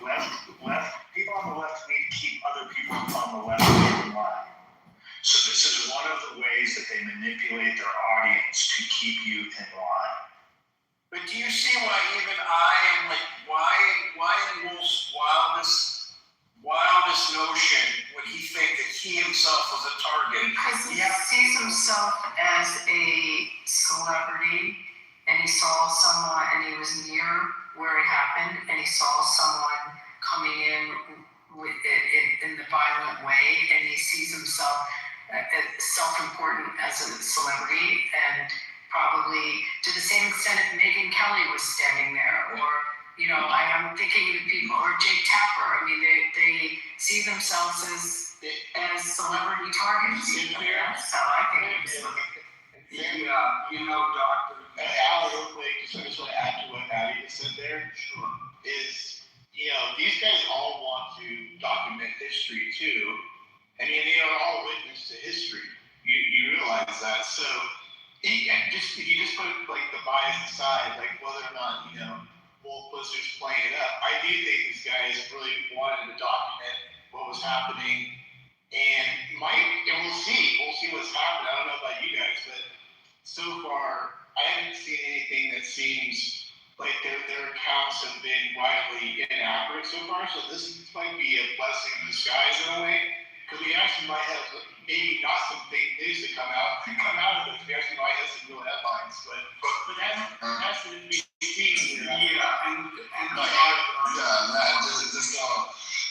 people on the left need to keep other people on the left in line. So this is one of the ways that they manipulate their audience to keep you in line. But do you see why even I am like, why in Wolf's wildest notion would he think that he himself was a target? Because he sees himself as a celebrity, and he saw someone, and he was near where it happened, and he saw someone coming in with it in the violent way, and he sees himself as self-important as a celebrity, and probably to the same extent if Megyn Kelly was standing there, or I'm thinking of people, or Jake Tapper. I mean, they see themselves as celebrity targets. So I think it's Doctor. And Al, real quick, just want to add to what Abby just said there. Sure. Is these guys all want to document history too, and they are all witness to history. You realize that. So if you just put like the bias aside, like whether or not Wolf was just playing it up, I do think these guys really wanted to document what was happening, and we'll see what's happening. I don't know about you guys, but so far I haven't seen anything that seems like their accounts have been widely inaccurate so far. So this might be a blessing in disguise in a way, because we actually might have maybe not some fake news that come out of this. We actually might have some real headlines, but that's to be seen.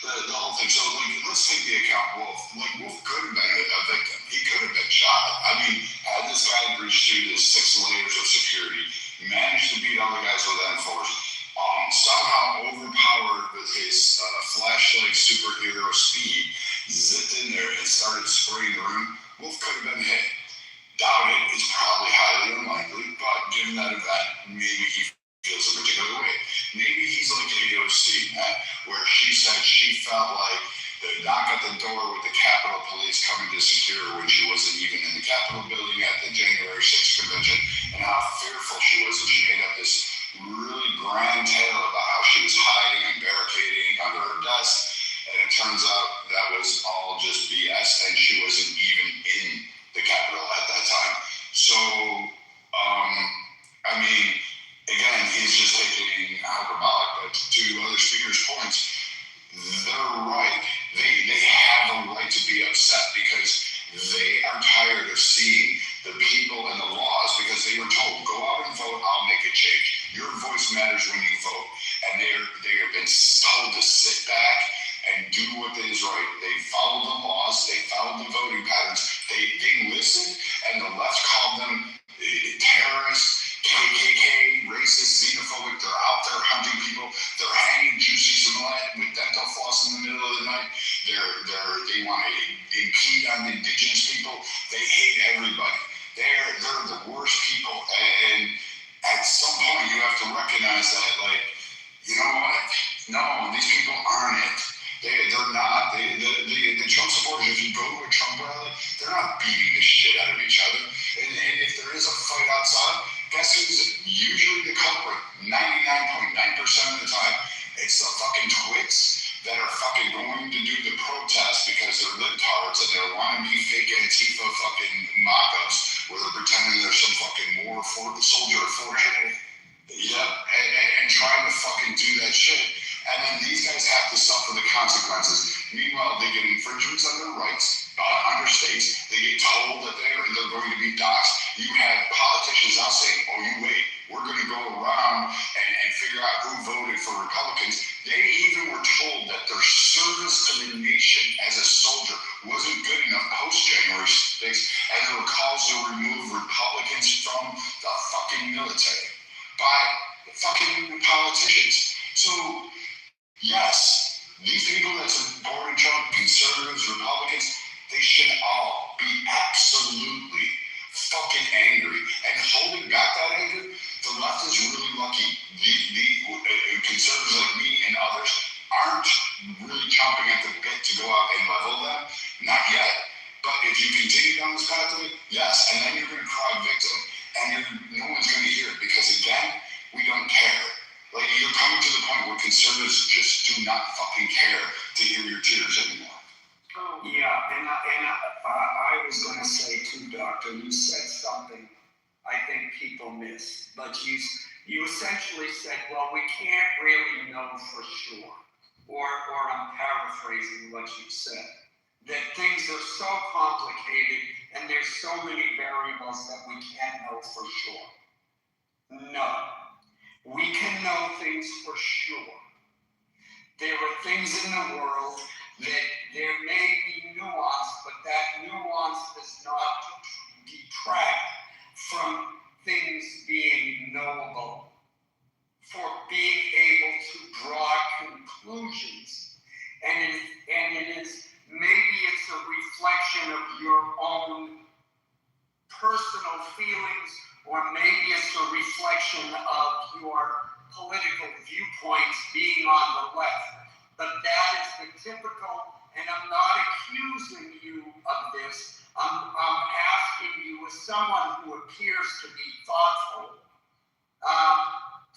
The whole thing. So let's take the account Wolf. Wolf could have been a victim. He could have been shot. I mean, had this guy breached through the 6 layers of security, managed to beat all the guys with M4s, somehow overpowered with his flashlight superhero speed, zipped in there and started spraying the room, Wolf could have been hit. Doubt it. It's probably highly unlikely, but given that event, maybe he feels a particular way. Maybe he's like AOC, where she said she felt like the knock at the door with the Capitol Police coming to secure her when she wasn't even in the Capitol building at the January 6th convention, and how fearful she was, and she made up this really grand tale about how she was hiding and barricading under her desk, and it turns out that was all just BS, and she wasn't even in the Capitol at that time. So, I mean, again, he's just taking hyperbolic, but to other speakers' points, they're right. They have a right to be upset because they are tired of seeing the people and the laws, because they were told, go out and vote, I'll make a change. Your voice matters when you vote. And they have been told to sit back and do what is right. They followed the laws, they followed the voting patterns, they listened, and the left called them terrorists, KKK, racist, xenophobic. They're out there hunting people. They're hanging Juicy Smollett with dental floss in the middle of the night. They want to impede on the indigenous people. They hate everybody. They're the worst people. And at some point, you have to recognize that, like, you know what? No, these people aren't it. They're not. The Trump supporters, if you go to a Trump rally, they're not beating the shit out of each other. And if there is a fight outside, guess who's usually the culprit? 99.9% of the time, it's the fucking twits that are fucking going to do the protest because they're libtards and they're wanting to be fake Antifa fucking mock-ups where they're pretending they're some fucking soldier of fortune. Yep, and trying to fucking do that shit. And then these guys have to suffer the consequences. Meanwhile, they get infringements on their rights under states. They get told that they're going to be doxxed. You have politicians now saying, oh, you wait, we're going to go around and figure out who voted for Republicans. They even were told that their service to the nation as a soldier wasn't good enough post-January 6th, and there were calls to remove Republicans from the fucking military by the fucking politicians. So, yes, these people that support Trump, conservatives, Republicans, they should all be absolutely fucking angry. And holding back that anger, the left is really lucky. The conservatives like me and others aren't really chomping at the bit to go out and level them. Not yet. But if you continue down this pathway, yes, and then you're going to cry victim. And no one's going to hear it because, again, we don't care. Like, you're coming to the point where conservatives just do do not fucking care to hear your tears anymore. Yeah, and I was going to say too, Doctor, you said something I think people miss, but you essentially said, well, we can't really know for sure, or I'm paraphrasing what you said, that things are so complicated and there's so many variables that we can't know for sure. No, we can know things for sure. There are things in the world that there may be nuance, but that nuance does not detract from things being knowable, for being able to draw conclusions. And it is, maybe it's a reflection of your own personal feelings, or maybe it's a reflection of your political viewpoints being on the left. But that is the typical, and I'm not accusing you of this, I'm asking you as someone who appears to be thoughtful,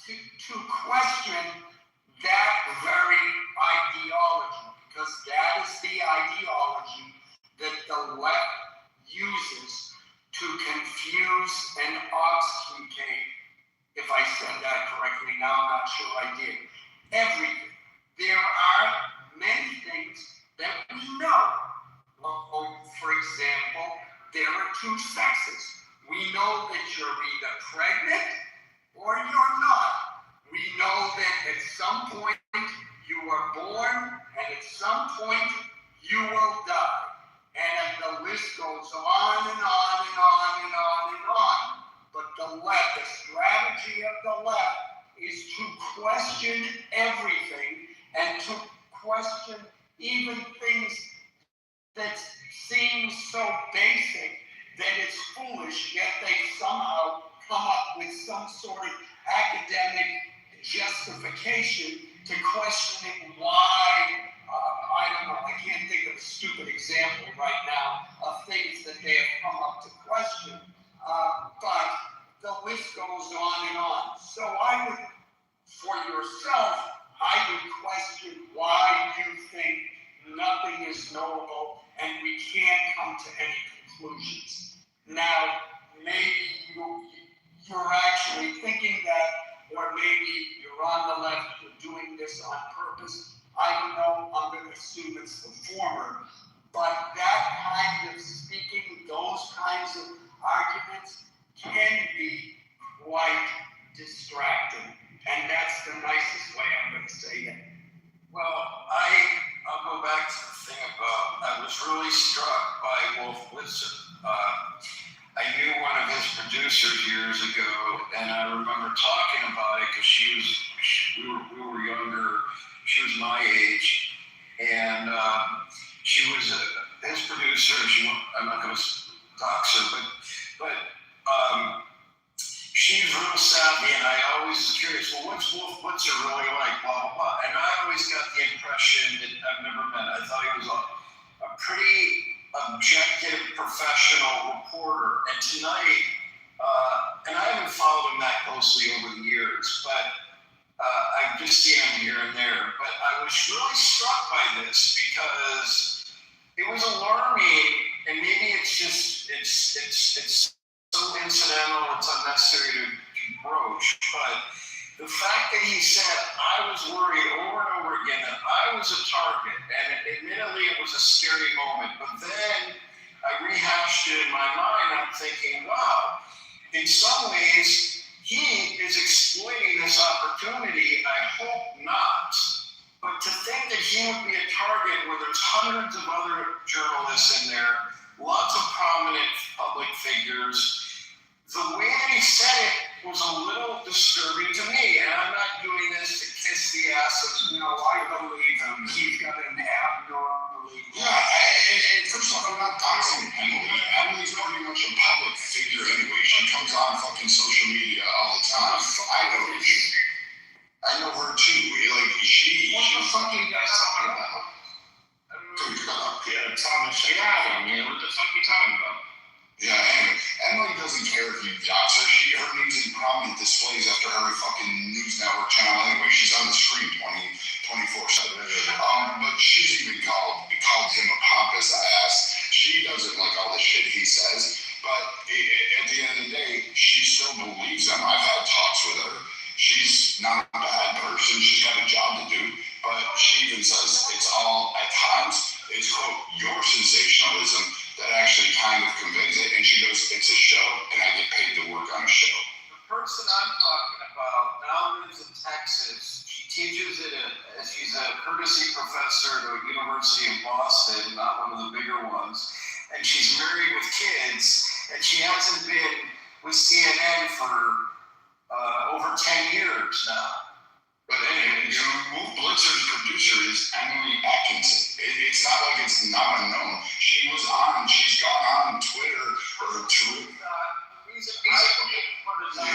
to question that very ideology, because that is the ideology that the left uses to confuse and obfuscate, if I said that correctly, now I'm not sure I did, everything. There are many things that we know. Well, for example, there are two sexes. We know that you're either pregnant or you're not. We know that at some point you are born, and at some point you will die. And the list goes on and on and on and on and on. But the left, the strategy of the left is to question everything and to question even things that seem so basic that it's foolish, yet they somehow come up with some sort of academic justification to questioning why, I don't know, I can't think of a stupid example right now of things that they have come up to question, but the list goes on and on. So I would, for yourself, I would question why you think nothing is knowable and we can't come to any conclusions. Now, maybe you're actually thinking that, or maybe you're on the left, you're doing this on purpose. I don't know, I'm going to assume it's the former, but that kind of speaking, those kinds of arguments can be quite distracting, and that's the nicest way I'm going to say it. Well, I'll go back to the thing about, I was really struck by Wolf Blitzer. I knew one of his producers years ago, and I remember talking about it because we were younger. She was my age, and she was his producer. I'm not going to dox her, but she's real savvy, and I always was curious, well, what's Wolf Blitzer really like, blah, blah, blah. And I always got the impression that I've never met. I thought he was a pretty objective, professional reporter. And tonight, and I haven't followed him that closely over the years, but I've just seen him here and there. But I was really struck by this because it was alarming, and maybe it's just, it's so incidental, it's unnecessary to broach, but the fact that he said, I was worried over and over again that I was a target, and admittedly it was a scary moment, but then I rehashed it in my mind. I'm thinking, wow, in some ways, he is exploiting this opportunity. I hope not. But to think that he would be a target where there's hundreds of other journalists in there, lots of prominent public figures, the way that he said it was a little disturbing to me, and I'm not doing this to kiss the ass of, no, I believe him. He's got an abnormally... Yeah, and first of all, I'm not doxing Emily. Emily's pretty much a public figure anyway. She comes on fucking social media all the time. I know her. I know her too. Like, What the fuck are you guys talking about? Dude, come on. Yeah, Thomas, check out him, man. What the fuck are you talking about? Yeah, anyway, Emily doesn't care if you dox her. Her name's in prominent displays after every fucking news network channel anyway. She's on the screen 24/7 courtesy professor at the University of Boston, not one of the bigger ones, and she's married with kids, and she hasn't been with CNN for over 10 years now. But anyway, Blitzer's producer is Emily Atkinson. It's not like it's not unknown. She's gone on Twitter or Twitter.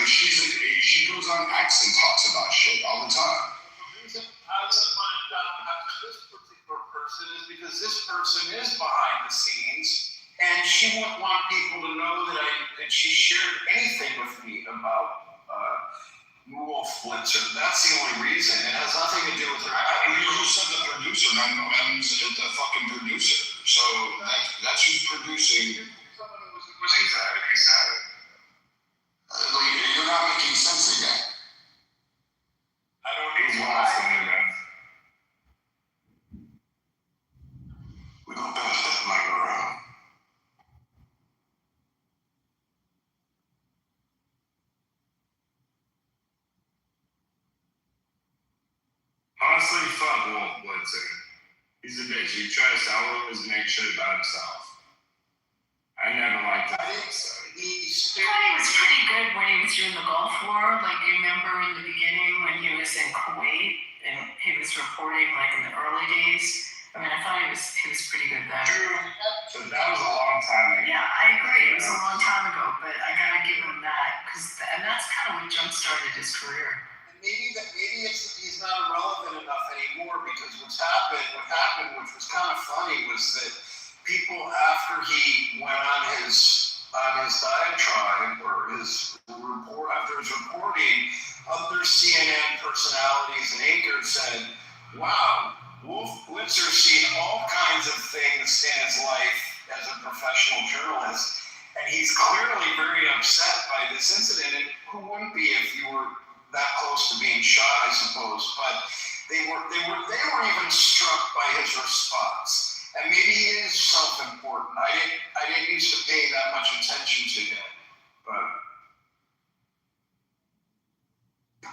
She goes on X and talks about shit all the time. The reason I would want to talk about this particular person is because this person is behind the scenes, and she wouldn't want people to know that she shared anything with me about Wolf Blitzer. That's the only reason. It has nothing to do with her. You said the producer, and I know M's the fucking producer. So that's who's producing. Exactly. You're not making sense again. I don't know why. We don't pass that mic around. Honestly, fuck Wolf Blitzer. He's a bitch. He tries to tell him his make shit about himself. I never liked that. I thought he was pretty good when he was doing the Gulf War. Like, you remember in the beginning when he was in Kuwait and he was reporting like in the early days. I mean, I thought he was pretty good then. True. So that was a long time ago. Yeah, I agree. It was a long time ago, but I gotta give him that and that's kind of what jump started his career. Maybe he's not relevant enough anymore because what happened, which was kind of funny, was that people after he went on his diatribe or after his reporting, other CNN personalities and anchors said, "Wow, Wolf Blitzer's seen all kinds of things in his life as a professional journalist, and he's clearly very upset by this incident." And who wouldn't be if you were that close to being shot, I suppose? But they were even struck by his response. And maybe he is self-important. I didn't used to pay that much attention to him, but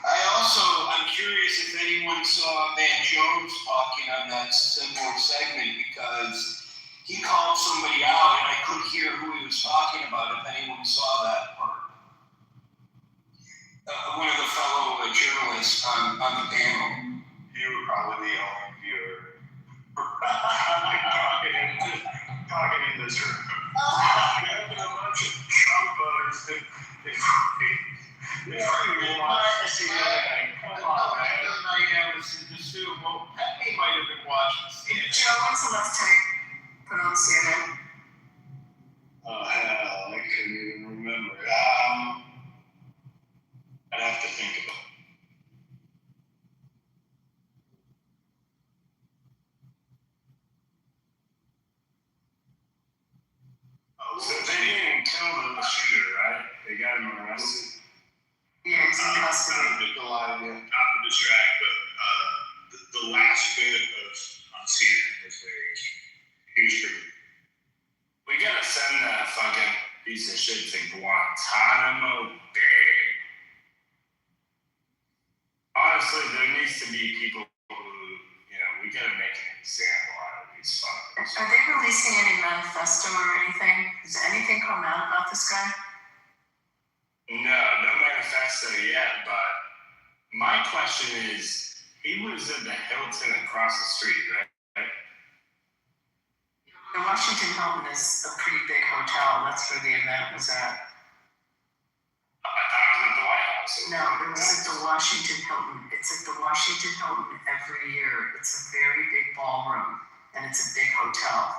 I'm curious if anyone saw Van Jones talking on that similar segment, because he called somebody out and I couldn't hear who he was talking about. If anyone saw that part. One of the fellow journalists on the panel. You were probably the only viewer. talking in this room. A bunch of Trump voters that come on, man. Well, Pepe might have been watching CNN. Joe, when's the last time you put on CNN? Oh, hell, I couldn't even remember. I'd have to think about it. So they didn't kill the shooter, right? They got him arrested. Yeah, it's in custody. Not to distract, but the last bit on CNN was very interesting. He was pretty good. We gotta send that fucking piece of shit to Guantanamo Bay. Honestly, there needs to be people who, we gotta make an example out of these fuckers. Are they releasing any manifesto or anything? Has anything come out about this guy? No manifesto yet, but my question is, he was at the Hilton across the street, right? The Washington Hilton is a pretty big hotel. That's where the event was at. I thought it was at the White House. No, it was at the Washington Hilton. It's at the Washington Hilton every year. It's a very big ballroom, and it's a big hotel.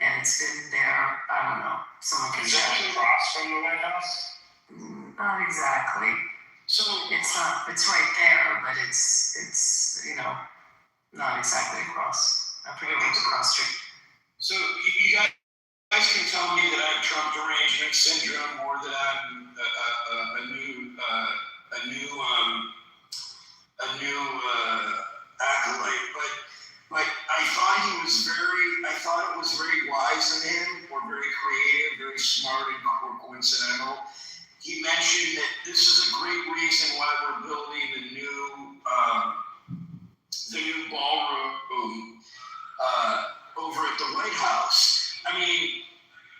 And it's been there, I don't know, someone can Is that check. across from the White House? Not exactly. So It's right there, but it's not exactly across. I forget what's across street. So you guys can tell me that I have Trump derangement syndrome, or that I'm a new acolyte, but I thought it was very wise in him, or very creative, very smart and coincidental. He mentioned that this is a great reason why we're building the new ballroom White House. I mean,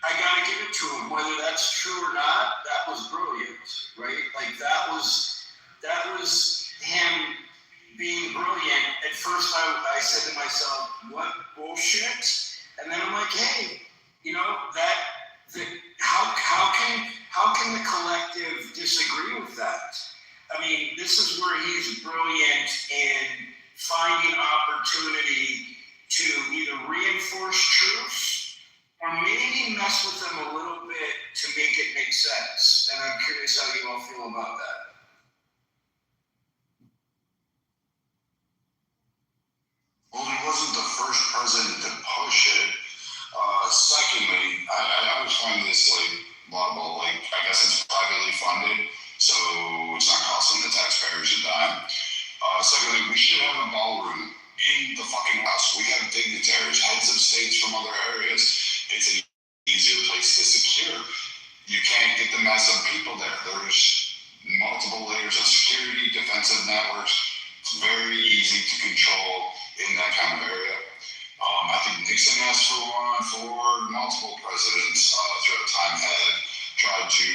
I gotta give it to him, whether that's true or not, that was brilliant, right? Like that was him being brilliant. At first I said to myself, what bullshit? And then I'm like, hey, you know, how can the collective disagree with that? I mean, this is where he's brilliant in finding opportunity to either reinforce truth or maybe mess with them a little bit to make it make sense. And I'm curious how you all feel about that. Well, he wasn't the first president to push it. Secondly, I always find this like laudable. Like, I guess it's privately funded, so it's not costing the taxpayers a dime. Secondly, we should have a ballroom in the fucking house. We have dignitaries, heads of states from other areas. It's an easier place to secure. You can't get the mass of people there. There's multiple layers of security, defensive networks. It's very easy to control in that kind of area. I think Nixon asked for one, for multiple presidents throughout time had tried to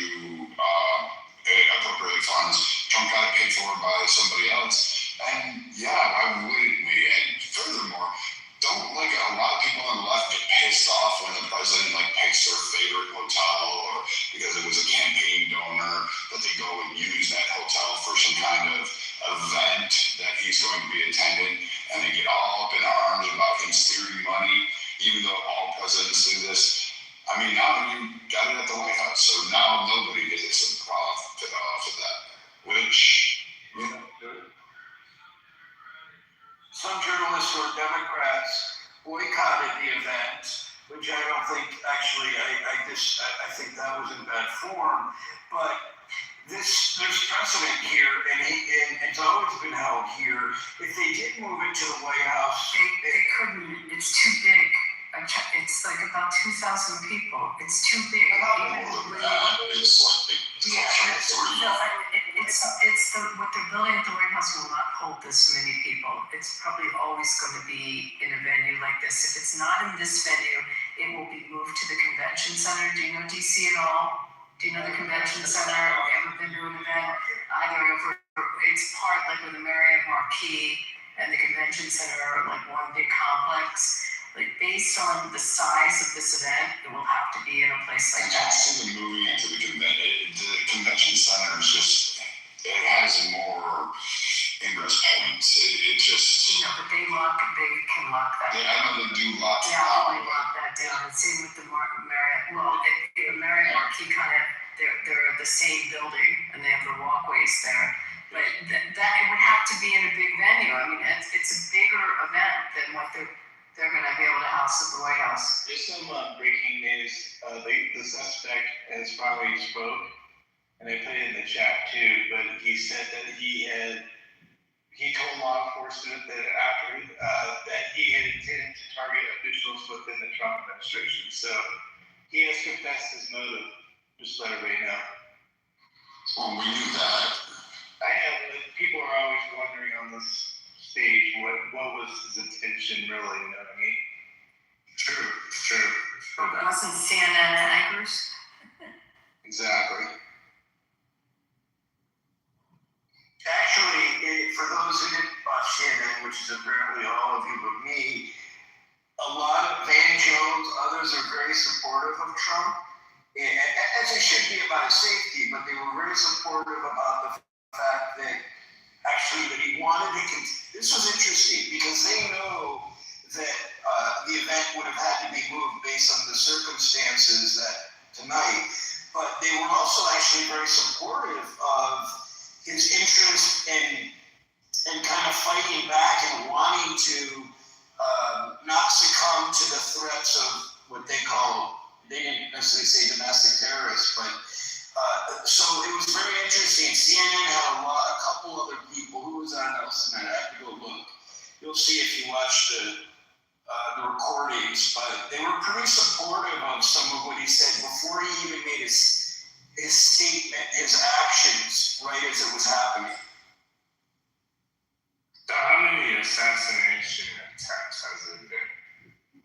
appropriate funds. Trump got it paid for by somebody else. And yeah, why wouldn't we? And furthermore, don't like a lot of people on the left get pissed off when the president like picks their favorite hotel or because it was a campaign donor that they go and use that hotel for some kind of event that he's going to be attending, and they get all up in arms about him stealing money, even though all presidents do this. I mean, now you got it at the White House, so now nobody gets some profit off of that, which, you know, Some journalists who are Democrats boycotted the event, which I don't think actually, I think that was in bad form, but there's precedent here, and it's always been held here. If they did move it to the White House, They couldn't, it's too big. It's like about 2,000 people. It's too big. it's like What they're building at the White House will not hold this many people. It's probably always going to be in a venue like this. If it's not in this venue, it will be moved to the convention center. Do you know DC at all? Do you know the convention center? Have you ever been to an event? It's part like with the Marriott Marquis and the convention center are like one big complex. Like based on the size of this event, it will have to be in a place like that. Actually, moving into the convention center is just, it has more ingress points. It just. But they can lock that down. Yeah, I know they do lock it Yeah, down. they lock that down. And same with the Marriott. Well, the Marriott Marquis kind of, they're the same building and they have the walkways there. But that it would have to be in a big venue. I mean, it's a bigger event than what they're going to be able to house at the White House. There's some breaking news. The suspect has finally spoke, and they put it in the chat too. But he said that he told law enforcement that after that he had intended to target officials within the Trump administration. So he has confessed his motive. Just let everybody know. Well, we knew that. I know, but people are always wondering on this stage what was his intention really, you know what I mean? True. It wasn't CNN anchors. Exactly. Actually, for those who didn't watch CNN, which is apparently all of you but me, a lot of Van Jones, others are very supportive of Trump, as they should be about his safety, but they were very supportive about the fact that actually that he wanted to this was interesting because they know that the event would have had to be moved based on the circumstances that tonight, but they were also actually very supportive of his interest in kind of fighting back and wanting to not succumb to the threats of what they didn't necessarily say domestic terrorists, but so it was very interesting. CNN had a couple other people. Who was on else tonight? I have to go look. You'll see if you watch the recordings, but they were pretty supportive of some of what he said before he even made his statement, his actions, right as it was happening. How many assassination attempts has there been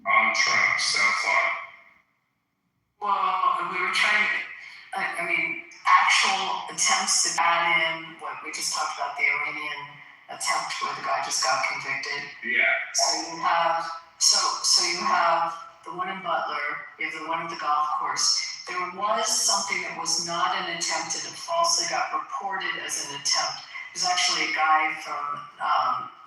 on Trump? So So add in what we just talked about, the Iranian attempt where the guy just got convicted. Yeah. So you have the one in Butler, you have the one at the golf course. There was something that was not an attempt and it falsely got reported as an attempt. There's actually a guy from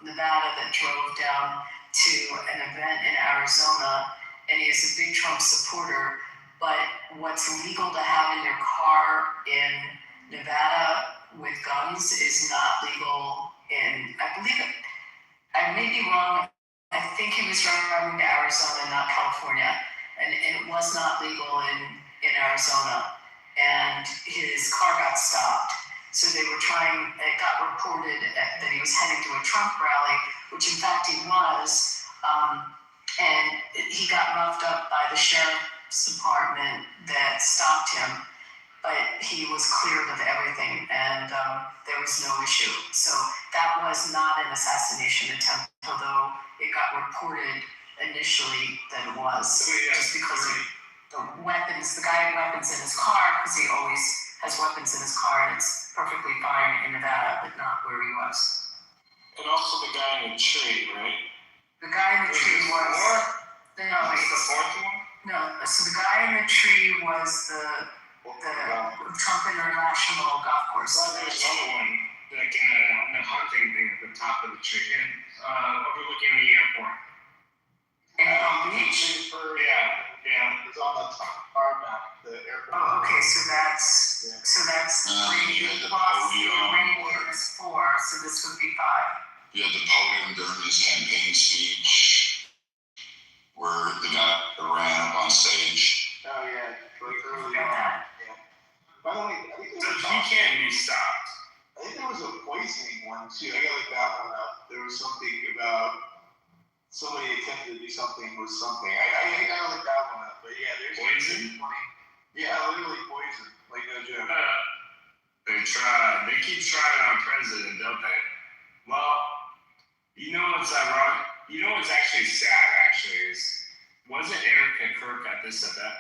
Nevada that drove down to an event in Arizona, and he is a big Trump supporter. But what's legal to have in your car in Nevada with guns is not legal in, I believe it, I may be wrong, I think he was driving to Arizona, not California, and it was not legal in Arizona, and his car got stopped. So they were trying, it got reported that he was heading to a Trump rally, which in fact he was, and he got roughed up by the sheriff's department that stopped him, but he was cleared of everything, and there was no issue. So that was not an assassination attempt, although it got reported initially that it was, just because of the weapons. The guy had weapons in his car, because he always has weapons in his car, and it's perfectly fine in Nevada, but not where he was. And also the guy in the tree, right? The guy in the tree was... No, What's the fourth one? No, so the guy in the tree was the Trump International golf course. Well, there's another one, like in the hunting thing at the top of the tree, overlooking the airport. In Palm Beach? Yeah. It's on the top tarmac, the airport. Oh, okay, so that's 3 plus the Iranian is 4, so this would be 5. He had the podium during his campaign speech where the guy ran up on stage. Oh yeah, like early Got on. that. Yeah. By the way, I think So he can't be stopped. I think there was a poisoning one too. I gotta look that one up. There was something about somebody attempted to do something with something. I gotta look that one up. But yeah, there's Poison? Yeah, literally poison. Like no joke. They keep trying on president, don't they? Well, you know what's ironic? You know what's actually sad, is wasn't Erica Kirk at this event?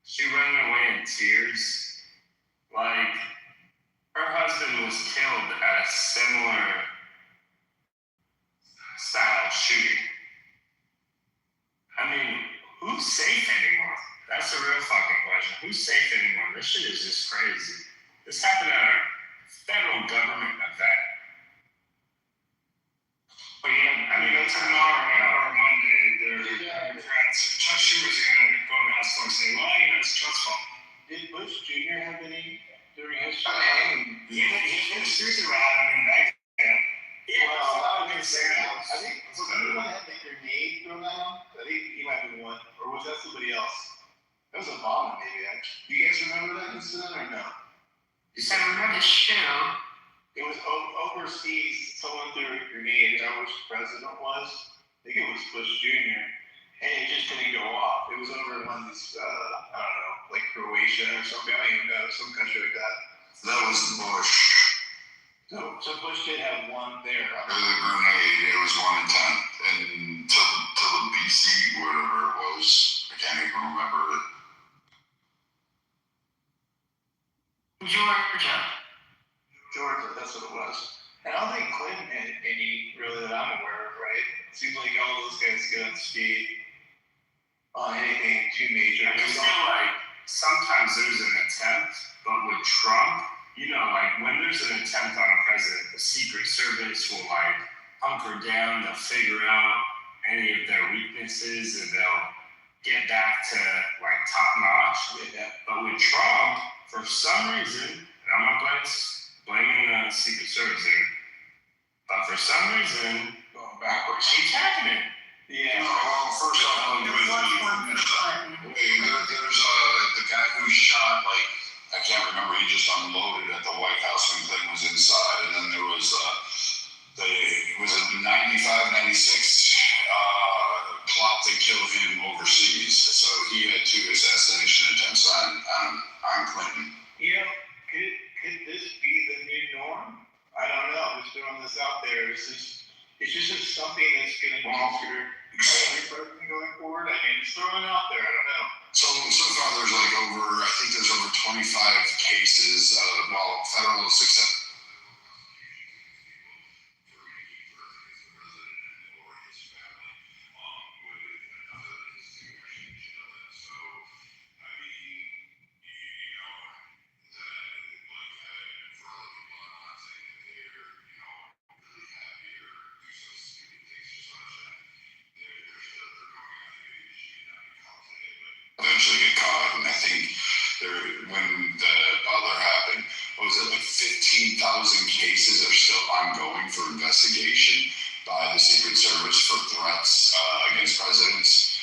She ran away in tears. Like, her husband was killed at a similar style shooting. I mean, who's safe anymore? That's a real fucking question. Who's safe anymore? This shit is just crazy. This happened at a federal government event. But yeah, I mean, tomorrow or Monday, Chuck Schumer's going to go to the house and say, well, it's Trump's fault. Did Bush Jr. have any during his I time? He was streets around, back then. Yeah, Well, I was say I think was he the one that had the grenade thrown at him? I think he might be one, or was that somebody else? That was Obama, maybe. Actually, do you guys remember that incident or no? So I remember the shoe. It was overseas. Someone threw a grenade. I wish the president was. I think it was Bush Jr. And it just didn't go off. It was over in one of these, I don't know, like Croatia or something. I don't even know, some country like that. That was Bush. So Bush did have one there. It was a grenade. It was one attempt, and till the BC, whatever it was, I can't even remember it. Georgia. That's what it was. And I don't think Clinton had any really that I'm aware of, right? It seems like all those guys get on speed on anything too major. I feel like sometimes there's an attempt, but with Trump, like when there's an attempt on a president, the Secret Service will like hunker down, they'll figure out any of their weaknesses, and they'll get back to like top notch. Yeah. But with Trump, for some reason, and I'm not blaming the Secret Service here, but for some reason, Going backwards. he's happening. Yeah. Well, first off, There was one for Clinton. there's the guy who shot, like, I can't remember, he just unloaded at the White House when Clinton was inside, and then there was it was a 95, 96 plot to kill him overseas. So he had 2 assassination attempts on Clinton. Could this be the new norm? I don't know. I'm just throwing this out there. It's just something that's going to be considered by every person going forward. I mean, just throwing it out there. I don't know. So far there's like I think there's over 25 cases cases, federal success. Eventually get caught, and I think when the Butler happened, what was it, like 15,000 cases are still ongoing for investigation by the Secret Service for threats against presidents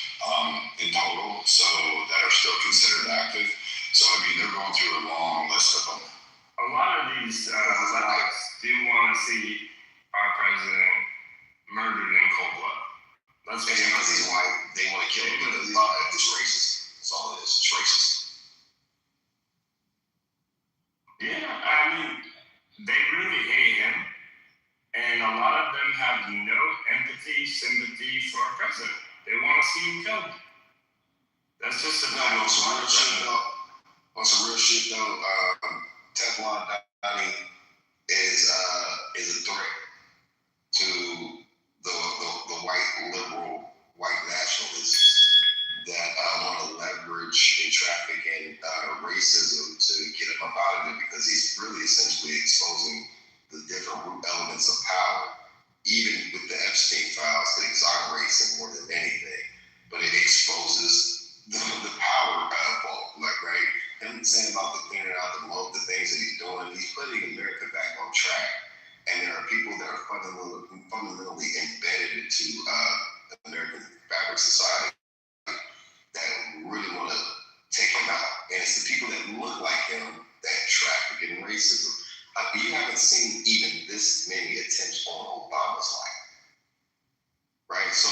in total, so that are still considered active. So I mean, they're going through a long list of them. A lot of these leftists do want to see our president murdered in cold blood. Let's be Because honest. he's white, they want to kill him because it's racist. That's all it is. It's racist. Yeah, I mean, they really hate him, and a lot of them have no empathy, sympathy for our president. They want to see him killed. That's just a On some real shit though, Teflon Donnie is a threat to the white liberal, white nationalists that want to leverage and traffic and racism to get him up out of it, because he's really essentially exposing the different root elements of power, even with the Epstein files that exonerates him more than anything. But it exposes the power vault, right? Him saying about the clearing out the things that he's doing, he's putting America back on track. And there are people that are fundamentally embedded into American fabric society that really want to take him out. And it's the people that look like him that traffic in racism. You haven't seen even this many attempts on Obama's life, right? So,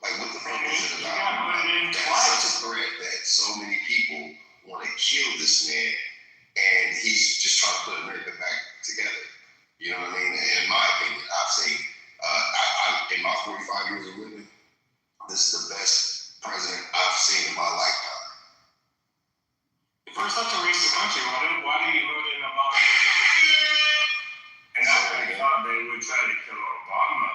like, what the fuck is it about? That's such a threat that so many people want to kill this man, and he's just trying to put America back together. You know what I mean? And in my opinion, I've seen, in my 45 years of living, this is the best president I've seen in my lifetime. For such a racist country, why do you vote in about it? And I really thought they would try to kill Obama.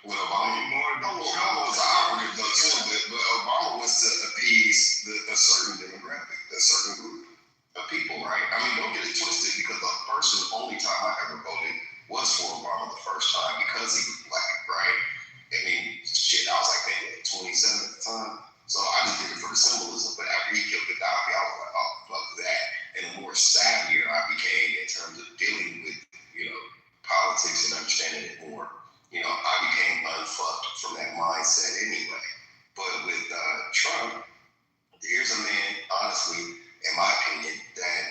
With Obama, Obama was operative though too, but Obama was to appease a certain demographic, a certain group of people, right? I mean, don't get it twisted, because the only time I ever voted was for Obama the first time, because he was black, right? I mean, shit, I was like maybe 27 at the time, so I just did it for the symbolism. But after he killed Gaddafi, I was like, oh, fuck that. And the more savvier I became in terms of dealing with, politics and understanding it more, I became unfucked from that mindset anyway. But with Trump, here's a man, honestly, in my opinion, that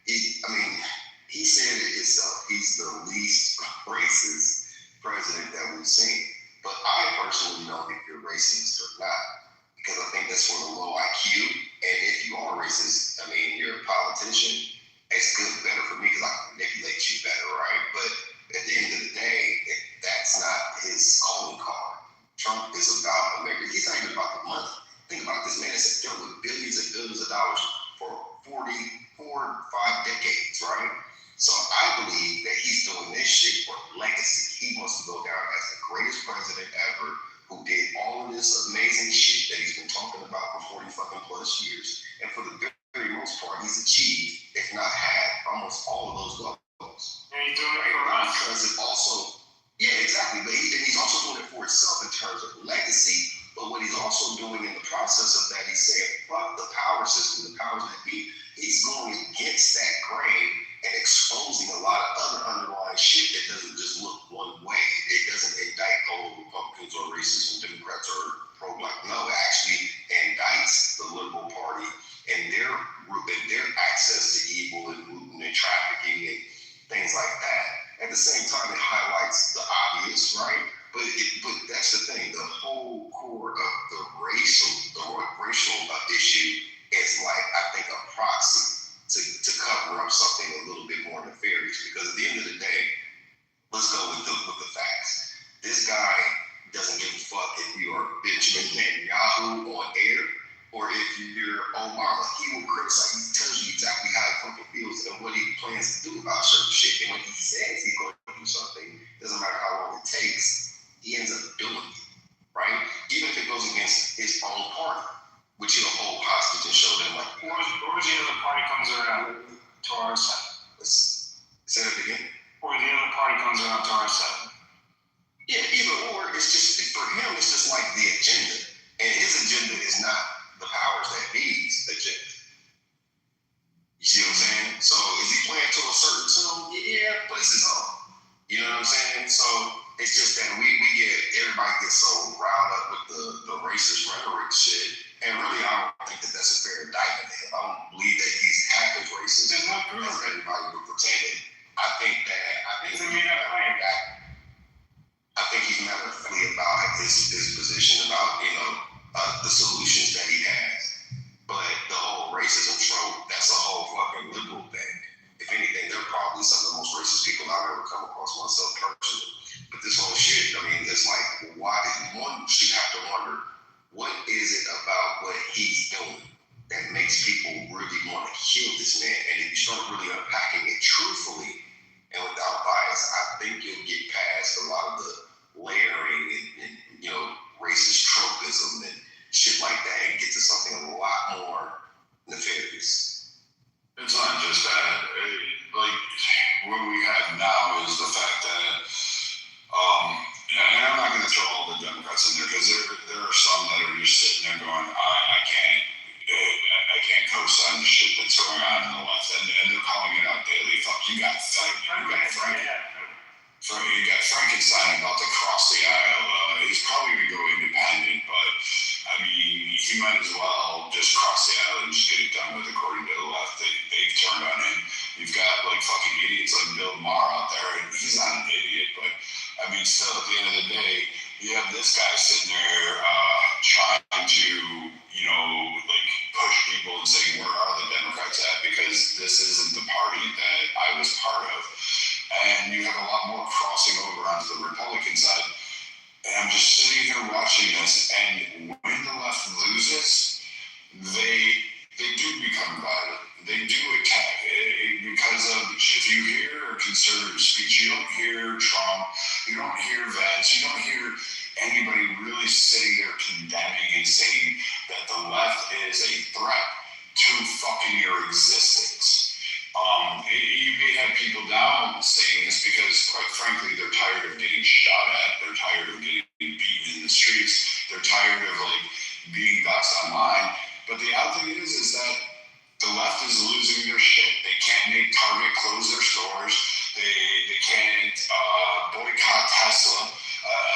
he said it himself. He's the least racist president that we've seen. But I personally don't think you're racist or not, because I think that's for the low IQ. And if you are racist, you're a politician. It's better for me because I can manipulate you better, right? But at the end of the day, that's not his calling card. Trump is about America. He's not even about the money. Think about this man that's dealt with billions and billions of dollars for 5 decades, right? So I believe that he's doing this shit for legacy. He wants to go down as the greatest president ever, who did all of this amazing shit that he's been talking about for 40 fucking plus years. And for the very most part, he's achieved, if not had, almost all of those goals. And he's doing it for us. Because it also, yeah, exactly. But he's also doing it for himself in terms of legacy. But what he's also doing in the process of that, he's saying, fuck the power system, the powers that be. He's going against that grain and exposing a lot of other underlying shit that doesn't just look one way. It doesn't indict all Republicans or racists and Democrats or pro-black. No, it actually indicts the liberal party and their access to evil and looting and trafficking and things like that. At the same time, it highlights the obvious, right? But that's the thing. The whole core of the racial issue is like, I think, a proxy to cover up something a little bit more nefarious. Because at the end of the day, let's go with the facts. This guy doesn't give a fuck if you're Benjamin Netanyahu on air or if you're Obama. He will criticize. He tells you exactly how he fucking feels and what he plans to do about certain shit. And when he says he's going to do something, doesn't matter how long it takes, he ends up doing it, right? Even if it goes against his own party, which he'll hold hostage and show them like, or the other party comes around to our side. let's say that again. Or the other party comes around to our side. Yeah, either or, it's just, for him, it's just like the agenda. And his agenda is not the powers that be's agenda. You see what I'm saying? So is he playing to a certain tune? Yeah, but it's his own. You know what I'm saying? So it's just that everybody gets so riled up with the racist rhetoric shit. And really, I don't think that that's a fair indictment of him. I don't believe that he's half as racist as everybody would pretend. I think he's not really about his position about, the solutions that he has. But the whole racism trope, that's a whole fucking liberal thing. If anything, they're probably some of the most racist people I've ever come across myself personally. But this whole shit, I mean, it's like, why? One should have to wonder, what is it about what he's doing that makes people really want to kill this man? And if you start really unpacking it truthfully and without bias, I think you'll get past a lot of the layering and racist tropism and shit like that and get to something a lot more nefarious. It's not just that. Like, what we have now is the fact that, and I'm not going to throw all the Democrats in there because there are some that are just sitting there going, I can't co-sign the shit that's going on in the left, and they're calling it out daily. Fuck, you got Frankenstein about to cross the aisle. He's probably going to go independent, but I mean, he might as well just cross the aisle and just get it done with. According to the left, they've turned on him. You've got like fucking idiots like Bill Maher out there, and he's not an idiot, but I mean, still at the end of the day, you have this guy sitting there trying to, like push people and saying, where are the Democrats at? Because this isn't the party that I was part of. And you have a lot more crossing over onto the Republican side. And I'm just sitting here watching this, and when the left loses, they do become violent. They do attack because of, if you hear conservative speech, you don't hear Trump, you don't hear Vance, you don't hear anybody really sitting there condemning and saying that the left is a threat to fucking your existence. You may have people down saying this because, quite frankly, they're tired of getting shot at. They're tired of getting beaten in the streets. They're tired of being doxxed online. But the odd thing is that the left is losing their shit. They can't make Target close their stores. They can't boycott Tesla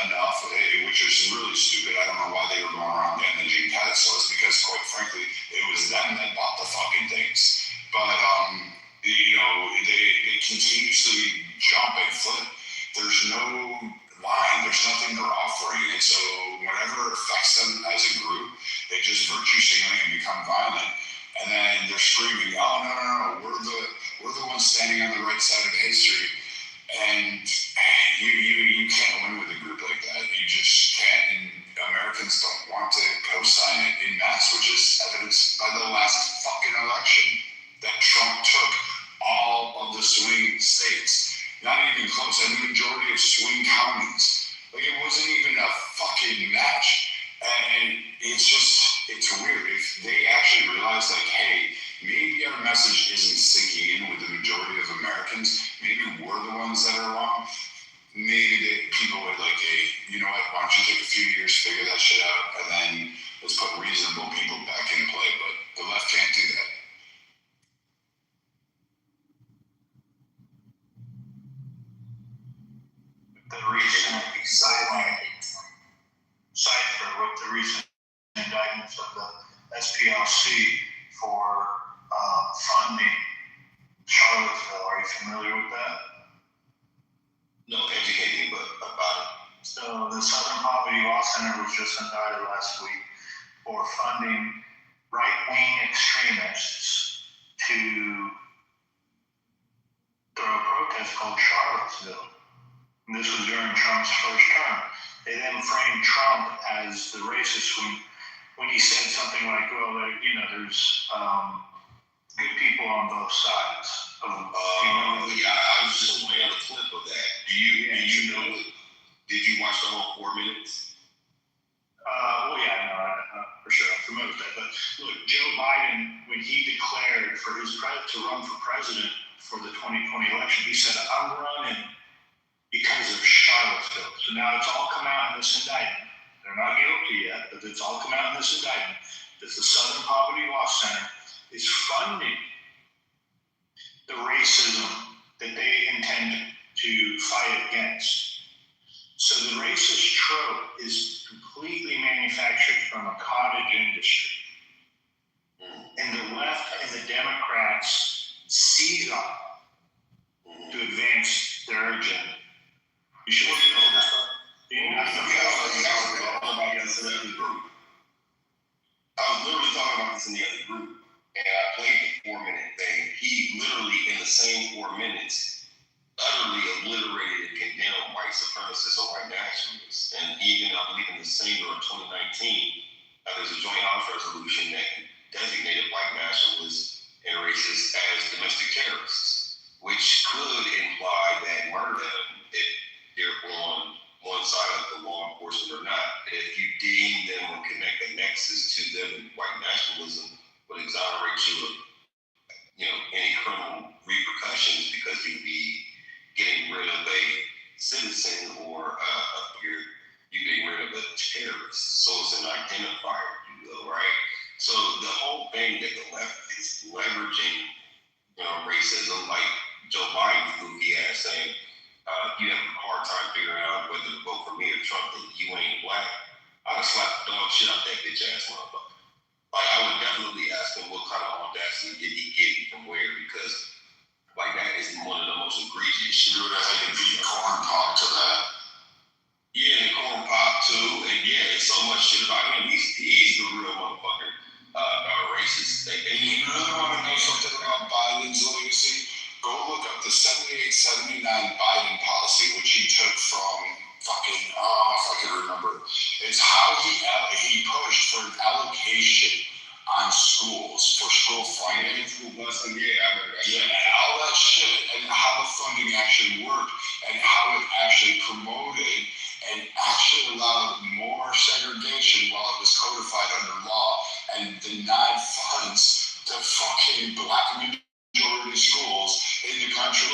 enough, which is really stupid. I don't know why they were going around damaging Teslas because, quite frankly, it was them that bought the fucking things. But they continuously jump and flip. There's no line. There's nothing they're offering. And so whatever affects them as a group, they just virtue signaling and become violent. And then they're screaming, oh, no, we're the ones standing on the right side of history. And you can't win with a group like that. You just can't. And Americans don't want to co-sign it in mass, which is evidenced by the last fucking election that Trump took all of the swing states. Not even close. And the majority of swing counties. Like, it wasn't even a fucking match. And it's weird. If they actually realize, like, hey, maybe our message isn't sinking in with the majority of Americans, maybe we're the ones that are wrong, maybe people would like, hey, you know what, why don't you take a few years, figure that shit out, and then let's put reasonable people back into play. But the left can't do that. The recent cipher with the recent indictments of the SPLC for funding Charlottesville. Are you familiar with that? No, educate me about it. So the Southern Poverty Law Center was just indicted last week for funding right-wing extremists to throw a protest called Charlottesville. And this was during Trump's first term. They then framed Trump as the racist when he said something like, well, there's good people on both sides. Yeah, I was just playing a clip of that. Do you know? Did you watch the whole 4 minutes? Well, yeah, no, for sure, I'm familiar with that. But look, Joe Biden, when he declared for his to run for president for the 2020 election, he said, "I'm running because of Charlottesville." So now it's all come out in this indictment. They're not guilty yet, but it's all come out in this indictment that the Southern Poverty Law Center is funding the racism that they intend to fight against. So the racist trope is completely manufactured from a cottage industry. And the left and the Democrats seize on it to advance their agenda. You should look at all this stuff. I was literally talking about this in the other group, and I played the 4 minute thing. He literally, in the same 4 minutes, utterly obliterated and condemned white supremacists and white nationalists. And even, I believe, in the same year of 2019, there's a joint house resolution that designated white nationalists and racists as domestic terrorists, which could imply that murder them if they're on one side of the law enforcement or not. If you deem them or connect a nexus to them in white nationalism, would exonerate you of, any criminal repercussions because you'd be getting rid of a citizen or you getting rid of a terrorist. So it's an identifier, if you will, right? So the whole thing that the left is leveraging, racism, like Joe Biden's goofy ass saying, you have a hard time figuring out whether to vote for me or Trump, that you ain't black. I would slap the dog shit out that bitch ass motherfucker. Like, I would definitely ask him what kind of audacity did he get from where, because that is one of the most egregious shit. You would have had to beat corn pop to that. Yeah, and corn pop too, and yeah, it's so much shit about him. He's the real motherfucker, racist. You really want to know something about Biden's legacy? Go look up the 78-79 Biden policy, which he took from fucking, if I can remember. It's how he pushed for an allocation on schools, for school funding. School busing, yeah, I remember that. Yeah, all that shit, and how the funding actually worked, and how it actually promoted and actually allowed more segregation while it was codified under law, and denied funds to fucking black majority schools in the country.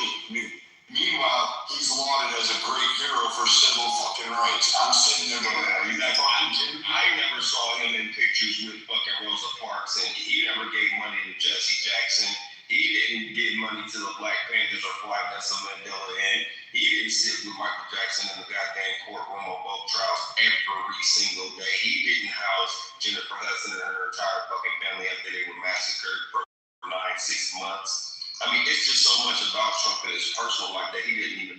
Meanwhile, he's lauded as a great hero for civil fucking rights. I'm sitting there going, are you that fucking kidding? I never saw him in pictures with fucking Rosa Parks, and he never gave money to Jesse Jackson. He didn't give money to the Black Panthers or fly Nelson Mandela in. He didn't sit with Michael Jackson in the goddamn courtroom on both trials every single day. He didn't house Jennifer Hudson and her entire fucking family after they were massacred for 9-6 months. I mean, it's just so much about Trump in his personal life that he didn't even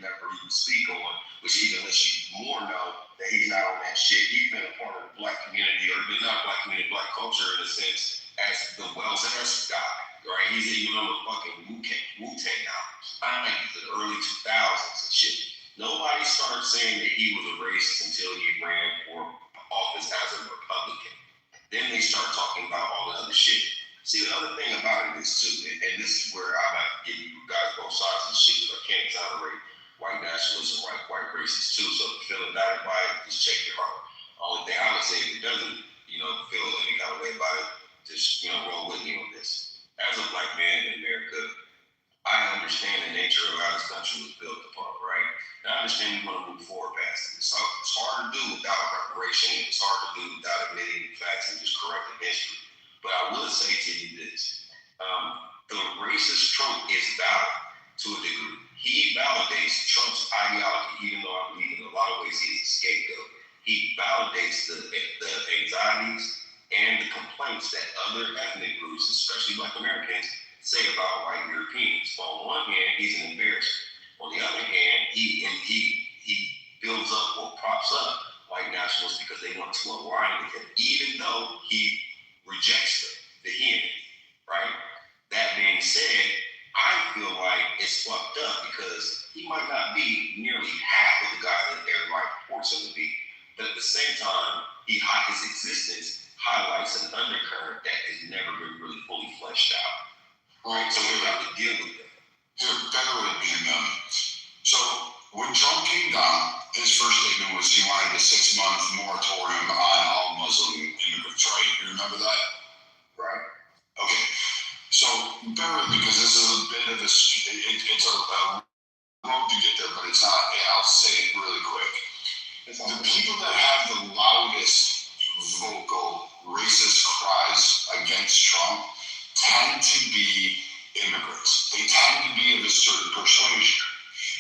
speak on, which even lets you more know that he's not on that shit. He's been a part of the black community, or not black community, black culture in a sense, as the Wells guy, right? He's even on the fucking Wu-Tang albums, the early 2000s and shit. Nobody started saying that he was a racist until he ran for office as a Republican. Then they start talking about all the other shit. See, the other thing about it is too, and this is where I'm going to give you guys both sides of the shit, because I can't exonerate white nationalists and white racists too. So if you feel indicted by it, just check your heart. Only thing I would say, if it doesn't, feel any kind of way about it, just roll with me on this. As a black man in America, I understand the nature of how this country was built upon, right? And I understand you want to move forward past it. So it's hard to do without reparation. It's hard to do without admitting facts and just correcting history. But I will say to you this, the racist trope is valid to a degree. He validates Trump's ideology, even though I believe in a lot of ways he is a scapegoat. He validates the anxieties and the complaints that other ethnic groups, especially Black Americans, say about white Europeans. On one hand, he's an embarrassment. On the other hand, he builds up or props up white nationalists because they want to align with him, even though he rejects them vehemently, right? That being said, I feel like it's fucked up because he might not be nearly half of the guy that everybody reports him to be, but at the same time, his existence highlights an undercurrent that has never been really fully fleshed out. Right, So we have to deal with that. here, better way to be a million. So when Trump came down, his first statement was he wanted a 6-month moratorium on all Muslim immigrants, right? You remember that? Right. Okay. So bear with me because this is a bit of it's a road to get there, but it's not. I'll say it really quick. The people that have the loudest vocal racist cries against Trump tend to be immigrants. They tend to be of a certain persuasion.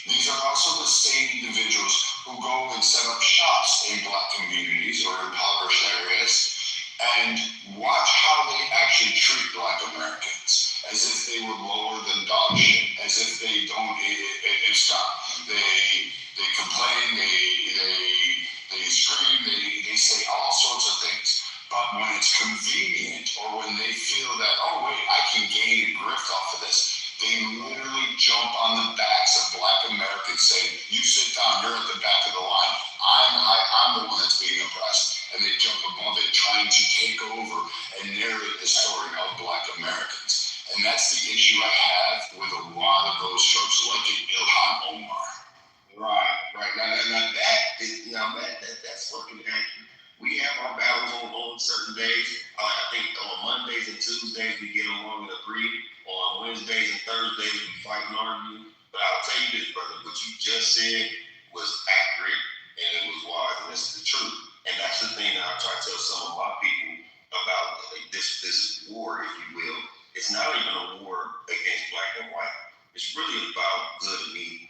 These are also the same individuals who go and set up shops in black communities or impoverished areas and watch how they actually treat black Americans as if they were lower than dog shit, as if they don't, it's not, they complain, they scream, they say all sorts of things. But when it's convenient or when they feel that, oh wait, I can gain a grift off of this, they literally jump on the backs of black Americans saying, you sit down, you're at the back of the line. I'm the one that's being oppressed. And they jump above it, trying to take over and narrate the story of black Americans. And that's the issue I have with a lot of those tropes, like Ilhan Omar. Right. That's fucking accurate. We have our battles on certain days. I think on Mondays and Tuesdays we get along and agree. On Wednesdays and Thursdays we fight and argue. But I'll tell you this, brother, what you just said was accurate and it was wise and it's the truth. And that's the thing that I try to tell some of my people about this war, if you will. It's not even a war against black and white. It's really about good and evil,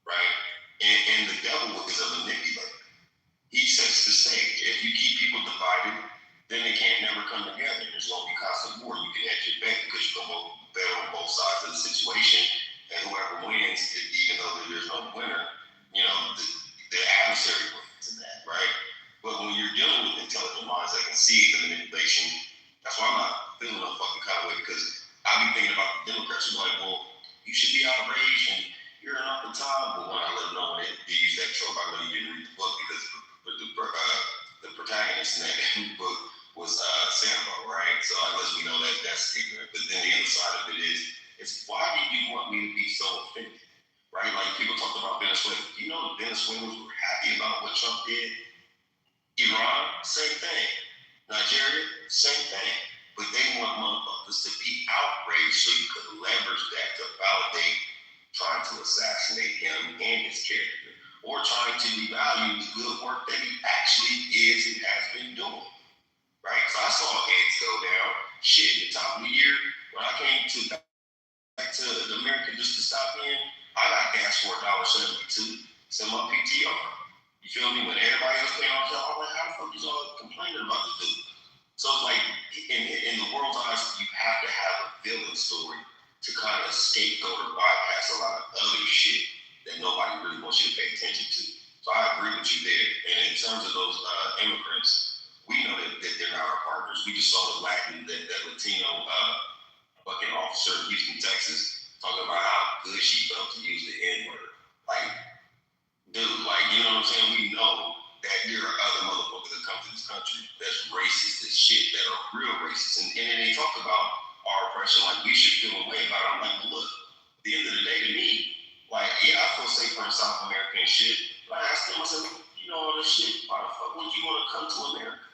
right? And the devil is a manipulator. He sets the stage. If you keep people divided, then they can't never come together. There's going to be constant war. You can hedge your bet because you can bet on both sides of the situation. And whoever wins, even though there's no winner, the adversary wins in that, right? But when you're dealing with intelligent minds that can see the manipulation, that's why I'm not feeling no fucking kind of way because I be thinking about the Democrats. I'm like, well, you should be outraged and you're an up the time. But when I let them know when they use that trope, I know you didn't read the book because the protagonist in that book was Sambo, right? So I let me know that that's ignorant. But then the other side of it is why do you want me to be so offended, right? Like people talked about Venezuela. You know the Venezuelans were happy about what Trump did. Iran, same thing. Nigeria, same thing. But they want motherfuckers to be outraged so you could leverage that to validate trying to assassinate him and his character, or trying to devalue the good work that he actually is and has been doing. Right? So I saw heads go down. Shit, at the top of the year, when I came back to America just to stop in, I got gas for $1.72. Send my PTR. You feel me? When everybody else paying off, y'all, like, how the fuck is y'all complaining about this dude? So it's like, in the world's eyes, you have to have a villain story to kind of scapegoat or bypass a lot of other shit that nobody really wants you to pay attention to. So I agree with you there. And in terms of those immigrants, we know that they're not our partners. We just saw that Latino fucking officer in Houston, Texas, talking about how good she felt to use the N-word. Like, dude, like, you know what I'm saying? We know that there are other motherfuckers that come to this country that's racist as shit, that are real racist. And then they talk about our oppression like we should feel a way about it. I'm like, well, look, at the end of the day to me, like, yeah, I feel safer in South America and shit. But I asked them, I said, you know all this shit, why the fuck would you want to come to America?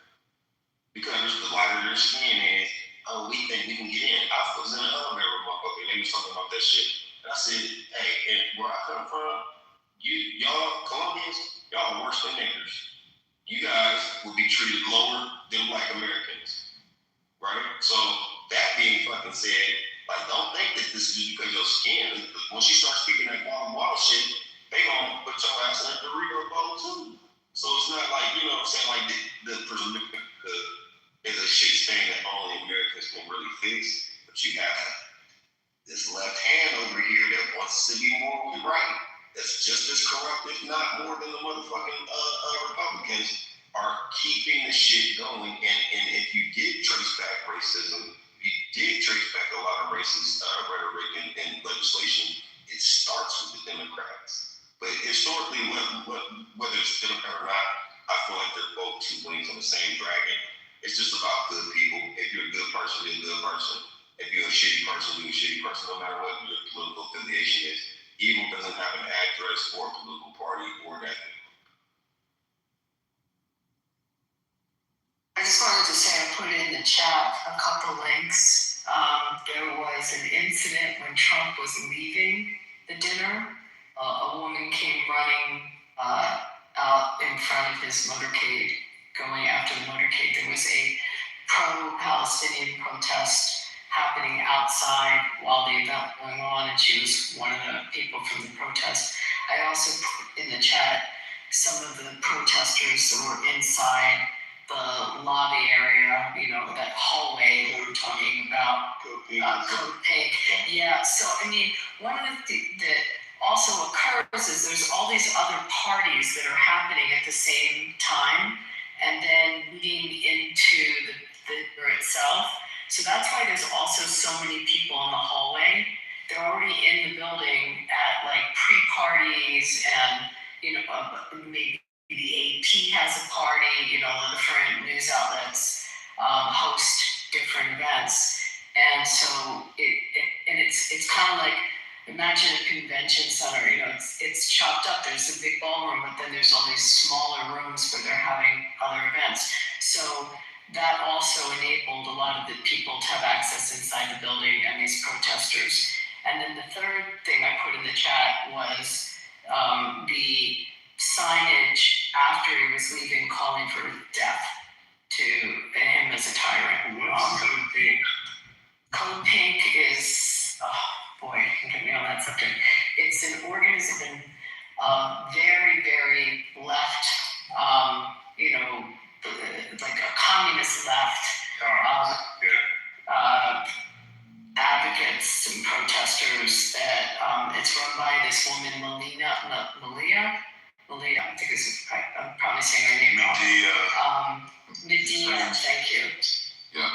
Because the lighter their skin is, oh, we think we can get in. I was in the elevator with motherfucker, and they was talking about that shit. And I said, hey, and where I come from, y'all Colombians, y'all are worse than niggers. You guys will be treated lower than black Americans, right? So that being fucking said, like, don't think that this is because your skin. Once you start speaking that wild shit, they gonna put your ass in a Dorito bowl too. So it's not like, you know what I'm saying, like there's a shit stain that only Americans can really fix, but you have this left hand over here that wants to be morally right. That's just as corrupt, if not more, than the motherfucking Republicans are keeping the shit going. And if you did trace back racism, if you did trace back a lot of racist rhetoric and legislation, it starts with the Democrats. But historically, whether it's Democrat or not, I feel like they're both two wings on the same dragon. It's just about good people. If you're a good person, you're a good person. If you're a shitty person, you're a shitty the chat a couple links. There was an incident when Trump was leaving the dinner. A woman came running out in front of his motorcade, going after the motorcade. There was a pro-Palestinian protest happening outside while the event was going on, and she was one of the people from the protest. I also put in the chat some of the protesters that were inside the lobby area, that hallway we were talking about, Code Pink. Yeah, so I mean, one of the things that also occurs is there's all these other parties that are happening at the same time, and then leading into the dinner itself. So that's why there's also so many people in the hallway. They're already in the building at like pre-parties, and maybe the AP has a party. Different news outlets host different events, and so it's kind of like, imagine a convention center. It's chopped up. There's a big ballroom, but then there's all these smaller rooms where they're having other events. So that also enabled a lot of the people to have access inside the building and these protesters. And then the third thing I put in the chat was the signage after he was leaving, calling for death to him as a tyrant. What's Code Pink? Code Pink is, oh boy, get me on that subject. It's an organization, very, very left, like a communist left, advocates and protesters that it's run by this woman, Malia, I think I'm probably saying her name wrong. Medea, thank you. Yeah.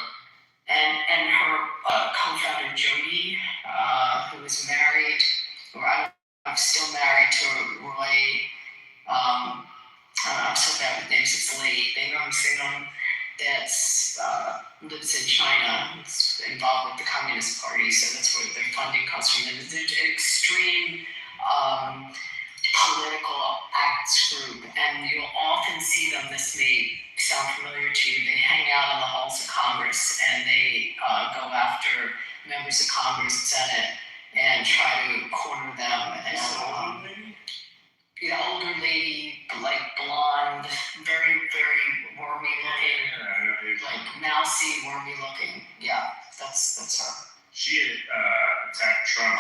And her co-founder Jody, who was married, or I'm still married to Roy. I'm so bad with names. It's Lee. They know I'm saying on that's lives in China. It's involved with the Communist Party, so that's where their funding comes from. It's an extreme political acts group, and you'll often see them. This may sound familiar to you. They hang out in the halls of Congress, and they go after members of Congress, Senate, and try to corner them. And older lady, like blonde, very, very wormy looking, like mousy, wormy looking. Yeah, that's her. She attacked Trump.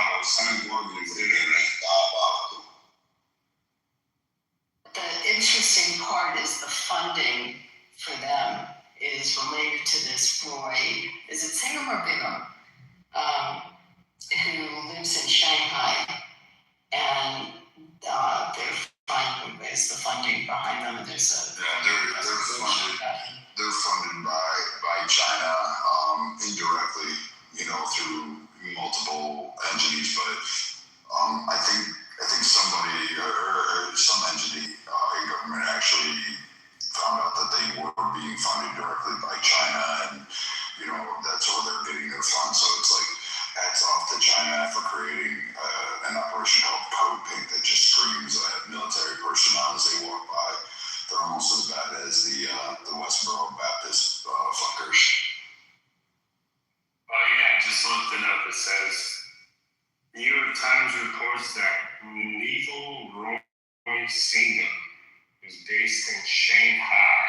The interesting part is the funding for them is related to this boy. Is it Singham or Bingham? Who lives in Shanghai, and is the funding behind them. And there's they're funded by China indirectly, through multiple entities. But I think somebody or some entity in government actually found out that they were being funded directly by China, and that's where they're getting their funds. So it's like, hats off to China for creating an operation called Code Pink that just screams at military personnel as they walk by. They're almost as bad as the Westboro Baptist fuckers. Oh yeah, I just looked it up. It says, New York Times reports that Neville Roy Singham is based in Shanghai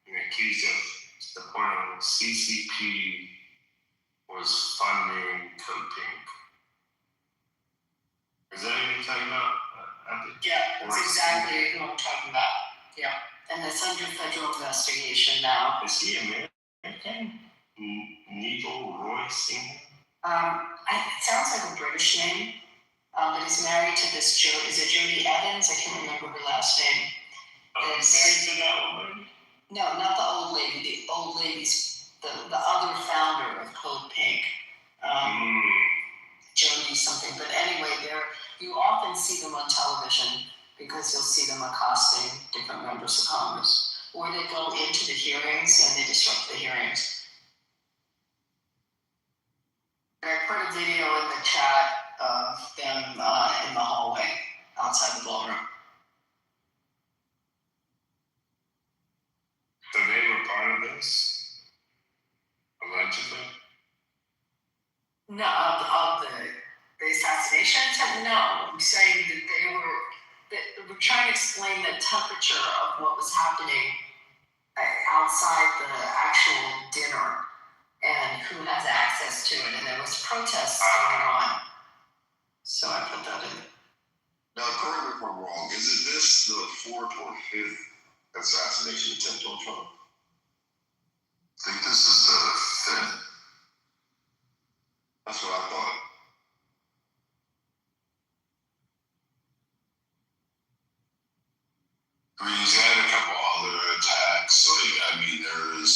and accused of supporting CCP was funding Code Pink. Is that what you're talking about? Yeah, that's exactly who I'm talking about. Yeah, and it's under federal investigation now. Is he American? Neville Roy Singham? It sounds like a British name, but he's married to this is it Jodie Evans? I can't remember her last name. Oh, he's married to that woman? No, not the old lady. The old lady's the other founder of Code Pink. Jody something. But anyway, you often see them on television because you'll see them accosting different members of Congress. Or they go into the hearings and they disrupt the hearings. I put a video in the chat of them in the hallway outside the ballroom. So they were part of this? No, of the assassination attempt? No, I'm saying that they were trying to explain the temperature of what was happening outside the actual dinner and who has access to it, and there was protests going on. So I put that in. Now, correct me if I'm wrong. Is this the fourth or fifth assassination attempt on Trump? I think this is the fifth. That's what I thought. I mean, he's had a couple other attacks. There is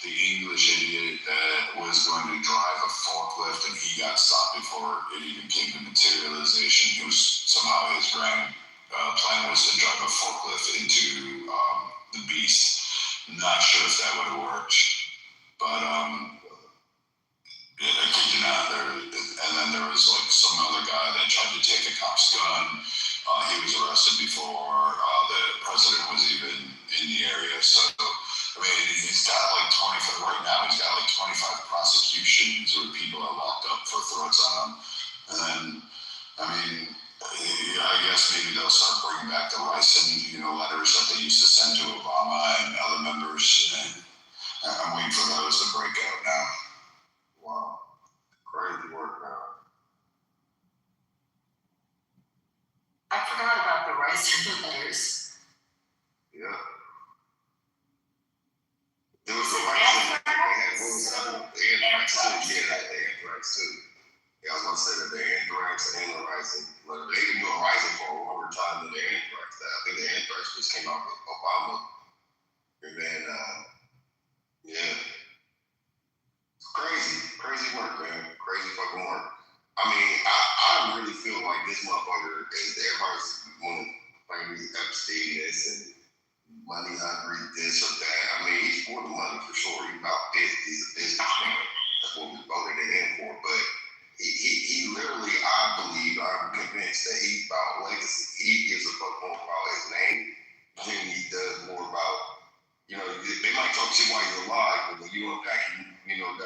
the English idiot that was going to drive a forklift and he got stopped before it even came to materialization. It was somehow his grand plan was to drive a forklift into the beast. Not sure if that would have worked, but yeah, I kid you not. And then there was like some other guy that tried to take a cop's gun. He was arrested before the president was even in the area. So, I mean, he's got like 25, right now, he's got like 25 prosecutions or people are locked up for threats on him. And then, I mean, I guess maybe they'll start bringing back the Ricin, letters that they used to send to Obama and other members. And I'm waiting for those to break out now. Wow. Crazy work, man. I forgot about the rice letters. Yeah. There was the Ricin. The anthrax too. Yeah, the anthrax too. Yeah, I was gonna say that the anthrax and the Ricin. They've been doing Ricin for a longer time than the anthrax. I think the anthrax just came out with Obama. And then, yeah. Crazy work, man. Crazy fucking work. I mean, I really feel like this motherfucker is everybody's want to claim he's Epstein this and money hungry this or that. I mean, he's for the money for sure. He's about this. He's a businessman. That's what we voted it in for. But he literally, I'm convinced that he's about legacy. He gives a fuck more about his name than he does more about, they might talk shit while he's alive, but when you unpack him, he died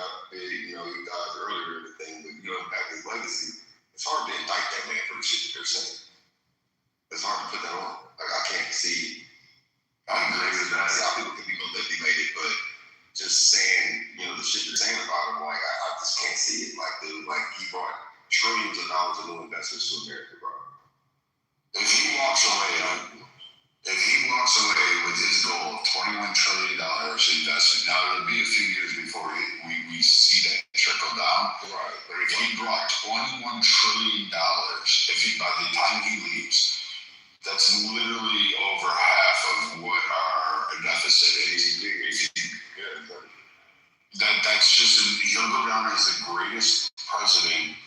earlier and everything, but you unpack his legacy, it's hard to indict that man for the shit that they're saying. It's hard to put that on. Like, I can't see. I agree with that. See how people can be manipulated, but just saying, the shit they're saying about him, like, I just can't see it. Like, dude, he brought trillions of dollars of new investments to America, bro. If he walks away with his goal of $21 trillion investment, now it'll be a few years before we see that trickle down. Right. But if he brought $21 trillion, by the time he leaves, that's literally over half of what our deficit is. That's just, he'll go down as the greatest president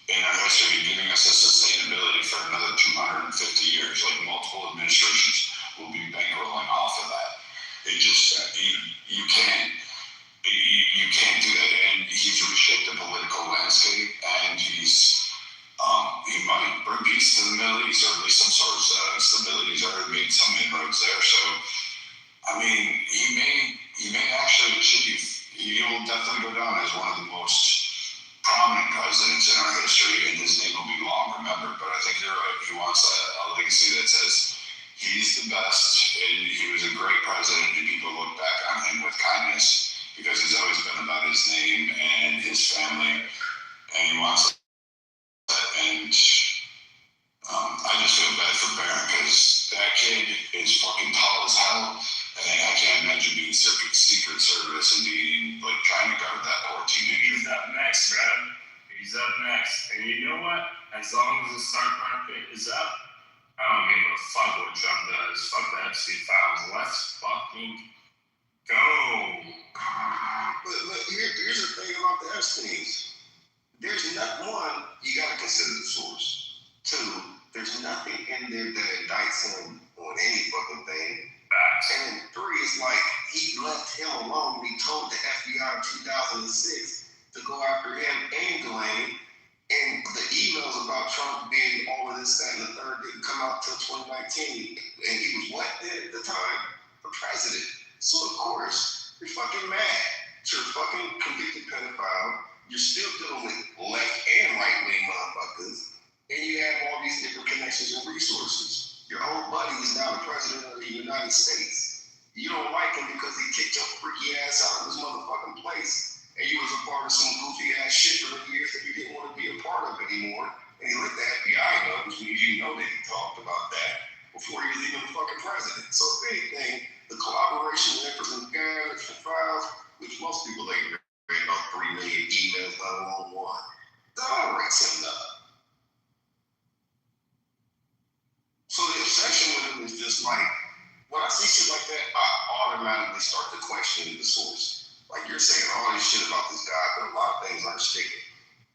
in our history, giving us a sustainability for another 250 years. Like, multiple administrations will be bankrolling off of that. It just, you can't do that. And he's reshaped the political landscape, and he might bring peace to the Middle East, or at least some sort of stability. He's already made some inroads there. So, I mean, he may actually achieve. He'll definitely go down as one of the most prominent presidents in our history, and his name will be long remembered. But I think you're right. He wants a legacy that says he's the best, and he was a great president, and people look back on him with kindness because he's always been about his name and his family, and he wants that. And I just feel bad for Barron because that kid is fucking tall as hell. And I can't imagine being Secret Service and being trying to guard that poor teenager. He's up next, Brad. He's up next. And you know what? As long as the stock market is up, I don't give a fuck what Trump does. Fuck the Epstein files. Let's fucking go. But here's the thing about the Epsteins. There's not one, you gotta consider the source. Two, there's nothing in there that indicts him on any fucking thing. And then three is he left him alone when he told the FBI in 2006 to go after him and Ghislaine. And the emails about Trump being all of this, that, and the third didn't come out until 2019. And he was what then at the time? The president. So of course, you're fucking mad. You're a fucking convicted pedophile. you're still dealing with left and right wing motherfuckers, and you have all these different connections and resources. Your old buddy is now the president of the United States. You don't like him because he kicked your freaky ass out of his motherfucking place, and you was a part of some goofy ass shit for the years that you didn't want to be a part of anymore. And he let the FBI know, which means you know that he talked about that before he was even the fucking president. So if anything, the collaboration efforts and gathers and files, which most people ain't read about 3 million emails, let alone one, tolerates him up. So the obsession with him is just like, when I see shit like that, I automatically start to question the source. Like you're saying all this shit about this guy, but a lot of things aren't sticking.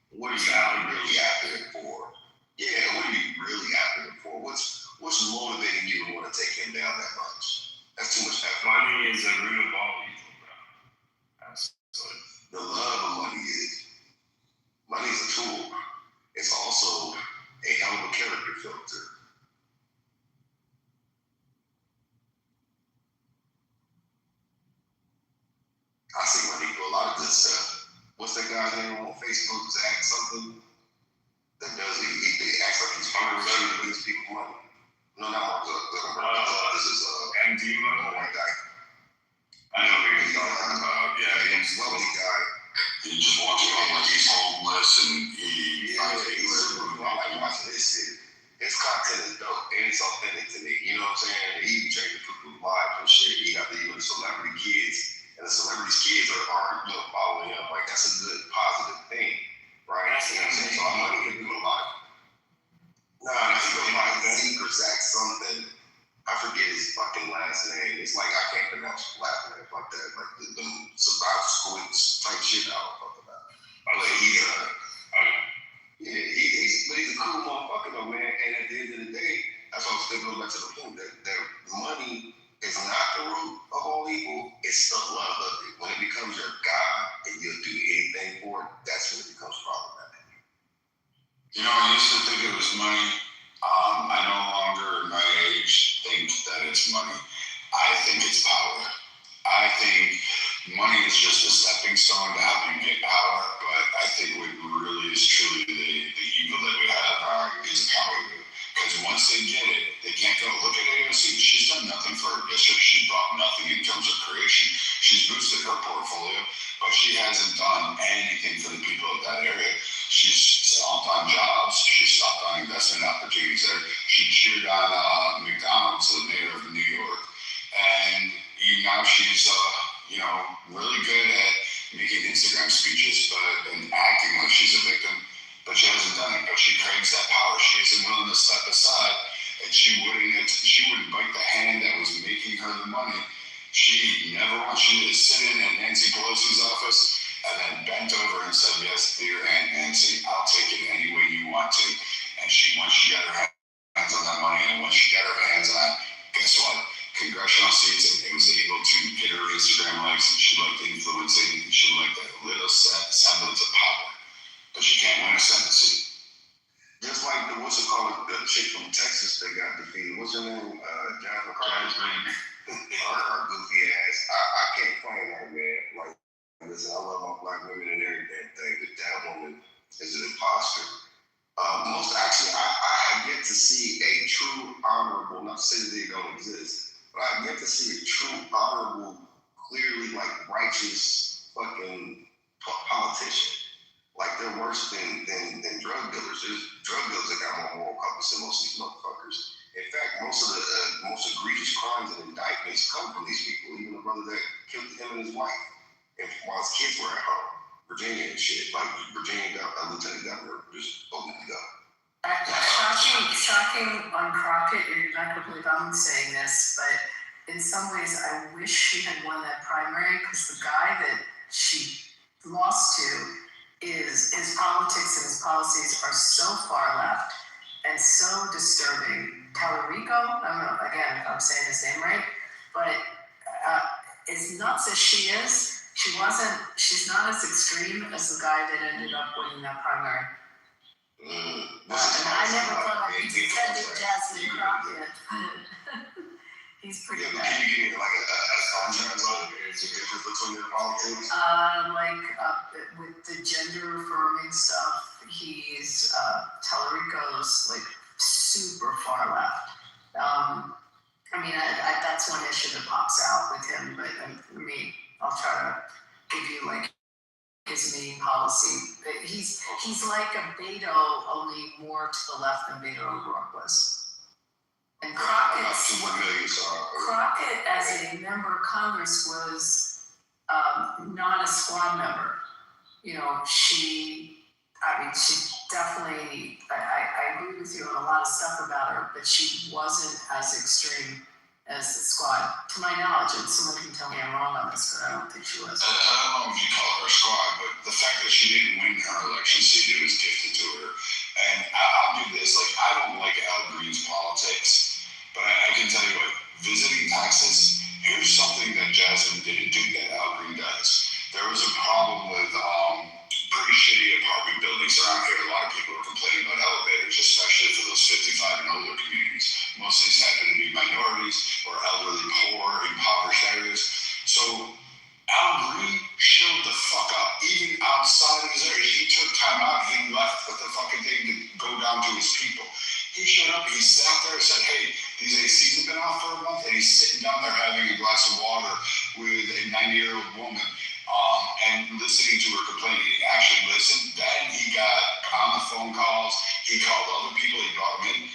What are you really after him for? Yeah, what are you really after him for? What's motivating you to want to take him down that much? That's too much effort. Money is the root of all evil, bro. Absolutely. The love of money is. Money is a tool. It's also a hell of a character filter. I see money do a lot of good stuff. What's that guy's name on Facebook? Zach something? That does it. He acts like he's ready to give people money. No, not Mark Zuckerberg. This is MD Mo, white guy. I know who you're talking about. Yeah, He's a wealthy guy. He just walks around like he's homeless and He's like watching this shit. His content is dope and it's authentic to me. You know what I'm saying? He changed people's lives and shit. He got the celebrity kids, and the celebrities' kids are following him. Like that's a good positive thing, right? You know what I'm saying? So I'm not gonna do a lot. Nah, he goes by Zeke or Zach something. I forget his fucking last name. It's like I can't pronounce his last name like that. Like the survival squids type shit. I don't fuck about. But he's he's a cool motherfucker though, man. And at the end of the day, that's why I'm still going back to the point that money is not the root of all evil. It's the love of it. When it becomes your God and you'll do anything for it, that's when it becomes problematic. You know, I used to think it was money. I no longer, at my age, think that it's money. I think it's power. I think money is just a stepping stone to help you get power, but I think what really is truly the evil that we have is power. Because once they get it, they can't go. Look at AOC. She's done nothing for her district. She's brought nothing in terms of creation. She's boosted her portfolio, but she hasn't done anything for the people of that area. She's stomped on jobs. She stopped on investment opportunities there. She cheered on McDonald's, the mayor of New York. And now she's, really good at making Instagram speeches and acting like she's a victim. But she hasn't done it. But she craves that power. She isn't willing to step aside, and she wouldn't bite the hand that was making her the money. She never wants. She would sit in Nancy Pelosi's office and then bent over and said, "Yes, dear Aunt Nancy, I'll take it any way you want to." And once she got her hands on that money, and once she got her hands on, guess what? Congressional seats, and was able to get her Instagram likes, and she liked influencing, and she liked that little semblance of power. But she can't win a Senate seat. Just like the chick from Texas that got defeated. What's her name? Jasmine. Her goofy ass. I can't claim her, man. Like, listen, I love my black women and everything. But that woman is an imposter. I have yet to see a true honorable, not to say that they don't exist, but I have yet to see a true honorable, clearly righteous fucking politician. Like they're worse than drug dealers. There's drug dealers that got more moral compass than most of these motherfuckers. In fact, most of the most egregious crimes and indictments come from these people. Even the brother that killed him and his wife, and while his kids were at home, Virginia and shit. Like Virginia lieutenant governor just opened it up. Shocking on Crockett. You're not going to believe I'm saying this, but in some ways, I wish she had won that primary because the guy that she lost to. His politics and his policies are so far left and so disturbing. Tallarico, I don't know, again, if I'm saying his name right, but as nuts as she is, she's not as extreme as the guy that ended up winning that primary. And I never thought I'd be defending Jasmine Crockett. He's pretty Yeah, but bad. can you give me like a contrast of the difference between their politics? With the gender affirming stuff, he's Tellerico's like super far left. That's one issue that pops out with him, but for me, I'll try to give you like his main policy. He's like a Beto, only more to the left than Beto O'Rourke was. And Crockett, as a member of Congress, was not a squad member. She definitely, I agree with you on a lot of stuff about her, but she wasn't as extreme as the squad, to my knowledge, and someone can tell me I'm wrong on this, but I don't think she was. I don't know if you call her a squad, but the fact that she didn't win her election seat, it was gifted to her. And I'll do this, I don't like Al Green's politics, but I can tell you what, visiting Texas, here's something that Jasmine didn't do that Al Green does. There was a problem with pretty shitty apartment buildings around here. A lot of people are complaining about elevators, especially for those 55 and older communities. Most of these happen to be minorities or elderly, poor, impoverished areas. So Al Green showed the fuck up, even outside of his area. He took time out. He left with the fucking thing to go down to his people. He showed up. He sat there and said, "Hey, these ACs have been off for a month," and he's sitting down there having a glass of water with a 90-year-old woman. And listening to her complaining. He actually listened. Then he got on the phone calls. He called other people. He brought them in.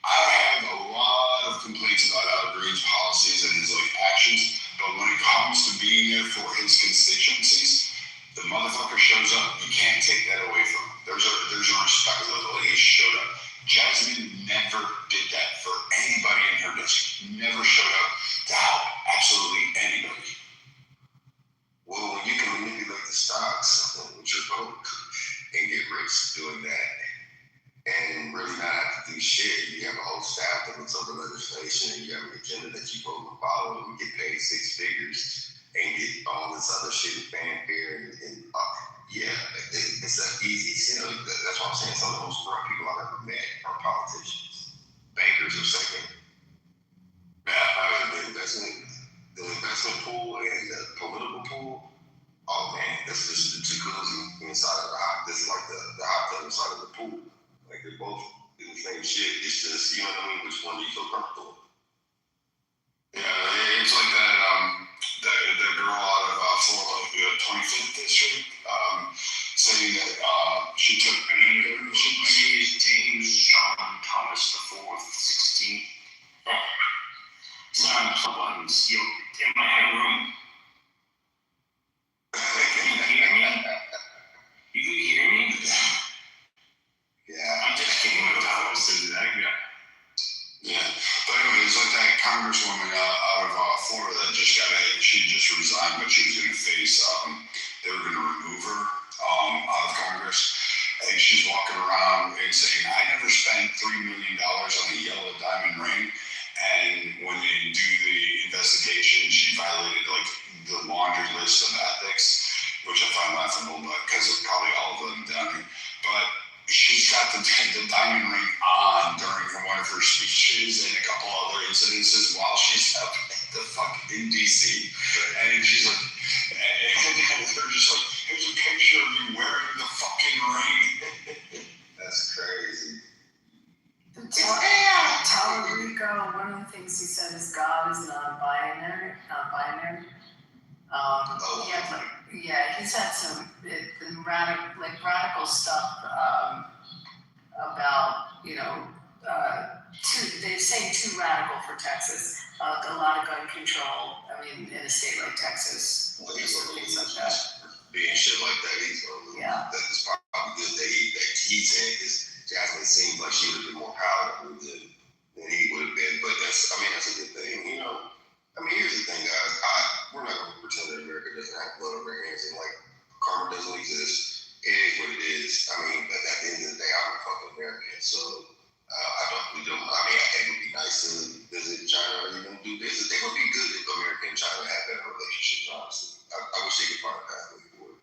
I have a lot of complaints about Al Green's policies and his actions, but when it comes to being there for his constituencies, the motherfucker shows up. You can't take that away from him. There's a respect level. He showed up. Jasmine never did that for anybody in her district. Never showed up to help absolutely anybody. Well, you can manipulate the stocks with your vote and get rich doing that and really not have to do shit. You have a whole staff that looks over legislation and you have an agenda that you vote and follow and get paid six figures and get all this other shit and fanfare it's an easy sin. That's why I'm saying some of the most corrupt people I've ever met are politicians. Bankers are second. The investment pool and the political pool, oh man, that's just the jacuzzi inside of the hot. This is like the hot tub inside of the pool. Like they're both do the same shit. It's just, you know what I mean, which one do you feel comfortable with? Yeah, it's like that. The girl out of Florida, 25th district, saying that she took. James Sean Thomas IV, 16th. Buttons. Am I in a room? Can you hear me? You can hear me? Yeah. I'm just kidding with Thomas. Yeah, but anyway, it's like that congresswoman out of Florida that she just resigned, but she was going to face, they were going to remove her out of Congress. And she's walking around and saying, "I never spent $3 million on a yellow diamond ring." And when they do the investigation, she violated the laundry list of ethics, which I find laughable, but because of probably all of them down here. But she's got the diamond ring on during one of her speeches and a couple other incidences while she's up in DC. And she's like, and they're just like, "Here's a picture of you wearing the fucking ring." That's crazy. Tallarico, one of the things he said is God is non-binary. He's had some radical stuff about, they say too radical for Texas. A lot of gun control. In a state like Texas, things like that. Being shit like that, that's probably good that he said, because Jasmine seems like she would have been more palatable than he would have been. But that's a good thing, here's the thing, guys. We're not going to pretend that America doesn't have blood over our hands and karma doesn't exist. It is what it is. But at the end of the day, I'm a fucking American, so I think it would be nice to visit China or even do business. It would be good if America and China had better relationships, honestly. I wish they could find a pathway for it.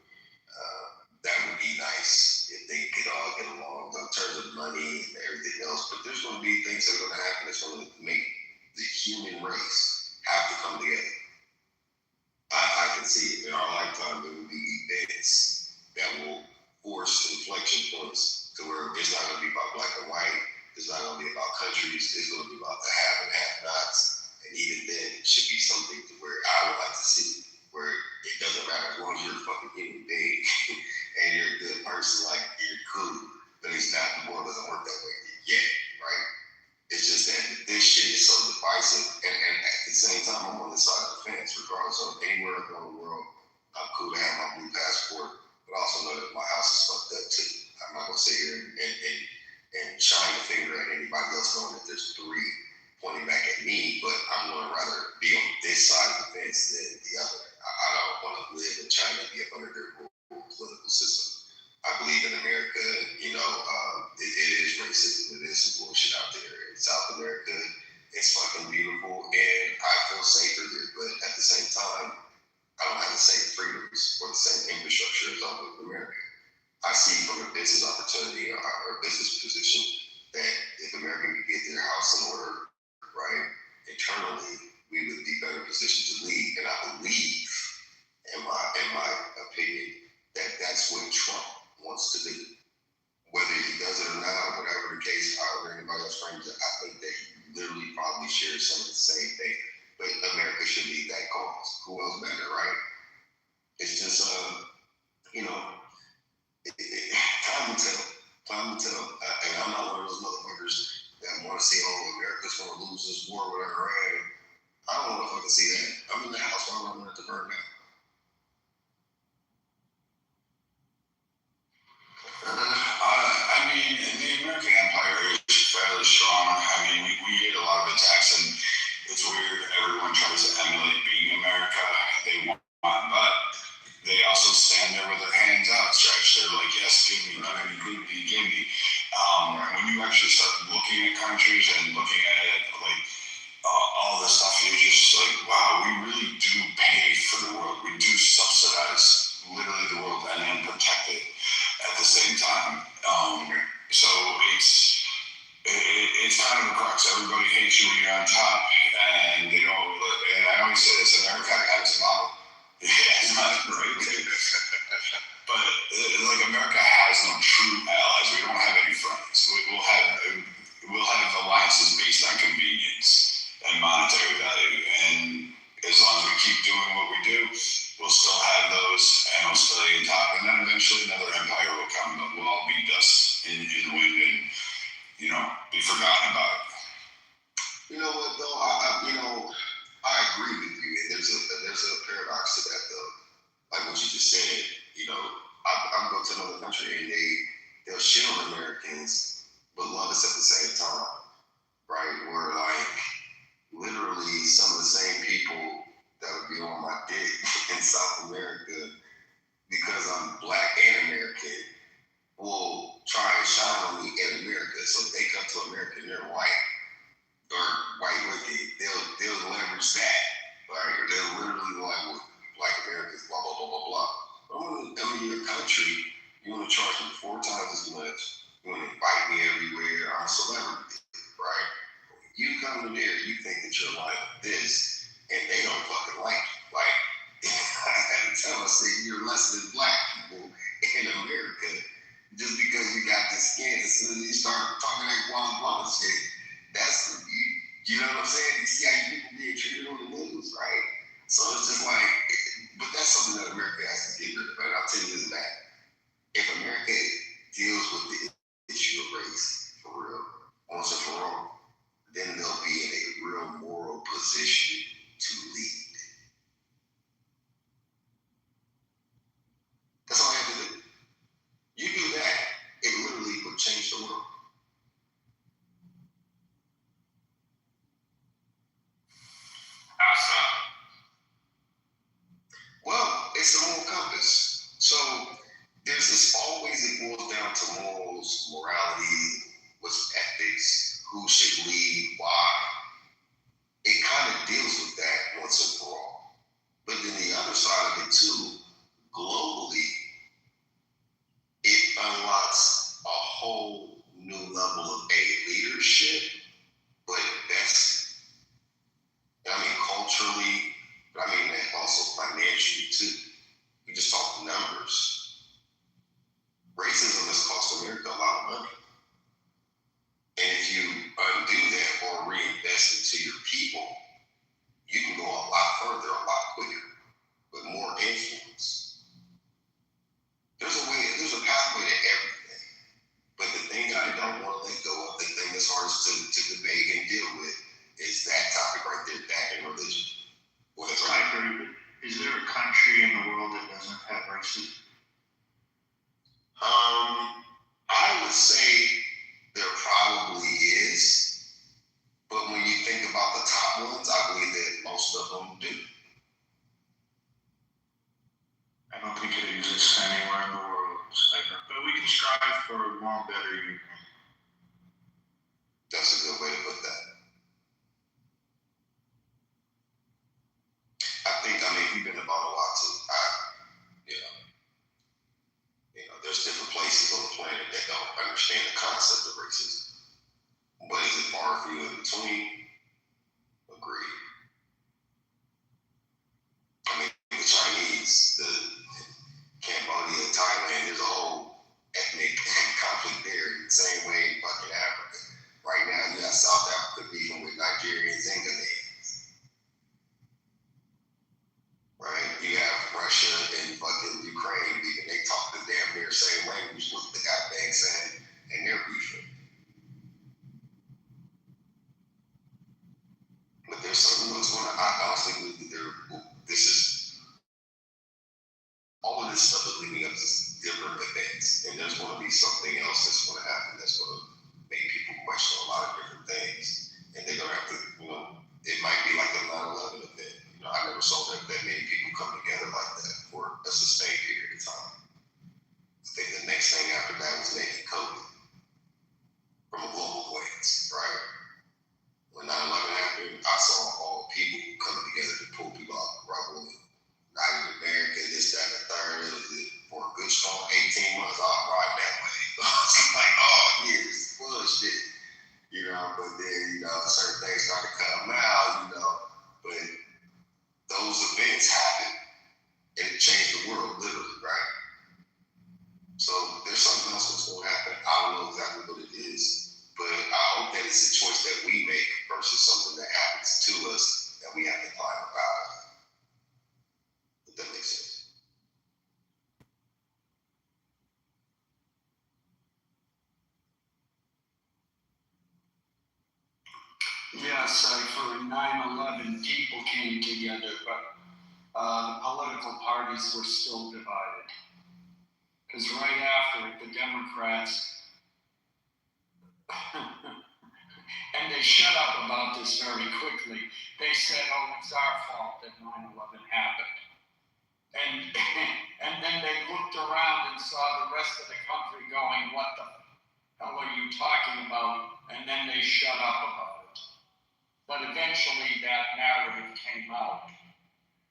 That would be nice if they could all get along in terms of money and everything else. But there's going to be things that are going to happen that's going to make the human race have to come together. I can see it in our lifetime. There will be events that will force inflection points to where it's not going to be about black and white. It's not going to be about countries. It's going to be about the have and have-nots. And even then, it should be something to where I would like to see, where it doesn't matter as long as you're a fucking human being and you're a good person, like you're cool. But it's not, the world doesn't work that way yet, right? It's just that this shit is so divisive, and at the same time, I'm on the side of the fence. Regardless of anywhere I go in the world, I'm cool to have my blue passport, but also know that my house is fucked up too. I'm not gonna sit here and shine the finger at anybody else knowing that there's three pointing back at me, but I'm gonna rather be on this side of the fence than the other. I don't want to live in China and be up under their political system. I believe in America, you know, it is racism, it is some bullshit out there. In South America, it's fucking beautiful, and I feel safer there, but at the same time, I don't have the same freedoms or the same infrastructure as I do in America. I see from a business opportunity or a business position that if America could get their house in order, right, internally, we would be better positioned to lead, and I believe, in my opinion, that that's what Trump wants to do. Whether he does it or not, whatever the case, however anybody else frames it, I think that he literally probably shares some of the same thing. But America should lead that cause. Who else better, right? It's just, you know, time will tell. Time will tell. And I'm not one of those motherfuckers that want to see, oh, America's going to lose this war, whatever. I don't want to fucking see that. I'm in the house. Why would I want it to burn down? I mean, the American Empire is fairly strong. I mean, we get a lot of attacks, and it's weird. Everyone tries to emulate being America. They want, but they also stand there with their hands outstretched. They're like, yes, give me, give me. When you actually start looking at countries and looking at it, like all this stuff, you're just like, wow, we really do pay for the world. We do subsidize literally the world and then protect it at the same time. So it's kind of a crux. Everybody hates you when you're on top, and they don't. And I always say this: America has a model. Yeah, not right. But like America has no true allies. We don't have any friends. We'll have alliances based on convenience and monetary value. And as long as we keep doing what we do, we'll still have those, and we'll stay on top. And then eventually another empire will come, but we'll all be dust in the wind and, you know, be forgotten about. You know what, though? I agree with you. And there's a paradox to that, though. Like what you just said, you know, I'll go to another country and they'll shit on Americans, but love us at the same time, right? Where like literally some of the same people that would be on my dick in South America because I'm black and American will try and shine on me in America. So if they come to America and they're white or white wicked, they'll leverage that, right? Or they'll literally like, well, black Americans, blah, blah, blah, blah, blah. But I want to come in your country, you want to charge me 4 times as much, you want to invite me everywhere, I'm a celebrity, right? You come in there, you think that you're like this, and they don't fucking like you. Like, I had to tell them, I said, you're less than black people in America just because you got this skin. As soon as you start talking that guan shit, that's, you know what I'm saying? You see how you people being treated on the news, right? So it's just like, but that's something that America has to get rid of. And I'll tell you this, that if America deals with the issue of race for real, once and for all, then they'll be in a real moral position to lead. That's all you have to do. You do that, it literally will change the world. Well, it's a moral compass. So there's this always, it boils down to morals, morality, what's ethics, who should lead, why. It kind of deals with that once and for all. But then the other side of it too, globally, it unlocks a whole new level of leadership, but that's exist anywhere in the world, but we can strive for a more better union. That's a good way to put that. I think, I mean, we've been about a lot too. There's different places on the planet that don't understand the concept of racism. But is it far few in between? Agreed. I mean, the Chinese, the Cambodia, Thailand, there's a whole ethnic conflict there, the same way in fucking Africa. Right now, you got South Africa dealing with Nigerians and Ghanaians. Right? You have Russia and fucking Ukraine beefing. They talk the damn near same language, what the goddamn saying, and they're beefing. But there's something that's going to, I honestly believe that all of this stuff is leading up to different events, and there's going to be something else that's going to happen that's going to make people question a lot of different things, and they're going to have to, it might be like a 9/11 event. I never saw that many people come together like that for a sustained period of time. I think the next thing after that was maybe COVID from a global glance, right? When 9/11 happened, I saw all people coming together to pull people out of rubble. United America, this, that, and the third. It was for a good strong 18 months. I'll ride that way. I was like, oh, yeah, this is bullshit. But then, certain things started to come out, but those events happened and it changed the world, literally, right? So there's something else that's going to happen. I don't know exactly what it is, but I hope that it's a choice that we make versus something that happens to us that we have to climb about. If that makes sense. Yes, for 9/11, people came together, but the political parties were still divided. Because right after it, the Democrats, and they shut up about this very quickly, they said, oh, it's our fault that 9/11 happened. And then they looked around and saw the rest of the country going, what the hell are you talking about? And then they shut up about it. But eventually that narrative came out.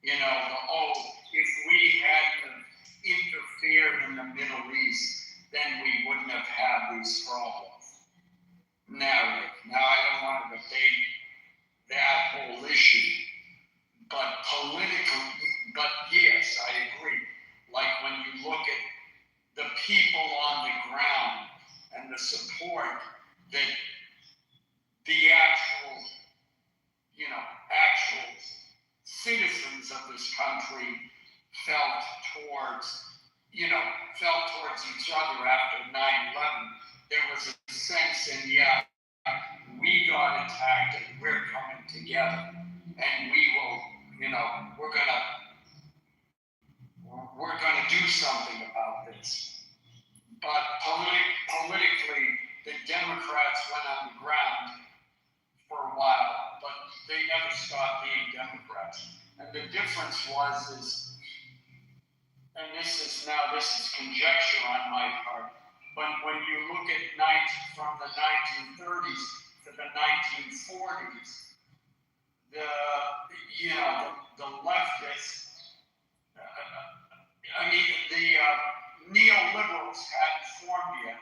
If we hadn't interfered in the Middle East, then we wouldn't have had these problems. Narrative. Now, I don't want to debate that whole issue, but yes, I agree. Like when you look at the people on the ground and the support that the actual citizens of this country felt towards each other after 9/11, there was a sense in, we got attacked and we're coming together and we will, we're gonna do something about this. But politically, the Democrats went on the ground for a while, but they never stopped being Democrats. And the difference was, and this is conjecture on my part, but when you look at from the 1930s to the 1940s, the leftists, the neoliberals hadn't formed yet,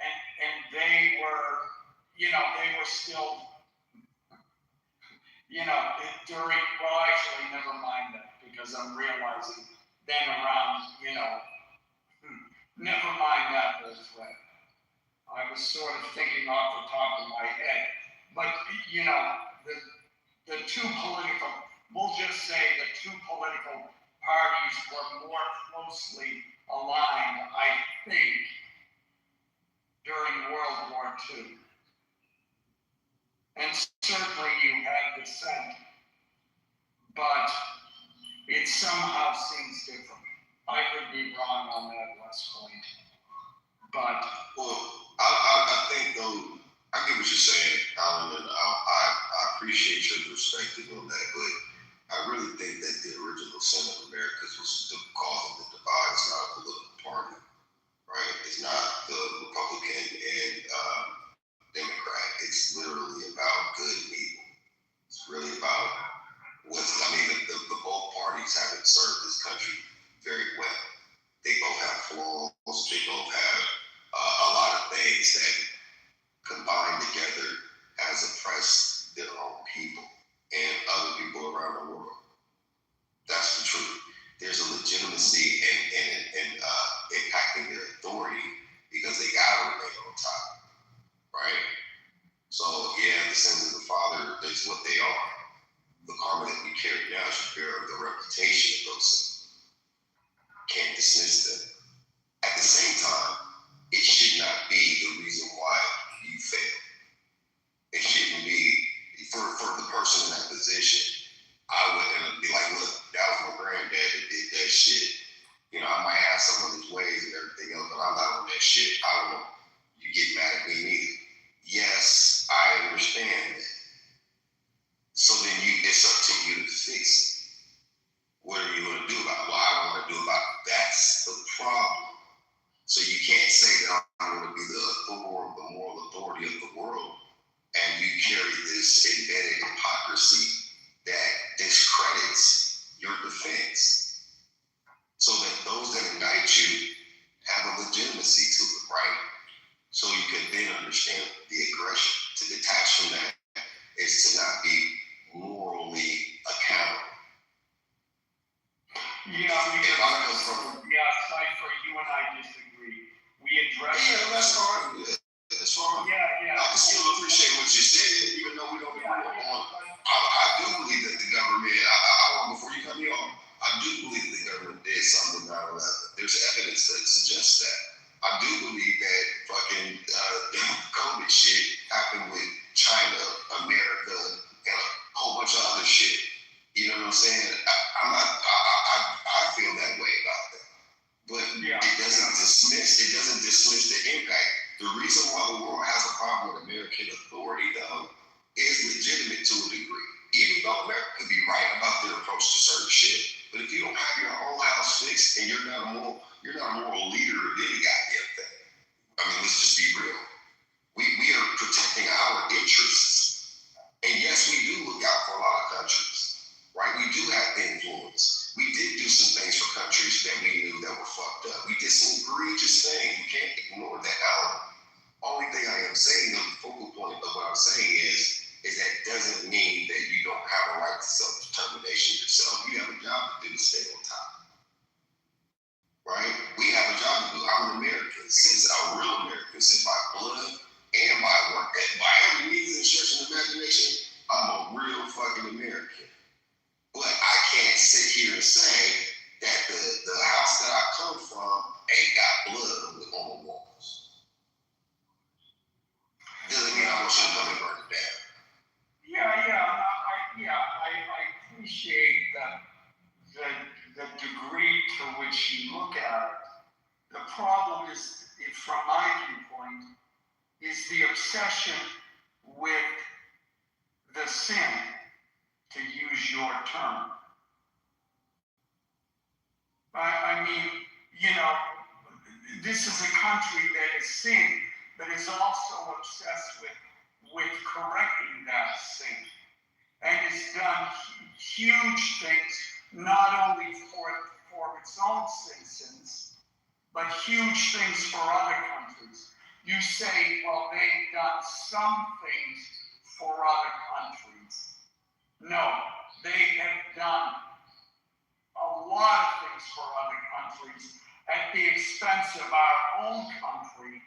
and they were still, actually, never mind that, because I'm realizing then around, never mind that whole thread. I was sort of thinking off the top of my head, but, the two political, we'll just say the two political parties were more closely aligned, I think, during World War II. And certainly you had dissent, but it somehow seems different. I could be wrong on that last point, but... Well, I think, though, I get what you're saying, Alan, and I appreciate your perspective on that, but I really think that the original sin of America was the cause of the divide. It's not can't dismiss them. At the same time, it should not be the reason why you fail. It shouldn't be for the person in that position. I wouldn't be like, look, that was my granddad that did that shit. You know, I might have some of his ways and everything else, but I'm not on that shit. I don't want you get mad at me neither. Yes, I understand that. So then it's up to you to fix it. What are you going to do about it? Well, I don't want to do about it. That's the problem. So you can't say that I'm going to be the moral authority of the world, and you carry this embedded hypocrisy that discredits your defense, so that those that indict you have a legitimacy to it, right? So you can then understand the aggression. To detach from that is to not be morally accountable. Yeah, Cypher, you and I disagree. We address. Yeah, that's fine. Yeah, that's fine. Yeah. I can still appreciate what you said, even though we don't agree on. I do believe that the government. Before you cut me off, I do believe the government did something with 9/11. There's evidence that suggests that. I do believe that fucking COVID shit happened with China, America, and a whole bunch of other shit. You know what I'm saying? I feel that way about that. But it doesn't dismiss the impact. The reason why the world has a problem with American authority, though, is legitimate to a degree. Even though America could be right about their approach to certain shit, but if you don't have your whole house fixed and you're not a moral leader of any goddamn thing. I mean, let's just be real. We are protecting our interests, and yes, we do look out for a lot of countries, right? We do have influence. We did do some things for countries that we knew that were fucked up. We did some egregious things. You can't ignore that. Now, only thing I am saying, the focal point of what I'm saying is that doesn't mean that you don't have a right to self-determination yourself. You have a job to do to stay on top, right? We have a job to do. I'm an American, a real American, since by blood and by work, and by every means and stretch of imagination, I'm a real fucking American. But I can't sit here and say that the house that I come from ain't got blood on the walls. Doesn't mean I want you to come and burn it down. I appreciate the degree to which you look at it. The problem is, from my viewpoint, is the obsession with the sin, to use your term. I mean, this is a country that is sin, but is also obsessed with correcting that sin, and has done huge things, not only for its own citizens, but huge things for other countries. You say, well, they've done some things for other countries. No, they have done a lot of things for other countries at the expense of our own country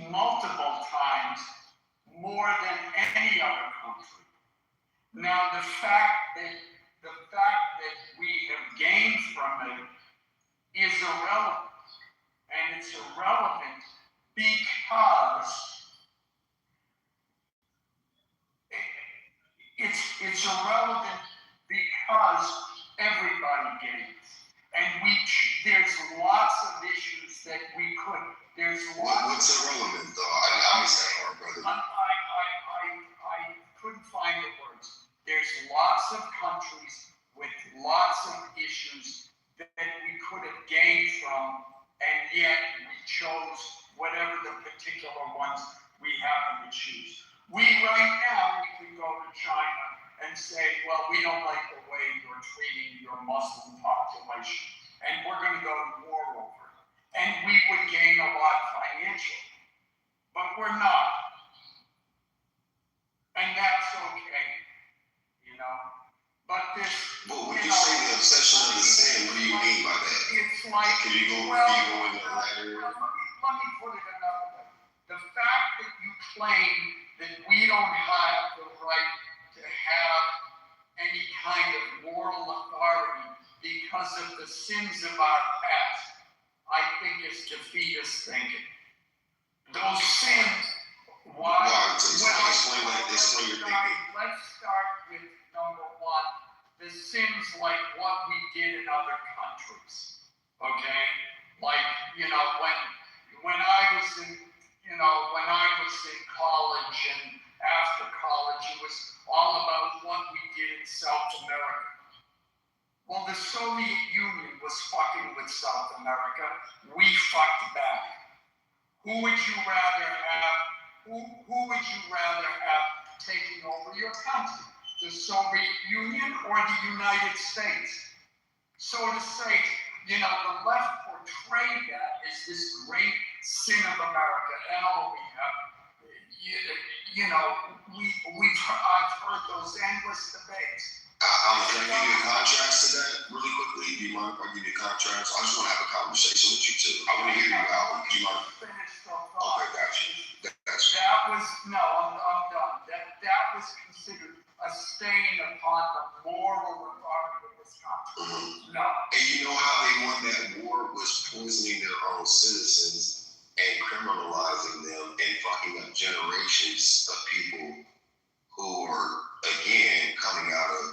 multiple times, more than any other country. Now, the fact that we have gained from it is irrelevant, and it's irrelevant because it's irrelevant because everybody gains, and there's lots of issues that we could. What's irrelevant though? I missed that part, brother. I couldn't find the words. There's lots of countries with lots of issues that we could have gained from, and yet we chose whatever the particular ones we happen to choose. Right now, we could go to China and say, well, we don't like the way you're treating your Muslim population, and we're going to go to war over it. And we would gain a lot financially, but we're not. And that's okay, But when you say the obsession of the sin, what do you mean by that? It's like, can you go into the letter? Let me put it another way. The fact that you claim that we don't have the right to have any kind of moral authority because of the sins of our past, I think is defeatist thinking. Those sins, why? Explain your thinking. Let's start with number one, the sins like what we did in other countries. Okay? Like, when I was in college and after college, it was all about what we did in South America. Well, the Soviet Union was fucking with South America. We fucked back. Who would you rather have taking over your country? The Soviet Union or the United States? So to say, the left portrayed that as this great sin of America. And I've heard those endless debates. Can I give you a contrast to that really quickly? Do you mind if I give you a contrast? I just want to have a conversation with you too. I want to hear you out. Do you mind? Okay, gotcha. I'm done. That was considered a stain upon the moral authority of this country. No. And you know how they won that war was poisoning their own citizens and criminalizing them and fucking up generations of people who are, again, coming out of,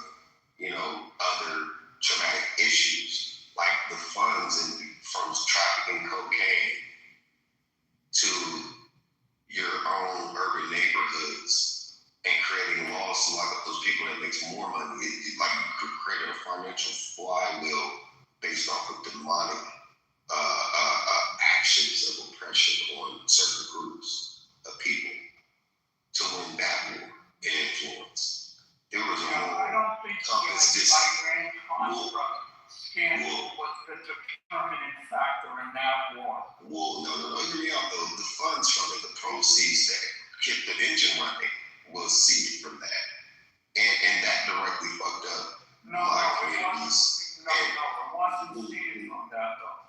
other traumatic issues, like the funds from trafficking cocaine to your own urban neighborhoods and creating laws to lock up those people that makes more money. Like you could create a financial flywheel based off of demonic actions of oppression on certain groups of people to win that war and influence. There was a I don't think the Iran-Contra scandal was the determining factor in that war. Well, no, hear me out though. The funds from it, the proceeds that kept the engine running, was seeded from that. And that directly fucked up black communities. It wasn't seeded from that though.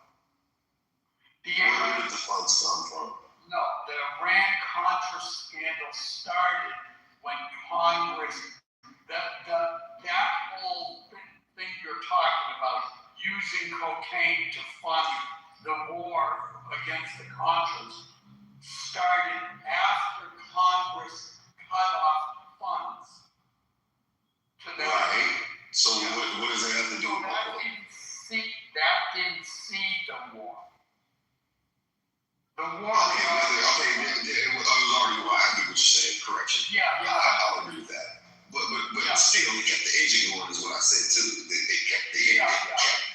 Where did the funds come from? No, the Iran-Contra scandal started when Congress, that whole thing you're talking about, using cocaine to fund the war against the Contras, started after Congress cut off funds to the right. So what does that have to do with that? That didn't seed the war. The war. Okay, it was already war. I get what you're saying. Correction. Yeah. I'll agree with that. But still, it kept the engine going, is what I said too. It kept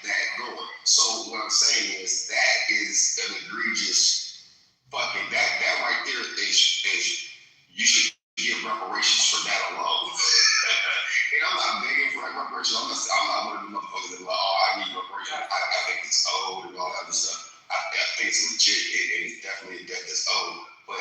that going. So what I'm saying is that is an egregious fucking that right there is you should give reparations for that alone. And I'm not begging for reparations. I'm not one of the motherfuckers that are like, I need reparations. I think it's owed and all that other stuff. I think it's legit and it's definitely a debt that's owed. But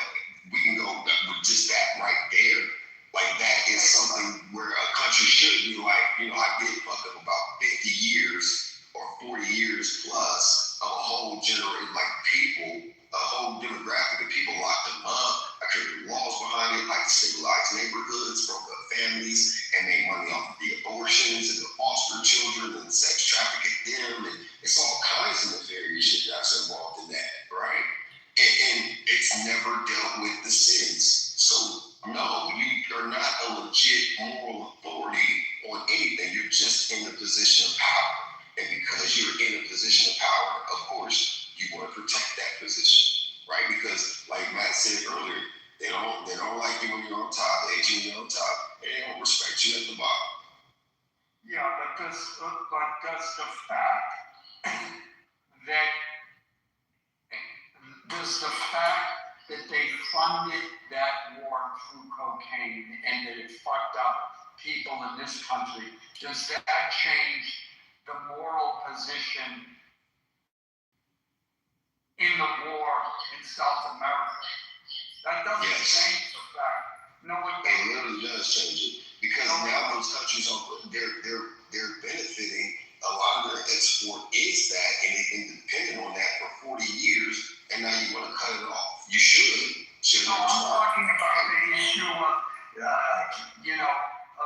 we can go with just that right there. Like that is something where a country should be like, I get fucked up about 50 years or 40 years plus of a whole generation, like people, a whole demographic of people locked them up. I created laws behind it, like stabilize neighborhoods from the families and make money off of the abortions and the foster children and sex trafficking them. And it's all kinds of nefarious shit that's involved in that, right? And it's never dealt with the sins. So no, you are not a legit moral authority on anything. You're just in a position of power. And because you're in a position of power, of course, you want to protect that position, right? Because like Matt said earlier, they don't like you when you're on top. They hate you when you're on top. And they don't respect you at the bottom. Yeah, but does the fact that they funded that war through cocaine and that it fucked up people in this country, does that change the moral position in the war in South America? That doesn't change the fact. No, it really does change it because now those countries they're benefiting. A lot of their export is that, and they've been dependent on that for 40 years, and now you want to cut it off. You should. No, I'm talking about the issue of,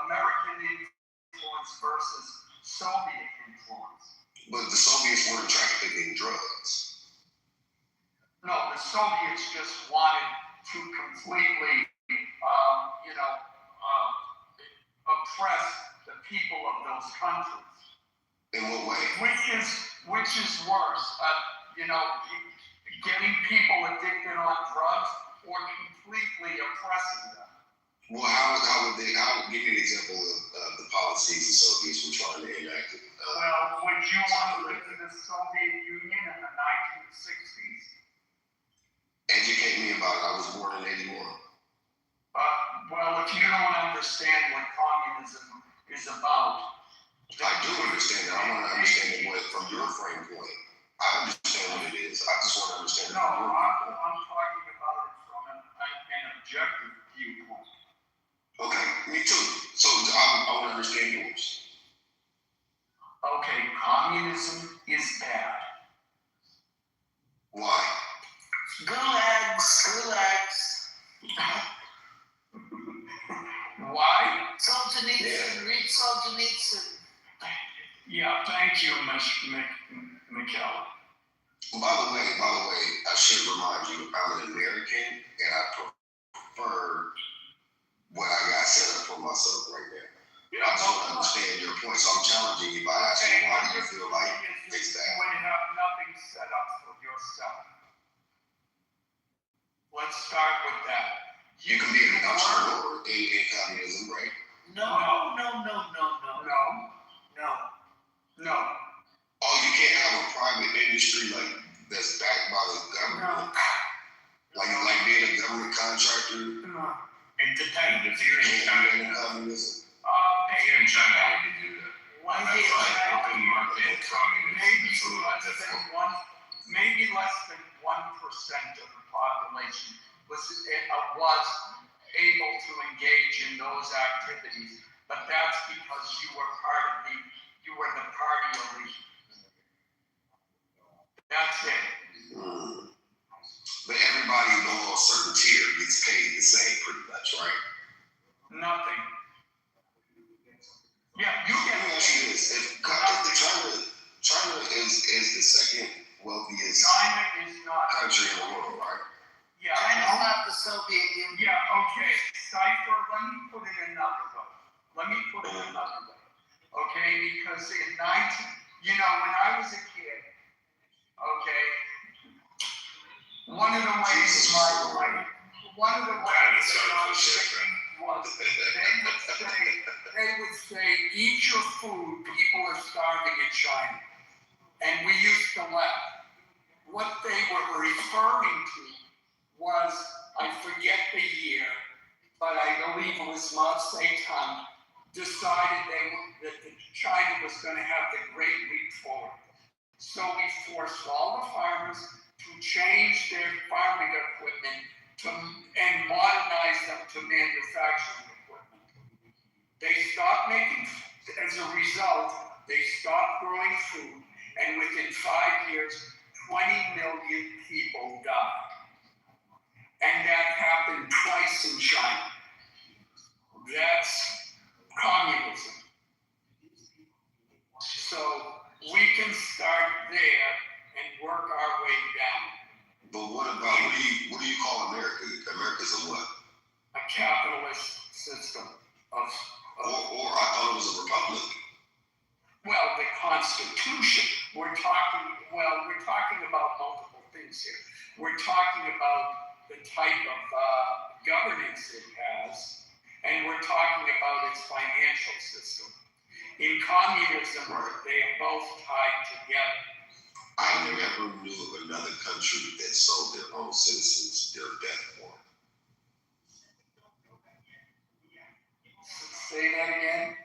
American influence versus Soviet influence. weren't trafficking drugs. No, the Soviets just wanted to completely, oppress the people of those countries. In what way? Which is worse, getting people addicted on drugs or completely oppressing them. Well, how give me an example of the policies the Soviets were trying to enact? Well, would you want to live in the Soviet Union in the 1960s? Educate me about it. I was born in 81. Well, if you don't understand what communism is about. I do understand that. I want to understand it from your frame point. I understand what it is. I just want to understand it No, from your viewpoint. I'm talking about it from an objective viewpoint. Okay, me too. So I want to understand yours. Okay, communism is bad. Why? Gulags. Why? Solzhenitsyn, read Solzhenitsyn. Yeah, thank you, Mikhail. By the way, I should remind you, I'm an American, and I prefer what I got set up for myself right now. Yeah, I just want to understand your point, so I'm challenging you by asking why do you feel like it's that? You would have nothing set up for yourself. Let's start with that. You can be an entrepreneur in communism, right? No. No. Oh, you can't have a private industry like that's backed by the government? Like being a government contractor? It depends. If you're in China, communism? if you're in China, you can do that. Maybe Open market communism. Maybe less than 1% of the population was able to engage in those activities, but that's because you were the party elite. That's it. But everybody below a certain tier gets paid the same, pretty much, right? Nothing. Yeah, you Let get me ask you this: if China is the second wealthiest China is not. country in the world, right? Yeah. China's not the Soviet Union. Yeah, okay. Cypher, let me put it another way. Okay, because when I was a kid, okay, one of the ways that I was thinking was they would say, eat your food, people are starving in China. And we used to laugh. What they were referring to was, I forget the year, but I believe it was Mao Zedong decided that China was going to have the Great Leap Forward. So we forced all the farmers to change their farming equipment and modernize them to manufacturing equipment. They stopped as a result, they stopped growing food, and within 5 years, 20 million people died. And that happened twice in China. That's communism. So we can start there and work our way down. But what do you call America? America's a what? A capitalist system of Or I thought it was a republic. well, the Constitution. We're talking about multiple things here. We're talking about the type of governance it has, and we're talking about its financial system. In communism, they are both tied together. I never knew of another country that sold their own citizens their death warrant. Say that again.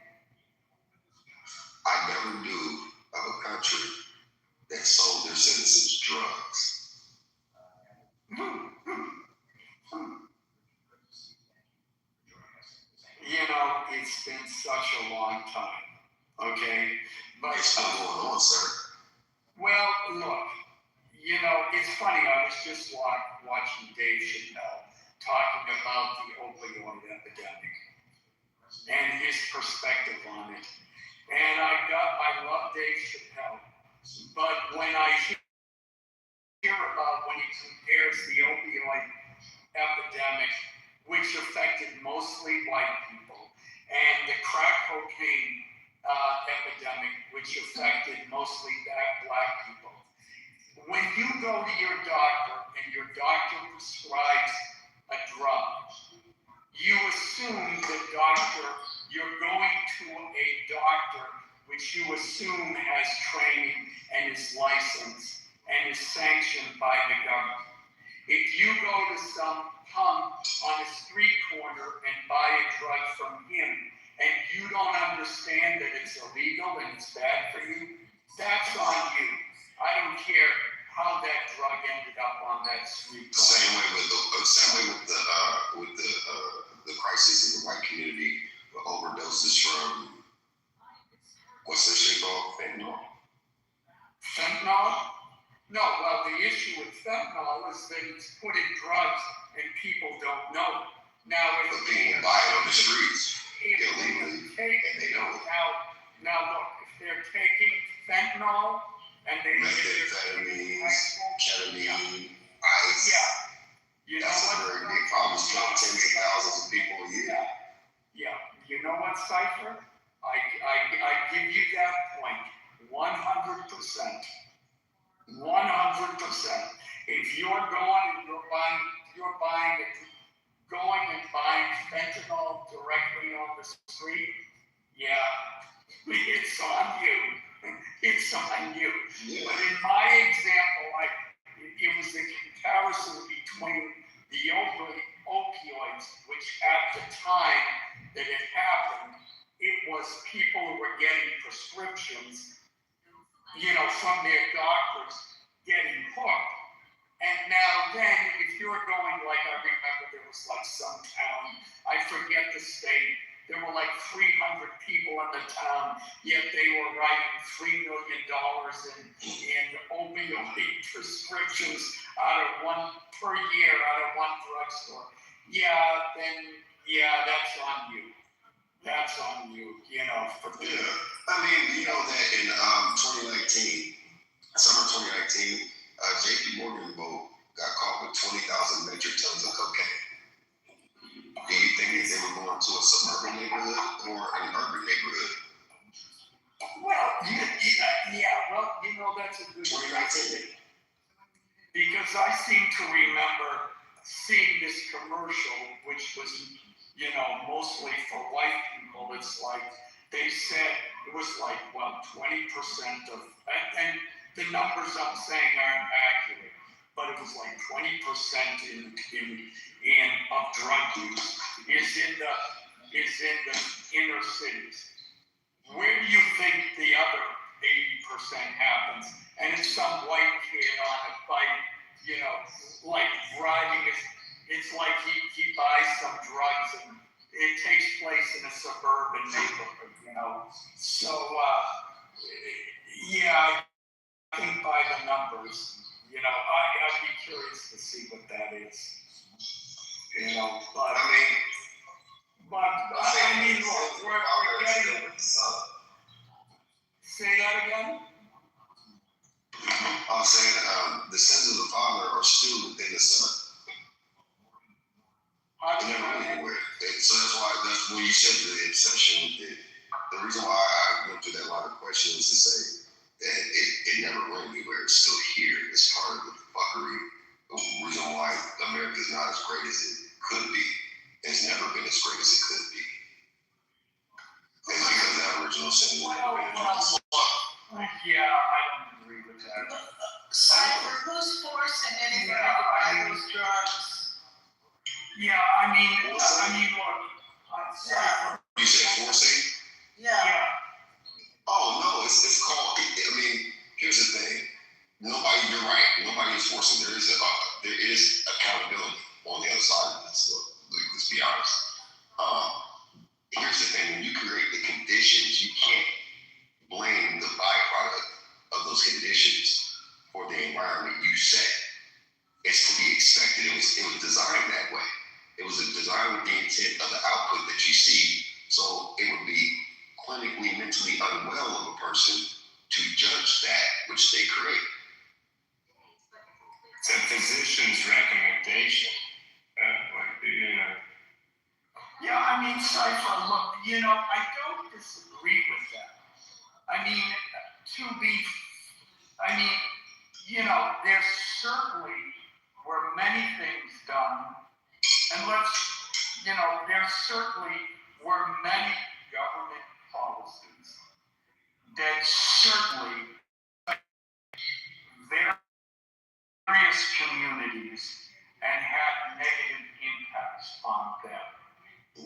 I never knew of a country that sold their citizens drugs. It's been such a long time, okay? But It's still going on, sir. well, look, it's funny. I was just watching Dave Chappelle talking about the opioid epidemic and his perspective on it. And I love Dave Chappelle. But when I hear about when he compares the opioid epidemic, which affected mostly white people, and the crack cocaine epidemic, which affected mostly black people. When you go to your doctor and your doctor prescribes a drug, you assume you're going to a doctor which you assume has training and is licensed and is sanctioned by the government. If you go to some punk on a street corner and buy a drug from him and you don't understand that it's illegal and it's bad for you, that's on you. I don't care how that drug ended up on that street corner. Same way with the crisis in the white community, the overdoses from what's this shit called? Fentanyl. Fentanyl? No, well, the issue with fentanyl is that it's put in drugs and people don't know. Now, if people buy it on the streets illegally, and they don't. Now look, if they're taking fentanyl and they methamphetamines, ketamine, ice. Yeah. You that's a very big problem. It's killing tens of thousands of people a year. Yeah. You know what, Cypher? I give you that point. 100%. 100%. If you're going and buying fentanyl directly on the street, yeah, it's on you. It's on you. Yeah. But in my example, it was the comparison between the opioids, which at the time that it happened, it was people who were getting prescriptions, from their doctors getting hooked. And now then, if you're going, like I remember there was like some town, I forget the state, there were like 300 people in the town, yet they were writing $3 million in opioid prescriptions per year out of one drugstore. That's on you. That's on you, for the... Yeah. I mean, you know that in 2019, summer 2019, JP Morgan boat got caught with 20,000 metric tons of cocaine. Do you think they were going to a suburban neighborhood or an urban neighborhood? Well, that's a good question. Because I seem to remember seeing this commercial, which was, mostly for white people. It's like, they said it was like, 20% of, and the numbers I'm saying aren't accurate, but it was like 20% of drug use is in the inner cities. Where do you think the other 80% happens? And it's some white kid on a bike, like driving. It's like he buys some drugs and it takes place in a suburban neighborhood, So, I think by the numbers, I'd be curious to see what that is. But I mean, look, we're getting it. Say that again? I'm saying the sins of the father are still within the son. So that's when you said the obsession, the reason why I went through that line of questions is to say that it never went anywhere. It's still here. It's part of the fuckery. The reason why America is not as great as it could be. It's never been as great as it could be. It's because that original sin was never been addressed. Yeah, I don't agree with that. Cypher, who's forcing anybody to buy those drugs? Yeah, I mean, look. You said forcing? Yeah. Oh no, it's called. I mean, here's the thing. You're right. Nobody is forcing. There is accountability on the other side of this. Look, let's be honest. Here's the thing. When you create the conditions, you can't blame the byproduct of those conditions for the environment you set. It's to be expected. It was designed that way. It was designed with the intent of the output that you see. So it would be clinically, mentally unwell of a person to judge that which It's a physician's recommendation. Yeah, I mean, Cypher, look, I don't disagree with that. I mean, there certainly were many things done, and there certainly were many government policies that certainly various communities and had negative impacts on them.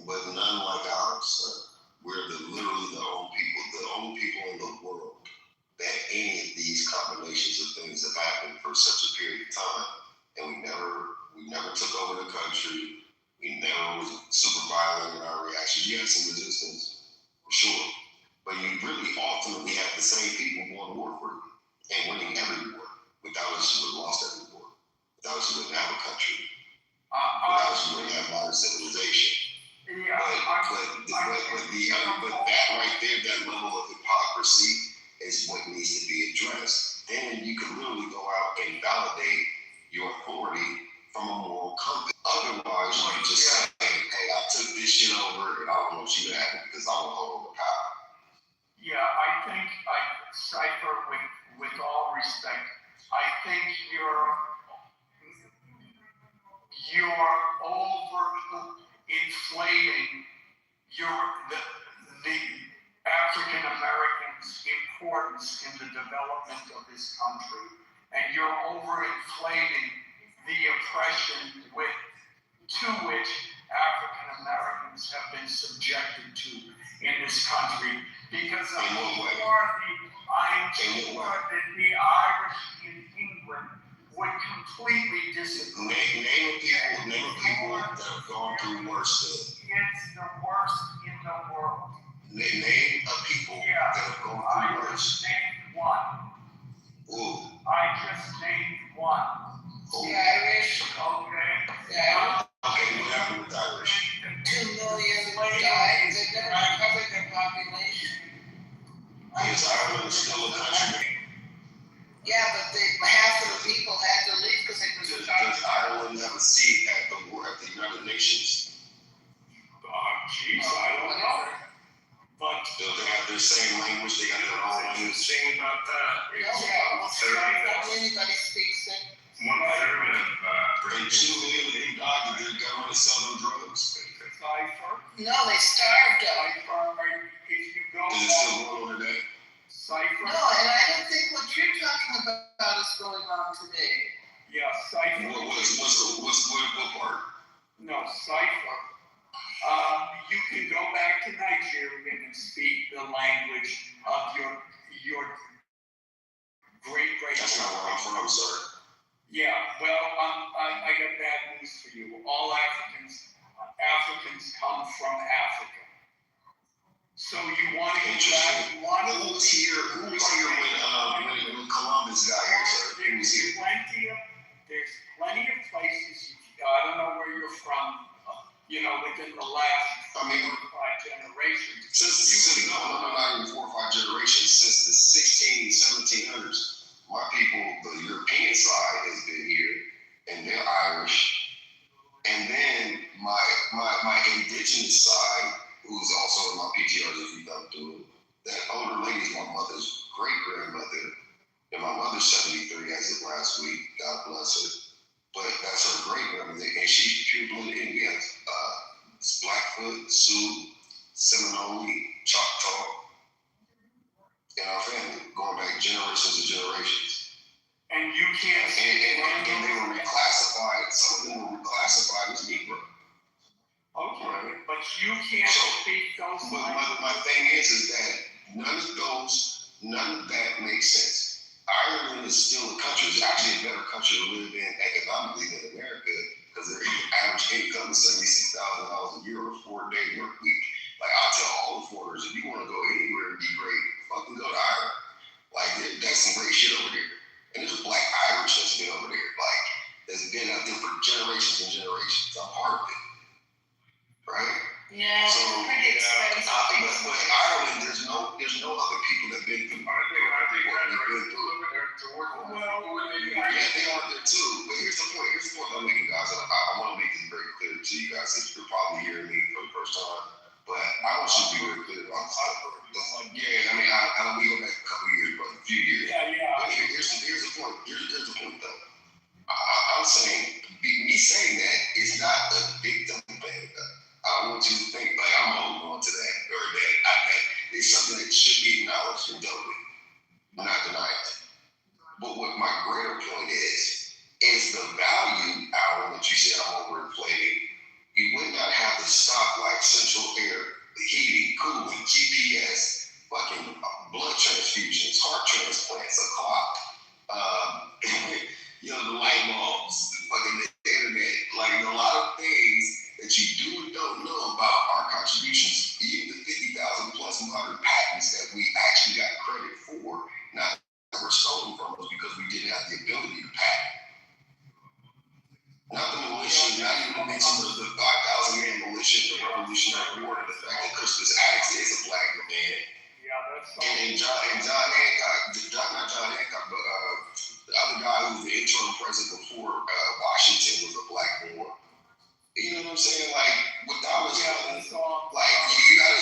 But none like ours, sir. We're literally the only people in the world that any of these combinations of things have happened for such a period of time. And we never took over the country. We never was super violent in our reaction. You had some resistance, for sure. But you really ultimately had the same people going to war for you and winning every war. Without us, you would have lost every war. Without us, you wouldn't have a country. Without us, you wouldn't have modern civilization. Yeah, but that right there, that level of hypocrisy is what needs to be addressed. Then you can literally go out and validate your authority from a moral compass. Otherwise, you can just say, hey, I took this shit over and I don't want you to have it because I want to hold the power. Yeah, I think, Cypher, with all respect, I think you're over-inflating the African Americans' importance in the development of this country, and you're over-inflating the oppression to which African Americans have been subjected to in this country, because I'm sure that the Irish in England would completely disagree. Name people that have gone through worse. It's the worst in the world. Name a people that have gone through worse. I just named one. Ooh. I just named one. The Irish. Okay. Yeah. Okay, what happened with the Irish? 2 million died. They never recovered their population. Is Ireland still a country? Yeah, but half of the people had to leave because they were Does Ireland have a seat at the United Nations? Jeez, I don't know. But Do they have their same language? They got their own language. Thing about that. not anybody speaks it. 1/3 of And 2 million of them died that their government is selling drugs. Cypher. No, they starved them. If you go Is it still going on today? Cypher. No, and I don't think what you're talking about is going on today. Yeah, Cypher. What part? No, Cypher. You can go back to Nigeria and speak the language of your great. That's not where I'm from, sir. Yeah, well, I got bad news for you. All Africans come from Africa. So you want to Interesting. Who was here when Columbus got here, sir? Who was here? There's plenty of places. I don't know where you're from. Within the last 4 or 5 generations. Not even 4 or 5 generations. Since the 1700s, my people, the European side has been here, and they're Irish. And then my indigenous side, who's also in my PTR, if you don't do it, that older lady is my mother's great-grandmother, and my mother's 73 as of last week. God bless her. But that's her great-grandmother, and she's pure-blooded Indians. It's Blackfoot, Sioux, Seminole, Choctaw, in our family, going back generations and generations. And you can't. And they were reclassified. Some of them were reclassified as Negro. Okay, right? But you can't speak those languages. My thing is that none of that makes sense. Ireland is still a country. It's actually a better country to live in economically than America, because their average income is $76,000 a year on a 4-day work week. Like, I'll tell all the foreigners, if you want to go anywhere and be great, fucking go to Ireland. Like, that's some great shit over there. And there's Black Irish that's been over there, like, that's been out there for generations and generations. I'm part of it. Right? Yeah, So, pretty expensive. but Ireland, there's no other people that have been through. Aren't they what they've been through. over there, George? Well, Yeah, they are there too. But here's the point. Here's the point I'm making, guys. I want to make this very clear to you guys. If you're probably hearing me for the first time, but I want you to be very clear about this. Yeah, I mean, I know we go back a couple of years, but a few years. But here's the point. Here's the point, though. I'm saying, me saying that is not a victim thing. I want you to think like I'm holding on to that, or that it's something that should be acknowledged and dealt with, not denied. But what my greater point is the value, Alan, that you said I'm overinflating. You would not have to stop like central air, heating, cooling, GPS, fucking blood transfusions, heart transplants, a clock, the light bulbs, fucking the internet, like a lot of things that you do and don't know about our contributions, even the 50,000 plus modern patents that we actually got credit for, not that were stolen from us because we didn't have the ability to patent. Not the militia, not even to mention the 5,000 man militia, the Revolutionary War, the fact that Crispus Attucks is a black man. And John Hancock, not John Hancock, but the other guy who was the interim president before Washington was a black boy. You know what I'm saying? Like, without us, like, you gotta,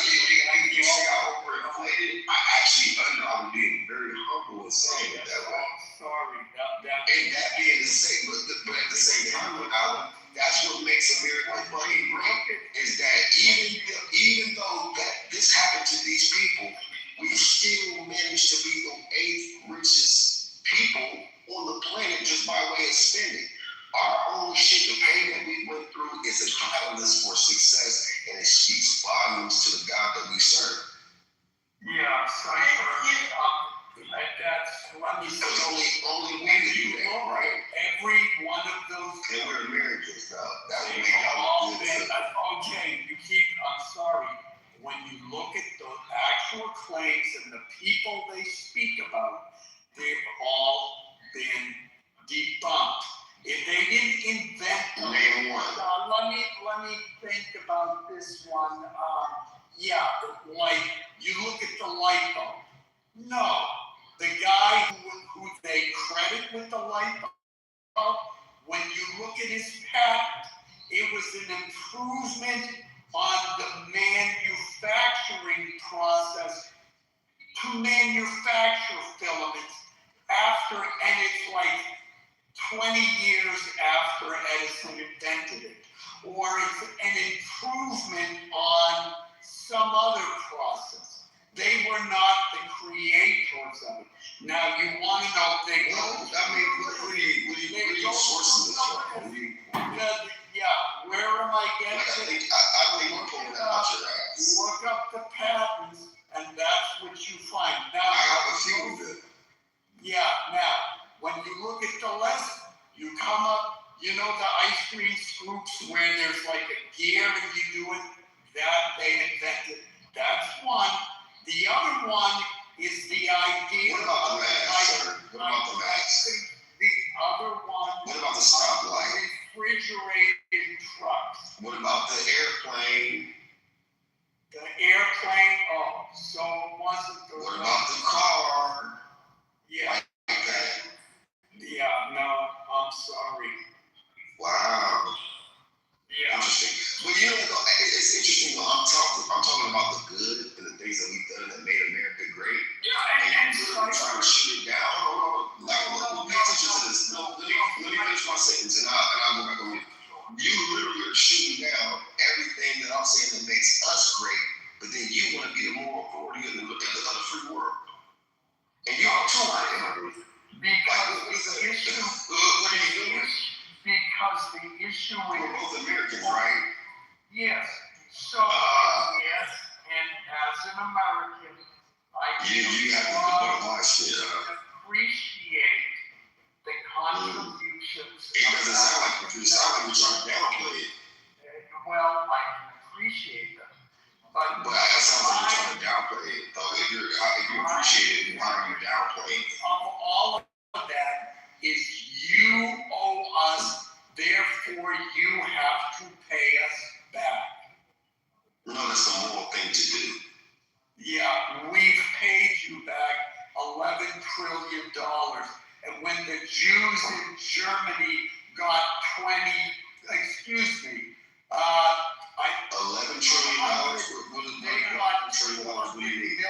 you see how overinflated. I'm being very humble in saying it that way. And that being the same, but at the same time, Alan, that's what makes America great, is that even though that this happened to these people, we still managed to be the 8th richest people on the planet just by way of spending. Our own shit, the pain that we went through is a catalyst for success, and it speaks volumes to the God that we serve. Because only we can do that, right? Every one of those. And we're Americans now. That's what They've all we been, okay, I'm sorry. When you look at the actual claims and the people they speak about, they've all been debunked. If they didn't invent them, name one. let me think about this one. Like you look at the light bulb. No, the guy who they credit with the light bulb, when you look at his patent, it was an improvement on the manufacturing process to manufacture filaments and it's like 20 years after Edison invented it, or it's an improvement on some other process. They were not the creators of it. Now you want to know they What are you sourcing this from? Where am I getting it? I think you're pulling that out your ass. Look up the patents, and that's what you find. Now, I have a few of them. Now, when you look at the list, you come up, the ice cream scoops where there's like a gear and you do it, that they invented. That's one. The other one is the idea. What about the mask, sir? What about the mask? The other one. What about the stoplight? Refrigerated trucks. What about the airplane? The airplane, so it wasn't the. What about the car? Yeah. Like that. Yeah, no, I'm sorry. Wow. Yeah. Interesting. But it's interesting though. I'm talking about the good and the things that we've done that made America great. Yeah, and you're trying to shoot it down. Hold on. Pay attention to this. No, let me finish my sentence and I'll go back on you. You literally are shooting down everything that I'm saying that makes us great, but then you want to be the moral authority of the free world. And you are too right. Because the issue. What are you doing? Because the issue We're is. both Americans, right? Yes. So, yes, and as an American, You have to put my shit up. appreciate the contributions. It doesn't sound like you're trying to downplay it. Well, I can appreciate them. But that sounds like you're trying to downplay it, though. If you appreciate it, why are you downplaying it? of all of that is you owe us, therefore you have to pay us back. No, that's the moral thing to do. Yeah, we've paid you back $11 trillion. And when the Jews in Germany got 20, excuse me, $11 trillion. What is they got $11 trillion? We need.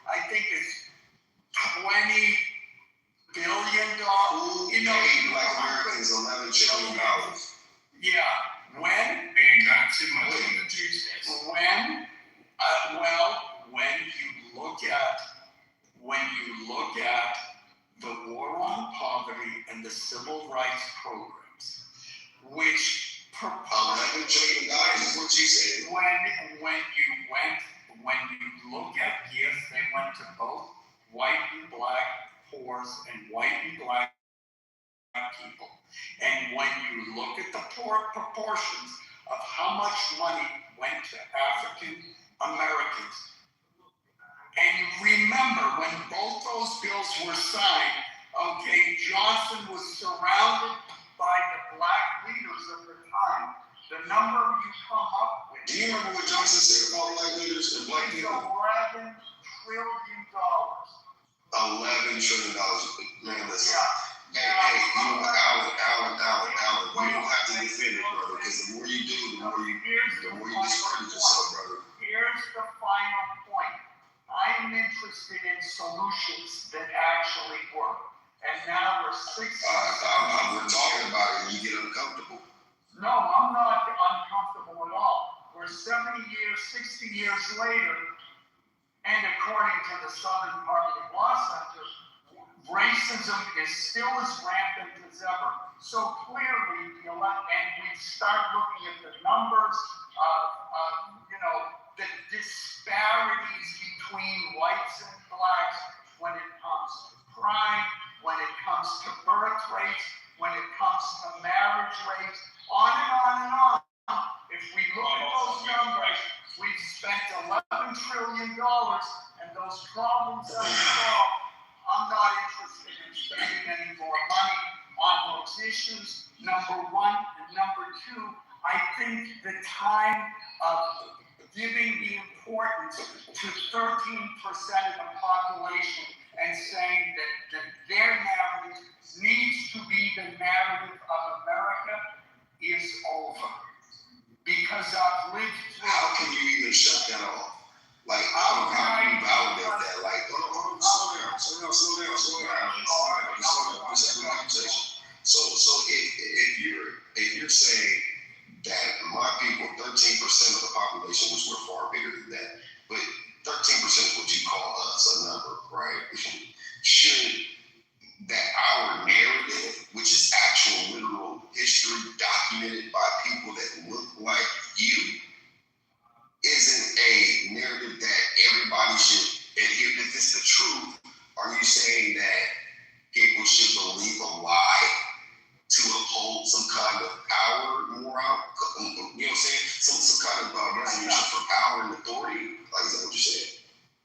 I think it's $20 billion. Who paid Black Americans $11 trillion? Yeah, when? Hey, not too much on the Jews, guys. When you look at the war on poverty and the civil rights programs, which $11 trillion is what you said. when you look at gifts, they went to both white and black poors and white and black people. And when you look at the proportions of how much money went to African Americans, and you remember when both those bills were signed, okay, Johnson was surrounded by the black leaders of the time. The number you come up with. Do you remember what Johnson said about black leaders and black people? $11 trillion. $11 trillion. Man, listen. Yeah. Hey, you know what, Alan, you don't have to defend it, brother, because the more you do, the more you discredit yourself, brother. Here's the final point. I'm interested in solutions that actually work. And now we're 6 years. We're talking about it and you get uncomfortable. No, I'm not uncomfortable at all. We're 70 years, 60 years later, and according to the Southern Poverty Law Center, racism is still as rampant as ever. So clearly, and we start looking at the numbers of the disparities between whites and blacks when it comes to crime, when it comes to birth rates, when it comes to marriage rates, on and on and on. If we look at those numbers, we've spent $11 trillion and those problems are solved. I'm not interested in spending any more money on those issues, number one. And number two, I think the time of giving the importance to 13% of the population and saying that their narrative needs to be the narrative of America is over. Because I've lived through. How can you even shut that off? Like, how can you validate that? Like, hold on, slow down. Let's have a conversation. So if you're saying that my people, 13% of the population, which we're far bigger than that, but 13% is what you call us, a number, right? Should that our narrative, which is actual literal history documented by people that look like you, isn't a narrative that everybody should adhere to? If this is the truth, are you saying that people should believe a lie to uphold some kind of power, moral, you know what I'm saying? Some kind of resolution for power and authority? Like, is that what you're saying?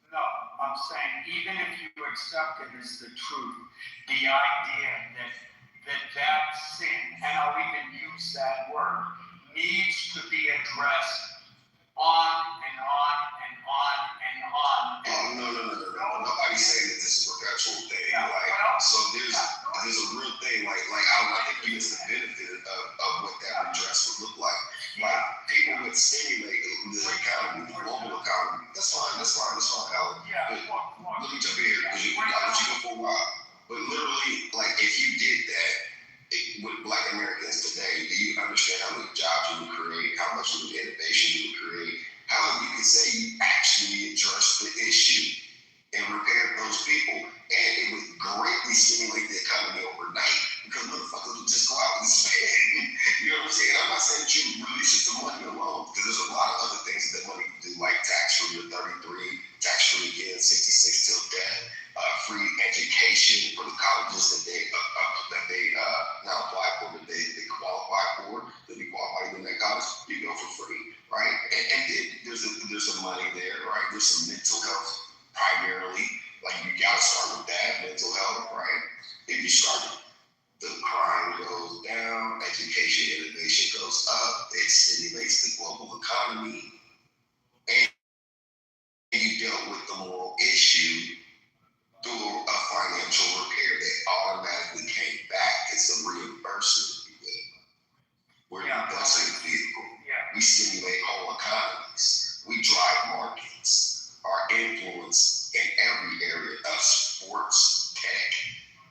No, I'm saying even if you accept it as the truth, the idea that sin, and I'll even use that word, needs to be addressed on and on and on and on. Oh, no. Nobody's saying that this is a perpetual thing. Yeah, so there's a real thing. Like I think you miss the benefit of what that redress would look like. Like people would stimulate the economy, the global economy. That's fine, Alan. Yeah. Let me jump in here because I'll let you go for a while. But literally, like if you did that with Black Americans today, do you understand how many jobs you would create, how much new innovation you would create, how you could say you actually addressed the issue and repaired those people, and it would greatly stimulate the economy overnight because motherfuckers would just go out and spend. You know what I'm saying? I'm not saying that you release it to money alone because there's a lot of other things that money can do, like tax-free to 33, tax-free again, 66 till death, free education for the colleges that they not apply for, but they qualify for. They'll be qualified in that college. You go for free, right? And then there's some money there, right? There's some mental health primarily. Like you gotta start with that mental health, right? If you start, the crime goes down, education, innovation goes up. It stimulates the global economy, and you dealt with the moral issue through a financial repair that automatically came back reimburse it with. We're Yeah. investing in the vehicle. Yeah. We stimulate whole economies. We drive markets. Our influence in every area of sports, tech,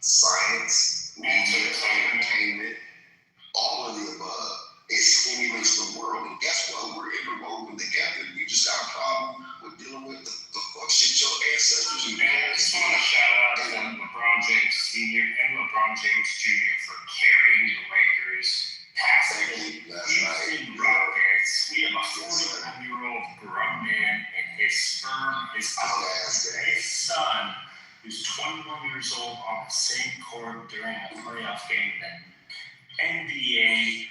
science, media, entertainment, all of the above. It stimulates the world. And guess what? We're interwoven together. You just got a problem with dealing with the fuck shit your ancestors and And I just want to shout out to LeBron James Sr. and LeBron James Jr. for carrying the Lakers past the Houston Rockets. We have a 41-year-old grown man and his sperm, his son, who's 21 years old, on the same court during a playoff game in the NBA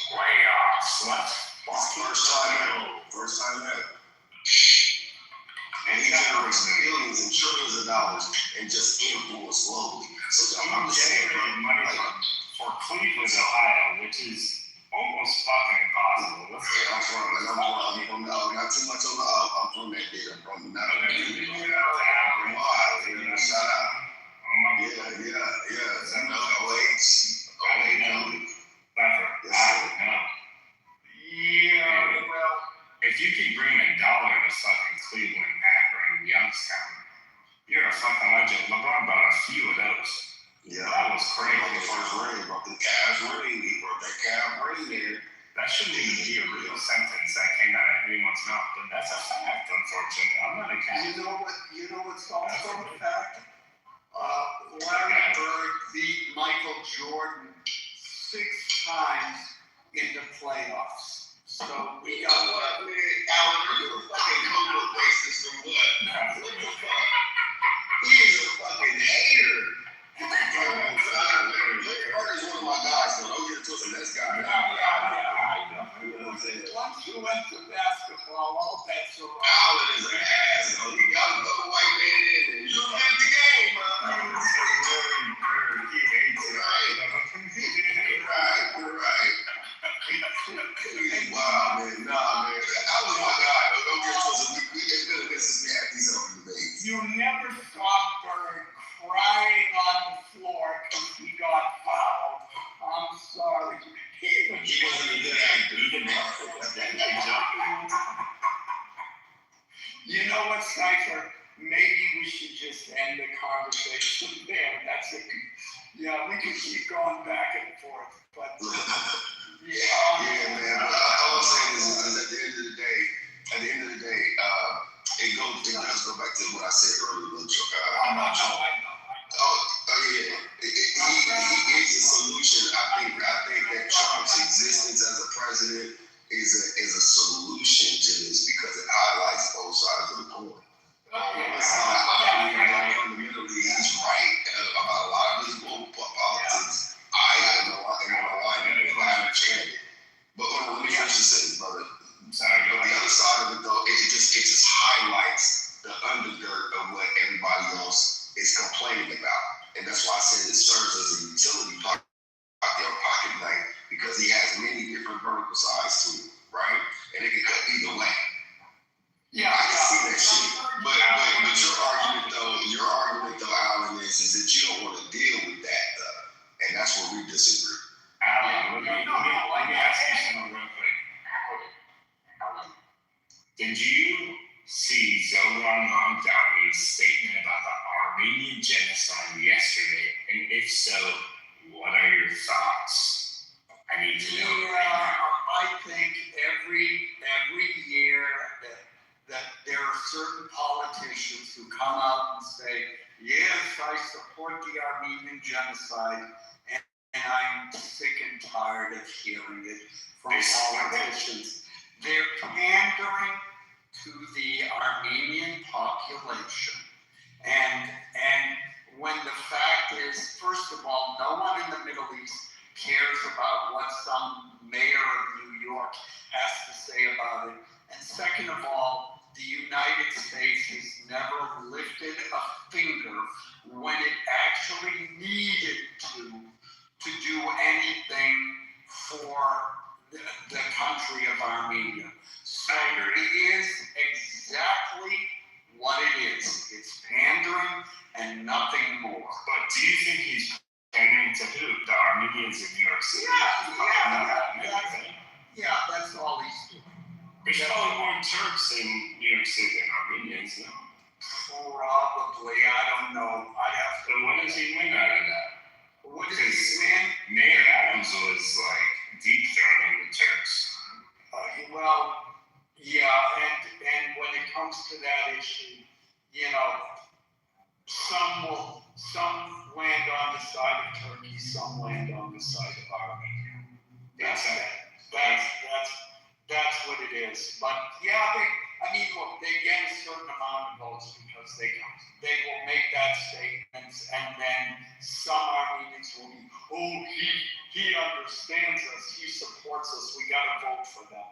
playoffs. First time ever. And he generates billions and trillions of dollars and just influence globally. So I'm just saying, generating money for Cleveland, Ohio, which is almost fucking impossible. I'm from not too much on the up. I'm from that bit. I'm from not from Ohio. Shout out. Yeah. I know OH. Yeah, well, if you can bring $1 to fucking Cleveland, Akron, Youngstown, you're a fucking legend. LeBron bought a few of those. Yeah, that was crazy. The first ring, brought the Cavs ring. He brought that Cavs ring there. That shouldn't even be a real sentence that came out of anyone's mouth, but that's a fact, unfortunately. I'm not a cat. you know what's also a fact? Larry Bird beat Michael Jordan 6 times in the playoffs. So we got Alan, are you a fucking Coco basis or what? What the fuck? He is a fucking hater. Larry Bird is one of my guys, so don't get it twisted. That's guy. You know what I'm saying? Once you went to basketball, all bets are off. Alan is an asshole. He got to throw the white man in there. You don't get the game, man. He hates it. Right. Wow, man. Nah, man. I was my guy. Don't get twisted. We get good at this as we have these open debates. You never saw Bird crying on the floor because he got fouled. I'm sorry. He wasn't a good actor. You know what, Cypher? Maybe we should just end the conversation there. We can keep going back and forth, but Yeah, man. All I'm saying is at the end of the day, it does go back to what I said earlier. I know. Yeah. He is a solution. I think that Trump's existence as a president is a solution to this because it highlights both sides of the coin. Fundamentally, he's right about a lot of his global politics. I am alignment with what I understand it. But let me finish this sentence, brother. But the other side of it, though, it just highlights the undergird of what everybody else is complaining about. And that's why I said it serves as a utility pocket knife because he has many different vertical sides to it, right? And it can cut either way. Yeah, I can see that shit. But your argument though, Alan, is that you don't want to deal with that though. And that's where we disagree. Alan, let me ask you something real quick. Alan, did you see Zoran Mamdani's statement about the Armenian genocide yesterday? And if so, what are your thoughts? I need to know. I think every year that there are certain politicians who come out and say, yes, I support the Armenian genocide, and I'm sick and tired of hearing it from politicians. They're pandering to the Armenian population. And when the fact is, first of all, no one in the Middle East cares about what some mayor of New York has to say about it. And second of all, the United States has never lifted a finger when it actually needed to do anything for the country of Armenia. So it is exactly what it is. It's pandering and nothing more. But do you think he's pandering to who? The Armenian Armenians in New York City. Yeah, that's all he's doing. There's probably more Turks in New York City than Armenians, no? Probably, I don't know. I'd have to. So when does he win out of that? What did he win? Mayor Adams was like deep throating the Turks. Well, yeah, and when it comes to that issue, you know, some land on the side of Turkey, some land on the side of Armenia. That's what it is. But yeah, look, they get a certain amount of votes because they will make that statement, and then some Armenians will be, he understands us, he supports us, we gotta vote for them.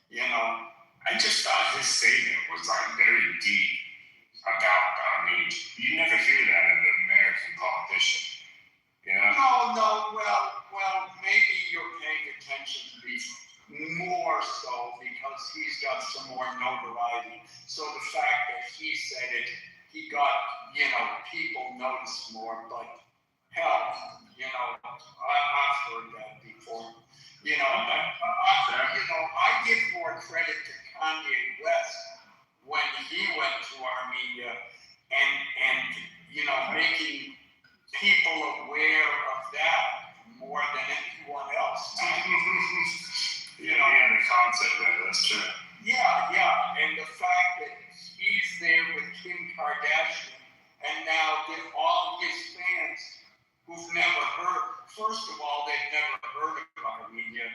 You know. I just thought his statement was like very deep about the Armenians. You never hear that in an American politician. You know? No, well, maybe you're paying attention to these more so because he's got some more notoriety. So the fact that he said it, he got, people noticed more, but hell, I've heard that before. I give more credit to Kanye West when he went to Armenia and making people aware of that more than anyone else. Yeah, the concept of it, that's true. Yeah, and the fact that he's there with Kim Kardashian, and now all his fans who've never heard, first of all, they've never heard of Armenia.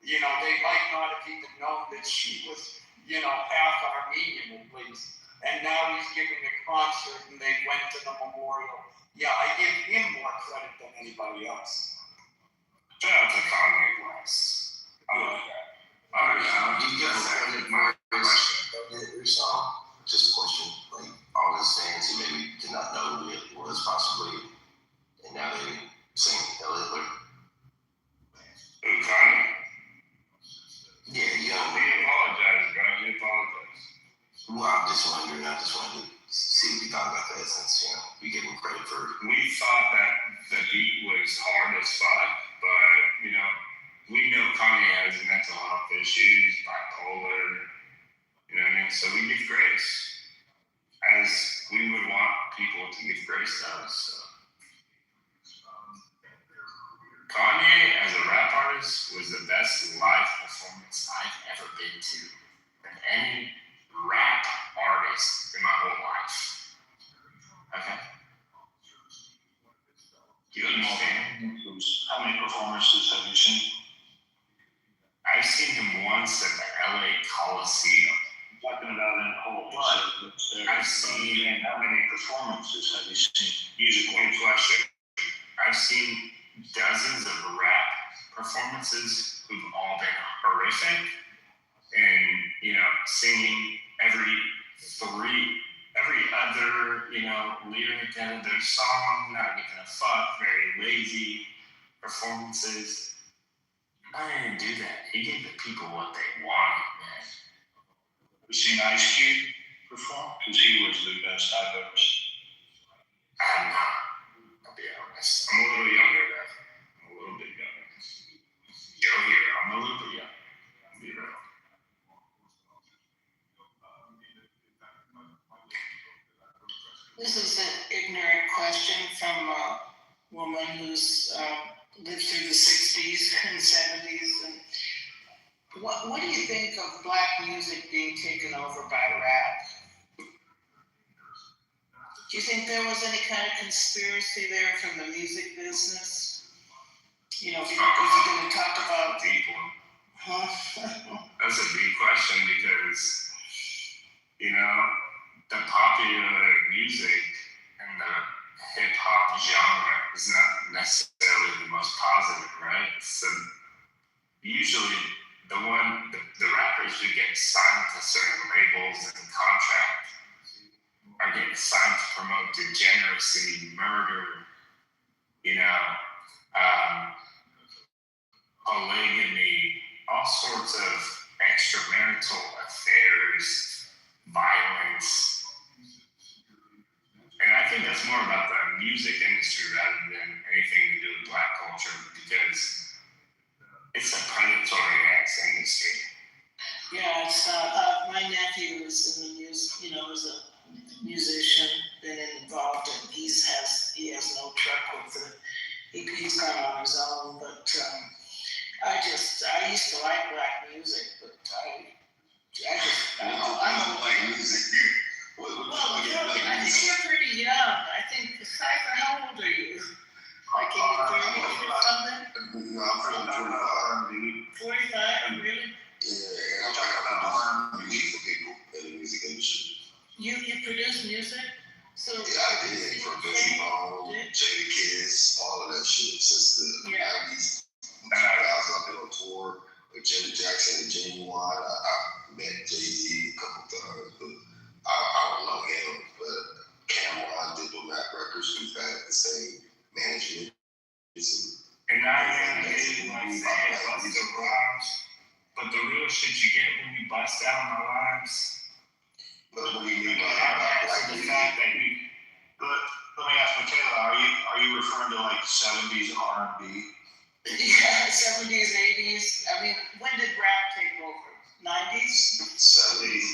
They might not have even known that she was, half Armenian at least. And now he's giving a concert and they went to the memorial. Yeah, I give him more credit than anybody else. Shout out to Kanye West. I love that. Just a question, like all his fans who maybe did not know who it was possibly, and now they sing Hell Hitler. Who, Kanye? Yeah, He apologized, bro. He apologized. Well, I just wanted to see what you thought about that since, we give him credit for it. We thought that the beat was hard as fuck, but, we know Kanye has mental health issues, bipolar, you know what I mean? So we give grace as we would want people to give grace to us. So. Kanye, as a rap artist, was the best live performance I've ever been to than any rap artist in my whole life. Okay? Do you understand? How many performances have you seen? I've seen him once at the LA Coliseum. I'm talking about in whole. I've seen. And how many performances have you seen? Musical. Good question. I've seen dozens of rap performances who've all been horrific, and singing every other lyric out of their song, not giving a fuck, very lazy performances. I didn't do that. He gave the people what they wanted, man. Have you seen Ice Cube perform? Because he was the best I've ever seen. I'm not. I'll be honest. I'm a little younger though. I'm a little bit younger. Joe here, I'm a little bit younger. I'll be real. This is an ignorant question from a woman who's lived through the 60s and 70s. And what do you think of black music being taken over by rap? Do you think there was any kind of conspiracy there from the music business? If you're going to talk about... Deep one. Huh? That's a big question because, the popular music and the hip-hop genre is not necessarily the most positive, right? So usually the rappers who get signed to certain labels and contracts are getting signed to promote degeneracy, murder, polygamy, all sorts of extramarital affairs, violence. And I think that's more about the music industry rather than anything to do with black culture, I used to like black music, but I don't like music. What well, you you know, like I think music? you're pretty young. I think, Cypher, how old are you? Like in your 30s or something? No, I'm from 45, really? Yeah, and I'm trying to produce music for people in the music industry. You produce music? So Yeah, I did for Busy Bone, Jada Kiss, all of that shit since the 90s. I was up there on tour with Janet Jackson and Genuine. I met Jay-Z a couple times, but I don't know him. But Cameron, Diplomat Records, we've had the same management. And I like saying bust the rhymes, but the real shit you get when you bust down my rhymes. But what do you mean by the fact that Let me ask Michaela, are you referring to like 70s R&B? Yeah, 70s, 80s. I mean, when did rap take over? 90s? 70s?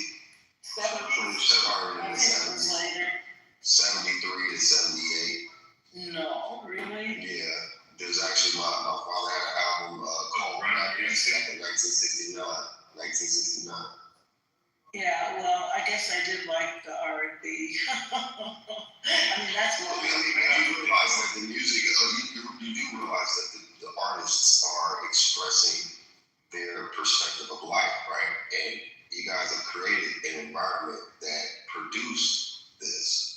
70s? Started in the 70s. Later. 73 to 78. No, really? Yeah. There's actually my father had an album called Rap back in 1969. 1969. Yeah, well, I guess I did like the R&B. I mean, that's what You realize that the music, you do realize that the artists are expressing their perspective of life, right? And you guys have created an environment that produced this.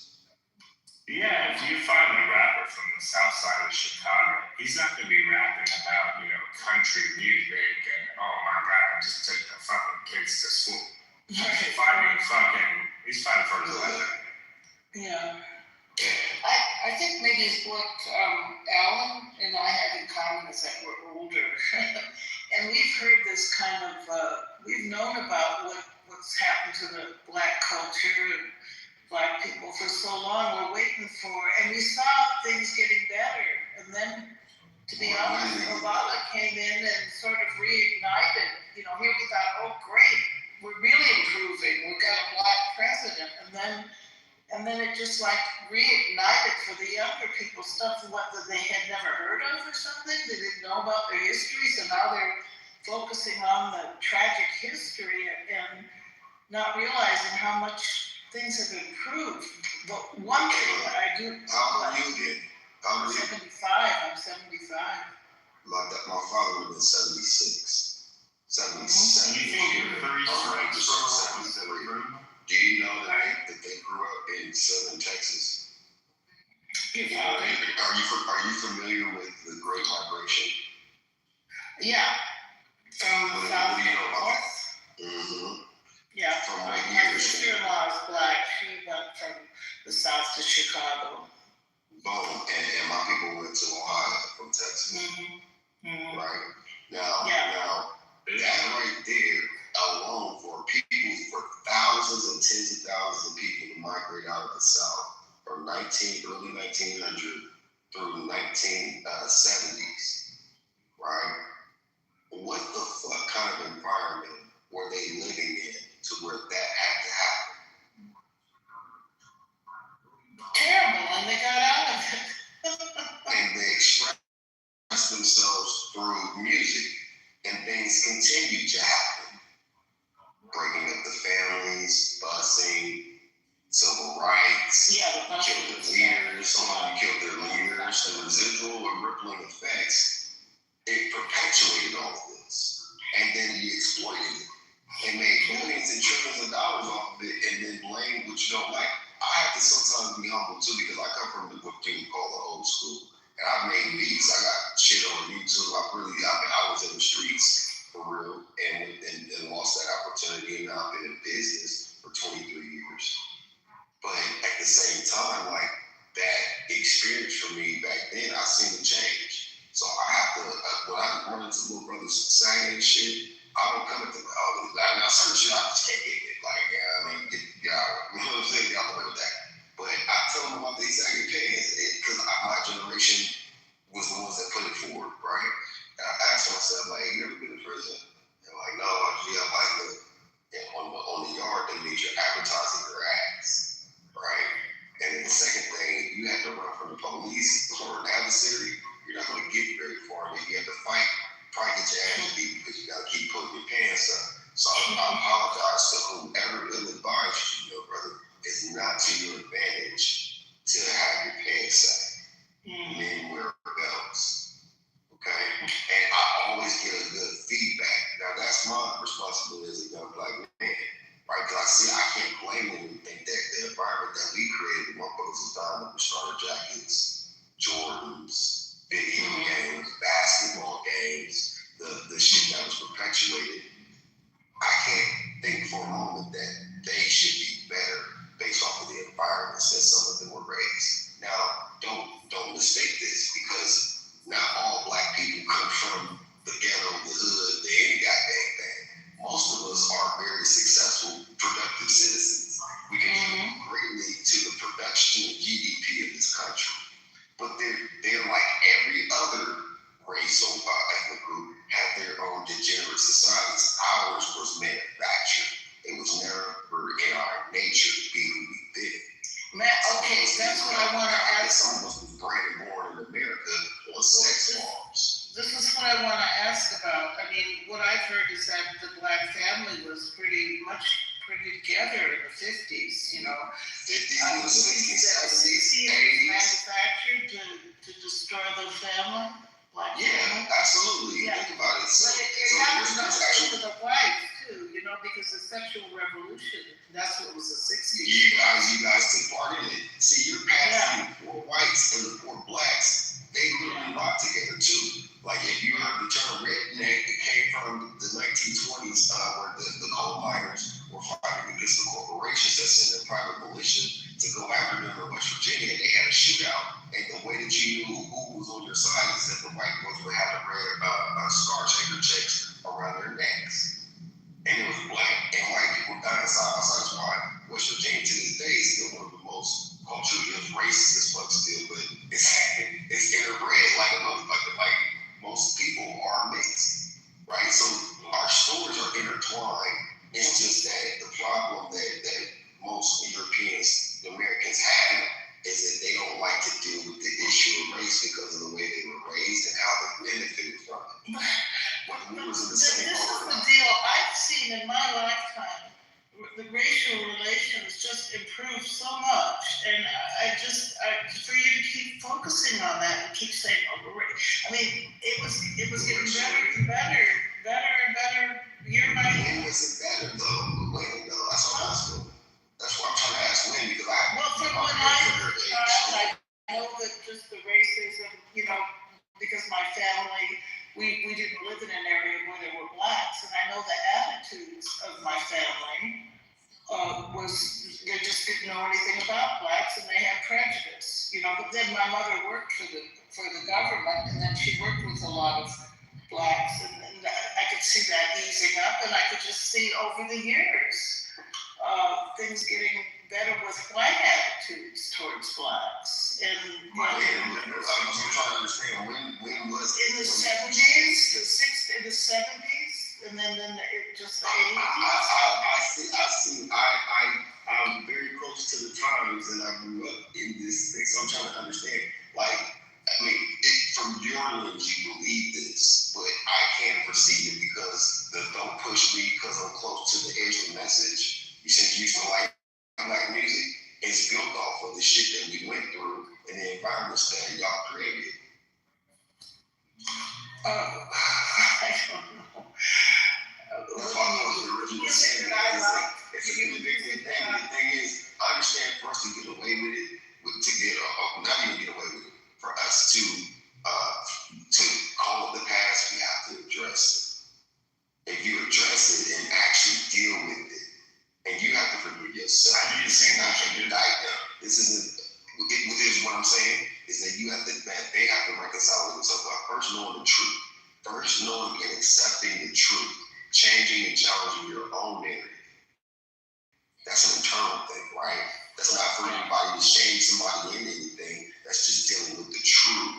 Yeah, if you find a rapper from the south side of Chicago, he's not going to be rapping about, country music and, oh my God, I just took the fucking kids to school. He's fighting for his life. Yeah. I think maybe what Alan and I have in common is that we're older. And we've heard this kind of, we've known about what's happened to the black culture and black people for so long. We're waiting for, and we saw things getting better. And then, to be honest, Obama came in and sort of reignited. Here we thought, oh, great, we're really improving. We've got a black president. And then it just like reignited for the younger people stuff whether they had never heard of or something. They didn't know about their history. So now they're focusing on the tragic history and not realizing how much things have improved. But one thing that I do. How old are you again? I'm 75. I'm 75. My father would have been 76. 77. You think your 30s Do you know that they grew up in southern Texas? Yeah. Are you familiar with the Great Migration? Yeah. From the south to the north? Mm-hmm. Yeah. From what My years? sister-in-law is black. She went from the south to Chicago. Boom. And my people went to Ohio from Texas. Mm-hmm. Mm-hmm. Right? Now, that right there alone for thousands and tens of thousands of people to migrate out of the South from early 1900 through 1970s, right? What the fuck kind of environment were they living in to where that had to happen? Terrible, and they got out of it. And they expressed themselves through music, and things continued to happen. Breaking up the families, busing, civil rights, killed their leaders, somebody killed their leaders, the residual and rippling effects, it perpetuated all of this. And then you exploited it and made billions and trillions of dollars off of it and then blame what you don't like. I have to sometimes be humble too because I come from what you call the old school. And I've made beats, I got shit on YouTube. I was in the streets for real and lost that opportunity, and now I've been in business for 23 years. But at the same time, like that experience for me back then, I seen it change. So I have to, when I run into little brothers saying shit, I don't come at them, now certain shit I just can't get it. Like, you know what I'm saying? Y'all know that. But I tell them about the sagging pants because my generation was the ones that put it forward, right? And I asked myself, like, you ever been to prison? And like, no, I'm like, look, on the yard, they made you advertising your ass, right? And then the second thing, you have to run from the police or an adversary. You're not going to get very far. I mean, you have to fight, probably get your perpetuated, I can't think for a moment that they should be better based off of the environments that some of them were raised. Now, don't mistake this, because not all black people come from the ghetto, the hood, the any goddamn thing. Most of us are very successful, productive citizens. We contribute greatly to the production of GDP of this country. But they're like every other race or ethnic group have their own degenerate societies. Ours was manufactured. It was never in our nature to be who we did. Okay, that's what I want to ask. Some of us was bred and born in America on sex farms. This is what I want to ask about. I mean, what I've heard is that the black family was pretty together in the 50s, you know. 50s, 60s, 70s, 60s 80s. manufactured to destroy the family. Black family. Yeah, absolutely. Yeah. Think about it. But it happened also to the whites too, you know, because the sexual revolution, that's what was the 60s. You guys took part in it. See, you're passing the poor whites and the poor blacks, they literally rock together too. Like if you heard the term redneck, it came from the 1920s where the coal miners were fighting against the corporations that sent their private militia to go after them in West Virginia, and they had a shootout. And the way that you knew who was on your side is that the white boys would have to wear scar shaker checks around their necks. And it was black and white people dying side by side. That's why West Virginia to this day is still one of the most culturally racist as fuck still, but it's interbred like most people are mixed, right? So our stories are intertwined. It's just that the problem that most Europeans, Americans have is that they don't like to deal with the issue of race because of the way they were raised and how they benefited from it. This is the deal I've seen in my lifetime. The racial relations just improved so much, and for you to keep focusing on that and keep saying, I mean, it was getting better and better year by year. When was it better though? When though? That's why I'm trying to ask when, because from when I was a child, I know that just the racism, you know, because my family, we didn't live in an area where there were blacks, and I know the attitudes of my family was they just didn't know anything about blacks, and they had prejudice, you know. But then my mother worked for the government, and then she worked with a lot of blacks, and I could see that easing up, and I could just see over the years things getting better with white attitudes towards blacks. And I'm trying to understand when was in the 70s, in the 70s, and then it just the 80s. I'm very close to the times, and I grew up in this thing, so I'm trying to understand. Like, I mean, from your lens, you believe this, but I can't perceive it because the "don't push me" because I'm close to the edge of the message. You said you used to like black music. It's built off of the shit that we went through and the environments that y'all created. I don't know. That's why I was originally saying that it's a big thing. The thing is, I understand for us to get away with it, not even get away with it, for us to call it the past, we have to address it. If you address it and actually deal with it, and you have to forgive yourself. This is not your indictment. This isn't. What I'm saying is that they have to reconcile with themselves by first knowing the truth, first knowing and accepting the truth, changing and challenging your own narrative. That's an internal thing, right? That's not for anybody to shame somebody in anything. That's just dealing with the truth.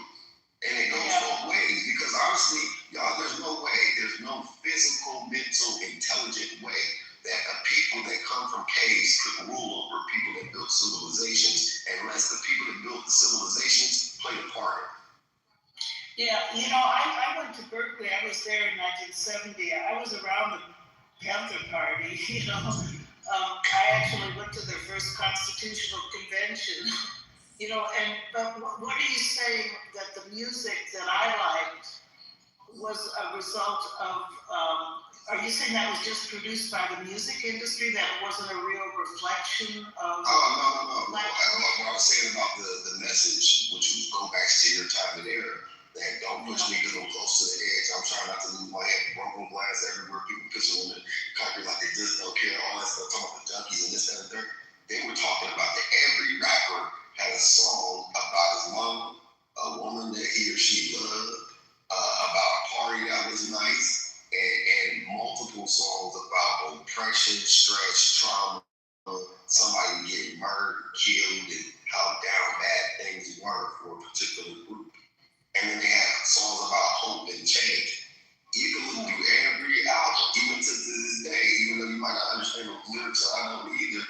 And it goes both ways, because honestly, y'all, there's no physical, mental, intelligent way that people that come from caves could rule over people that built civilizations unless the people that built the civilizations played a part. Yeah, you know, I went to Berkeley. I was there in 1970. I was around the Panther Party, you know. I actually went to their first constitutional convention, you know, but what are you saying that the music that I liked was a result of, are you saying that was just produced by the music industry, that it wasn't a real reflection of? Oh, no. What I was saying about the message, which was go back to your time and era, that don't push me because I'm close to the edge. I'm trying not to lose my head. Bro, broken glass everywhere, people pissing on the concrete like they just don't care, all that stuff, talking about the junkies and this, that, and third. They were talking about that every rapper had a song about his mom, a woman that he or she loved, about a party that was nice, and multiple songs about oppression, stress, trauma, somebody getting murdered, killed, and how down bad things were for a particular group. And then they had songs about hope and change. You can look through every album, even to this day, even though you might not understand the lyrics, I don't either.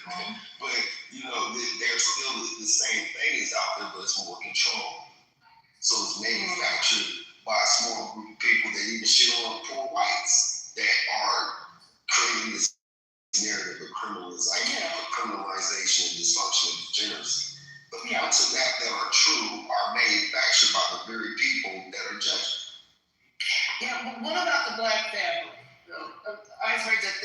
But you know, there's still the same thing is out there, but it's more control. So it's manufactured by a small group of people that even shit on poor whites that are creating this narrative of criminalization and dysfunction and degeneracy. The parts of that are true are manufactured by the very people that are judged. Yeah, but what about the black family? I heard that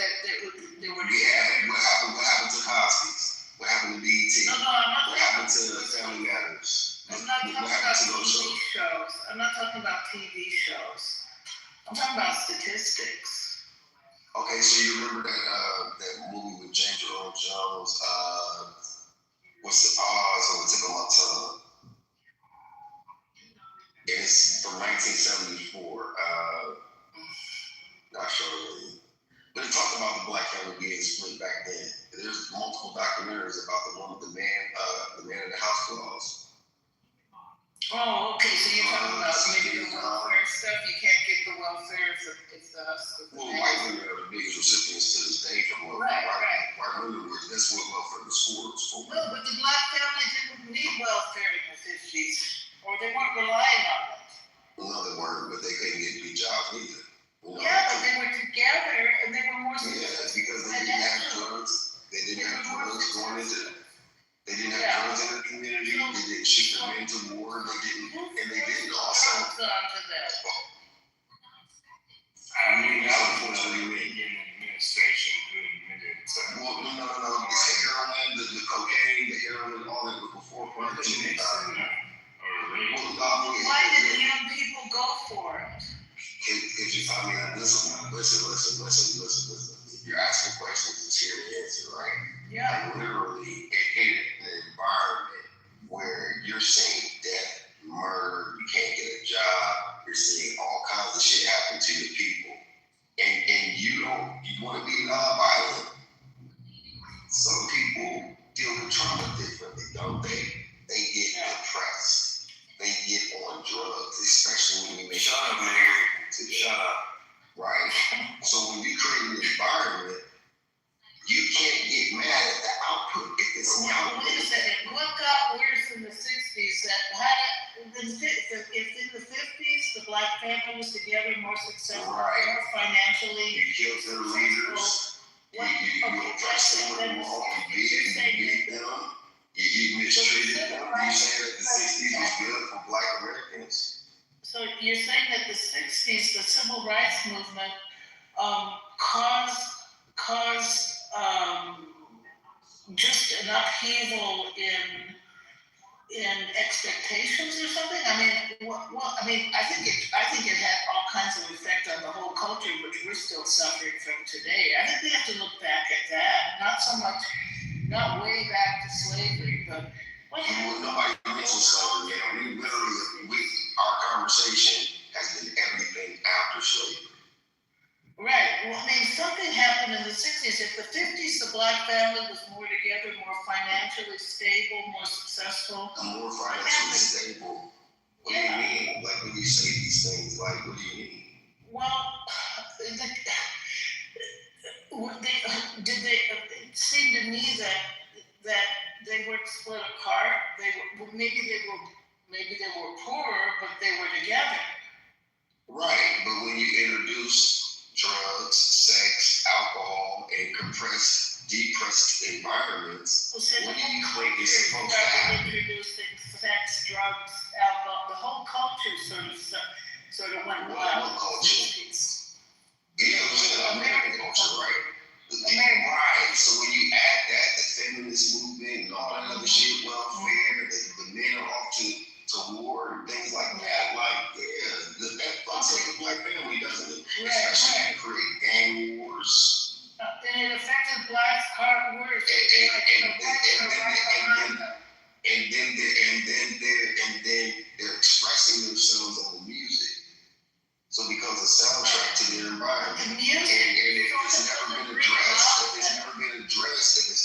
they were. Yeah, what happened to Cosby's? What happened to BET? No, I'm not. What happened to Family Matters? I'm not talking about TV shows. I'm not talking about TV shows. I'm talking about statistics. Okay, so you remember that movie with James Earl Jones? What's the it's on the tip of my tongue? It's from 1974. Not sure really. But it talked about the black family being split back then. There's multiple documentaries about the man in the house clause. Oh, okay. So you're talking about maybe the welfare stuff. You can't get the welfare if the Well, white women are the biggest recipients to this day from welfare. Right. White women, that's what welfare was for. No, but the black family didn't need welfare in the 50s, or they weren't relying on it. No, they weren't, but they couldn't get good jobs either. Yeah, but they were together and they were more successful. Yeah, that's because they didn't have drugs. They didn't have drugs going into it. They didn't have drugs in the community. They didn't ship them into war. They didn't also. I mean, unfortunately, we get an administration who admitted to. Well, no. It's the heroin, the cocaine, the heroin, all that was before. Why did the young people go for it? Listen. You're asking questions, it's here to answer, right? Yeah. Like literally, it hit an environment where you're seeing death, murder, you can't get a job, you're seeing all kinds of shit happen to your people. And you want to be nonviolent. Some people deal with trauma differently, don't they? They get depressed. They get on drugs, especially when you make Shut up, nigga. Shut up. Right. So when you create an environment, you can't get mad at the output if it's an output. Wait a second. What got worse in the 60s? If in the 50s the black family was together, more successful, more financially. You killed their leaders. You oppressed them, you beat them, you mistreated them. You saying that the 60s was good for black Americans? So you're saying that the 60s, the civil rights movement, caused just an upheaval in expectations or something? I mean, I think it had all kinds of effect on the whole culture, which we're still suffering from today. I think we have to look back at that, not way back to slavery, but nobody mentioned slavery. Our conversation has been everything after slavery. Right. Well, I mean, something happened in the 60s. If the 50s, the black family was more together, more financially stable, more successful. More financially stable? What do you mean? Like, when you say these things, like, what do you mean? Well, it seemed to me that they weren't split apart. Maybe they were poorer, but they were together. Right, but when you introduce drugs, sex, alcohol, and depressed environments, what do you think is supposed to happen? Introducing sex, drugs, alcohol, the whole culture sort of went wild. What culture? Yeah, it was an American culture, right? Right. So when you add that, the feminist movement and all that other shit, welfare, the men are off to war and things like that. Like, that fucks with the black family, doesn't it? Right. So it becomes a soundtrack to their environment. The And music. if it's never been addressed, if it's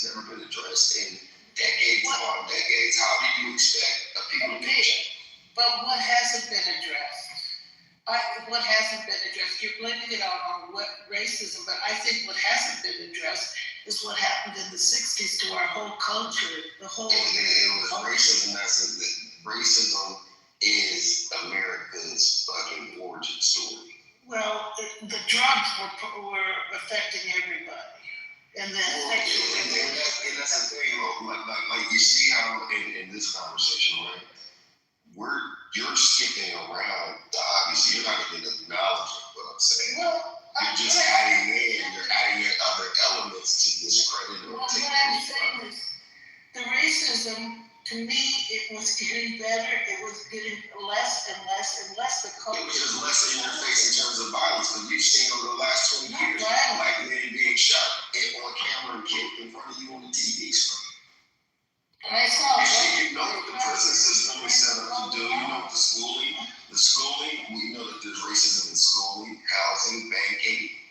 never been addressed in decades upon decades, how do you expect a people to change? But what hasn't been addressed? What hasn't been addressed? You're blaming it on what racism, but I think what hasn't been addressed is what happened in the 60s to our whole culture, the whole. It was racism. Racism is America's fucking origin story. Well, the drugs were affecting everybody, and then and that's the thing. Like you see how in this conversation, right? You're skipping around. Obviously, you're not going to acknowledge what I'm saying. Well, you're just adding in other elements to discredit or what take I'm away saying from it. is, the racism, to me, it was getting better. It was getting less and less and less. The culture. It was just less in your face in terms of violence, because you've seen over the last 20 years, Right. black men being shot on camera and killed in front of you on the TV screen. And I saw. You know what the prison system is set up to do. You know what the schooling. We know that there's racism in schooling, housing, banking.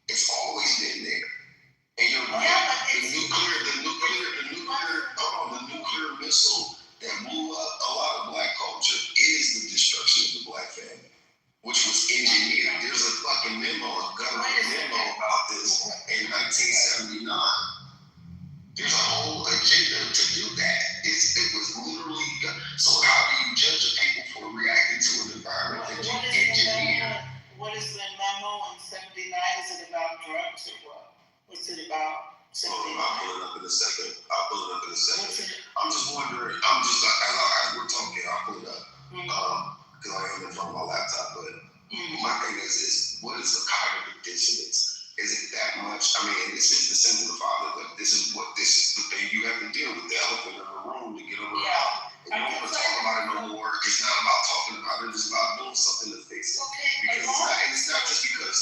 It's always been there. And you're right. Yeah, the nuclear missile that blew up a lot of black culture is the destruction of the black family, which was engineered. There's a fucking memo, a government memo about this in 1979. There's a whole agenda to do that. It was literally. So how do you judge a people for reacting to an environment that you engineered? What is the memo in 79? Is it about drugs or what? What's it about? I'll pull it up in a second. What's it? I'm just wondering. As we're talking, I'll pull it up because I am in front of my laptop. But my thing is what is the cognitive dissonance? Is it that much? I mean, this is the sin of the Father. But this is the thing you have to deal with, the elephant in the room to get over it out. If you don't want to talk about it no more, it's not about talking about it. It's about doing something to fix it. Because it's not just because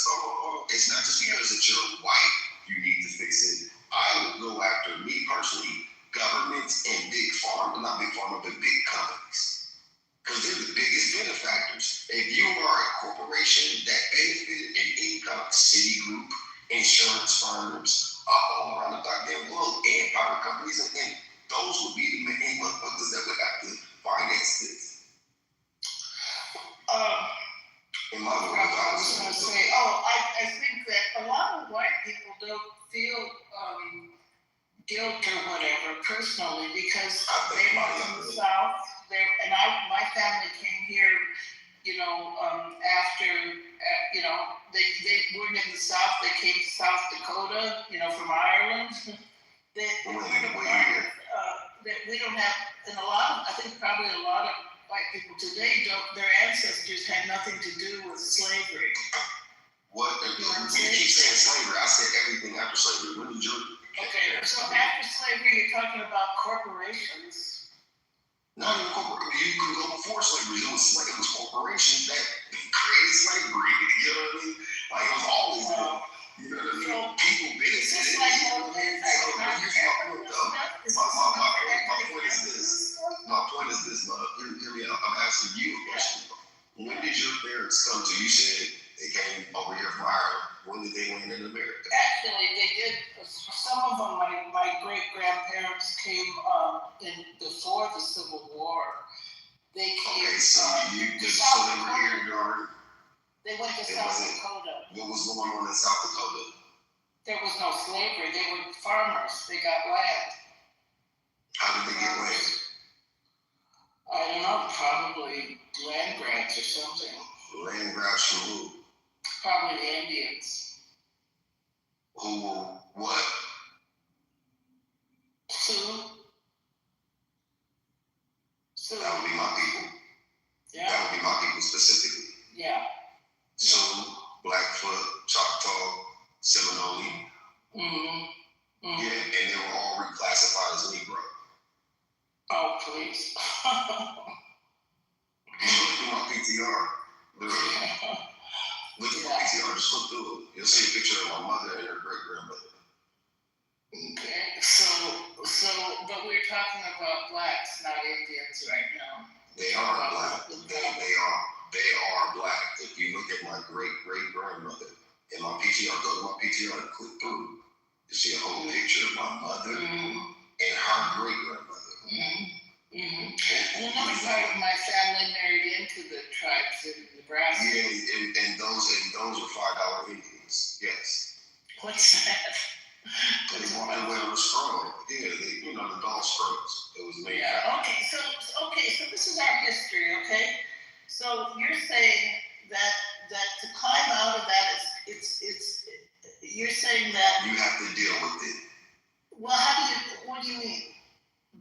that you're white, you need to fix it. I would go after, me personally, governments and big pharma, not big pharma, but big companies. Because they're the biggest benefactors. If you are a corporation that benefited in income, Citigroup, insurance firms, all around the goddamn globe, and power companies, and those would be the main motherfuckers that would have to finance this. In my world, I was going to say, I think that a lot of white people don't feel guilt or whatever personally because they were from the South. My family came here, after, they weren't in the South. They came to South Dakota, from Ireland. We don't have, and I think probably a lot of white people today their ancestors had nothing to do with slavery. What? You keep saying slavery. I said everything after slavery. When did you? Okay, so after slavery, you're talking about corporations. Not even corporations. You can go before slavery. It was corporations that created slavery. You know what I mean? Like it was always there. You know what I mean? People benefited. My point is this, love. Hear me out. I'm asking you a question. When did your parents come to you? You said they came over here from Ireland. When did they land in America? Actually, they did. Some of them, my great-grandparents came before the Civil War. They came. Okay, so they were here during. They went to South Dakota. What was going on in South Dakota? There was no slavery. They were farmers. They got land. How did they get land? I don't know. Probably land grants or something. Land grabs from who? Probably the Indians. Who? What? Sioux. That would be my people. Yeah. That would be my people specifically. Yeah. Sioux, Blackfoot, Choctaw, Seminole. Mm-hmm. Yeah, and they were all reclassified as Negro. Oh, please. Look through my PTR. Look at my PTR, just look through it. You'll see a picture of my mother and her great-grandmother. great-great-grandmother. In my PTR, go to my PTR and click through. You see a whole picture of my mother and her great-grandmother. And another part of my family married into the tribes in Nebraska. Yeah, and those are $5 Indians. Yes. What's that? They wear a scroll. Yeah, the doll scrolls. It was made. Yeah. Okay. So this is our history. Okay. So you're saying that to climb out of that you're saying that You have to deal with it. Well, what do you mean?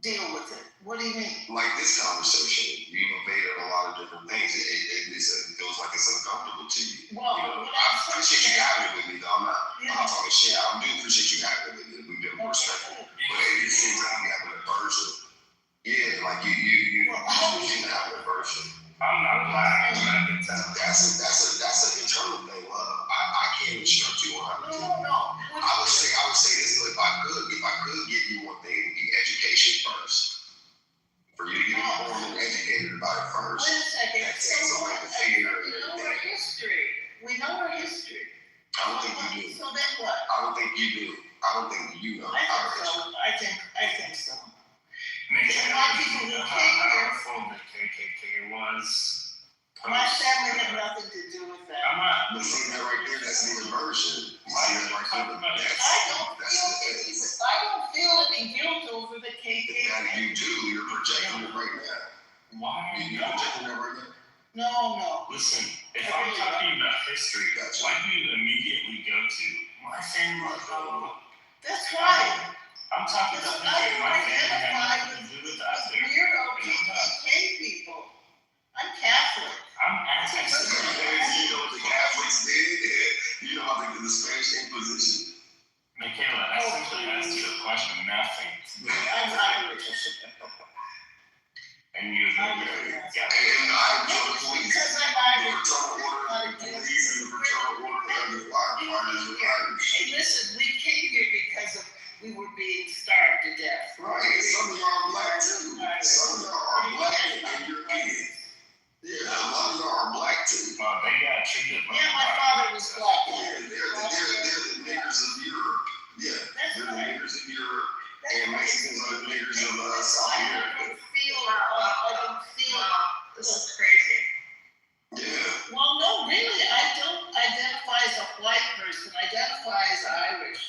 Deal with it. What do you mean? Like this conversation, you've evaded a lot of different things. It feels like it's uncomfortable to you. Well, I appreciate you having it with me, though. I'm not talking shit. I do appreciate you having it with me. We've been respectful. But it seems like you have an aversion. Yeah, like you seem to have an aversion. I'm not lying. I can tell. That's an internal thing, love. I can't instruct you on how to do it. No. I would say this, if I could give you one thing, it would be education first. For you to get informed and educated about it first. Wait a second. That takes away the fear and We know our everything. history. We know our history. I don't think you do. So then what? I don't think you do. I don't think you know. I think so. Man, A lot of people who came here. how powerful the KKK was. My family had nothing to do with that. I'm not. But see that right there, that's the inversion. You see that right there? I don't feel any guilt over the That KKK. you do. You're projecting it right now. Why are you You're projecting it right now. No. Listen, if I'm talking about history, why do you immediately go to my family? That's right. I'm talking about things my family had nothing to do with that. Weirdo KKK people. I'm Catholic. I'm anti-Semitic. You know what the Catholics did? You know how they did the Spanish Inquisition? Michaela, I simply asked you a question, nothing. I'm Irish. And you agree with me. Yeah. And I tell the police, Because I'm the Irish. fraternal order, the police and the fraternal order and the firefighters are Irish. Hey, listen, we came here because we were being starved to death. Right, and some of y'all are black too. Some of y'all are black and you're Indian. Yeah, a lot of y'all are black too. Well, they got treated like Yeah, my father was black. Yeah, they're the niggers of Europe. Yeah, they're the niggers of Europe, and Mexicans are the niggers of South America. I don't feel. This is crazy. Yeah. Well, no, really, I don't identify as a white person. I identify as Irish.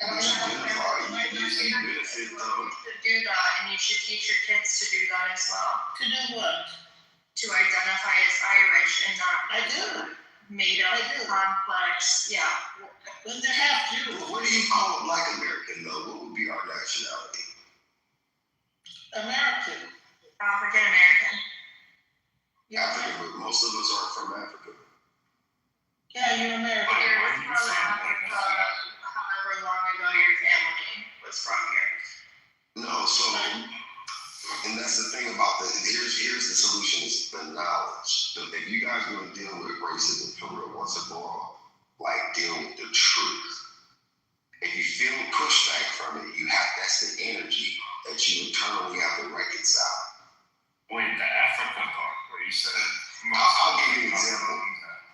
And But you identify, you see benefit though. To do that, and you should teach your kids to do that as well. To do what? To identify as Irish and not I do. made up, complex. Yeah. When they have to. What do you call a black American though? What would be our nationality? American. African American. African, but most of us are from Africa. Yeah, you're American. You're from Africa, however long ago your family was from here. No, so, and that's the thing about here's the solution is the knowledge. If you guys are going to deal with racism for real once and for all, like deal with the truth. If you feel pushback from it, that's the energy that you internally have to reconcile. Wait, the Africa part where you said. I'll give you an example.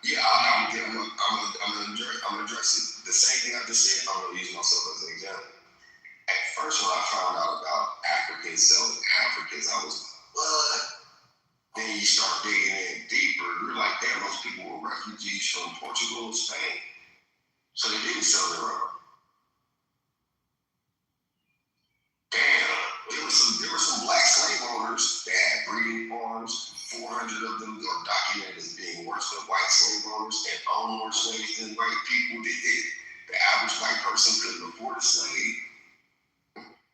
Yeah, I'm gonna address it. The same thing I just said, I'm gonna use myself as an example. At first, when I found out about Africans selling Africans, I was like, what? Then you start digging in deeper, you're like, damn, those people were refugees from Portugal and Spain. So they didn't sell their own. Damn, there were some black slave owners that had breeding farms. 400 of them are documented as being worse than white slave owners and own more slaves than white people did. The average white person couldn't afford a slave.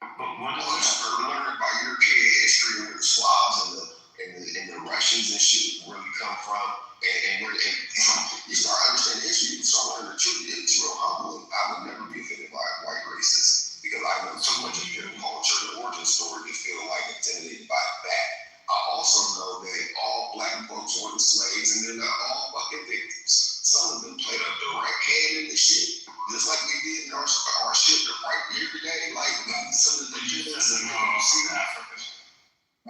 But what is Once you're learning about European history and where the Slavs and the Russians and shit really come from, and where you start understanding history, you start learning the truth. It's real humbling. I would never be offended by white racists because I know too much of their culture and origin story to feel like intimidated by that. I also know that all black folks were slaves and they're not all fucking victims. Some of them played a direct hand in this shit, just like we did in our shit right here today. Like some of the Jews and Africans?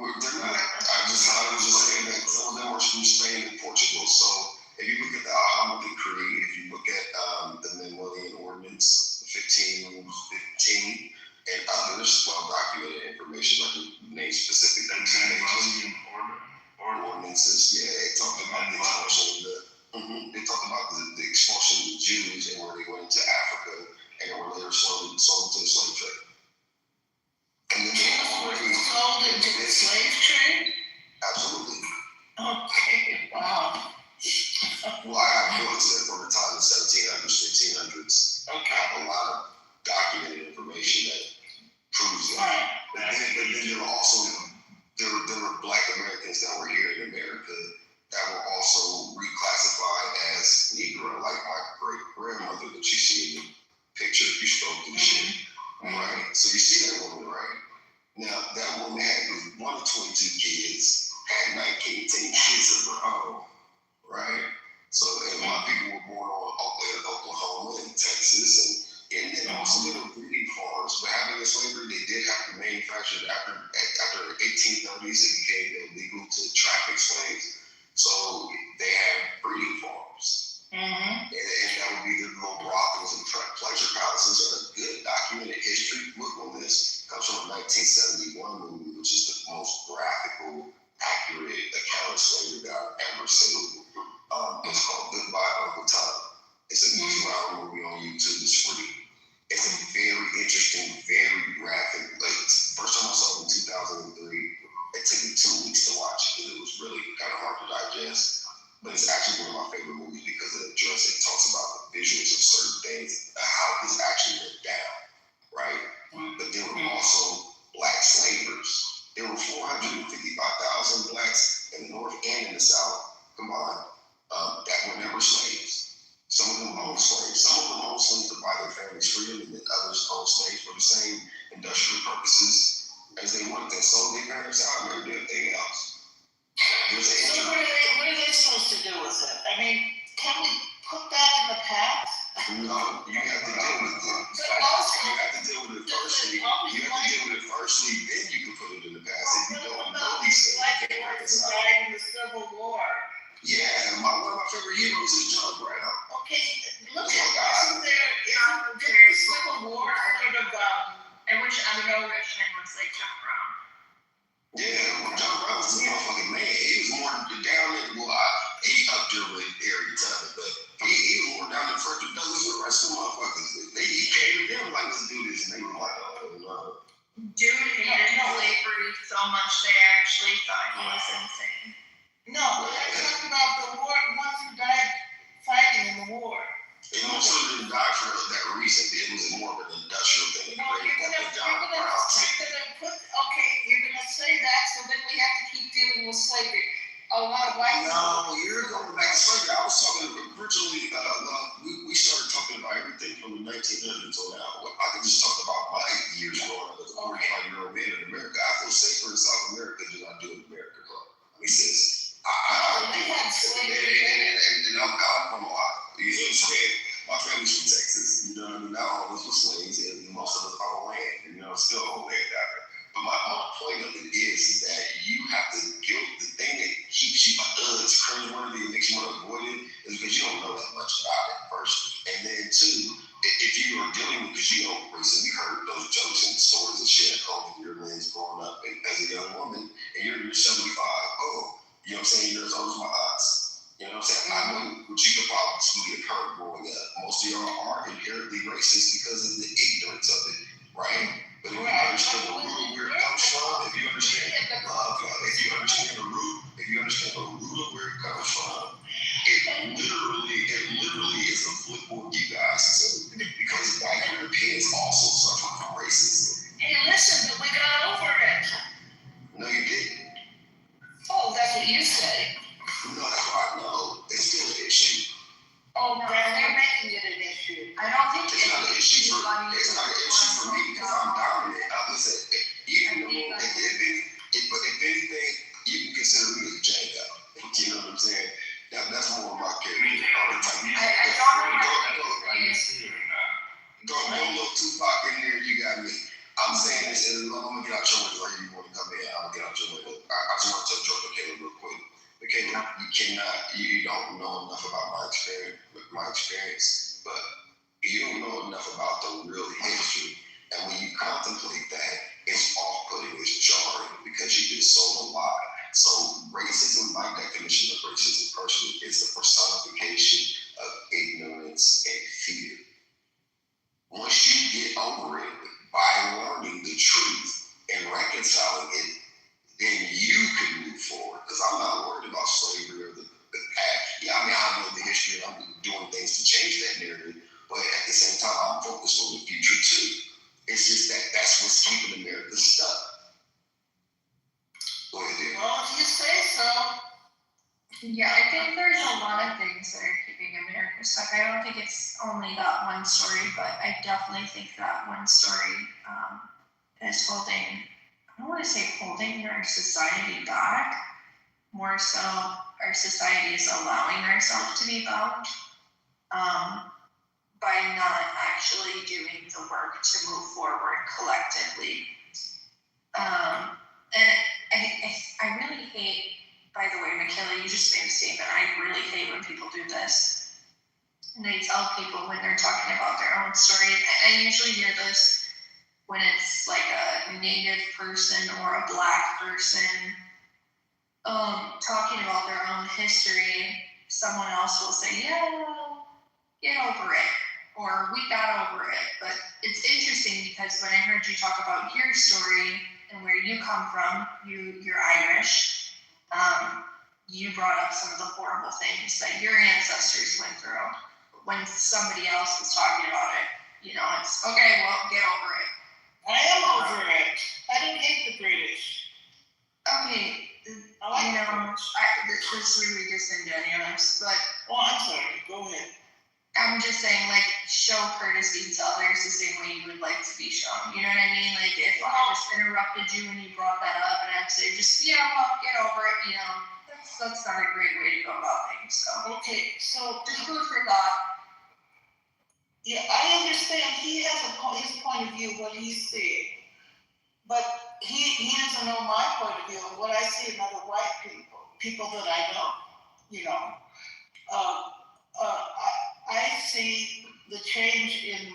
They're not. I was just saying that some of them were from Spain and Portugal. So if you look at the and that would be the little brothels and pleasure palaces are a good documented history. Look on this. It comes from a 1971 movie, which is the most graphical, accurate account of slavery that I've ever seen. It's called Goodbye Uncle Tom. It's a 2-hour movie on YouTube. It's free. It's a very interesting, very graphic. Like, first time I saw it in 2003, it took me 2 weeks to watch it because it was really kind of hard to digest. But it's actually one of my favorite movies because it talks about the visuals of certain things, how this actually went down, right? But there were also black slavers. There were 455,000 blacks in the North and in the South combined that were never slaves. Some of them owned slaves. Some of them owned slaves to buy their families freedom, and then others owned slaves for the same industrial purposes as they wanted. They sold their parents out and everything else. So what are they supposed to do with it? I mean, can we put that in the past? No, you have to deal with it. But also, You have to deal with it firstly. You have to deal with it firstly, then you can put it in the past. If you don't know these things, you can't reconcile. died in the Civil War. Yeah, one of my favorite heroes is John Brown. Okay, look at, isn't the Civil War sort of, I wish I would know Rich and was like John Brown. Yeah, well, John Brown was a motherfucking man. He was more down there. Well, he up there with Harry Tubman, but he was more down there for Douglas with the rest of the motherfuckers. He came to them like, let's do this, and they were like, oh no. Dude hated slavery so much they actually thought he was insane. no, but I'm talking about the war, ones who died fighting in the war. They also didn't die for that reason. It was more of an industrial thing. No, you're gonna say that, so then we have to keep dealing with slavery. A lot of white No, you're going back to slavery. I was talking originally, we started talking about everything from the 1900s on out. I could just talk about my years growing up as a 45-year-old man in America. I feel safer in South America than I do in America, bro. I mean, sis, they had slavery. and I'm from Ohio. You know what I'm saying? My family's from Texas. You know what I mean? Not all of us were slaves, and most of us own land. You know, still own land out there. But my point of it is that you have to guilt the thing that keeps you it's cringeworthy and makes you want to avoid it is because you don't know that much about it first. And then two, if you are dealing with, because you know, recently heard those jokes and stories and shit over your man's growing up and as a young woman, and you're 75, oh, you know what I'm saying? You're as old as my aunts. You know what I'm saying? I know what you could possibly have heard growing up. Most of y'all are inherently racist because of the ignorance of it, right? But if you understand the root of where it comes from, if you understand the root of where it comes from, it literally is a flipboard, you guys. So, because white Europeans also suffer from racism. Hey, listen, but we got over it. No, you didn't. Oh, that's what you say. No, that's what I know. It's still an issue. Oh, no, you're making it an issue. I don't think It's not an issue for me because I'm dominant. Listen, even though if anything, you can consider me as Django. You know what I'm saying? That's more of my character. Don't look Tupac in there. You got me. I'm saying this, and I'm gonna get out your way. Like you want to come in, I'm gonna get out your way. I just want to tell Joe Caleb real quick. Caleb, you don't know enough about my experience, but you don't know enough about the real history. And when you contemplate that, it's off-putting, it's jarring because you just sold a lie. So racism, my definition of racism personally, is the personification of ignorance and fear. Once you get over it by learning the truth and reconciling it, then you can move forward. Because I'm not worried about slavery or the past. Yeah, I mean, I know the history and I'm doing things to change that narrative. But at the same time, I'm focused on the future too. It's just that's what's keeping America stuck. Go ahead, Dan. Well, if you say so. Yeah, I think there's a lot of things that are keeping America stuck. I don't think it's only that one story, but I definitely think that one story is holding, I don't want to say holding our society back, more so our society is allowing ourselves to be bound by not actually doing the work to move forward collectively. And I really hate, by the way, Michaela, you just made a statement. I really hate when people do this. and they tell people when they're talking about their own story. I usually hear this when it's like a Native person or a Black person talking about their own history. Someone else will say, "Yeah, well, get over it," or "we got over it." But it's interesting because when I heard you talk about your story and where you come from, you're Irish. You brought up some of the horrible things that your ancestors went through. When somebody else was talking about it, it's okay. Well, get over it. I am over it. I don't hate the British. Okay, I like the British. this is really disingenuous, but I'm sorry. Go ahead. I'm just saying, like, show courtesy to others the same way you would like to be shown. You know what I mean? Like, if I just interrupted you when you brought that up, and I'd say, just, well, get over it, that's not a great way to go about things. So, Okay, so just food for thought. yeah, I understand he has his point of view, what he's saying, but he doesn't know my point of view, what I see in other white people that I know, I see the change in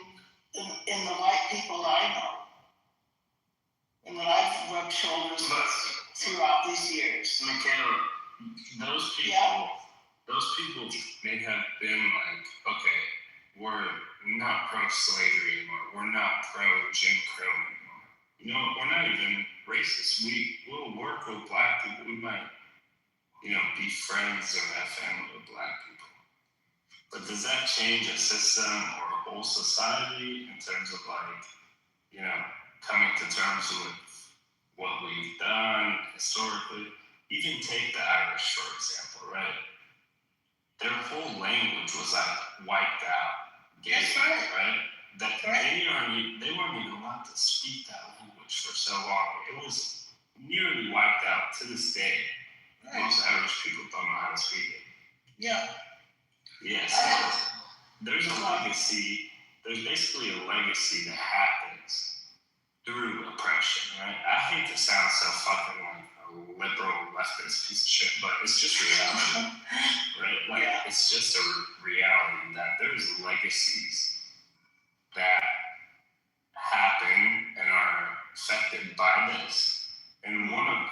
the white people I know, and that I've rubbed shoulders with throughout these years. Michaela, those people may have been like, okay, we're not pro-slavery anymore. We're not pro-Jim Crow anymore. We're not even racist. We'll work with Black people. We might, be friends or have family with Black people. But does that change a system or a whole society in terms of coming to terms with what we've done historically? Even take the Irish, for example, right? Their whole language was wiped out. That's right. They weren't even allowed to speak that language for so long. It was nearly wiped out to this day. Right. Most Irish people don't know how to speak it. Yeah. Yes. There's a legacy. There's basically a legacy that happens through oppression, right? I hate to sound so fucking like a liberal leftist piece of shit, but it's just reality, right? It's just a reality that there's legacies that happen and are affected by this. And one of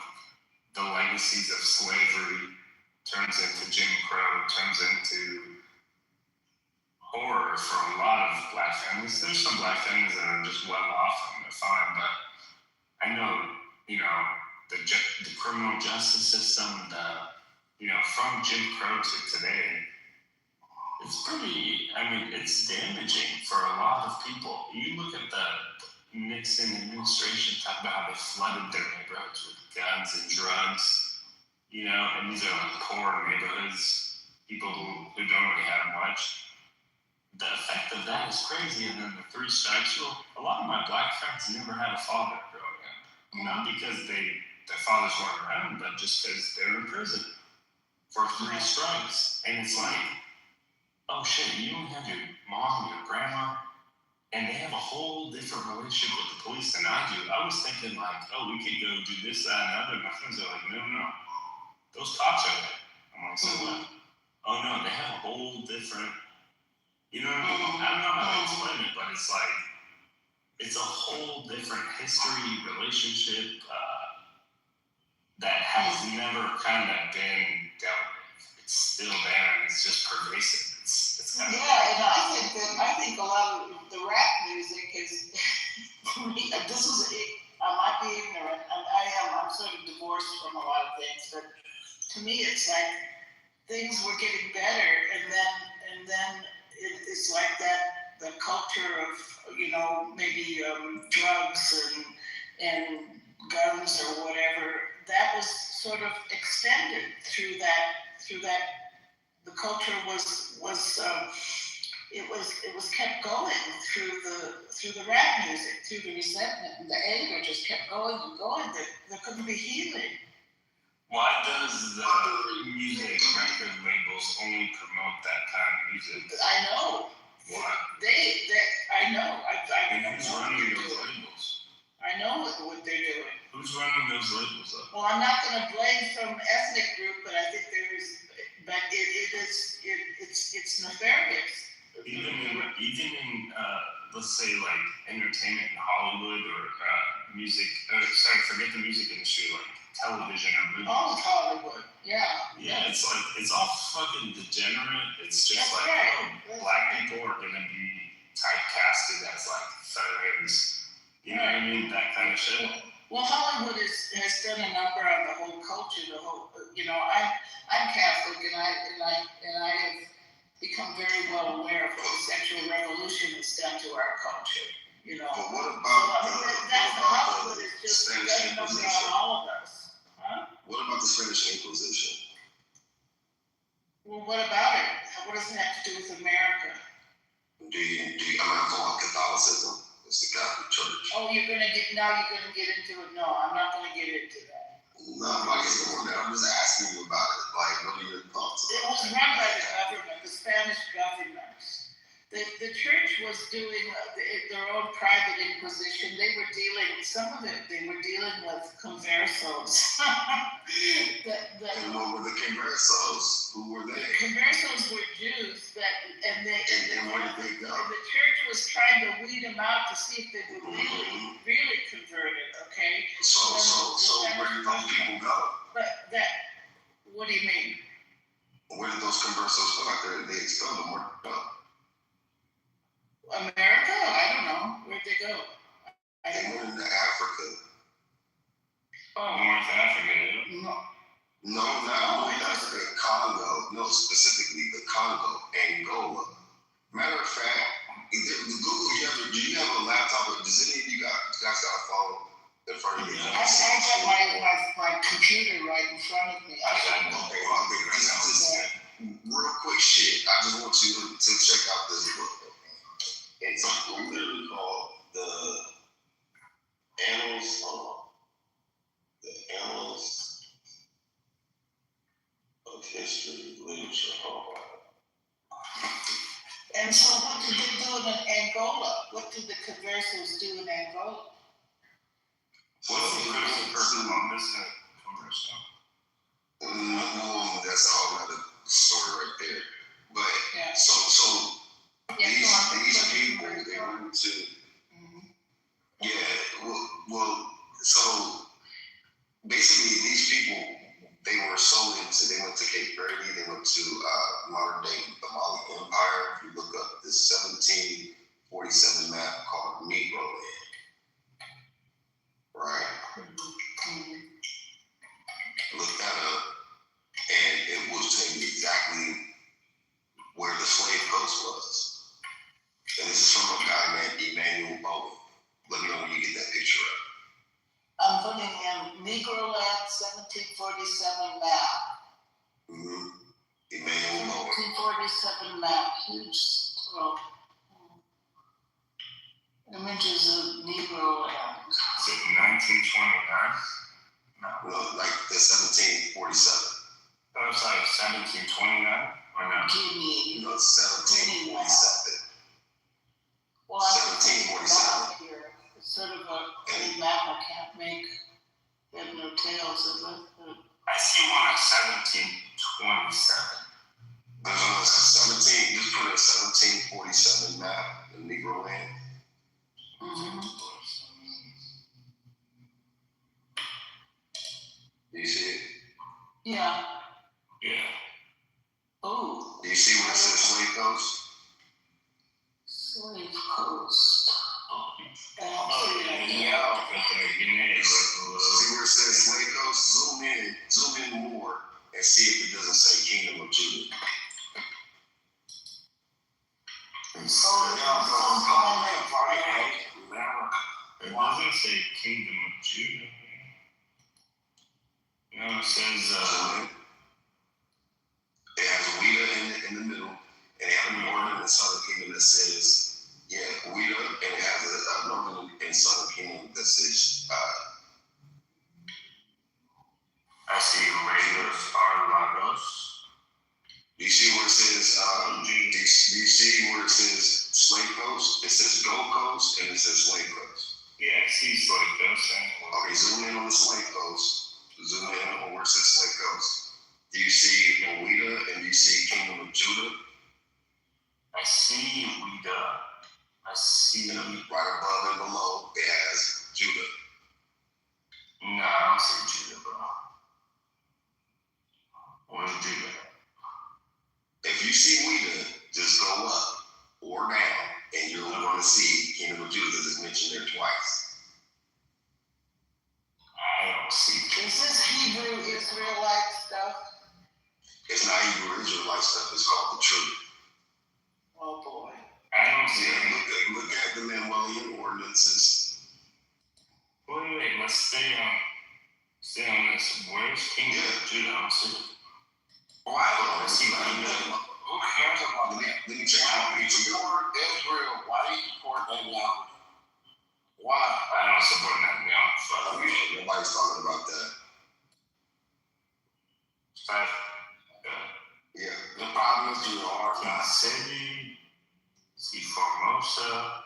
the legacies of slavery turns into Jim Crow, turns into horror for a lot of Black families. There's some Black families that are just well off and they're fine, but I know, the criminal justice system, from Jim Crow to today, it's damaging for a lot of people. You look at the Nixon administration, talk about how they flooded their neighborhoods with guns and drugs, and these are poor neighborhoods, people who don't really have much. The effect of that is crazy. And then the 3 strikes rule. A lot of my Black friends never had a father growing up. Not because their fathers weren't around, but just because they were in prison for 3 strikes. And it's like, oh shit, you don't have your mom and your grandma, and they have a whole different relationship with the police than I do. I was thinking we could go do this, that, and other. My friends are like, no. Those cops are there. I'm like, so what? Oh no, they have a whole different, I don't know how to explain it, but it's like, it's a whole different history, relationship, that has never kind of been dealt with. It's still there, and it's just pervasive. It's kind of and I think a lot of the rap music is, I might be ignorant, and I'm sort of divorced from a lot of things, but to me it's like things were getting better, and then it's like that, the culture of, maybe drugs and guns or whatever, that was sort of extended through that. The culture was kept going through the rap music, through the resentment, and the anger just kept going and going. There couldn't be healing. Why does the music record labels only promote that kind of music? I know. Why? I know. And who's running those labels? I know what they're doing. Who's running those labels up? Well, I'm not going to blame some ethnic group, but I think it's nefarious. let's say like entertainment in Hollywood or music. Forget the music industry, like television or movies. All of Hollywood, yeah. Yeah, it's like it's all fucking degenerate. It's just That's like right. black people are gonna be typecasted as like thugs. You know what I mean? That kind of shit. Well, Hollywood has done a number on the whole culture. I'm Catholic, and I have become very well aware of what the sexual revolution has done to our culture. But what about Hollywood is the just Spanish done a number Inquisition? on all of us. Huh? What about the Spanish Inquisition? Well, what about it? What does it have to do with America? I'm not talking about Catholicism. It's the Catholic Church. Oh, you're gonna get into it? No, I'm not gonna get into that. No, I guess I'm just asking you about it. Like, what are your thoughts? It was run by the government, the Spanish government. The church was doing their own private inquisition. They were dealing with conversos. And what were the conversos? Who were they? The conversos were Jews and where did they go? And the church was trying to weed them out to see if they were really converted. Okay. So where did those people go? What do you mean? Where did those conversos go? They expelled them. Where did they go? America? I don't know. Where'd they go? They went into Africa. Oh. North Africa. No, not North Africa. Congo. No, specifically the Congo, Angola. Matter of fact, Google, do you have a laptop? Or does any of you guys got a phone in front of you? I got my computer right in front of me. Just real quick shit. I just want you to check out this book. It's literally called The Annals of History, Literature. And so what did they do in Angola? What did the conversos do in Angola? No, that's a whole other story right there. But Yeah. so these people, they went to so basically these people, they were sold into, they went to Cape Verde, they went to modern day the Mali Empire. If you look up this 1747 map called Negro Land, right? Look that up, and it will tell you exactly where the slave coast was. And this is from a guy named Emmanuel Bowen. Let me know when you get that picture up. I'm putting in Negro Land 1747 map. Emmanuel Bowen. 1747 map, huge scroll. Images of Negro Land. Is it 1929? No, like the 1747. That was like 1729 or no? Give me. 1747. Well, I'm 1747. here. It's sort of a map I can't make head nor tails of it. I see one at 1727. Just put a 1747 map in Negro Land. Do you see it? Yeah. Yeah. Oh. Do you see where it says Slave Coast? Slave Coast. See where it says Slave Coast? Zoom in more and see if it doesn't say Kingdom of Judah. It doesn't say Kingdom of Judah. No, it says it has Weta in the middle, and it has a northern and southern kingdom that says, Weta, and it has a northern and southern kingdom that says, I see Raiders are Lagos. do you see where it says, do you see where it says Slave Coast? It says Gold Coast and it says Slave Coast. Yeah, I see Slave Coast. Okay, zoom in on the Slave Coast. Zoom in on where it says Slave Coast. Do you see Weta and do you see Kingdom of Judah? I see Weta. I see. And right above and below, it has Judah. No, I don't see Judah, bro. Where's Judah? If you see Judah, just go up or down, and you're going to see Kingdom of Judah because it's mentioned there twice. I don't see Judah. Is this Hebrew Israelite stuff? It's not Hebrew Israelite stuff. It's called the truth. Oh boy. I don't see Yeah, it. look at the Manuelian ordinances. Wait, let's stay on this. Where's Kingdom of Judah? I don't see it. Oh, I don't know. I see Judah. Who cares about that? Let me check out Why do you support Israel? Why do you support Netanyahu? Why? I don't support Netanyahu. Fuck me. Nobody's talking about that. Yeah. The problem is you are King not. City, see Formosa.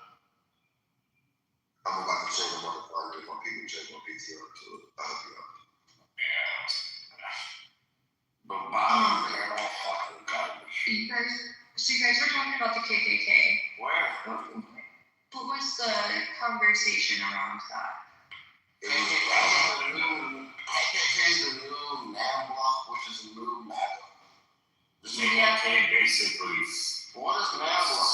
I'm about to check them out. I'll get my people check my PTR to it. I'll help you out. Yeah. But Bob, they're all fucking garbage. You guys were talking about the KKK. Where? What was the conversation around that? KKK is the new NAMBLA, which is the new MAGA. The KKK basically What is NAMBLA?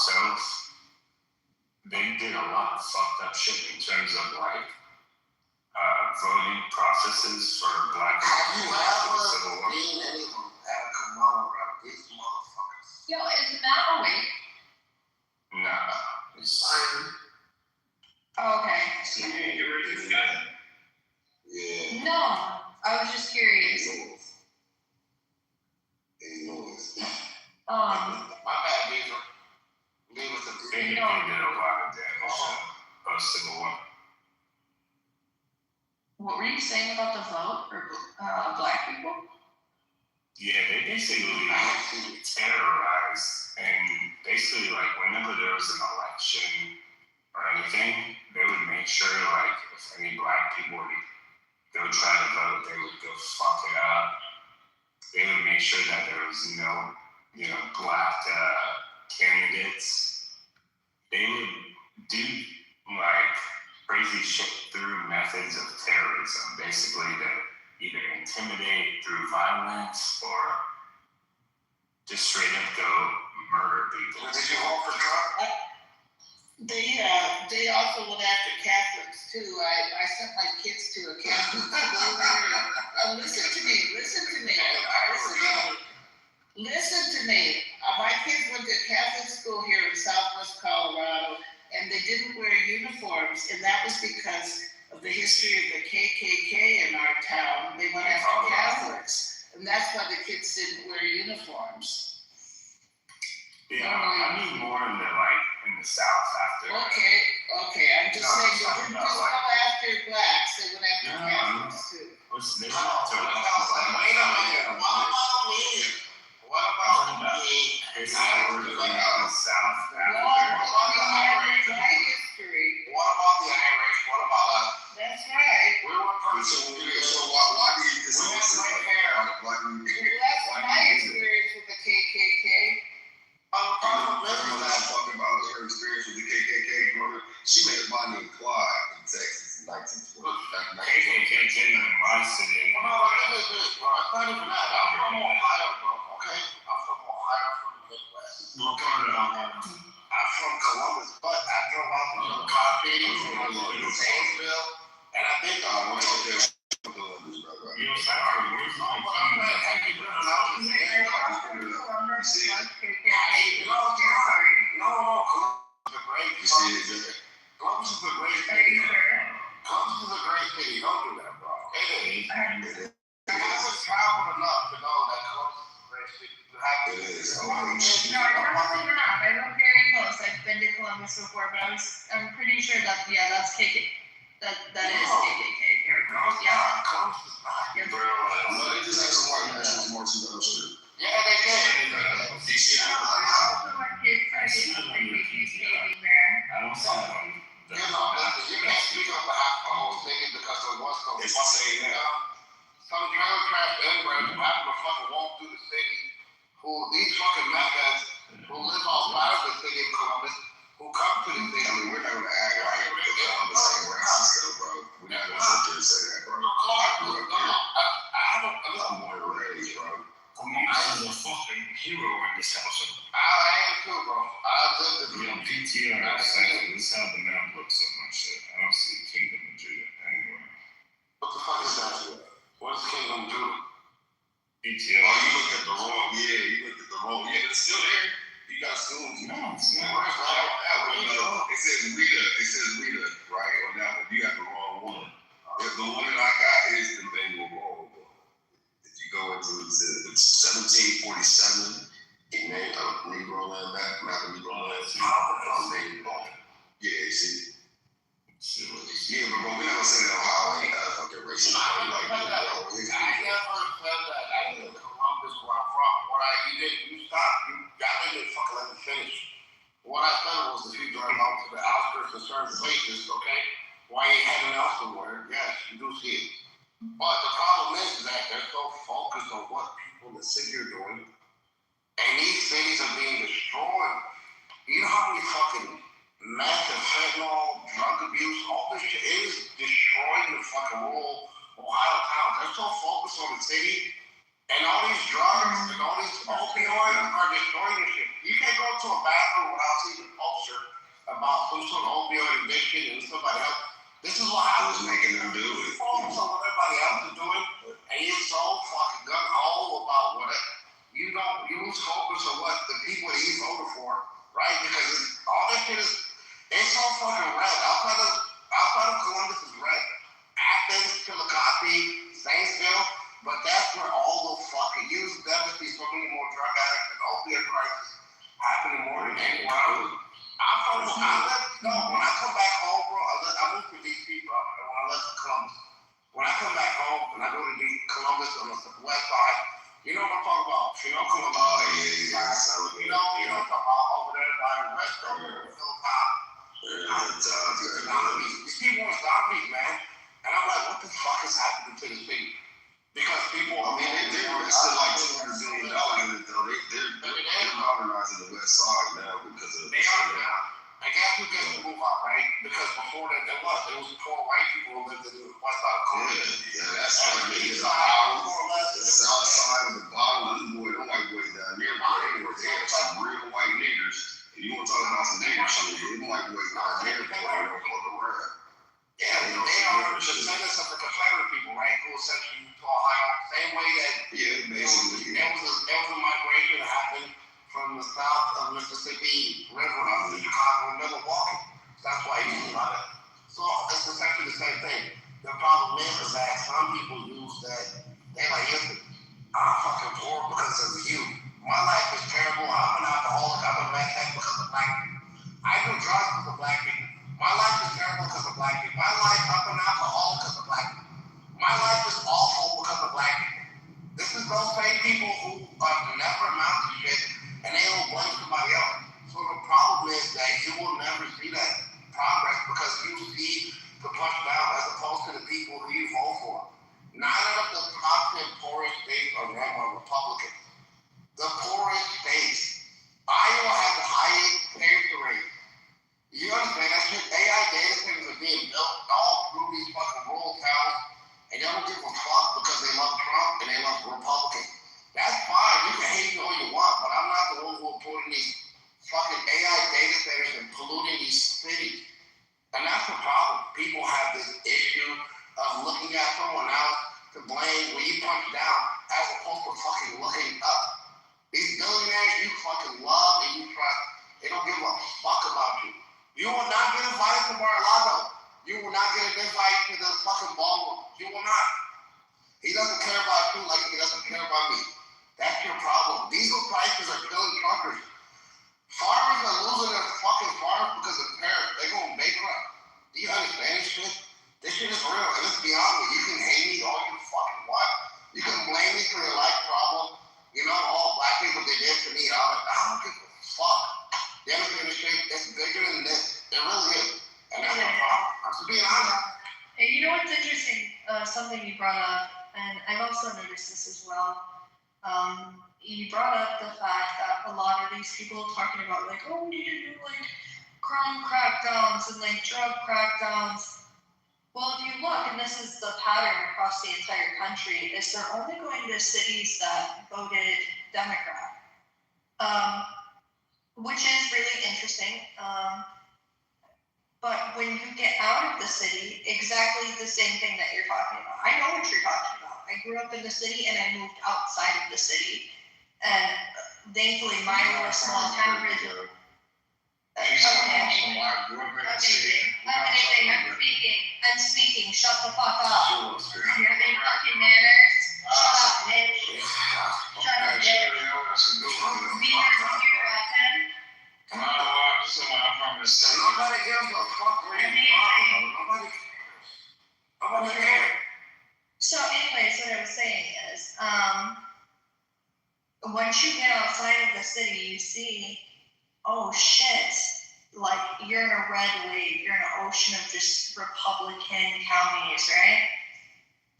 they did a lot of fucked up shit in terms of like voting processes for black Have you people after the ever Civil War. seen any of them at a kimono around these motherfuckers? Yo, is Matt awake? Nah. Oh, okay. Yeah. No, I was just curious. Any noise. My bad, Beaver. Leave us a KKK did a lot of damage post-Civil War. What were you saying about the vote for black people? Yeah, they basically terrorized, and basically like whenever there was an election or anything, they would make sure like if any black people would go try to vote, they would go fuck it up. They would make sure that there was no, black candidates. They would do like crazy shit through methods of terrorism, basically to either intimidate through violence or just straight up go murder people. Did you vote for Trump? They also went after Catholics too. I sent my kids to a Catholic school. Listen to me. My kids went to Catholic school here in Southwest Colorado, and they didn't wear uniforms, and that was because of the history of the KKK in our town. They went after Catholics, and that's why the kids didn't wear uniforms. Yeah, I mean more in the South after. Okay. I'm just saying they didn't just go after blacks; they went after Catholics too. They went after Wait a minute. What about me? It's not really in the South after. My history. What about the Irish? What about us? That's right. We were persecuted. So why do you dismiss it? That's my experience with the KKK. I'm talking about her experience with the KKK. She met Bonnie and Clyde in Texas in 1940. KKK came in my city. No, it's not even that. I'm from Ohio, bro. Okay? I'm from Ohio, from the Midwest. What part of I'm from Columbus, but I drove out to Coffee, Zanesville, and I've been to Columbus, you sorry, where's my Columbus is a great city. Columbus is a great city. Don't do that, bro. It is. I haven't traveled enough to know that Columbus is a great city. It is. No, you're probably not. I live very close. I've been to Columbus before, but I'm pretty sure that's KKK. That is KKK. Yeah, Columbus is not. Yeah. They just had some white nationals marching down the street. Yeah, they did. DC. I see them on your PTR. I don't see them on the. You can't speak on behalf of the whole city because there was no. It's the same now. Some trailer trash inbred who happen to fucking walk through the city, who these fucking methods who live outside of the city of Columbus, who come to the city on PTR section. This is how the map looks on my shit. I don't see Kingdom of Judah anywhere. What the fuck is that? What does Kingdom do? PTR. Oh, you looked at the wrong. Yeah, you looked at the wrong. Yeah, but it's still there. You got schools. No, it's not. It says Rita. It says Rita, right? On that one, you got the wrong one. The one that I got is the manual wrong one. If you go into it, it's 1747. In Negro land map of Negro land. Yeah, you see. Yeah, but we're not gonna say that Ohio ain't fucking racist. I never said that. I live in Columbus, where I'm from. You stopped. Y'all didn't fucking let me finish. What I said was, if you drive out to the outskirts of certain places, okay, why ain't heading elsewhere? Yes, you do see it. But the problem is that they're so focused on what people in the city are doing, and these cities are being destroyed. You know how many fucking massive fentanyl, drug abuse, all this shit is destroying the fucking rural Ohio towns. They're so focused on the city, and all these drugs and all these opioids are destroying the shit. You can't go to a bathroom without seeing a poster about some sort of opioid addiction and somebody else. This is what happens. Making them do it. Focus on what everybody else is doing, and you're so fucking gung-ho about whatever. You lose focus on what the people that you voted for, right? Because all that shit is, it's so fucking red. Outside of Columbus is red. Athens, Chillicothe, Zanesville, but that's where all the fucking use definitely so many more drug addicts and opioid crisis happening more than anywhere else. When I come back home, bro, I moved to DC, bro, and when I left Columbus. When I come back home and I go to Columbus on the west side, you know what I'm talking about? You know Columbus. Oh, yeah. You know what I'm talking about over there by the West Coast, Hilltop. These people are zombies, man. And I'm like, what the fuck is happening to the city? Because people, They're invested like $200 billion in it, though. They're modernizing the West Side now because of. They are now. I guess who gets to move out, right? Because before that, there was poor white people who lived in the west side of Columbus. Yeah, that's like the house, the south side of the bottom. Them white boys down there, they have some real white niggers. And you want to talk about some nigger shit? Them white boys down there, they don't fuck around. Yeah, they are the descendants of the Confederate people, right? Who essentially moved to Ohio. Same way that basically. There was a migration that happened from the south of Mississippi River up to Chicago and Milwaukee. That's why you see a lot of it. So it's essentially the same thing. The problem is that some people use that. They like, listen, I'm fucking poor because of you. My life is terrible. I'm an alcoholic. I'm a meth because of black people. I do drugs because of black people. My life is terrible because of black people. My life, I'm an alcoholic because of black people. My life is awful because of black people. This is those same people who never amount to shit, and they will blame somebody else. So the problem is that you will never see that progress because you see the punch down as opposed to the people who you vote for. 9 out of the top 10 poorest states are run by Republicans. The poorest states. Iowa has the highest cancer rate. You understand that shit? AI data centers are being built all through these fucking rural towns, and they don't give a fuck because they love Trump and they love Republicans. That's fine. You can hate me all you want, but I'm not the one who are putting these fucking AI data centers and polluting these cities. And that's the problem. People have this issue of looking at someone else to blame when you punch down as opposed to fucking looking up. These billionaires you fucking love and you trust, they don't give a fuck about you. You will not get invited to Mar-a-Lago. You will not get an invite to the fucking ballroom. You will not. He doesn't care about you like he doesn't care about me. That's your problem. Diesel prices are killing truckers. Farmers are losing their fucking farms because of tariffs. They're going bankrupt. Do you understand this shit? This shit is real. And let's be honest, you can hate me all you fucking want. You can blame me for your life problem. You know, all black people did this to me. I don't give a fuck. You understand this shit? It's bigger than this. It really is. And that's my problem. I'm just being honest. And you know what's interesting? Something you brought up, and I've also noticed this as well. You brought up the fact that a lot of these people talking about like, oh, we need to do like crime crackdowns and like drug crackdowns. Well, if you look, and this is the pattern across the entire country, is they're only going to cities that voted Democrat. which is really interesting. But when you get out of the city, exactly the same thing that you're talking about. I know what you're talking about. I grew up in the city and I moved outside of the city. And thankfully, my little small town is. I'm speaking. Shut the fuck up. You're having fucking manners. Shut up, bitch. Shut up, bitch. Be your computer button. Nobody gives a fuck where you're from. Nobody cares. So, anyways, what I was saying is, once you get outside of the city, you see, oh shit, like you're in a red wave, you're in an ocean of just Republican counties, right?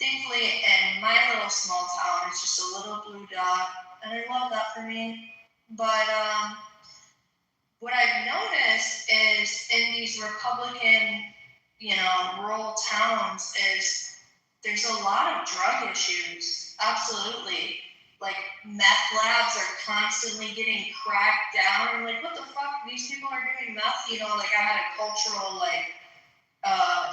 Thankfully, in my little small town, it's just a little blue dot, and I love that for me. But what I've noticed is in these Republican, rural towns is there's a lot of drug issues. Absolutely. Like meth labs are constantly getting cracked down. And like, what the fuck? These people are doing meth. Like I had a cultural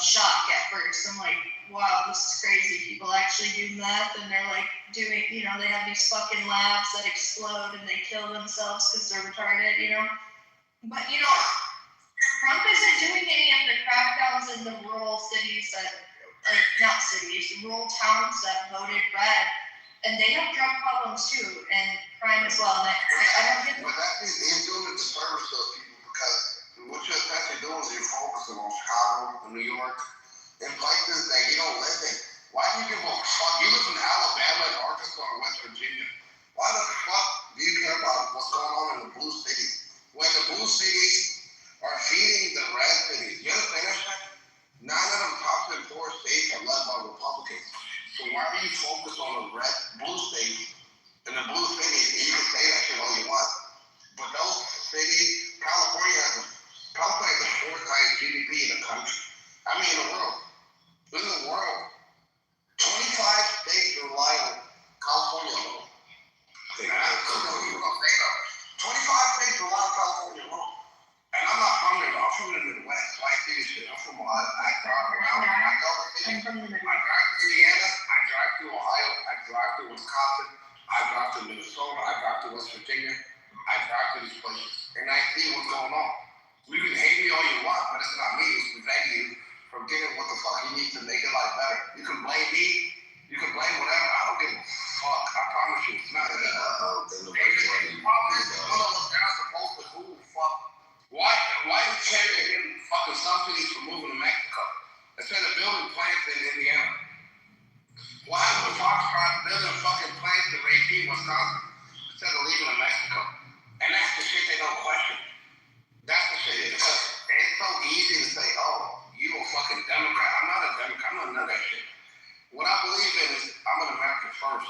shock at first. I'm like, wow, this is crazy. People actually do meth and they're like doing, they have these fucking labs that explode and they kill themselves because they're retarded, But Trump isn't doing any of the crackdowns in the rural cities not cities, rural towns that voted red. And they have drug problems too, and crime as well. And I don't get. But he's doing it to service those people because what you're essentially doing is you're focusing on Chicago and New York and places that you don't live in. Why do you give a fuck? You live in Alabama and Arkansas and West Virginia. Why the fuck do you care about what's going on in the blue cities? When the blue cities are feeding the red cities, you understand that? 9 of the top 10 poor states are led by Republicans. So why are you focused on the blue states and the blue cities? And you can say that shit all you want. But those cities, California has the 4th highest GDP in the country. I mean in the world. In the world. 25 states rely on California alone. 25 states rely on California alone. And I'm not from there, I'm from the Midwest, so I see this shit. I'm from I drive around, I go to cities. I drive to Indiana, I drive to Ohio, I drive to Wisconsin, I drive to Minnesota, I drive to West Virginia, I drive to these places. And I see what's going on. You can hate me all you want, but it's not me who's preventing you from getting what the fuck you need to make your life better. You can blame me, you can blame whatever, I don't give a fuck, I promise you, it's not me. The problem is, I'm gonna look down the post with who the fuck. Why is Canada getting fucking subsidies for moving to Mexico instead of building plants in Indiana? Why is Foxtrot building fucking plants in Racine, Wisconsin instead of leaving to Mexico? And that's the shit they don't question. That's the shit because it's so easy to say, oh, you a fucking Democrat. I'm not a Democrat. I'm not none of that shit. What I believe in is I'm an American first.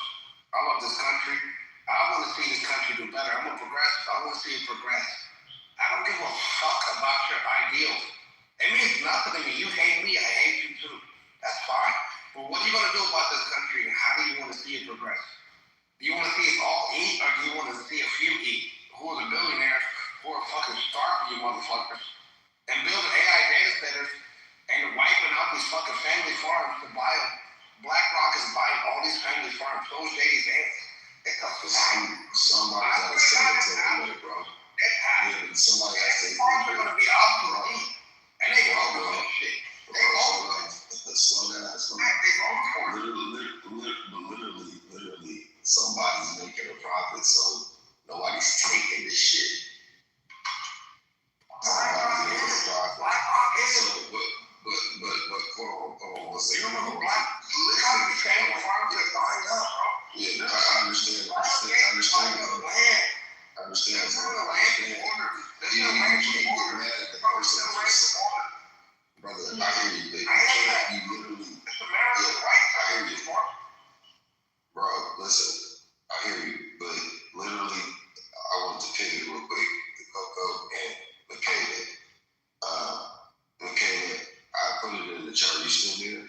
I love this country. I want to see this country do better. I'm a progressive. I want to see it progress. I don't give a fuck about your ideals. It means nothing to me. You hate me, I hate you too. That's fine. But what are you going to do about this country and how do you want to see it progress? Do you want to see us all eat or do you want to see a few eat? Who are the billionaires who are fucking starving you motherfuckers and building AI data centers and wiping out these fucking family farms to buy them? BlackRock is buying all these family farms. Those days, it's a fact. Somebody's got to send it to them, bro. Yeah, but somebody has to. Farms are going to be obsolete. And they vote for that shit. They vote for it. Slow down. They vote for it. Literally, somebody's making a profit, so nobody's taking this shit. Somebody's making a profit. BlackRock is. So, but, hold on, one second. Look how many family farms are buying up, bro. Yeah, I understand. I understand. You can't get mad at the person. Brother, I hear you, but you literally. I hear you. Bro, listen, I hear you, but literally, I want to pivot real quick to Coco and Michaela. Michaela, I put it in the chat. Are you still there?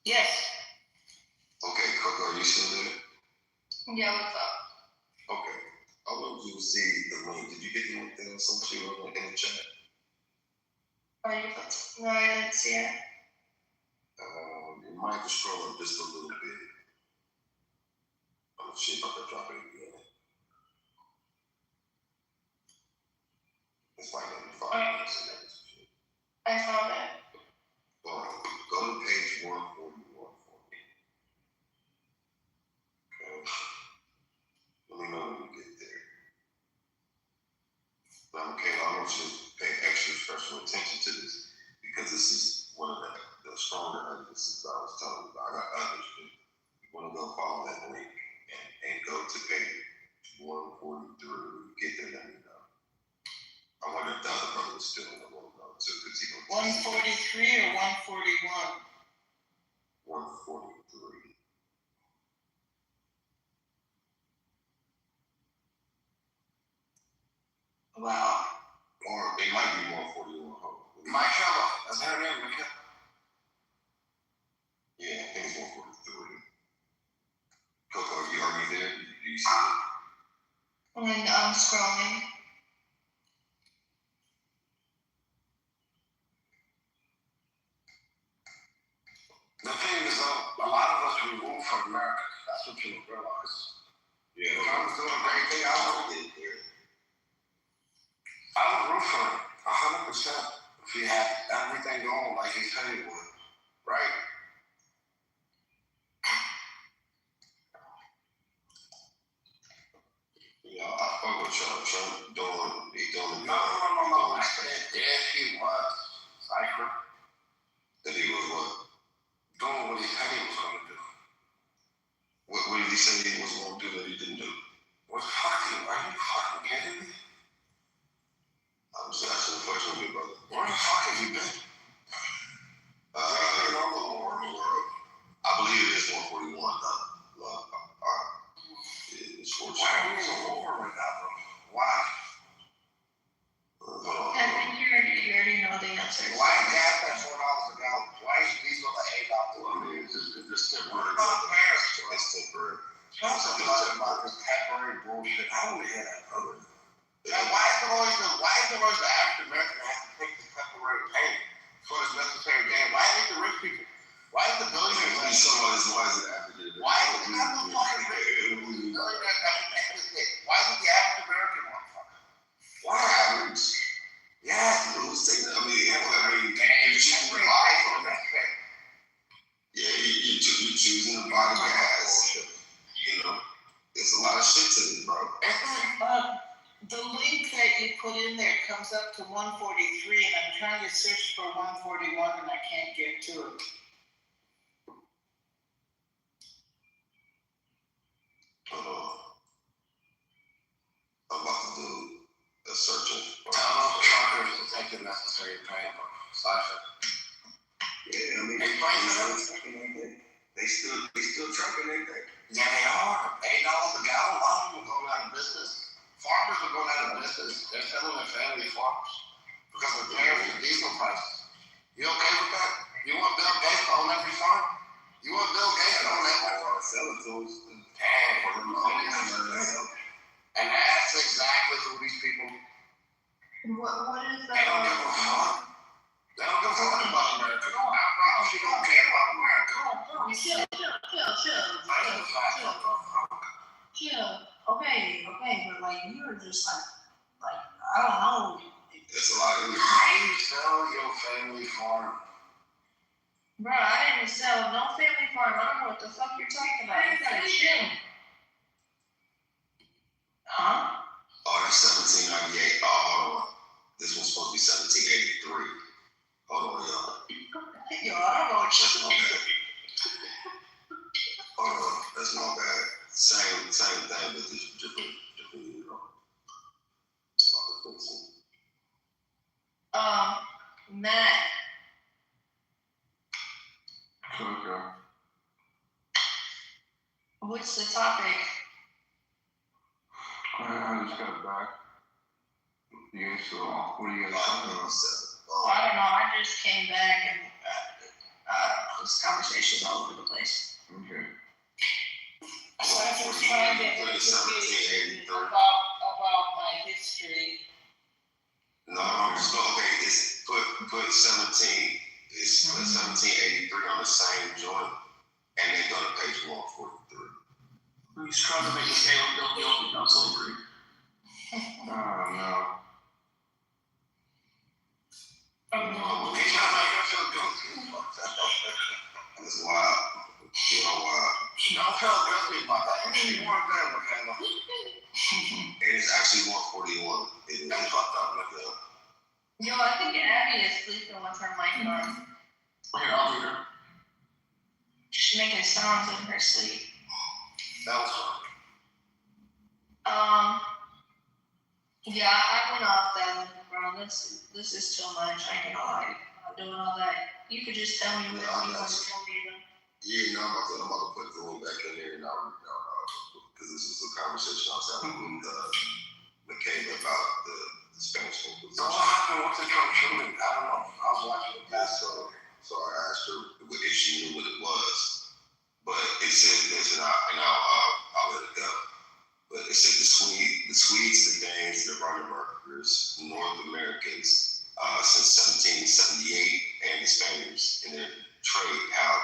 Yes. Okay, Coco, are you still there? Yeah, what's up? Okay. All I was see the link. Did you get the link that I sent you in the chat? No, I didn't see it. You might have to scroll up just a little bit. I'm gonna see if I can drop it again. It's like maybe 5 minutes. I found it. Go to page 141 for me. Okay. Let me know when you get there. Now, okay, I want you to pay extra special attention to this because this is one of the stronger evidences that I was telling you about. I got others, but you want to go follow that link and go to page 143. Get there, let me know. I wonder if the other brother was still in the room though, too, because he was 143 or 141? 143. Wow. Or it might be 141. Michaela, is that her name, Michaela? Yeah, I think it's 143. Coco, are you there? Do you see it? And I'm scrolling. The thing is, though, a lot of us we move from America. That's what you realize. Yeah. If I was doing a great thing, I would get there. I would root for him 100% if he had everything going like he said he would, right? Yeah, I fuck with Trump. Trump doing No. I said yes, he was. Cypher. That he was what? Doing what he said he was going to do. What did he say he was going to do that he didn't do? What fucking, are you fucking kidding me? I'm just asking a question of you, brother. Where the fuck have you been? Anything on the world? I believe it is 141, though. It's 4. Why are we in the war right now, bro? Why? Hold on. I think you already know the answer. Why is gas at $4 a gallon? Why is diesel at $8? I mean, it's temporary. What about Paris, bro? It's temporary. Trump's talking about this temporary bullshit. I don't hear that, brother. Why is it always the African American that has to take this temporary pain for this necessary gain? Why is it the rich people? Why is the billionaires? Why is it African? Why is it not the fucking rich billionaires that can take this thing? Why is it the African American motherfucker? Why? Yes. Who's taking that? I mean, you're choosing to buy from it. Yeah, you're choosing to buy gas. You know, there's a lot of shit to this, bro. The link that you put in there comes up to 143, and I'm trying to search for 141, and I can't get to it. I'm about to do a searching. Tell those truckers to take the necessary pain, bro. Yeah, I mean, they still trucking, ain't they? Yeah, they are. $8 a gallon. A lot of them are going out of business. Farmers are going out of business. They're selling their family farms because of the diesel prices. You okay with that? You want Bill Gates to own every farm? You want Bill Gates to own every farm? Sell it to us. And that's exactly who these people. What is They don't give a fuck. They don't give a fuck about America. I promise you don't care about America. Chill. I know the facts, Chill. Okay, but like you were just like I don't know. It's a lot of How you sell your family farm? Bro, I didn't sell no family farm. I don't know what the fuck you're talking about. You gotta chill. Huh? Oh, that's 1798. Oh, hold on. This one's supposed to be 1783. Hold on, y'all. Yo, I don't know what you're saying. Hold on, that's my bad. Same thing, but just different, you know. Matt. Okay. What's the topic? I just got back. Yeah, so what are you guys talking about? I don't know. I just came back and this conversation's all over the place. Okay. So I was trying to educate about history. No, okay, it's put 17. It's put 1783 on the same joint, and then go to page 143. He's trying to make the same guilty only council agree. No. That's wild. You know wild. No, I felt guilty about that. You weren't there, Michaela. It's actually 141. That's fucked up, Michaela. Yo, I think Abby is sleeping with her mic on. Here, I'll be here. She's making sounds in her sleep. That was fun. Yeah, I went off that, bro. This is too much. I cannot doing all that. You could just tell me what you want to tell me. Yeah, no, I'm about to put the link back in there now, because this is a conversation I was having with Michaela about the Spanish Inquisition. So what happened? What's the Trump shooting? I don't know. I was watching the past. So I asked her if she knew what it was, but it said this, and I'll let it go. But it said the Swedes, the Danes, the Brandenburgers, North Americans since 1778, and the Spaniards in their trade have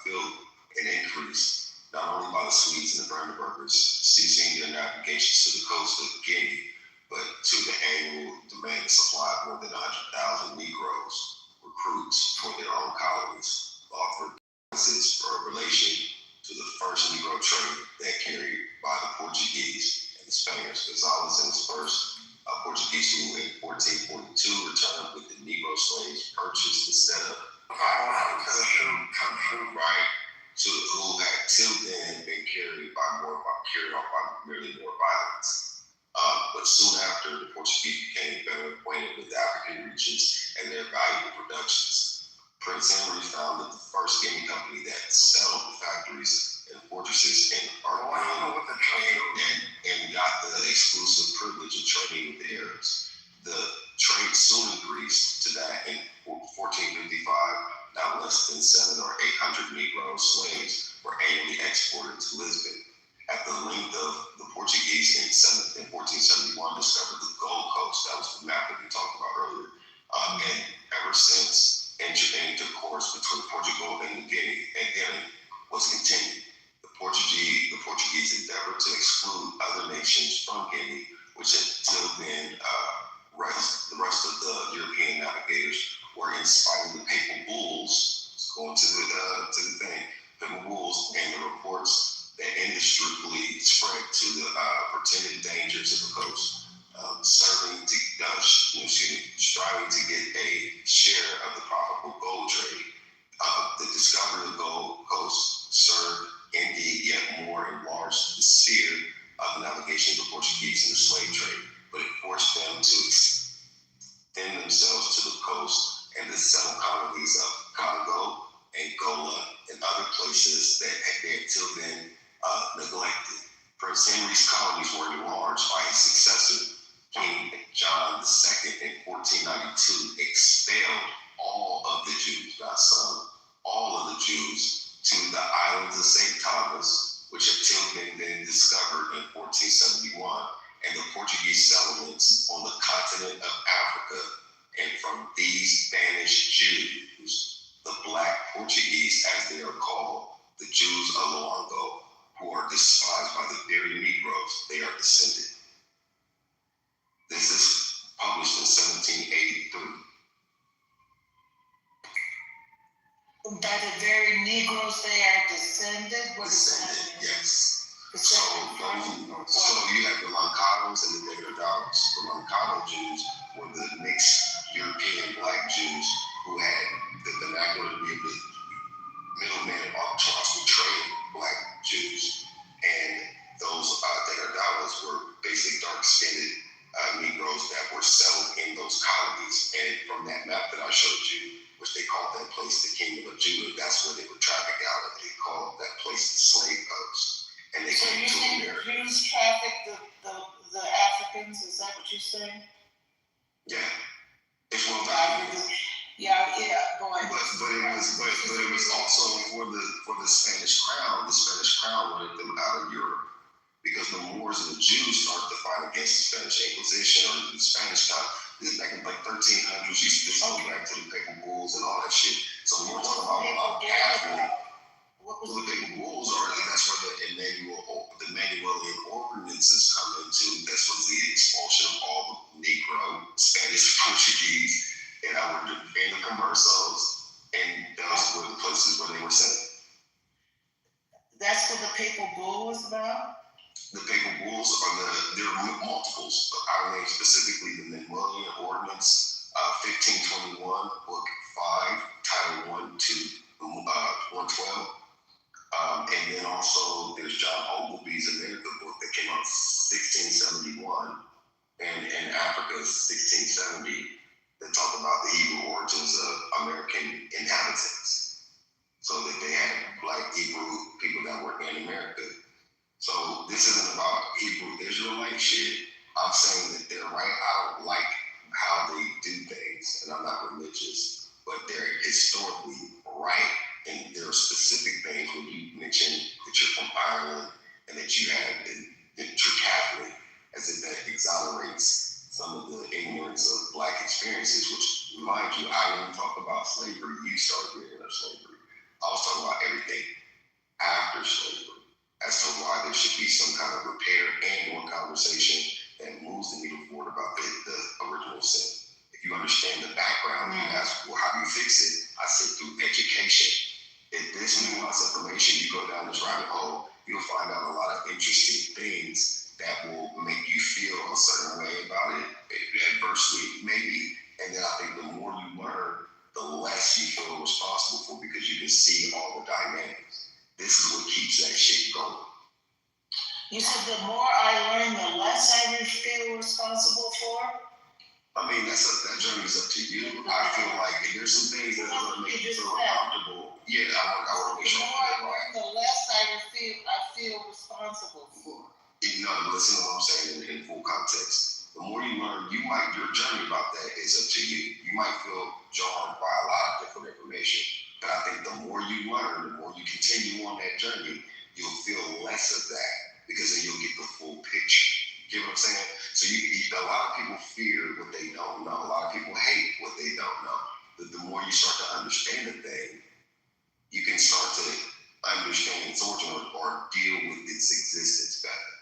filled an increase, not only by the Swedes and the Brandenburgers ceasing their navigations to the coast of Guinea, but to the annual demand and supply of more than 100,000 Negroes, recruits for their own colonies, offered for relation to the first Negro trade that carried by the Portuguese and the Spaniards. Gonzalez and his first Portuguese who in 1442 returned with the Negro slaves purchased instead of right, to who had till then been carried off by merely more violence. But soon after, the Portuguese became better acquainted with the African regions and their valuable productions. Prince Henry founded the first gaming company that settled the factories and fortresses in Armenia and got the exclusive privilege of trading with the Arabs. The trade soon increased to that in 1455. Not less than 700 or 800 Negro slaves were annually exported to Lisbon. At the length of the Portuguese in 1471 discovered the Gold Coast. That was the map that we talked about earlier. And ever since, intercourse between Portugal and New Guinea was continued. The Portuguese endeavored to exclude other nations from Guinea, which had till then the rest of the European navigators were inspiring the papal bulls, going to the thing, papal bulls, and the reports that indiscriminately spread to the pretended dangers of the coast, striving to get a share of the profitable gold trade. The discovery of the Gold Coast served indeed yet more enlarged the sphere of navigation of the Portuguese and the slave trade, but it forced them to extend themselves to the coast and the settled colonies of Congo, Angola, and other places that they had till then neglected. Prince Henry's colonies were enlarged by his successor, King John II, in 1492, expelled all of the Jews, not some, all of the Jews to the islands of St. Thomas, which had till been discovered in 1471, and the Portuguese settlements on the continent of Africa. And from these banished Jews, the Black Portuguese, as they are called, the Jews of Luango, who are despised by the very Negroes they are descended. This is published in 1783. By the very Negroes they are descended? Descended, yes. Descended from? So you have the Lancados and the Degradados. The Lancado Jews were the mixed European Black Jews who had the vernacular to be the middleman and arbitrage with trading Black Jews. And those Degradados were basically dark-skinned Negroes that were settled in those colonies. And from that map that I showed you, which they called that place the Kingdom of Judah, that's where they were trafficked out of. They called that place the slave coast. And they So came you to think America. Jews traffic the Africans? Is that what you're saying? Yeah. It's one Yeah, go ahead. But it was also for the Spanish crown. The Spanish crown wanted them out of Europe because the Moors and the Jews started to fight against the Spanish Inquisition or the Spanish time. This is back in like 1300s. You just go back to the papal bulls and all that shit. So when we're talking about Catholic, the papal bulls are, that's where the Emmanuelian ordinances come into. That's where the expulsion of all the Negro, Spanish, Portuguese, and the Conversos, and those were the places where they were sent. That's what the papal bull was about? The papal bulls there are multiples. I mean, specifically the Emmanuelian Ordinance 1521, Book 5, Title 1 to 112. And then also there's John Ogilvy's America book that came out 1671, and in Africa 1670, that talk about the Hebrew origins of American inhabitants. So that they had black Hebrew people that were in America. So this isn't about Hebrew Israelite shit. I'm saying that they're right. I don't like how they do things, and I'm not religious, but they're historically right. And there are specific things when you mention that you're from Ireland and that you have that you're Catholic, as if that exonerates some of the ignorance of black experiences, which, mind you, I didn't talk about slavery. You started bringing up slavery. I was talking about everything after slavery, as to why there should be some kind of repair and or conversation that moves the needle forward about the original sin. If you understand the background, you ask, well, how do you fix it? I say through education. If this nuanced information, you go down this rabbit hole, you'll find out a lot of interesting things that will make you feel a certain way about it, adversely, maybe. And then I think the more you learn, the less you feel responsible for, because you can see all the dynamics. This is what keeps that shit going. You said the more I learn, the less I would feel responsible for? I mean, that journey is up to you. I feel like if there's some things that are going to make you feel uncomfortable, yeah, I want to make sure. The more I learn, the less I feel responsible for. No, listen to what I'm saying in full context. The more you learn, your journey about that is up to you. You might feel jarred by a lot of different information, but I think the more you learn, the more you continue on that journey, you'll feel less of that, because then you'll get the full picture. You get what I'm saying? So a lot of people fear what they don't know. A lot of people hate what they don't know. But the more you start to understand a thing, you can start to understand its origin or deal with its existence better.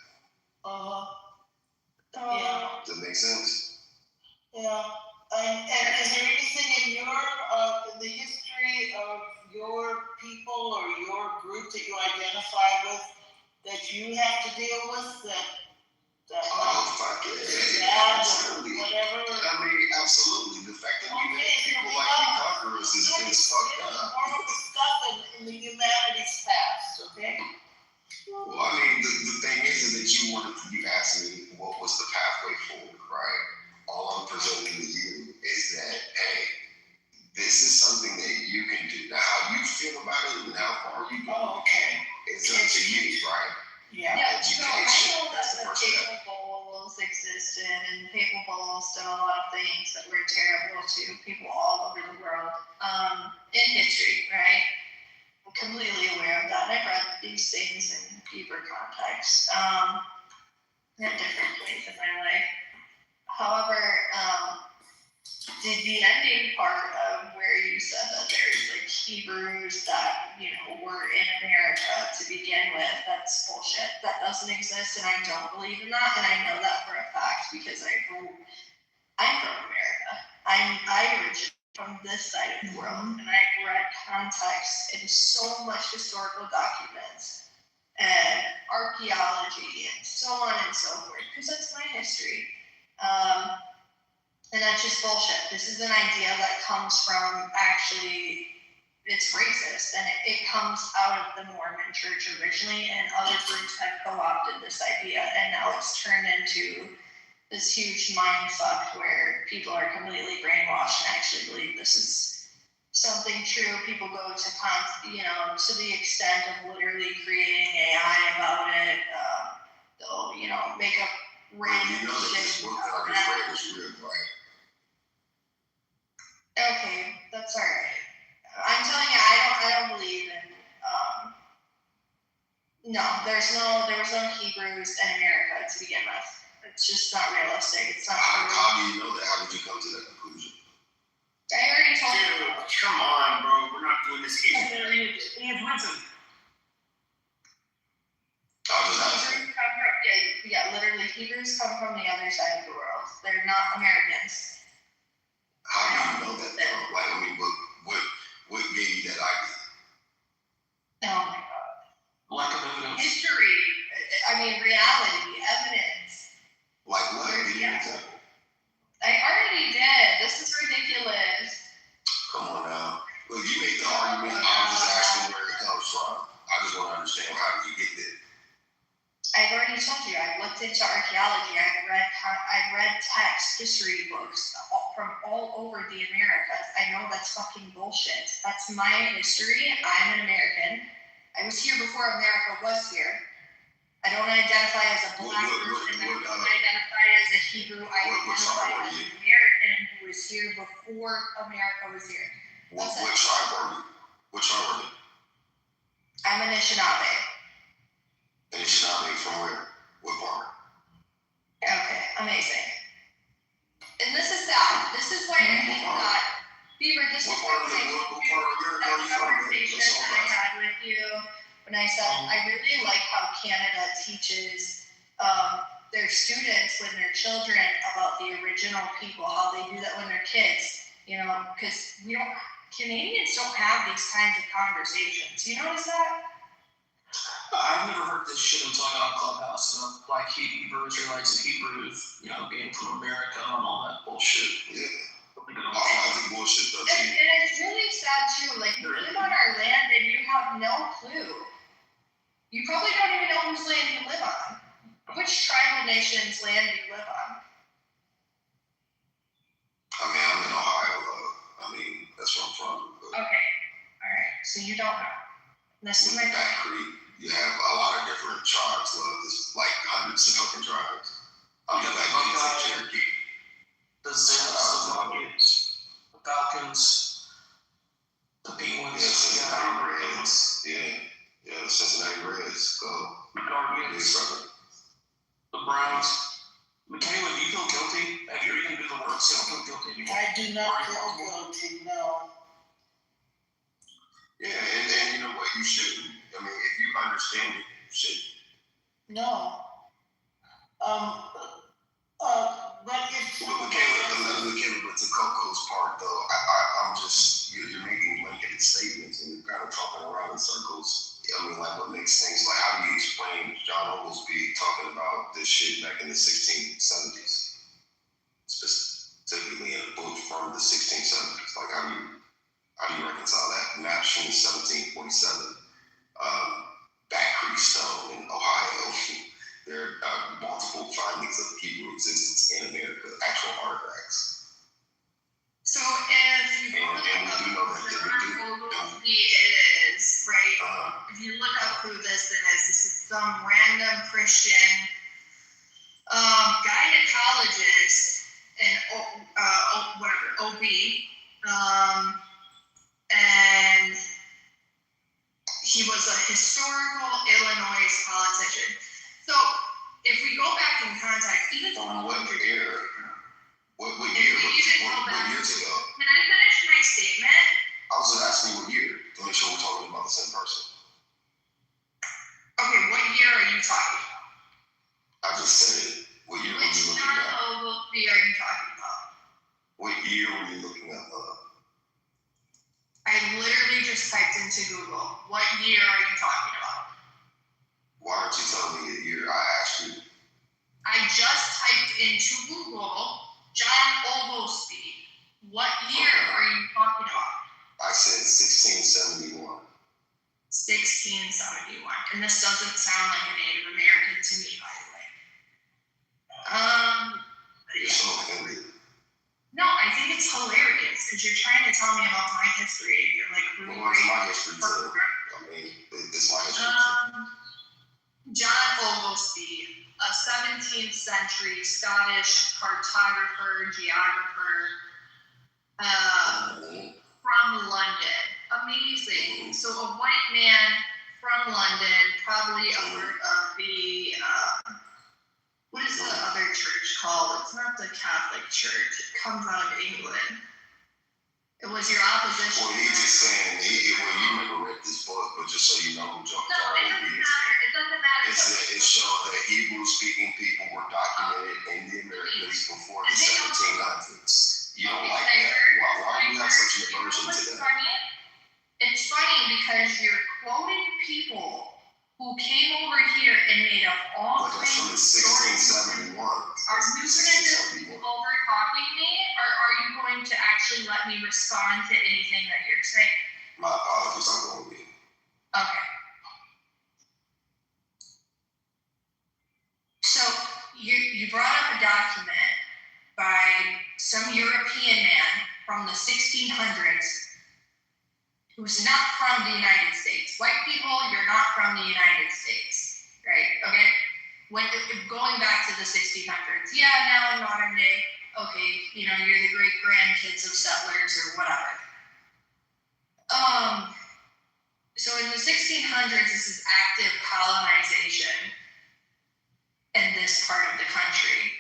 Yeah. Does that make sense? Yeah. And is there anything in the history of your people or your group that you identify with that you have to deal with Fuck yeah. Absolutely. Whatever? I mean, absolutely. The fact that we let people like we conquerors is fucked up. Stuff in the humanities past, okay? Well, I mean, the thing is that you asked me what was the pathway forward, right? All I'm presenting to you is that, hey, this is something that you can do. Now, how you feel about it and how far you go, it's up to you, right? Yeah, Education. I know that That's the the first step. papal bulls existed, and papal bulls did a lot of things that were terrible to people all over the world in history, right? I'm completely aware of that. I've read these things in deeper context in different ways in my life. However, the ending part of where you said that there's like Hebrews that, were in America to begin with, that's bullshit. That doesn't exist, and I don't believe in that, and I know that for a fact because I'm from America. I originate from this side of the world, and I've read context in so much historical documents and archaeology and so on and so forth, because that's my history. And that's just bullshit. This is an idea that comes from it's racist, and it comes out of the Mormon church originally, and other groups have co-opted this idea, and now it's turned into this huge mind fuck where people are completely brainwashed and actually believe this is something true. People go to to the extent of literally creating AI about it. They'll, make up random shit. This book that I just read is real, right? Okay, that's all right. I'm telling you, I don't believe in. No, there was no Hebrews in America to begin with. It's just not realistic. It's not true. How do you know that? How did you come to that conclusion? I already told you. Dude, come on, bro. We're not doing this game. And listen. I was asking. Hebrews come from, yeah, literally, Hebrews come from the other side of the world. They're not Americans. How do you know that though? Like, I mean, what gave you that idea? Oh my God. Lack of evidence. History. I mean, reality, evidence. Like what? Give me an Yeah. example. I already did. This is ridiculous. Come on now. Look, you made the argument. I'm just asking where it comes from. I just want to understand how did you get there? I've already told you. I've looked into archaeology. I've read text, history books from all over the Americas. I know that's fucking bullshit. That's my history. I'm an American. I was here before America was here. I don't identify as a black person. I don't identify as a Hebrew. I identify as an American who was here before America was here. What tribe are you? What tribe are you? I'm an Anishinaabe. Anishinaabe from where? What part? Okay, amazing. And this is sad. This is why I think that Beaver, this is What part of the conversation I had with you when I said I really like how Canada teaches their students when they're children about the original people, how they do that when they're kids, you know, because Canadians don't have these kinds of conversations. You notice that? I've never heard this shit until I got on Clubhouse about like Hebrew Israelites and Hebrews, you know, being from America and all that bullshit. Yeah. I think bullshit though. And it's really sad too. Like, you live on our land and you have no clue. You probably don't even know whose land you live on. Which tribal nation's land do you live on? I mean, I'm in Ohio though. I mean, that's where I'm from. Okay. All right. So you don't know. This is my Back Creek, you have a lot of different tribes. There's like hundreds of different tribes. I mean, like Cherokee. The Zealots, the Nuggets, the Falcons, the Penguins, Yeah, Cincinnati Reds. Yeah, the Cincinnati Reds. Go. the Guardians, the Browns. Michaela, do you feel guilty? Have you even do the work? So I don't feel guilty anymore. I do not feel guilty, no. Yeah, and you know what? You shouldn't. I mean, if you understand it, you shouldn't. No. But if But to Coco's part, though, I'm just, you're making blanketed statements and you're kind of talking around in circles. I mean, like, what makes things, like, how do you explain John Oglesby talking about this shit back in the 1670s? Specifically in a book from the 1670s. Like, how do you reconcile that? Maps from 1747, Back Creek Stone in Ohio. There are multiple findings of Hebrew existence in America, actual artifacts. So if you look up who John Oglesby is, right? If you look up who this is some random Christian gynecologist and OB, and he was a historical Illinois politician. So if we go back in context, even What year? What year? What years ago? Can I finish my statement? I was just asking what year to make sure we're talking about the same person. Okay, what year are you talking about? I just said it. What year were you Which looking John at? Oglesby are you talking about? What year were you looking at? I literally just typed into Google. What year are you talking about? Why aren't you telling me the year I asked you? I just typed into Google John Oglesby. What year are you talking about? I said 1671. 1671. And this doesn't sound like a Native American to me, by the way. You're so offended. No, I think it's hilarious because you're trying to tell me about my history. You're like, Well, it's my history too. I mean, it's my history too. John Oglesby, a 17th century Scottish cartographer, geographer from London. Amazing. So a white man from London, probably a church. It comes out of England. It was your opposition. Well, he's just saying, you never read this book, but just so you know who John No, it doesn't matter. It doesn't matter. It showed that Hebrew-speaking people were documented in the Americas before the 1700s. You don't like that. Why do you have such an aversion to that? It's funny because you're quoting people who came over here and made up all But that's from the stories. 1671. Are you going to just over talking me, or are you going to actually let me respond to anything that you're saying? My apologies, I'm going with you. Okay. So you brought up a document by some European man from the 1600s who's not from the United States. White people, you're not from the United States, right? Okay. Going back to the 1600s, yeah, now in modern day, okay, you're the great grandkids of settlers or whatever. So in the 1600s, this is active colonization in this part of the country.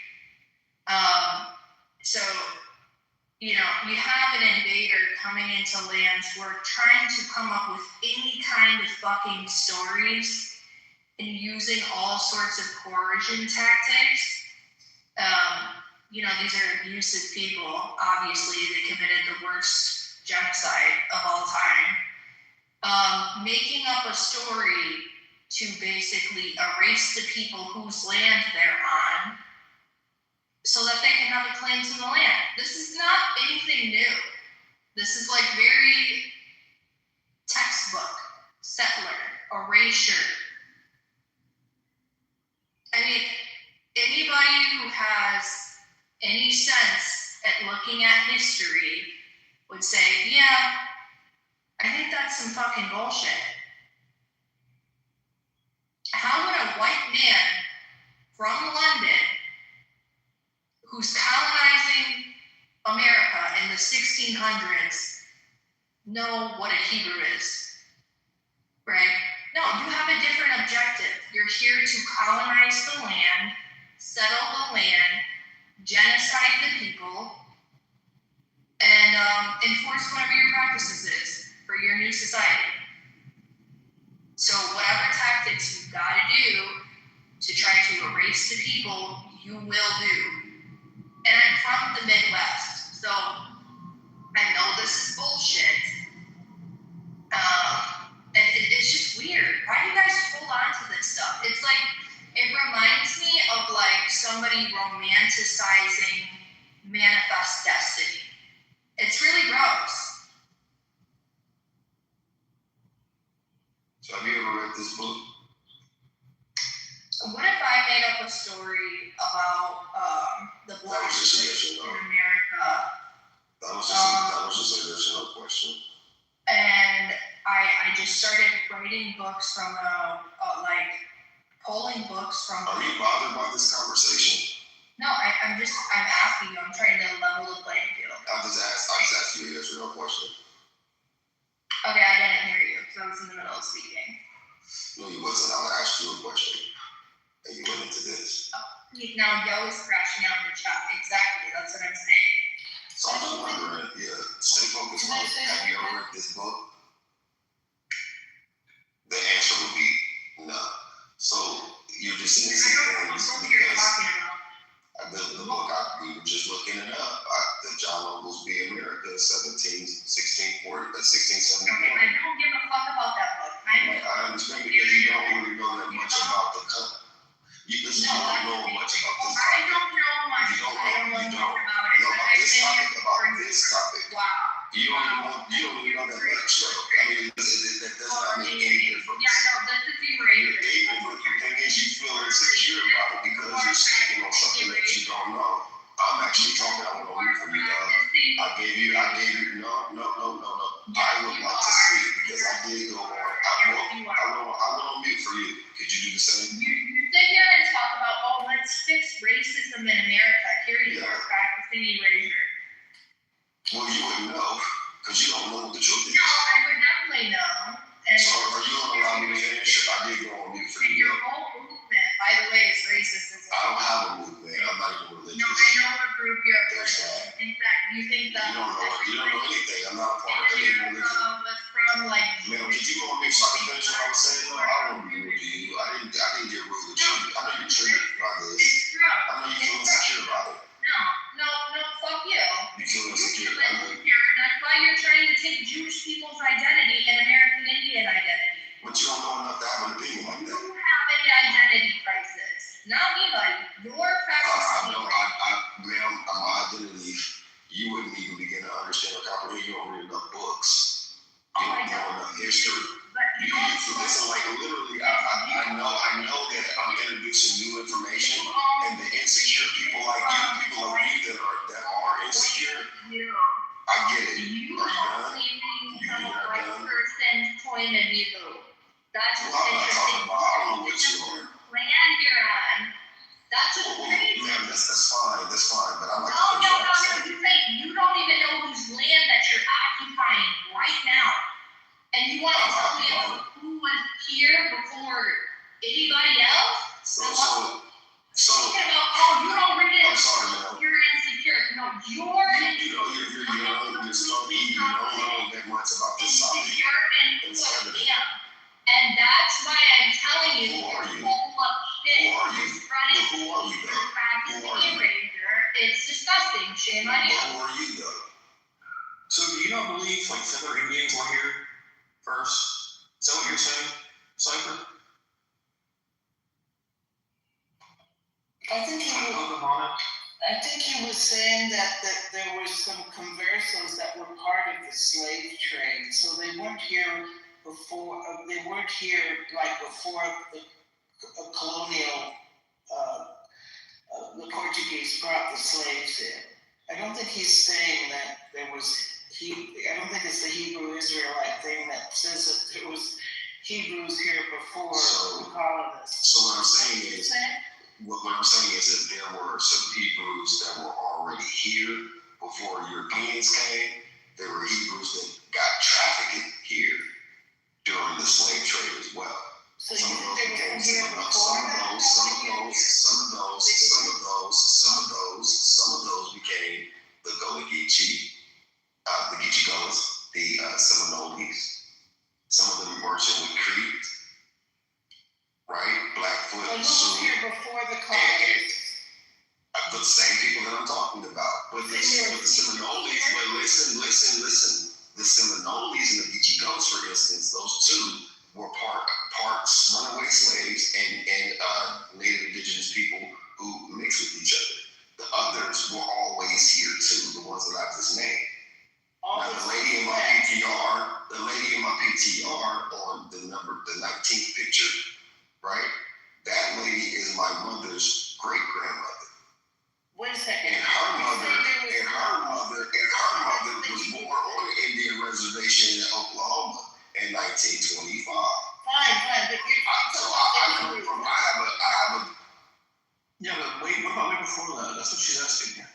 So, you have an invader coming into lands where trying to come up with any kind of fucking stories and using all sorts of coercion tactics. These are abusive people. Obviously, they committed the worst genocide of all time. Making up a story to basically erase the people whose land they're on so that they can have a claim to the land. This is not anything new. This is like very textbook, settler, erasure. I mean, anybody who has any sense at looking at history would say, yeah, I think that's some fucking bullshit. How would a white man from London who's colonizing America in the 1600s know what a Hebrew is? Right? No, you have a different objective. You're here to colonize the land, settle the land, genocide the people, and enforce whatever your practices is for your new society. So whatever tactics you've got to do to try to erase the people, you will do. And I'm from the Midwest, so I know this is bullshit. And it's just weird. Why do you guys hold on to this stuff? It's like, it reminds me of like somebody romanticizing Manifest Destiny. It's really gross. So have you ever read this book? What if I made up a story about the black church in America? That was just a yes or no question. And I just started writing books from pulling books from. Are you bothered by this conversation? No, I'm asking you. I'm trying to level the playing field. I just asked you a yes or no question. Okay, I didn't hear you because I was in the middle of speaking. No, you wasn't. I asked you a question, and you went into this. Oh, now Yo is crashing out in the chat. Exactly, that's what I'm saying. So I'm just wondering, stay focused on it. Have you ever read this book? The answer would be no. So you're dismissing things because the book, we were just looking it up. The John Oglesby America, 1671. Okay, I don't give a fuck about that book. I understand because you don't really know that much about the country. You don't know much about this topic. I don't know much. You don't about know it. about this topic. Wow. You don't even know that much. So, I mean, that does not make any difference. Yeah, no, this is You're able, but the thing is, you feel insecure about it because you're speaking on something that you don't know. I'm actually talking. I want to read from you, dog. I gave you. No. I would like to speak because I did go on. I went on mute for you. Could you do the same? You sit here and talk about, let's fix racism in America. Here you are practicing erasure. Well, you wouldn't know because you don't know what the truth is. No, I would definitely know. And so, are you going to allow me to finish? I did go on mute for you. Your whole movement, by by the way, is racist as I well. don't have a movement. I'm not even religious. No, I know what group you're a part There's of. that. In fact, you think that You don't know anything. I'm not a part of any you're religion. from like. Man, did you go on me so I can finish what I was saying? No, I don't want to be rude to you. I didn't get rude with you. I know you're triggered by this. It's true. I know you feel insecure about it. No, fuck you. You feel You insecure. feel I know. insecure, and that's why you're trying to take Jewish people's identity and American Indian identity. But you don't know enough to have an opinion like You that. have an identity crisis. Not me, buddy. Your I know. practice. Ma'am, my identity, you wouldn't even begin to understand or comprehend. You don't read enough books. You don't know enough history. You listen, like literally, I know that I'm introducing new information, and the insecure people like you that are insecure, I get it. You Are you are done? claiming You some are white done? person's point of view. That's Well, what's I'm not talking interesting. about. I don't know what you are. Plan you're on. That's what's crazy. Yeah, that's fine. That's fine. But I like to No, think you say you don't even know whose land that you're occupying right now. And you want to tell me about who was here before anybody else? So Talking about, you don't read it. I'm sorry, man. You're insecure. No, you're You're young, you're stubborn, you don't know that much about this topic. insecure and It's full of evident. him. And that's why I'm telling you, Who are you? full of shit. Who are you? You're running Who are you, your though? practice Who are you? eraser. It's disgusting. Shame on you. Who are you, though? So do you not believe like Feather Indians were here first? Is that what you're saying, Cypher? I think he was saying that there were some conversos that were part of the slave trade, so they weren't here before. They weren't here like before the colonial. The Portuguese brought the slaves in. I don't think he's saying that there was. I don't think it's the Hebrew Israelite thing that says that there was Hebrews here before the colonists. So what I'm saying is, that there were some Hebrews that were already here before Europeans came. There were Hebrews that got trafficked here during the slave trade as well. So you think they were here before that? Some of those became the Gullah Geechee, the Geechee Gullahs, the Seminoles. Some of them merged with Creek, right? Blackfoot, Well, who was Sioux. here before the colonists? The same people that I'm talking about. But the Seminoles, but listen. The Seminoles and the Geechee Gullahs, for instance, those two were parts runaway slaves and Native Indigenous people who mixed with each other. The others were always here too, the ones that I just named. Now the lady in my PTR on the 19th picture, right? That lady is my mother's great grandmother. Wait a second. And her mother was born on an Indian reservation in Oklahoma in 1925. Fine, but Yeah, but wait, what about way before that? That's what she's asking here.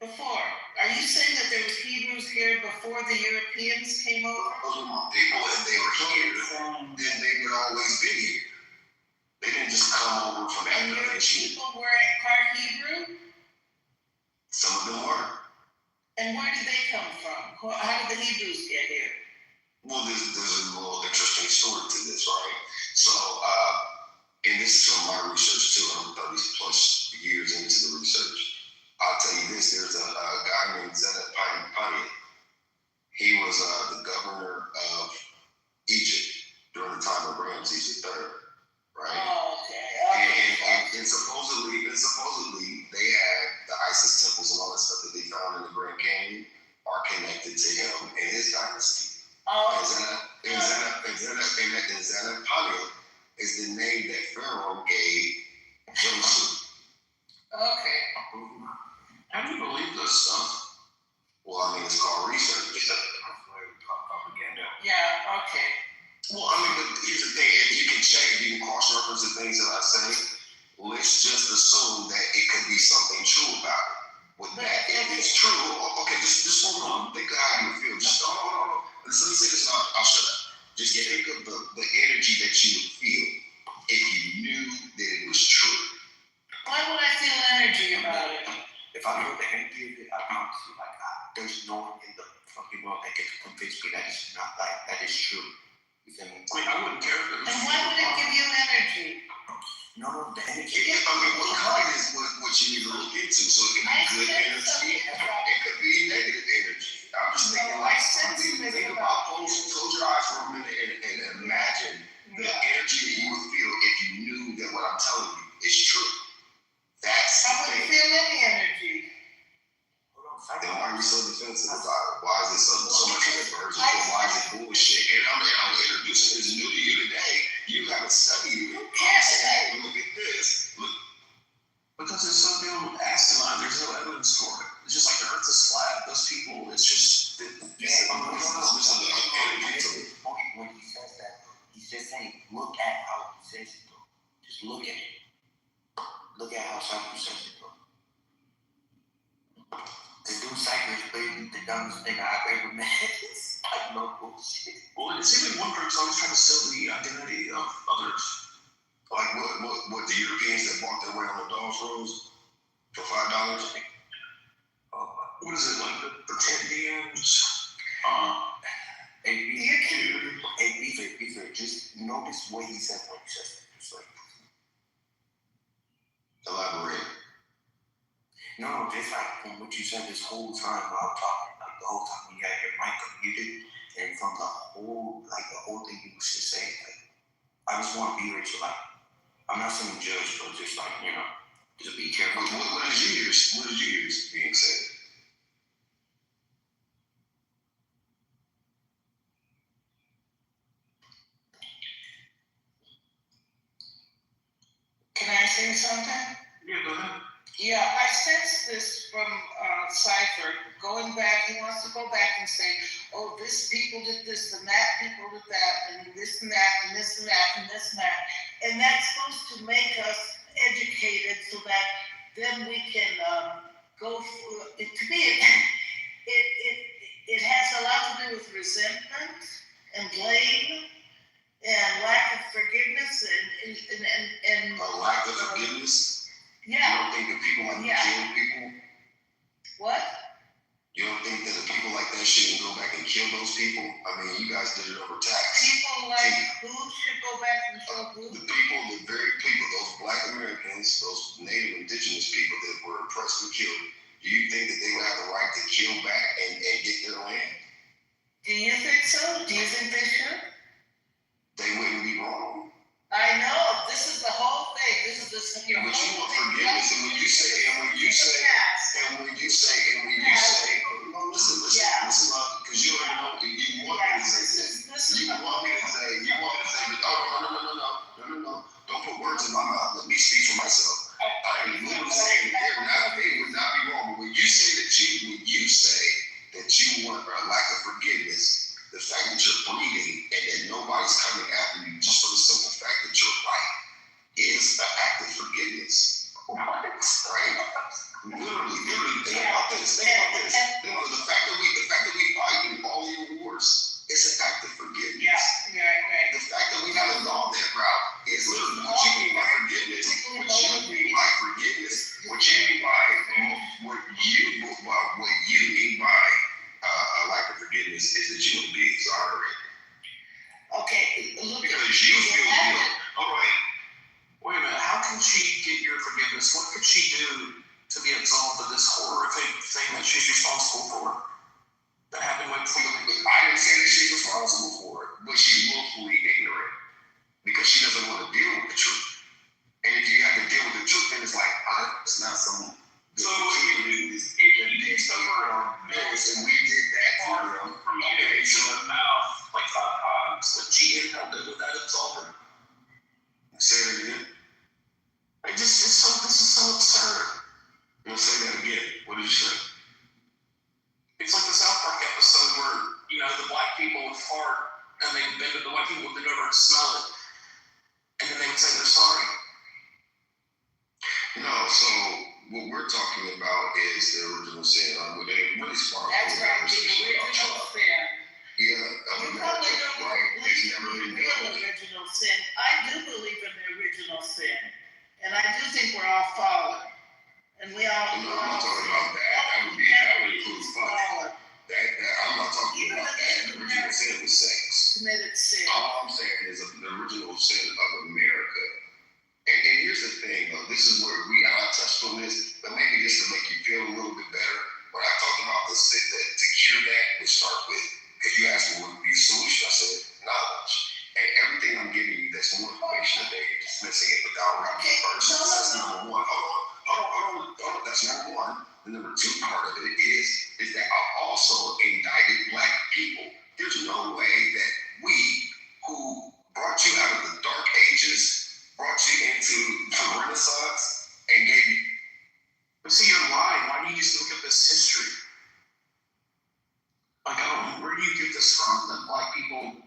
before. Are you saying that there was Hebrews here before the Europeans came over? Those were my people, and they were here, then they would always be here. They didn't just come over from And your Africa. people were part Hebrew? Some of them were. And where did they come from? How did the Hebrews get here? Well, there's a little interesting story to this, right? So, and this is from my research too. I'm 30 plus years into the research. I'll tell you this, there's a guy named Zedek Panya. He was the governor of Egypt during the time of Ramses III, right? Oh, okay. And supposedly they had the Isis temples and all that stuff that they found in the Grand Canyon are connected to him and his dynasty. Oh, And Zedek Panya is the name that Pharaoh gave Joseph. okay. How do you believe this stuff? Well, I mean, it's called research. It's Propaganda. Yeah, okay. Well, I mean, but here's the thing: if you can check, if you can cross-reference the things that I say, let's just assume that it could be something true about it. With that, if it's true, okay, just hold on. Think of how you would feel. Just hold on. Let me say this, and I'll shut up. Just think of the energy that you would feel if you knew there's no one in the fucking world that can convince me that it's not that is true. You feel me? I mean, I wouldn't care if it was. And why would it give you energy? No, the energy. I mean, what kind is what you need to look into? So it can be good energy, it could be negative energy. I'm just thinking, like, think about close your eyes for a minute and imagine the energy that you would feel if you knew that what I'm telling you is true. That's I the wouldn't thing. feel any energy. Then why are you so defensive about it? Why is it so much of a version? Why is it bullshit? And I'm introducing this new to you today. You haven't studied it. Hey, look at this. Look. Because it's so damn asinine, there's no evidence for it. It's just like the earth is flat. Those people, it's just. When he says that, he's just saying, look at how he says it, though. Just look at it. Look at how Cypress says it, though. The dude Cypress baby, the dumbest thing I've ever met. I know bullshit. Well, it seems like one group's always trying to steal the identity of others. Like what the Europeans that walked their way on the Dawes Roads for $5? What is it, like the pretendians? Beaver, just notice what he said when he says it. Just like. Elaborate. No, just like from what you said this whole time while talking, like the whole time when you had your mic unmuted, and from the whole thing you was just saying, like, I just want Beaver to, like, I'm not saying judge, but just like, you know, just be careful. What did you hear being said? Can I say something? Yeah, go ahead. Yeah, I sense this from Cypher. Going back, he wants to go back and say, oh, this people did this and that people did that, and this and that, and this and that, and this and that. And that's supposed to make us educated so that then we can go through it. To me, it has a lot to do with resentment and blame and lack of forgiveness and A lack of forgiveness? Yeah. You don't think that people like to kill people? What? You don't think that the people like that shouldn't go back and kill those people? I mean, you guys did it over tax. People like who should go back and kill who? The very people, those Black Americans, those Native Indigenous people that were oppressed and killed, do you think that they would have the right to kill back and get their land? Do you think so? Do you think they should? They wouldn't be wrong. I know. This is the whole thing. This is your But you whole want forgiveness, and when you say, listen, because you already know that you want me to say this. You want me to say, no, don't put words in my mouth. Let me speak for myself. I am literally saying that they would not be wrong. But when you say that you want a lack of forgiveness, the fact that you're breathing and that nobody's coming after you just for the simple fact that you're right is an act of forgiveness. Right? Literally, think about this. The fact that we fight in all your wars is an act of forgiveness. Yeah, right. The fact that we haven't gone that route is literally what you mean by forgiveness. What you mean by a lack of forgiveness is that you will be exonerated. Okay, look. Because you feel guilt. All right. Wait a minute, how can she get your forgiveness? What could she do to be absolved of this horrific thing that she's responsible for? That happened way before I didn't say that she's responsible for it, but she's willfully ignorant because she doesn't want to deal with the truth. And if you have to deal with the truth, then it's like, it's not some. So if you did something on this, and we did that for them, from you to her mouth like 5 times, but she inhaled it without absolving. Say it again. This is so absurd. You'll say that again. What did you say? It's like the South Park episode where, you know, the black people would fart and the white people would bend over and smell it. And then they would say they're sorry. No, so what we're talking about is the original sin. What they really sparked. That's right, the original sin. Yeah, You probably don't believe in the real original sin. I do believe in the original sin. And I do think we're all fallen. And we all. No, I'm not talking about that. That would include fun. that to cure that would start with, because you asked me what would be the solution. I said knowledge. And everything I'm giving you that's new information today, you're dismissing it without wrapping it first. That's number one. Hold on. That's number one. The number two part of it is that I've also indicted black people. There's no way that we, who brought you out of the dark ages, brought you into the Renaissance, and gave you. But see, you're lying. Why do you just look at this history? Like, I don't know, where do you get this from? That black people.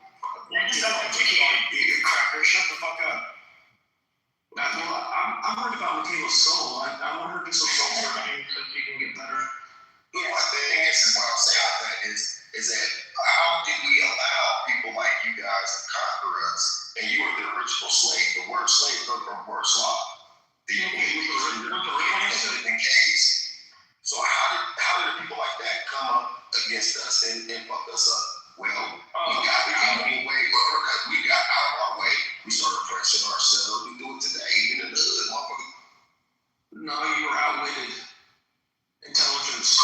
Cracker, shut the fuck up. I'm worried about Michaela's soul. I want her to do some soul searching so she can get better. Yeah, I think this is what I'm saying about that is that how did we allow people like you guys to conquer us? And you were the original slave. The word slave comes from the word slave. The case. So how did people like that come up against us and fuck us up? Well, we got out of our way. We started pressing ourselves. We do it today, even in the hood, motherfucker. No, you were outwitted. Intelligence.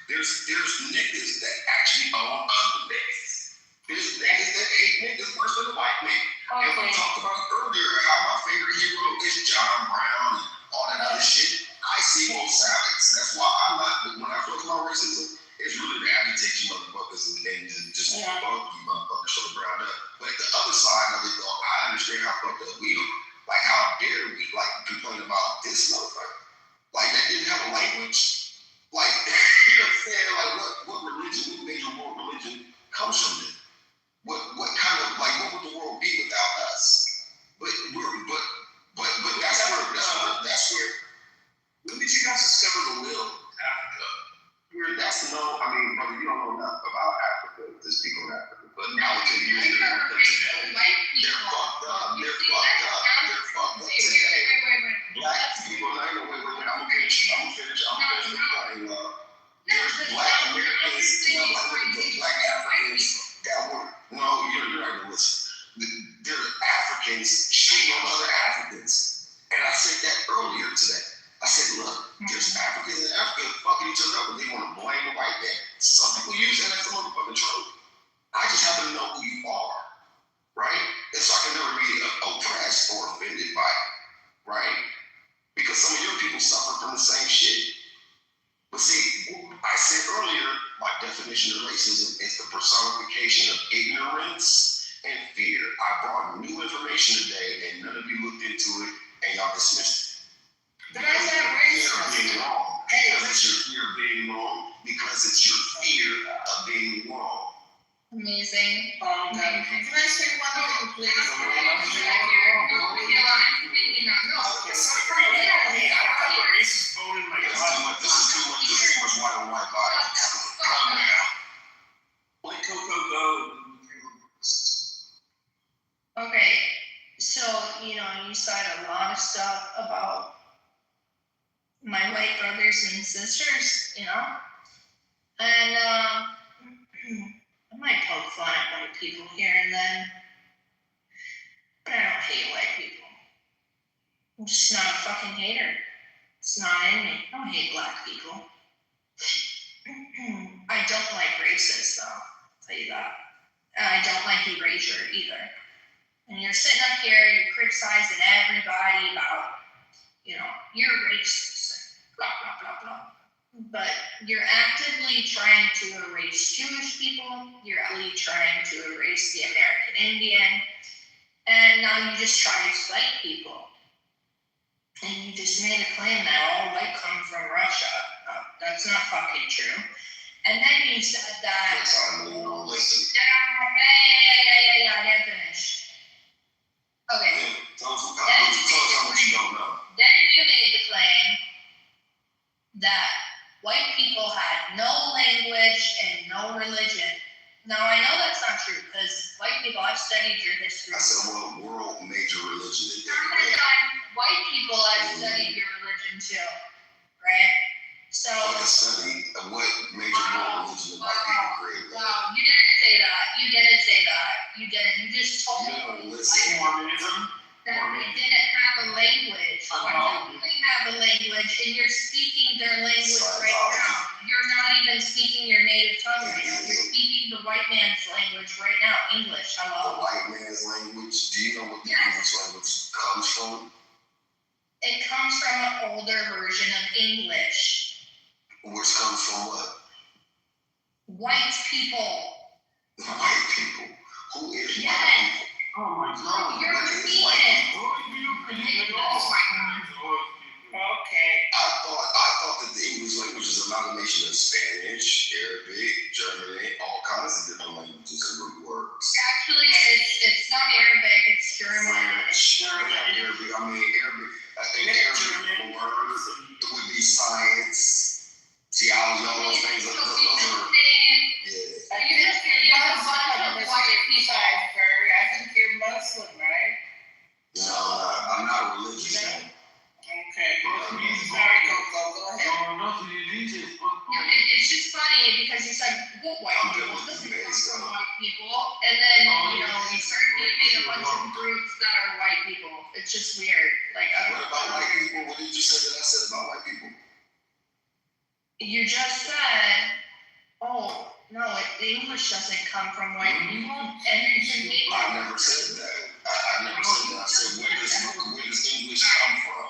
There's niggas that actually own other niggas. There's niggas that hate niggas worse than the white man. And we talked about earlier how my favorite hero is John Brown and all that other shit. I see both sides. That's why I'm not, when I talk about racism, it's really to agitate you motherfuckers and just bump you motherfuckers from the ground up. But the other side of it, though, I understand how fucked up we are. Like, how dare we, like, complain about this motherfucker? Like, that didn't have a language. Like, you know what I'm saying? Like, what religion, what major world religion comes from it? What kind of, like, what would the world be without us? But that's where, when did you guys discover the will in Africa? Brother, you don't know enough about Africa. There's people in Africa. But I will tell you, they're fucked up. They're fucked up today. Black people, I'm gonna finish the point. There's black Americans, black Africans that were, no, you're not gonna listen. There are Africans shitting on other Africans. And I said that earlier today. I said, look, there's Africans in Africa fucking each other up, but they want to blame the white man. Some people use that as a motherfucking trope. I just happen to know who you are, right? And so I can never be oppressed or offended by it, right? Because some of your people suffer from the same shit. But see, I said earlier, my definition of racism is the personification of ignorance and fear. I brought new information today, and none of you looked into it, and y'all dismissed it. But I said racism. Being wrong. Because it's your fear of being wrong. Because it's your fear of being wrong. Amazing. Can I say one thing, please? Racist phone in my God. This is too much white on white violence. Calm down. Like go. Okay, so, you said a lot of stuff about my white brothers and sisters, and I might poke fun at white people here and then, but I don't hate white people. I'm just not a fucking hater. It's not in me. I don't hate black people. I don't like racists, though. I'll tell you that. And I don't like erasure either. And you're sitting up here, you're criticizing everybody about, you're racist, blah, blah, blah, blah. But you're actively trying to erase Jewish people, you're actively trying to erase the American Indian, and now you just try to white people. And you just made a claim that all white come from Russia. That's not fucking true. And then you said that. Listen. Yeah, I didn't finish. Okay. Tell us how much you don't know. Then you made the claim that white people had no language and no religion. Now, I know that's not true, because white people, I've studied your history. I said, world major religion. White people have studied your religion too, right? So. Like a study of what major world religion white people created. Wow, you didn't say that. You didn't. You just told me. Mormonism. That they didn't have a language. Why don't they have a language, and you're speaking their language right now? even speaking your native tongue right now. You're speaking the white man's language right now, English. The Hello. white man's language. Do you know what the English language comes from? It comes from an older version of English. Which comes from what? White people. The white people. Who is Yes. white people? Oh my God. You're What is repeating white it. people? Okay. I thought that the English language is an amalgamation of Spanish, Arabic, German, all kinds of different languages and root words. Actually, it's not Arabic, it's German. Arabic. I mean, Arabic. I think Arabic words would be science, geology, all those things. Those are, yeah. You're just getting a bunch of white people. I think you're Muslim, right? No, I'm not religious. Man. Okay. Sorry, go ahead. It's just funny because you said what white people, this is from white people, and then you start naming a bunch of groups that are white people. It's just weird. Like What about white people? What did you say that I said about white people? you just said, oh no, the English doesn't come from white people, and you made I never said that. I never said that. I said, where does English come from?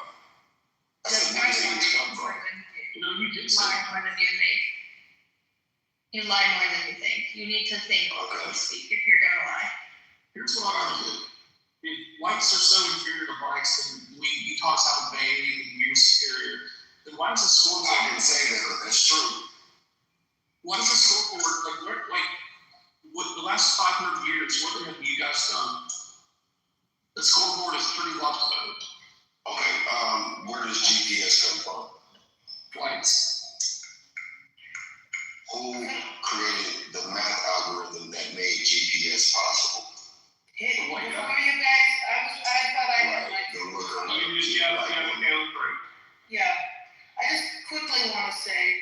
I said, where does English come from? You did say. lie more than you think. You lie more than you think. You need to think before you speak if you're gonna lie. Here's what I do. If whites are so inferior to blacks, then you taught us how to bathe and you're superior. Then why does the school I didn't say that, but that's true. What does the school board like what the last 500 years, what have you guys done? The school board is pretty lopsided. Okay, where does GPS come from? Whites. Who created the math algorithm that made GPS possible? Before you guys, I thought I had Right, the looker. Yeah, I just quickly want to say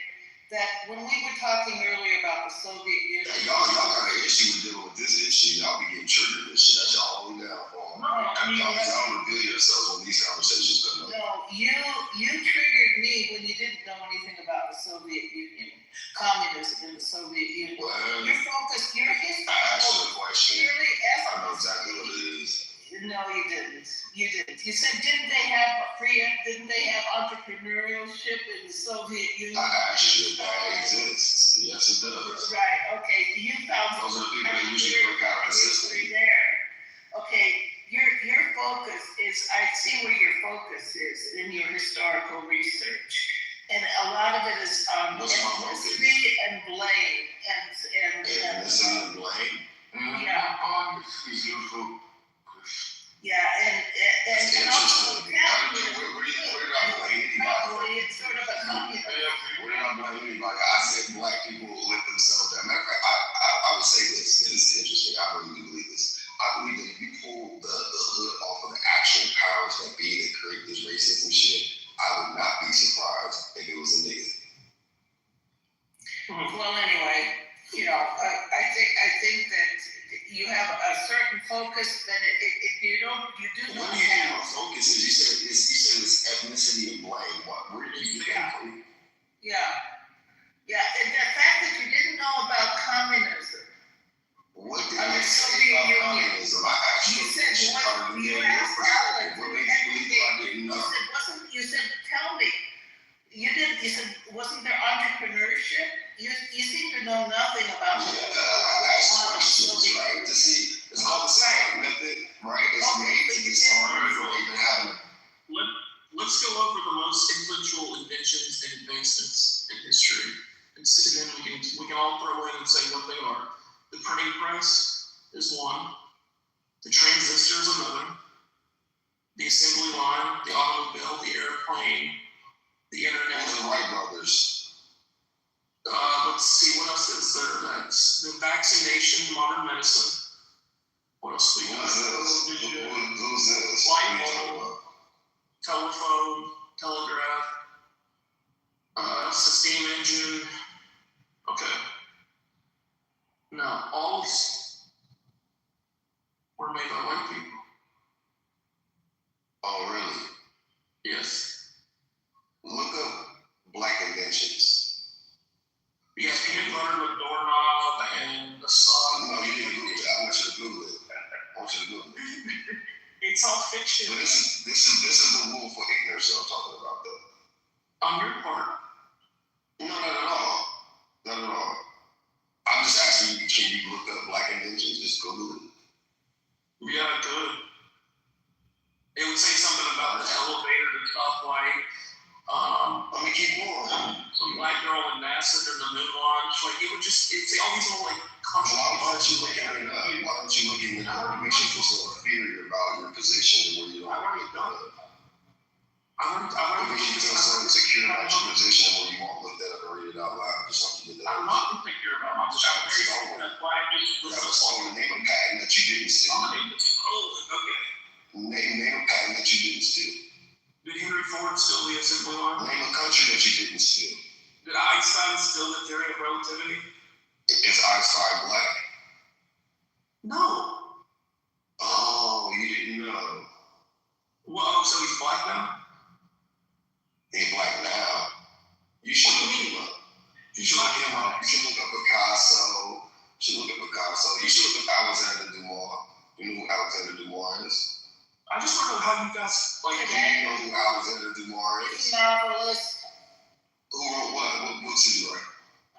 that when we were talking earlier about the Soviet Union. Yeah, y'all got an issue with dealing with this issue. Y'all be getting triggered. This shit that's y'all holding down for. Y'all reveal yourselves when these conversations come up. No, you triggered me when you didn't know anything about the Soviet Union, communism in the Soviet Union. Well, Your focus, your history. I asked you a question. Clearly, I know exactly what it is. No, you didn't. You didn't. You said, didn't they have entrepreneurship in the Soviet Union? I asked you if that exists. Yes, it does. Right, okay, you found. Those are the people that usually break out of the system. There. Okay, your focus is, I see where your focus is in your historical research. And a lot of it is ethnicity and blame and ethnicity and blame? Yeah. Yeah, and also capitalism. Where did I blame anybody? It's sort of a communist. Where did I blame anybody? I said black people let themselves down. Matter of fact, I would say this. This is interesting. I really do believe this. I believe that if you pull the hood off of the actual powers that be that create this racism shit, I would not be surprised if it was a nigga. Well, anyway, I think that you have a certain focus that you do not What do you think my focus is? You said it's ethnicity and blame. Where did you get that from? Yeah. And the fact that you didn't know about communism. What did you say about communism? I asked you a question. You asked Alan. What made you believe I didn't know? You said, tell me. You said, wasn't there entrepreneurship? You seem to know nothing about it. I asked questions, right? To see, it's all the same method, right? It's made to disarm or even having. Let's go over the most influential inventions and advancements in history, and then we can all throw in and say what they are. The printing press is one. The transistor is another. The assembly line, the automobile, the airplane, the internet. The Wright brothers. Let's see, what else is there next? The vaccination, modern medicine. What else do we got? Who's this? Light bulb, telephone, telegraph, steam engine. Okay. Now, all these were made by white people. Oh, really? Yes. Look up black inventions. Yes, shit. But this is the rule for ignorance that I'm talking about, though. On your part. No, not at all. Not at all. I'm just asking you, can you look up black inventions? Just Google it. Yeah, I could. It would say something about the elevator, the stoplight. Let me keep going. Some black girl in NASA during the moon launch. Like, it'd say all these little, like, Why don't you look at it up? Why don't you look at it up? It makes you feel so inferior about your position where you don't already look done that up. I It makes you feel so insecure about your position where you won't look that up or read it out loud just like you did that. I'm not insecure about my position. I'm very stolen. That's why I just That was stolen. Name a patent that you didn't steal. Okay. Name a patent that you didn't steal. Did Henry Ford steal the assembly line? Name a country that you didn't steal. Did Einstein steal the theory of relativity? Is Einstein black? No. Oh, you didn't know. Well, oh, so he's black now? He's black now. You should look him up. You should look him up. You should look up Picasso. You should look up Alexander Dumas. You know who Alexander Dumas is? I just want to know how you guys like. Do you know who Alexander Dumas is? Novelist. Who wrote what? What books did he write?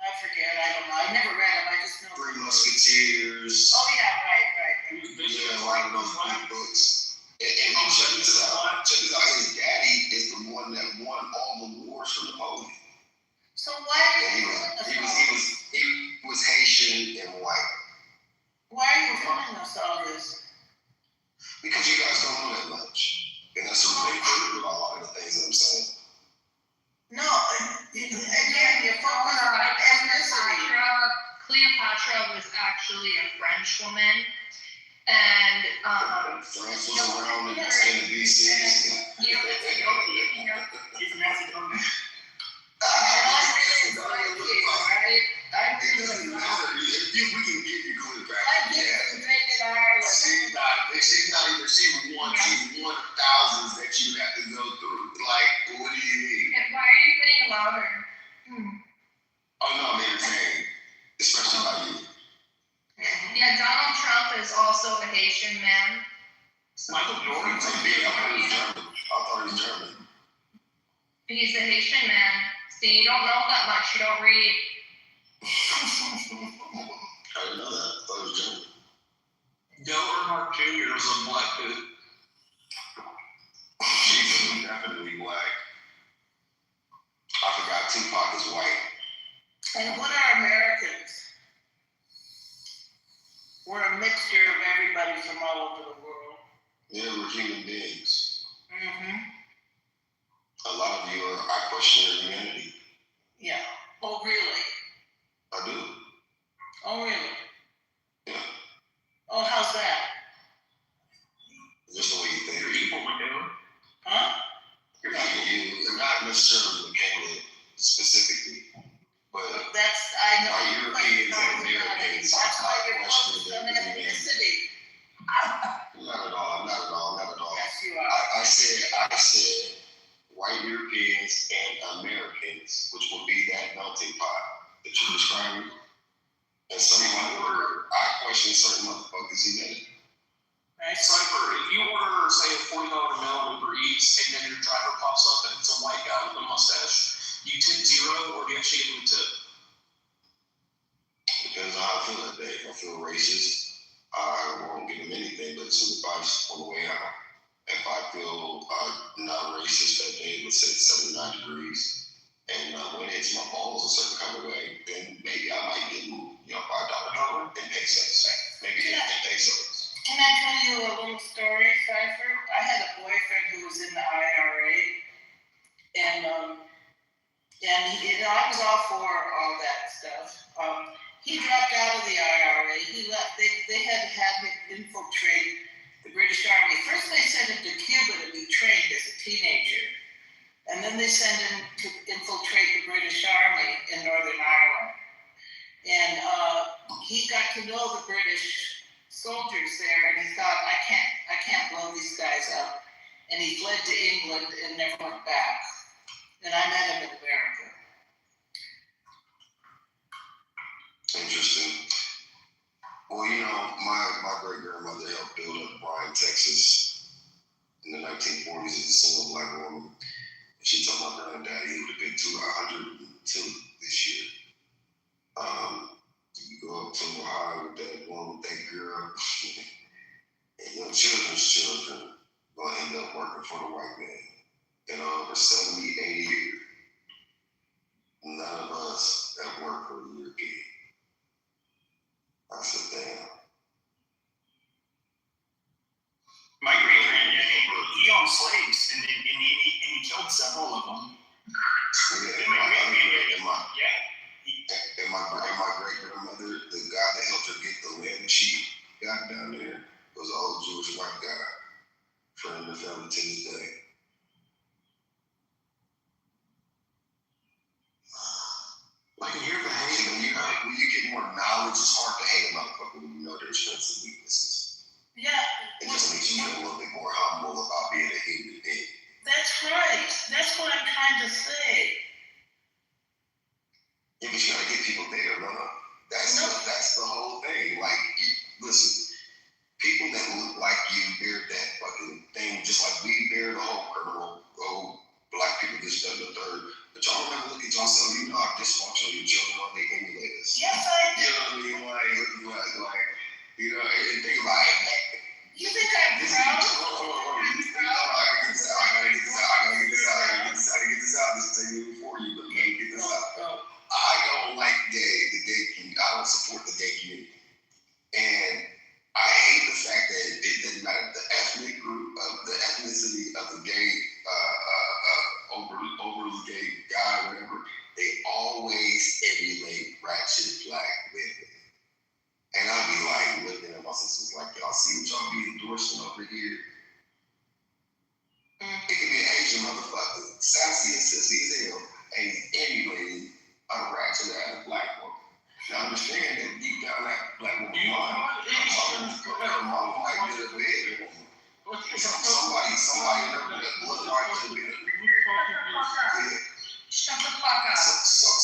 I forget. I don't know. I never read them. I just know. Three Musketeers. Oh yeah, right. Yeah, a lot of those big books. And check this out. His daddy is the one that won all the wars for Napoleon. So why are you He was Haitian and white. Why are you telling us all this? Because you guys don't know that much. And that's the really true about a lot of the things that I'm saying. No, again, you're focused on ethnicity. Cleopatra was actually a French woman, and France was around in the BC. She's Mexican. It doesn't matter. We can give you Cleopatra. She won thousands that you have to go through. Like, what do you mean? why are you getting louder? Oh no, I'm entertained. Especially by you. Yeah, Donald Trump is also a Haitian man. Michael Jordan. I thought he was German. He's a Haitian man. See, you don't know that much. You don't read. I didn't know that. I thought he was German. Dale Earnhardt Jr. was a black dude. Jesus was definitely black. I forgot Tupac is white. And what are Americans? We're a mixture of everybody from all over the world. Yeah, we're human beings. Mm-hmm. A lot of you I question your humanity. Yeah. Oh, really? I do. Oh, really? Yeah. Oh, how's that? Just the way you think. People we do. Huh? You're not you. They're not necessarily McKinley specifically. But I know. our Europeans and Americans. That's why you're focused on ethnicity. Not at all. Yes, you are. I said white Europeans and Americans, which will be that melting pot that you described. And someone I question certain motherfuckers humanity. Right. Cypher, if you order, say, a $40 meal on Uber Eats, and then your driver pops up and it's a white guy with a mustache, do you tip $0 or do you actually give him a tip? Depends on how I feel that day. If I feel racist, I won't give them anything but some advice on the way out. If I feel not racist that day, let's say 79 degrees, and when it hits my balls a certain kind of way, then maybe I might give them, $5 in pesos. Maybe in pesos. Can I tell you a little story, Cypher? I had a boyfriend who was in the IRA, and I was all for all that stuff. He dropped out of the IRA. He left. They had him infiltrate the British Army. First, they sent him to Cuba to be trained as a teenager, and then they sent him to infiltrate the British Army in Northern Ireland. And he got to know the British soldiers there, and he thought, I can't blow these guys up. And he fled to England and never went back. And I met him in America. Interesting. Well, my great grandmother helped build up Bryan, Texas in the is a single black woman. And she told my granddaddy he would have been 102 this year. You go up to Ohio with that woman, with that girl, and your children's children gonna end up working for the white man. And over 70, 80 years, none of us have worked for the European. I said, damn. My great granddad, he owned slaves, and he killed several of them. Yeah, and my great grandmother, the guy that helped her get the land she got down there, was an old Jewish white guy, friend of the family to this day. Like here's the hate. When you get more knowledge, it's hard to hate a motherfucker when you know their strengths and weaknesses. Yeah. It just makes you feel a little bit more humble about being a human being. That's right. That's what I'm trying to say. Yeah, but you gotta get people there, brother. That's the whole thing. Like, listen, people that look like you bear that fucking thing, just like we bear the whole criminal, black people this, that, and the third. But y'all never look at yourself. You know how dysfunctional your children are. They emulate us. Yes, I do. You know what I mean? Like, you know, and think about it. You think I'm proud? I gotta get this out. This is taking before you, but let me get this out. I don't like the gay community. I don't support the gay community. And I hate the fact that it doesn't matter the ethnic group, the ethnicity of the gay, overly gay guy, whatever. They always emulate ratchet black women. And I'll be like looking at my sisters like, y'all see what y'all be endorsing over here? It could be an Asian motherfucker, sassy and sissy as hell, and he's emulating a ratchet ass black woman. Now understand that deep down that black woman mind, her mama might be a bad woman. Somebody in her bloodline could have been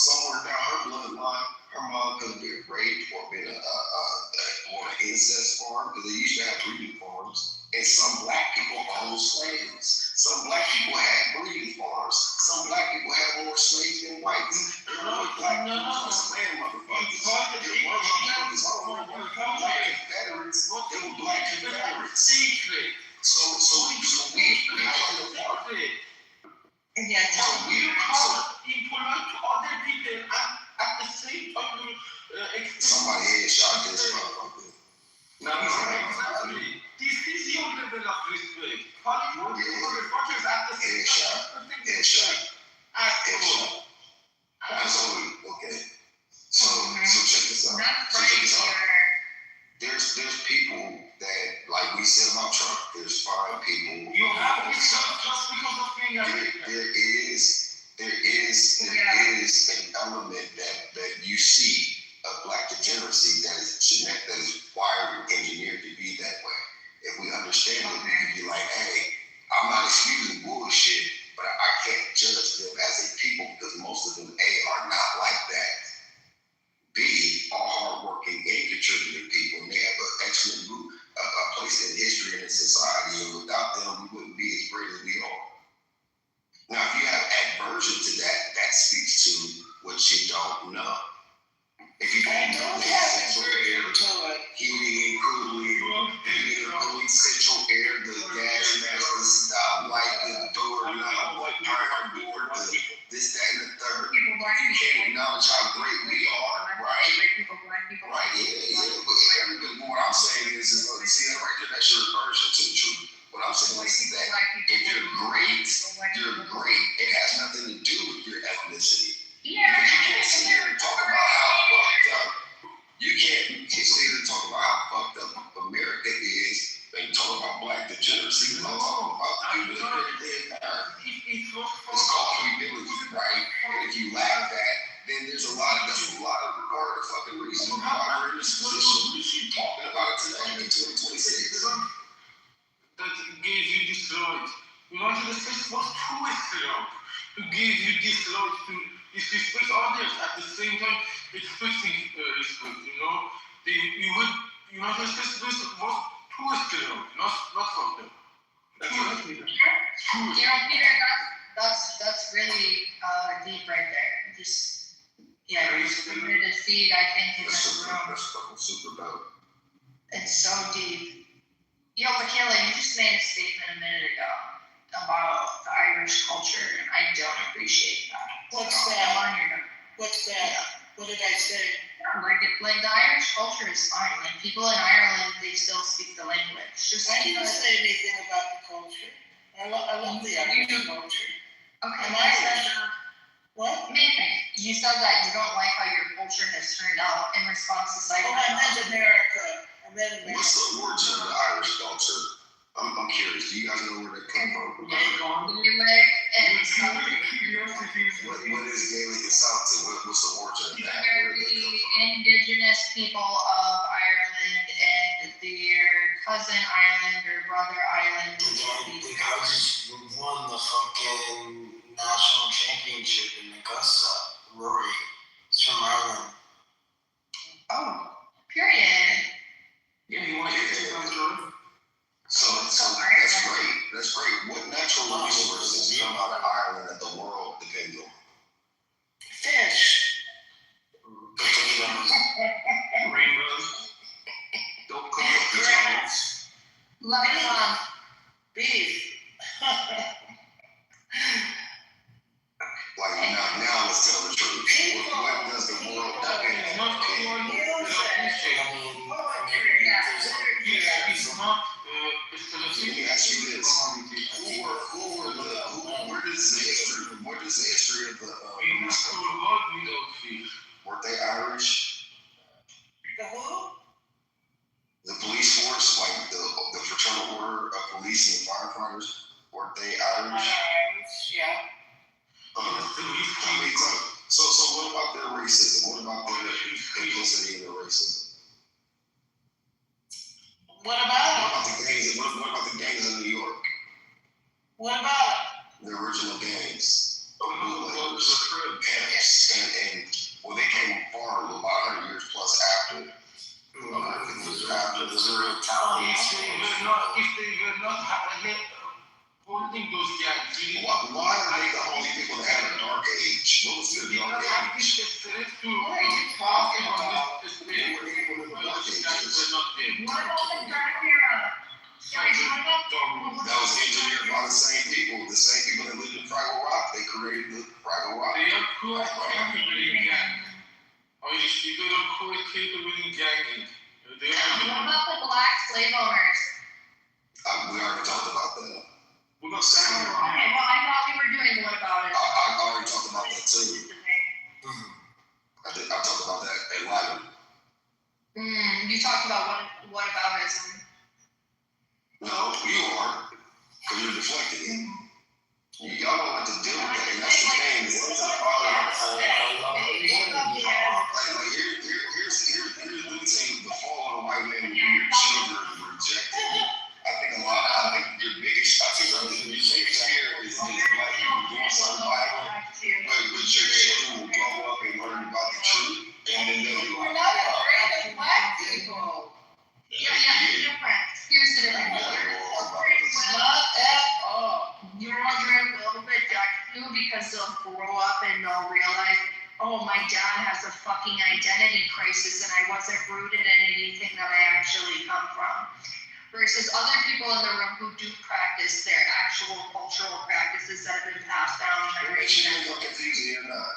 somewhere down her bloodline, her mom could have been raped or been on an incest farm, because they used to have breeding farms. And some black people owned slaves. Some black people had breeding farms. Some black people had more slaves than whites. There were black people on slave motherfuckers. There were motherfuckers all over the country. Confederates, they were black Confederates. Secret. So we play the part. Yeah, So you call employment to other people at the same time. Somebody headshot this motherfucker. No, exactly. This is your level of respect. Calling your motherfuckers at the same time. Headshot. Absolutely. Okay. So check this out. There's people that, like we said about Trump, there's fine people. You have to just because of being there is an element that you see of black degeneracy that is wired and engineered to be that way. If we understand it, we can be like, hey, I'm not excusing bullshit, but I can't judge them as a people because most of them, A, are not like that. B, are hardworking and contributing people, and they have an excellent group, a place in history and in society, and without them, we wouldn't be as great as we are. Now, if you have aversion to that, that speaks to what you don't know. If you don't have central air, heating and cooling, central air, the gas mask, the stoplight, the door knob, this, that, and the third. You can't acknowledge how great we are, right? Right, yeah. But everybody, what I'm saying is see that right there, that's your aversion to the truth. What I'm saying is that if you're great, it has nothing to do with your ethnicity. Yeah. Because you can't sit here and talk about how fucked up. You can't sit here and talk about how fucked up America is and talk about black degeneracy. I'm talking about people that are very dead. It's called humility, right? And if you lack that, then there's a lot of fucking reasons why we're in this position talking about it today in 2026. That gave you this right. United States was too strong to give you this right to disrespect others at the same time expecting respect, you know? United States was too strong, not fucked up. That's what I think. Too rooted seed, I think, in That's this super, room. that's fucking super dope. It's so deep. Yo, Michaela, you just made a statement a minute ago about the Irish culture, and I don't appreciate that. What's So, that? I'm on your What's that? What did I say? like the Irish culture is fine. Like people in Ireland, they still speak the language. Just I didn't because- say anything about the culture. I love the Irish culture. Okay, I'm you said, Irish. What? you said that you don't like how your culture has turned out in response to Oh, I meant America. I meant America. What's the origin of the Irish culture? I'm curious. Do you guys know where that came from? Gaelic and What is Gaelic and Celtic? What's the origin of that? Where they're did they the come from? indigenous people of Ireland and their cousin island or brother island. The guy just won the fucking national championship in Augusta. Rory. It's from Ireland. Oh, period. Yeah, you want to get to them, So that's great. That's great. What natural resources come out of Ireland that the world depends on? Fish. Potatoes. rainbows. Don't call it Grass. Lebanon. Beef. Like now let's tell the truth. What does the world depend on? It's not, Let me ask you this: where does the history of the police come from? Weren't they Irish? The who? The police force, like the fraternal order of police and firefighters, weren't they Irish? Irish, yeah. So what about their racism? What about their complicity in the racism? What What about about the gangs? What about the gangs in New York? it? What about The original gangs, bootleggers, pimps, and well, they came far about 100 years plus after. After the real talent. If they were not holding those gangs, Why are they the only people that had a dark age? What was their dark age? What are you talking about? They were able to the dark ages. What about the Dark Era? Guys, what about That was engineered by the same people that lived in Fraggle Rock. They created the Fraggle Rock. They are co-operating gang. Or you see, they are co-operating gang. They What are. about the black slave owners? We already talked about that. We're not saying. Okay, well, I thought we were doing what about it? I already talked about that too. I talked about that at Lyman. You talked about what aboutism? No, you are. Because you're deflecting. Y'all don't like to deal with that. And that's the thing. It's a problem. Here's the thing. The fall of the white man will be your children rejected. I think your biggest fear is black people doing something violent. But your children will grow up and learn about the truth. And then they'll be We're like, not afraid of black people. Yeah, difference. Here's the difference. Not at all. You're under a little bit jacked too because they'll grow up and they'll realize, oh, my dad has a fucking identity crisis and I wasn't rooted in anything that I actually come from. Versus other people in the room who do practice their actual cultural practices that have been passed down "She generations. ain't gonna confuse you or not."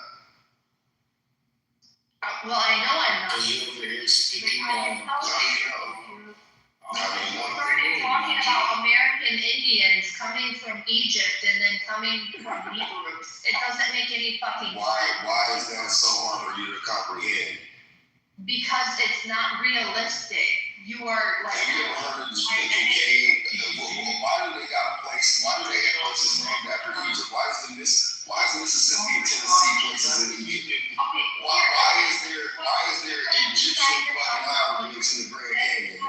Well, I know I'm not. Because you over here speaking I can tell on. you. We started talking about American Indians coming from Egypt and then coming from Hebrews. It doesn't make any fucking sense. Why is that so hard for you to comprehend? Because it's not realistic. You are like. Have you ever heard of the Kincaid? Why do they got a place? Why do they have places named after Egypt? Why is Mississippi and Tennessee places in Egypt? Okay. Why is there Egyptian fucking hieroglyphs in the Grand Canyon?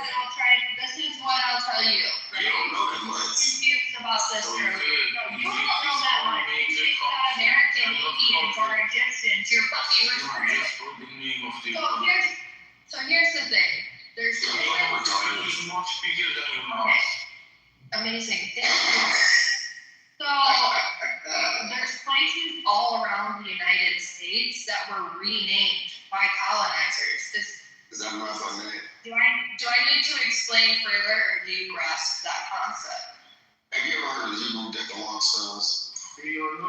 This is what I'll tell you. You don't know that much. Confused about this. You don't know that much. You think that American Indians are Egyptians. You're fucking retarded. So here's the thing. There's amazing. So there's places all around the United States that were renamed by colonizers. Is that math on that? Do I need to explain further, or do you grasp that concept? Have you ever heard of the Hebrew Decalogue stones? You know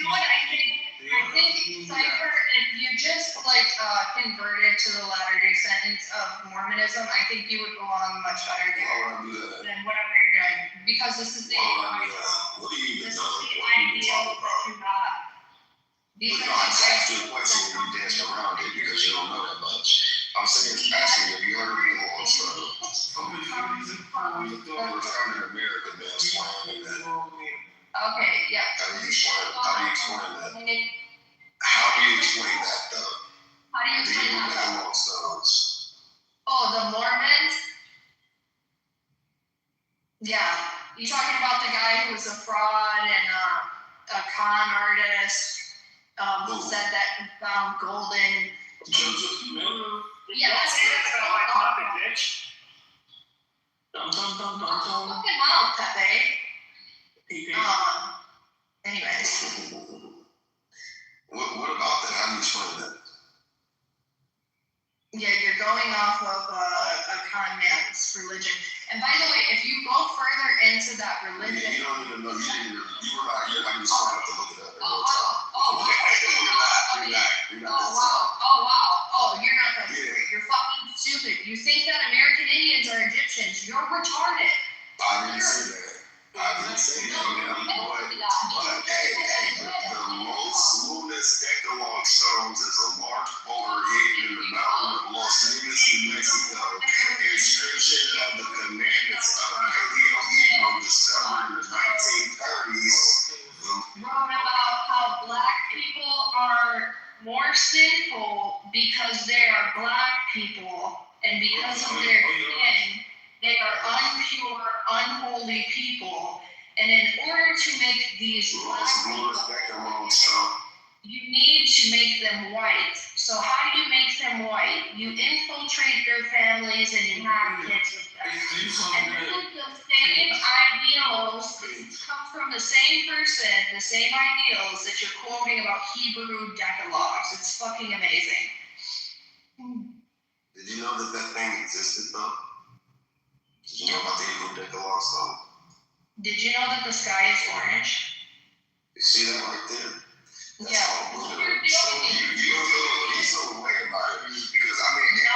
what I think? I think Cypher, if you just like converted to the Latter-day Saints of Mormonism, I think you would belong much better there than whatever you're doing, because this is the What do you even know? ideal that you have. These But are no, I the just asked you a question and you danced around it because you don't know that much. I'm saying, asking, have you heard of the long stones? We're found in America, man, swam and that. Okay, yeah. How do you explain that? How do you explain that though? How do you The explain Hebrew that? Decalogue stones. Oh, the Mormons? Yeah. You talking about the guy who was a fraud and a con artist, who said that he found golden. Yeah, that's it. About my topic, bitch. Fucking mouth, Pepe. Anyways. What about that? How do you explain that? Yeah, you're going off of a con man's religion. And by the way, if you go further into that religion. You don't even know. You're not even smart enough to look it up. You're not. Oh, you're not that stupid. You're fucking stupid. You think that American Indians are Egyptians. You're retarded. I didn't say that. Man. But hey, the Los Lunas Decalogue stones is a large boulder hidden in the mountain of Los Lunas, New Mexico. Inscription of the commandments of Paleo-Hebrew discovered in the 1930s. Wrote about how black people are more sinful because they are black people, and because of their sin, they are unpure, unholy people. And in order to make these black people, you need to make them white. So how do you make them white? You infiltrate their families and you have kids with them. And then the same ideals come from the same person, the same ideals that you're quoting about Hebrew decalogues. It's fucking amazing. Did you know that thing existed though? Did you know about the Hebrew Decalogue stone? Did you know that the sky is orange? You see that right there? That's Yeah. You're so way about it. Because I mean, it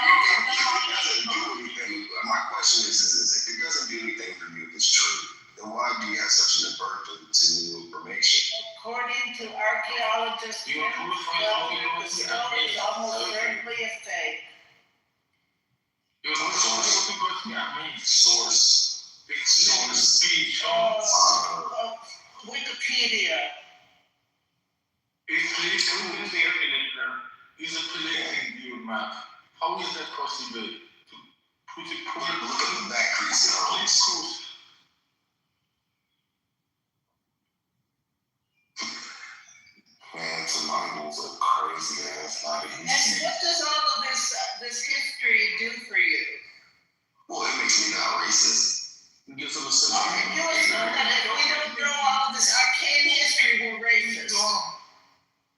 doesn't do anything. My question is if it doesn't do anything for you, if it's true, then why do you have such an aversion to new information? According to archaeologists, the stone is almost certainly a fake. Source. Wikipedia. Is a collecting view map. How is that possible? To put it Look at the back crease stones. Man, some Mongols are crazy ass. Not And what does all of this history do for you? Well, it makes me not racist. It gives them a You must know that if we don't know all of this arcane history, we're racist.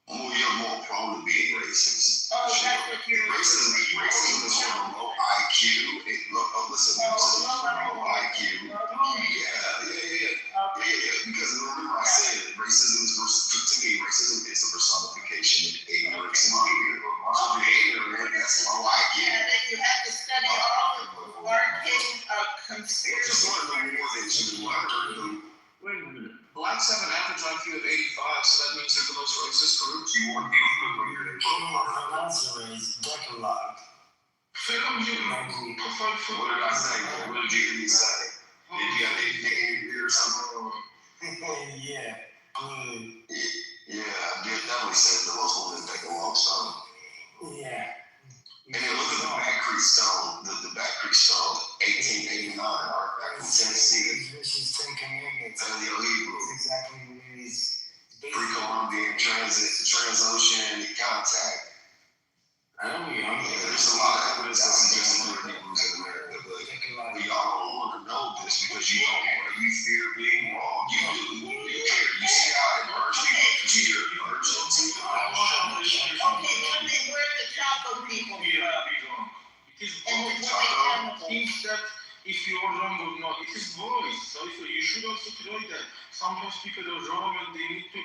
Well, you're more prone to being racist. Oh, that's what you're Racism is from a low IQ. Listen, racism is from a low IQ. Yeah. Because remember I said racism is the personification of ignorance and fear. Ignorant, that's low IQ. Yeah, that you have to study all of the arcane conspiracy. Just learn no more than you learn. Wait a minute. Blacks have an average IQ of 85, so that means they're the most racist group. You want What did I say? What did you say? Did you have a or something? Yeah. Yeah, I definitely said the most women take a long stone. Yeah. And then look at the Back Creek Stone, the Back Creek Stone, 1889, artifact from Tennessee. Rich's Ten Commandments. Paleo-Hebrew. That's exactly what it is. Pre-Columbian transoceanic contact. I know we are. Yeah, there's a lot of evidence that suggests that there are Hebrews in America, but we all don't want to know this because you don't want to. You fear being wrong. You do. You care. You see how it hurts people. Fear hurts them too. if you are wrong or not. It is voice. So you should also try that. Sometimes people are wrong and they need to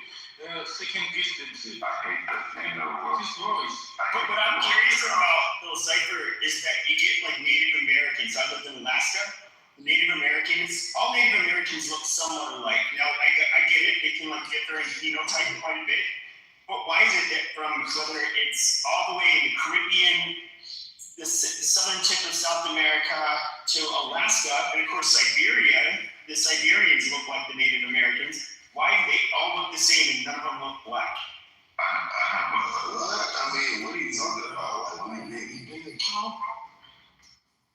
second guess themselves. I hate that thing though. It is voice. But what I'm curious about, Bill Cipher, is that you get like Native Americans. I lived in Alaska. Native Americans, all Native Americans look somewhat alike. Now, I get it. They can like differ in phenotype quite a bit. But why is it that from whether it's all the way in the Caribbean, the southern tip of South America to Alaska, and of course Siberia, the Siberians look like the Native Americans. Why do they all look the same and none of them look black? I mean, what are you talking about?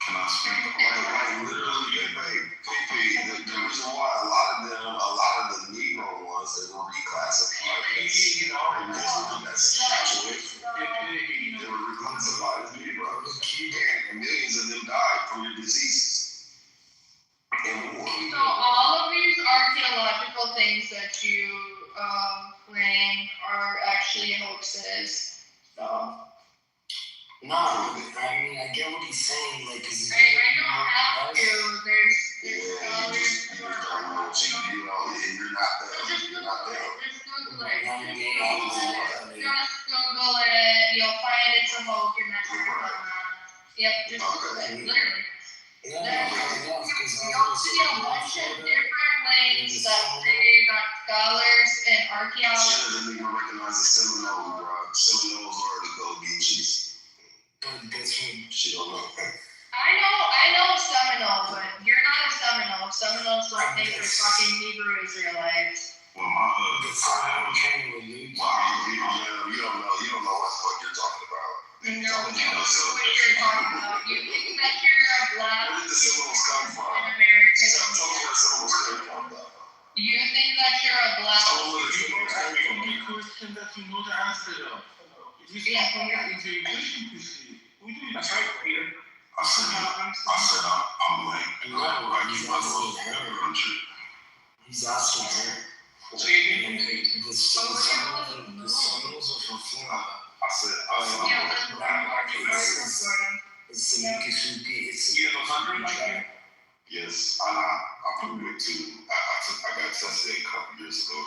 Can I speak? Like literally, the reason why a lot of the Negro ones that were reclassified that's actually they were reclassified as Negroes, and millions of them died from their diseases and war. So all of these archaeological things that you claim are actually hoaxes. So. No, I mean, I get what he's saying, like, cause I don't have to, there's scholars who are you're not there. Just Google it. Just Google it, you'll find it's a hoax and that's your Yep, just Google it, literally. You'll see a bunch of different ways that say that scholars and archaeologists. She doesn't even recognize the Seminoles, bro. Seminoles are the Go Geechies. She don't know. I know Seminole, but you're not a Seminole. Seminoles don't think they're fucking Hebrew Israelites. Well, you don't know what the fuck you're talking about. No, you don't know what you're talking about. You think that you're a black Where did the Seminoles come from? American. Tell me where the Seminoles came from. You think that you're a black Only question that you know the answer of. It is integration to see. That's right, Peter. I said I'm like, he's asking her. So you didn't think The Seminoles are from Florida. I said I'm like, It's the Miccosukee. It's you have 100 like you? yes, I proved it too. I got tested a couple years ago.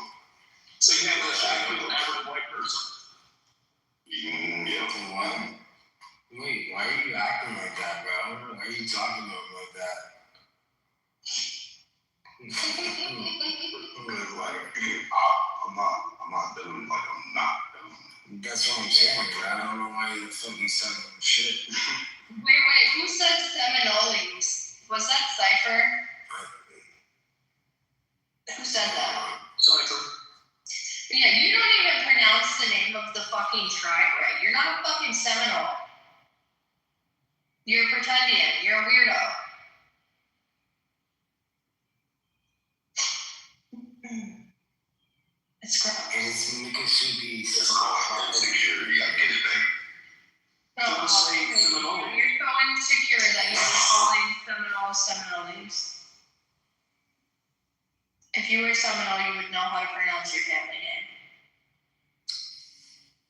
So you have an average white person. Yeah. Wait, why are you acting like that, bro? Why are you talking to him like that? Because like I'm not doing like I'm not doing. That's what I'm saying, bro. I don't know why the fuck he's talking shit. Wait, who said Seminoles? Was that Cipher? Who said that? Cipher. Yeah, you don't even pronounce the name of the fucking tribe right. You're not a fucking Seminole. You're pretending. You're a weirdo. It's gross. And it's Miccosukee. It's called insecurity. I get it, baby. No, you're so insecure that you're calling Seminoles. If you were Seminole, you would know how to pronounce your family name.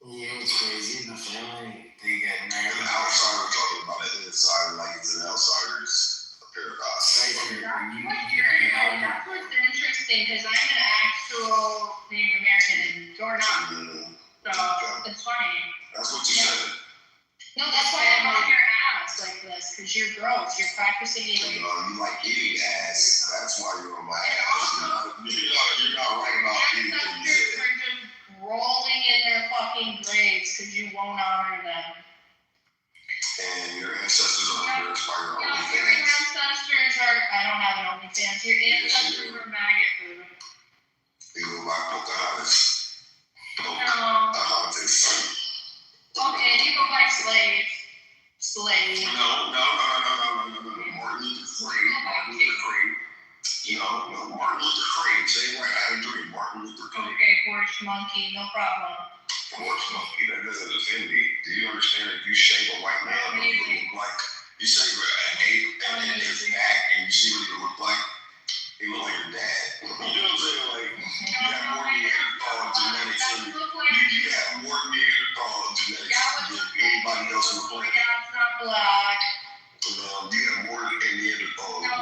You know what's crazy? The family, they get married. An outsider talking about an insider like it's an outsider's paradox. That's what's interesting, because I'm an actual Native American and you're not. So it's funny. That's what you said. No, that's why I'm on your ass like this, because you're gross. You're practicing You like eating ass. That's why you're on my ass. You're not right about anything you said. Are just rolling in their fucking graves because you won't honor them. And your ancestors are embarrassed by your Your OnlyFans. ancestors are, I don't have an OnlyFans. Your ancestors were maggot food. You look like Pocahontas. No. Pocahontas. Okay, you go by slave. Slave. No. Martin Luther King. Martin Luther King. Say what I had a dream. Martin Luther King. Okay, porch monkey, no problem. Porch monkey, that doesn't offend me. Do you understand if you shave a white man, what you look like? You shave an ape and his back and you see what he look like? He look like your dad. You know what I'm saying? Like, you have more Neanderthal genetics than you have more Neanderthal genetics than anybody else on the planet. That's not black. You have more Neanderthal. No,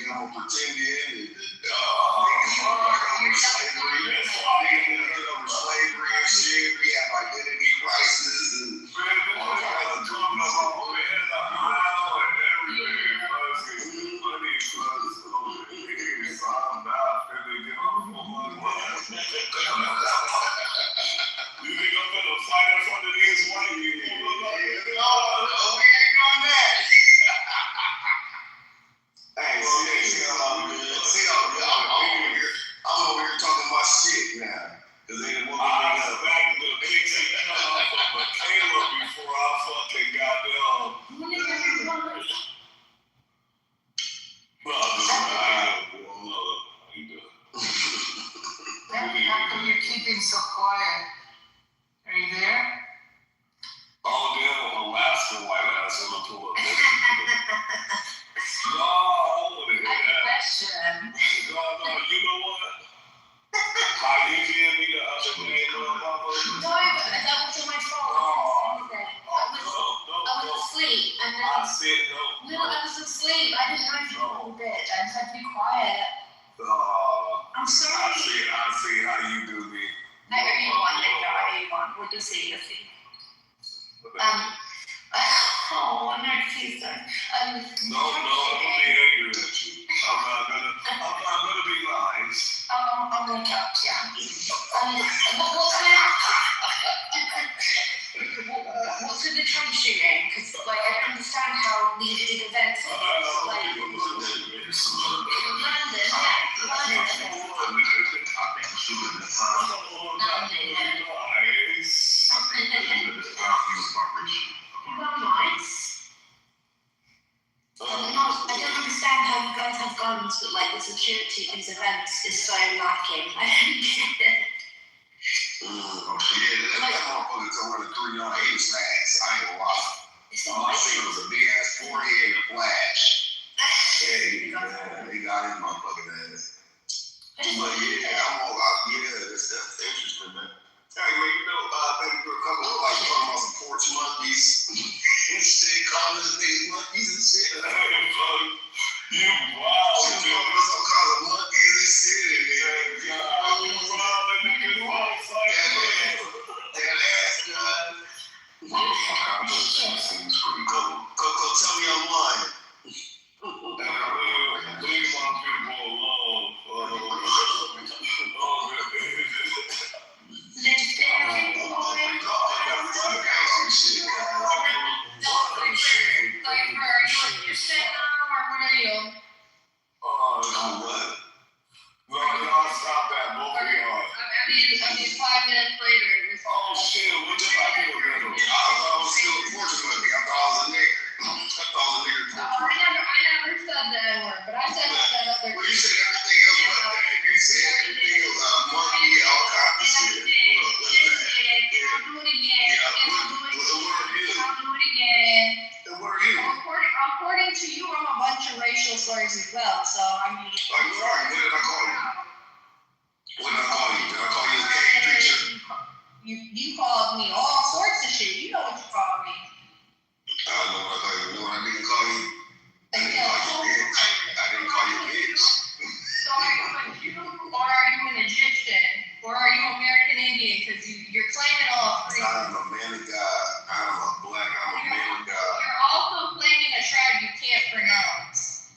I'm gonna pretend in, and niggas over slavery, over slavery and shit. We have identity crisis and all kinds of drama over in the aisle and everything. Money plus over here. So I'm not finna get off my money. You think I'm gonna fight in front of these white people? No, we ain't doing that. Hey, I'm over here talking my shit now. Cause they didn't want me to back the pigs and cut off of Michaela before I fucking got down. How come you're keeping so quiet? Are you there? Oh, damn, Alaska white ass on the tour. No, I want to hear that. Question. No, you know what? How you hear me the other day, motherfucker? No, that was on my phone. I was asleep, and then I said no. No, I was asleep. I didn't know you were a bitch. I just had to be quiet. I'm sorry. I see how you do me. I hear you on, Victor. I hear you on. We'll just see. Oh, I'm not teasing. No, I'm gonna be angry at you. I'm not gonna be nice. I'm gonna talk to you. What's with the troubleshooting? Because like I don't understand how these big events like I don't understand how you guys have guns, but like the security at these events is so lacking. I don't get it. That motherfucker come running 3 on 8 snacks. I ain't gonna lie. All I seen was a big ass forehead and a flash. Yeah, he got his motherfucking ass. But yeah, that's interesting, man. Hey, man, you know, maybe for a couple of like talking about some porch monkeys and shit, calling the things monkeys and shit. You wild, dude. Some kind of monkeys and shit, and you wild, niggas outside. That ass gun. Seems pretty cool. Coco, tell me I'm lying. Leave my people alone. I mean, 5 minutes later. Oh shit, what did I do with him? I thought I was still a fortune cookie. I thought I was a nigger. I never said that word, but I said that other. Well, you said everything else but that. You said everything else, monkey, all kinds of shit. I'll do it again. I'll do it again. What are you? According to you, I'm a bunch of racial slurs as well. So I mean. I'm sorry. What did I call you? What did I call you? Did I call you a gay preacher? You called me all sorts of shit. You know what you called me. I know what I call you. You know what I didn't call you? I didn't call you bitch. I didn't call you bitch. So are you a Jew, or are you an Egyptian, or are you American Indian? Because you're claiming all three. I'm a man of God. I'm a black. I'm a man of God. You're also claiming a tribe you can't pronounce.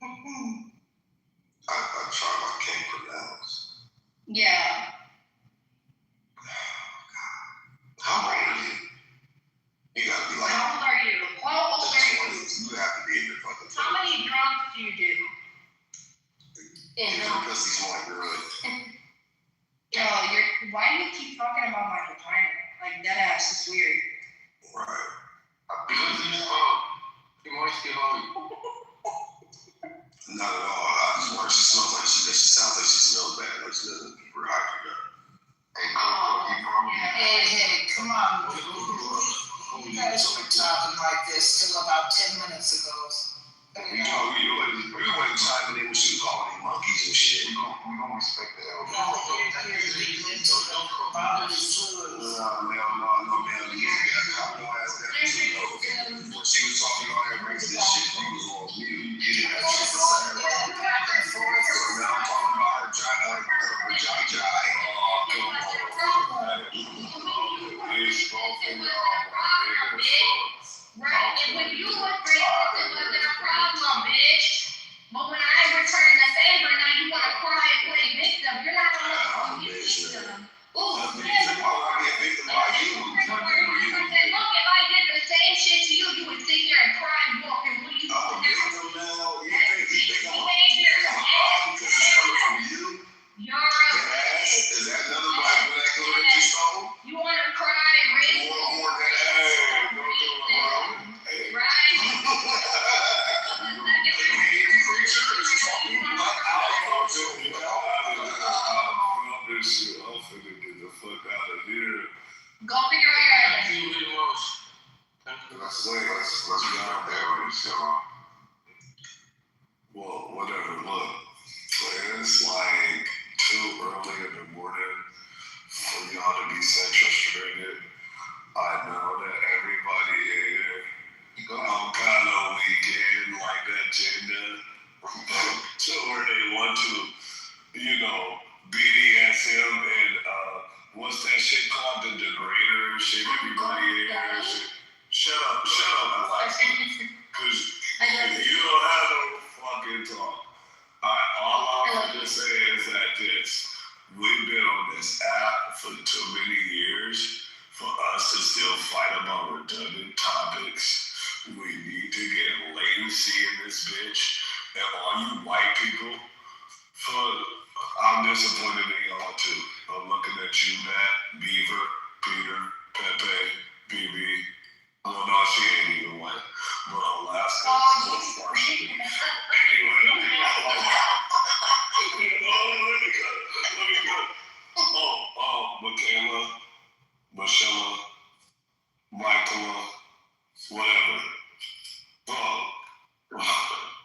A tribe I can't pronounce. Yeah. How old are you? You gotta be like. How old are you? How old are you? You have to be in your fucking. How many drums do you do? Pussy's like really. Yo, why do you keep talking about my vagina? Like that ass is weird. Right. Because he's home. He wants to be home. Not at all. I just want her. She smells like she sounds like she smells bad. Like she doesn't keep her hydrated up. Hey, come on. You guys were talking like this till about 10 minutes ago. You wasn't chiming in when she was calling them monkeys and shit. We don't respect the hell. No, here's the mental boundaries too. No, man. You got to have no ass down too. When she was talking all that racist shit, you was on mute. You didn't have shit to say. whatever. Look, it's like too early in the morning for y'all to be sex frustrated. I know that everybody here kind of weekend like that gender to where they want to, BDSM and what's that shit called? The degrader shit. Everybody here. Shut up, Alexa. Because you don't have no fucking talk. All I'm gonna say is that we've been on this app for too many years for us to still fight about redundant topics. We need to get latency in this bitch. And all you white people, I'm disappointed in y'all too. I'm looking at you, Matt, Beaver, Peter, Pepe, BB. Well, no, she ain't even white. But Alaska, partially. Anyway, let me go. Michaela, Michelle, Michaela, whatever.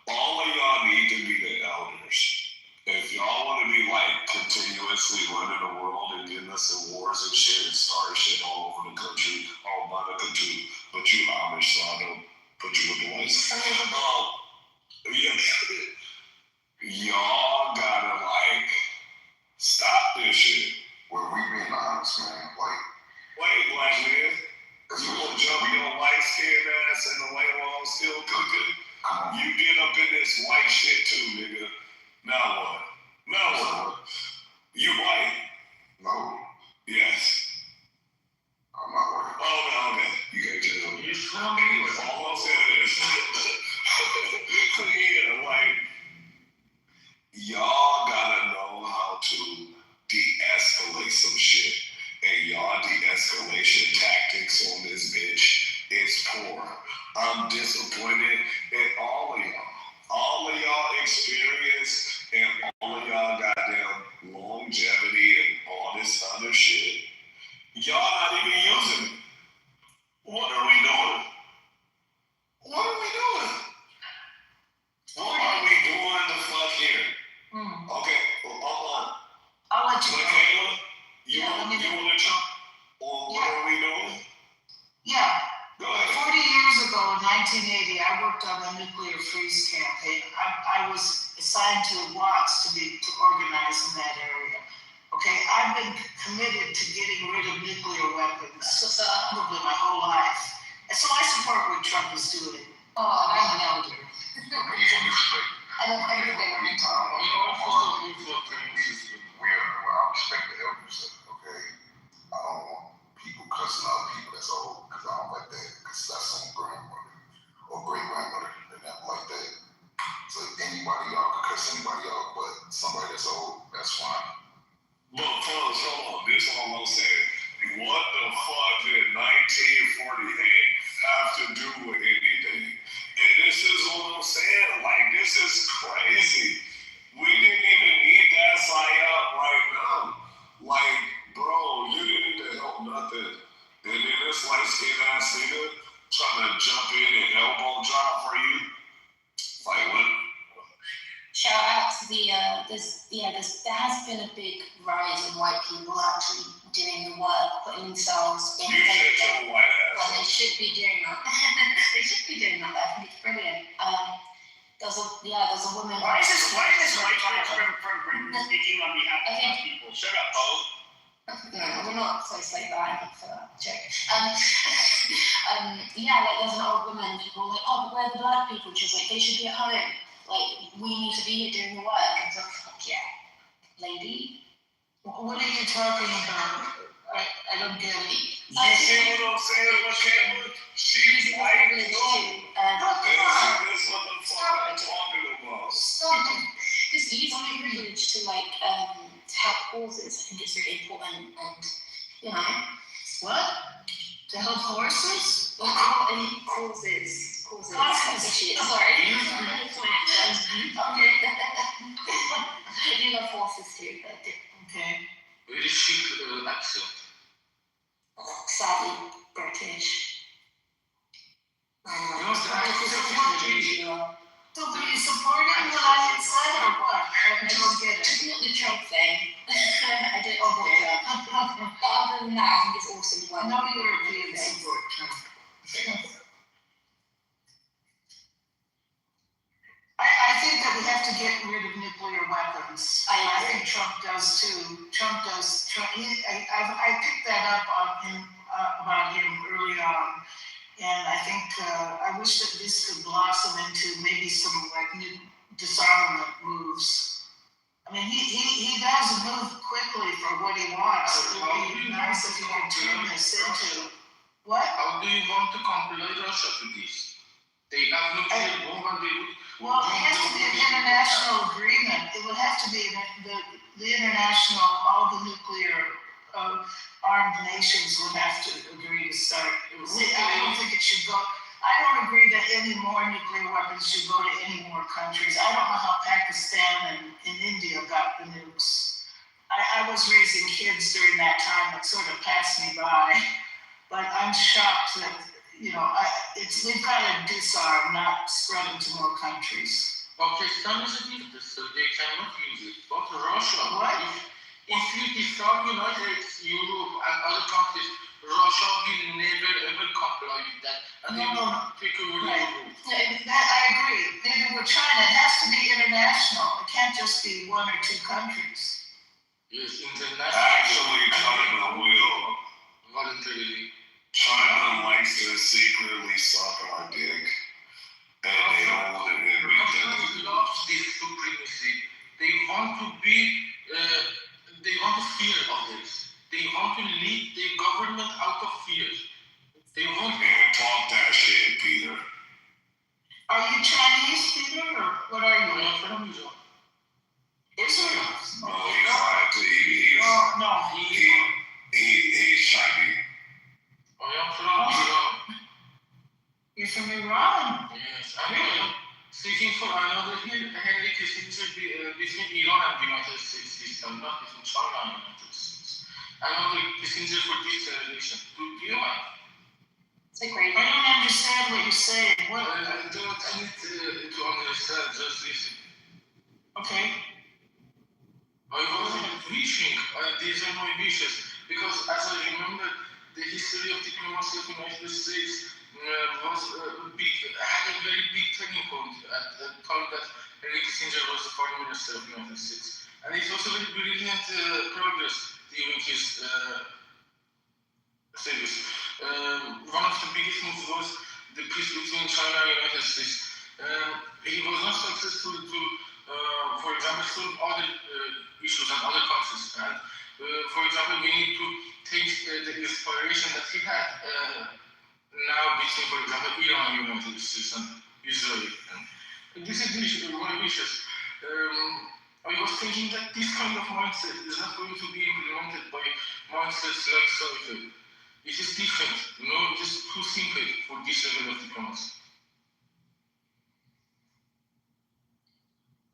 All of y'all need to be the elders. If y'all want to be continuously running the world and getting us in wars and shit and starting shit all over the country, Monica too, but you Amish, so I don't put you with the whites. Y'all gotta stop this shit. Well, we being honest, man. Wait, black man. You gonna jump your light skinned ass in the way while I'm still cooking? You get up in this white shit too, nigga. Now what? You white? No. Yes. I'm not white. Oh, no, okay. You can't tell me. You saw me. All I'm saying is, y'all gotta know how to de-escalate some shit. And y'all de-escalation tactics on this bitch is poor. I'm disappointed in all of y'all. All of y'all experience and all of y'all goddamn longevity and all this other shit. Y'all not even using it. What are we doing? What are we doing the fuck here? Okay, hold on. I'll let you know. Michaela, you want to jump on what are we doing? Yeah. Go ahead. 40 years ago, in 1980, I worked on the nuclear freeze campaign. I was assigned to Watts to organize in that area. Okay, I've been committed to getting rid of nuclear weapons probably my whole life. And so I support what Trump is doing. Oh, and I'm an elder. I don't everything we talk about. I respect the elders, okay? I don't want people cussing out people that's old, because I don't like that, because that's some grandmother or great grandmother, and that like that. So anybody y'all can cuss anybody out, but somebody that's old, that's fine. But fellas, hold on, this is all I'm saying. What the fuck did 1948 have to do with anything? And this is what I'm saying, this is crazy. We didn't even need that psyop right now. Bro, you didn't need to help nothing. And then this light-skinned ass nigga trying to jump in and elbow drop for you. What? Shout out to there has been a big rise in white people actually doing the work, putting themselves in when they should be doing that. They should be doing that. I think it's brilliant. There's a woman. Why is this white from speaking on behalf of white people? Shut up, No, we're not close like that. For that joke. There's an old woman. People are oh, but where are the black people? She's they should be at home. We need to be here doing the work. And so, fuck yeah, lady. What are you talking about? I don't get it. You see what I'm saying? Okay, she's white. This is what the fuck I'm talking about. Stop it. Just use my privilege to help causes. I think it's really important, and what? To help horses? And causes. Sorry. Okay. I do love horses too, but okay. Very chic accent. Sadly, British. So were you supporting what I had said? get rid of nuclear weapons. I think Trump does too. Trump, I picked that up about him early on. And I think, I wish that this could blossom into maybe some like new disarmament moves. I mean, he does move quickly for what he wants. It would be nice if he could turn this into, what? How do you want to comply Russia to this? They have nuclear bomb and they would. Well, it has to be an international agreement. It would have to be the international, all the nuclear armed nations would have to agree to start. I don't think it should go. I don't agree that any more nuclear weapons should go to any more countries. I don't know how Pakistan and India got the nukes. I was raising kids during that time. It sort of passed me by. But I'm shocked that, we've got to disarm, not spread them to more countries. Pakistan is against this, so they cannot use it. But Russia, what? If you disarm United States, Europe, and other countries, Russia will never ever comply with that. And they will take over the world. I agree. Neither will China. It has to be international. It can't just be one or two countries. Yes, international. Actually, China will. Voluntarily. China likes to secretly suck our dick. And they don't want to admit that. They love this supremacy. They want to be, they want to fear others. They want to lead their government out of fear. They want to talk that shit, Peter. Are you Chinese, Peter, or what are you? I'm from Israel. Israel? No, he's not. He's Chinese. I am from Iran. You're from Iran? Yes, I am seeking for another Henry Kissinger between Iran and the United States this time, not between China and the United States. Another Kissinger for this relation. Do you mind? It's a great. I don't understand what you're saying. What? I don't need to understand, just listen. Okay. I was wishing, these are my wishes, because as I remember, the history of diplomacy of the United States had a very big turning point at the time that Henry Kissinger was the Foreign Minister of the United States. And it was a very brilliant progress during his service. One of the biggest moves was the peace between China and the United States. He was not successful to, for example, solve other issues and other countries. And, for example, we need to take the inspiration that he had now between, for example, Iran and United States and Israel. And this is my wishes. I was thinking that this kind of mindset is not going to be implemented by mindsets like Cypher. It is different, it is too simple for this level of diplomacy.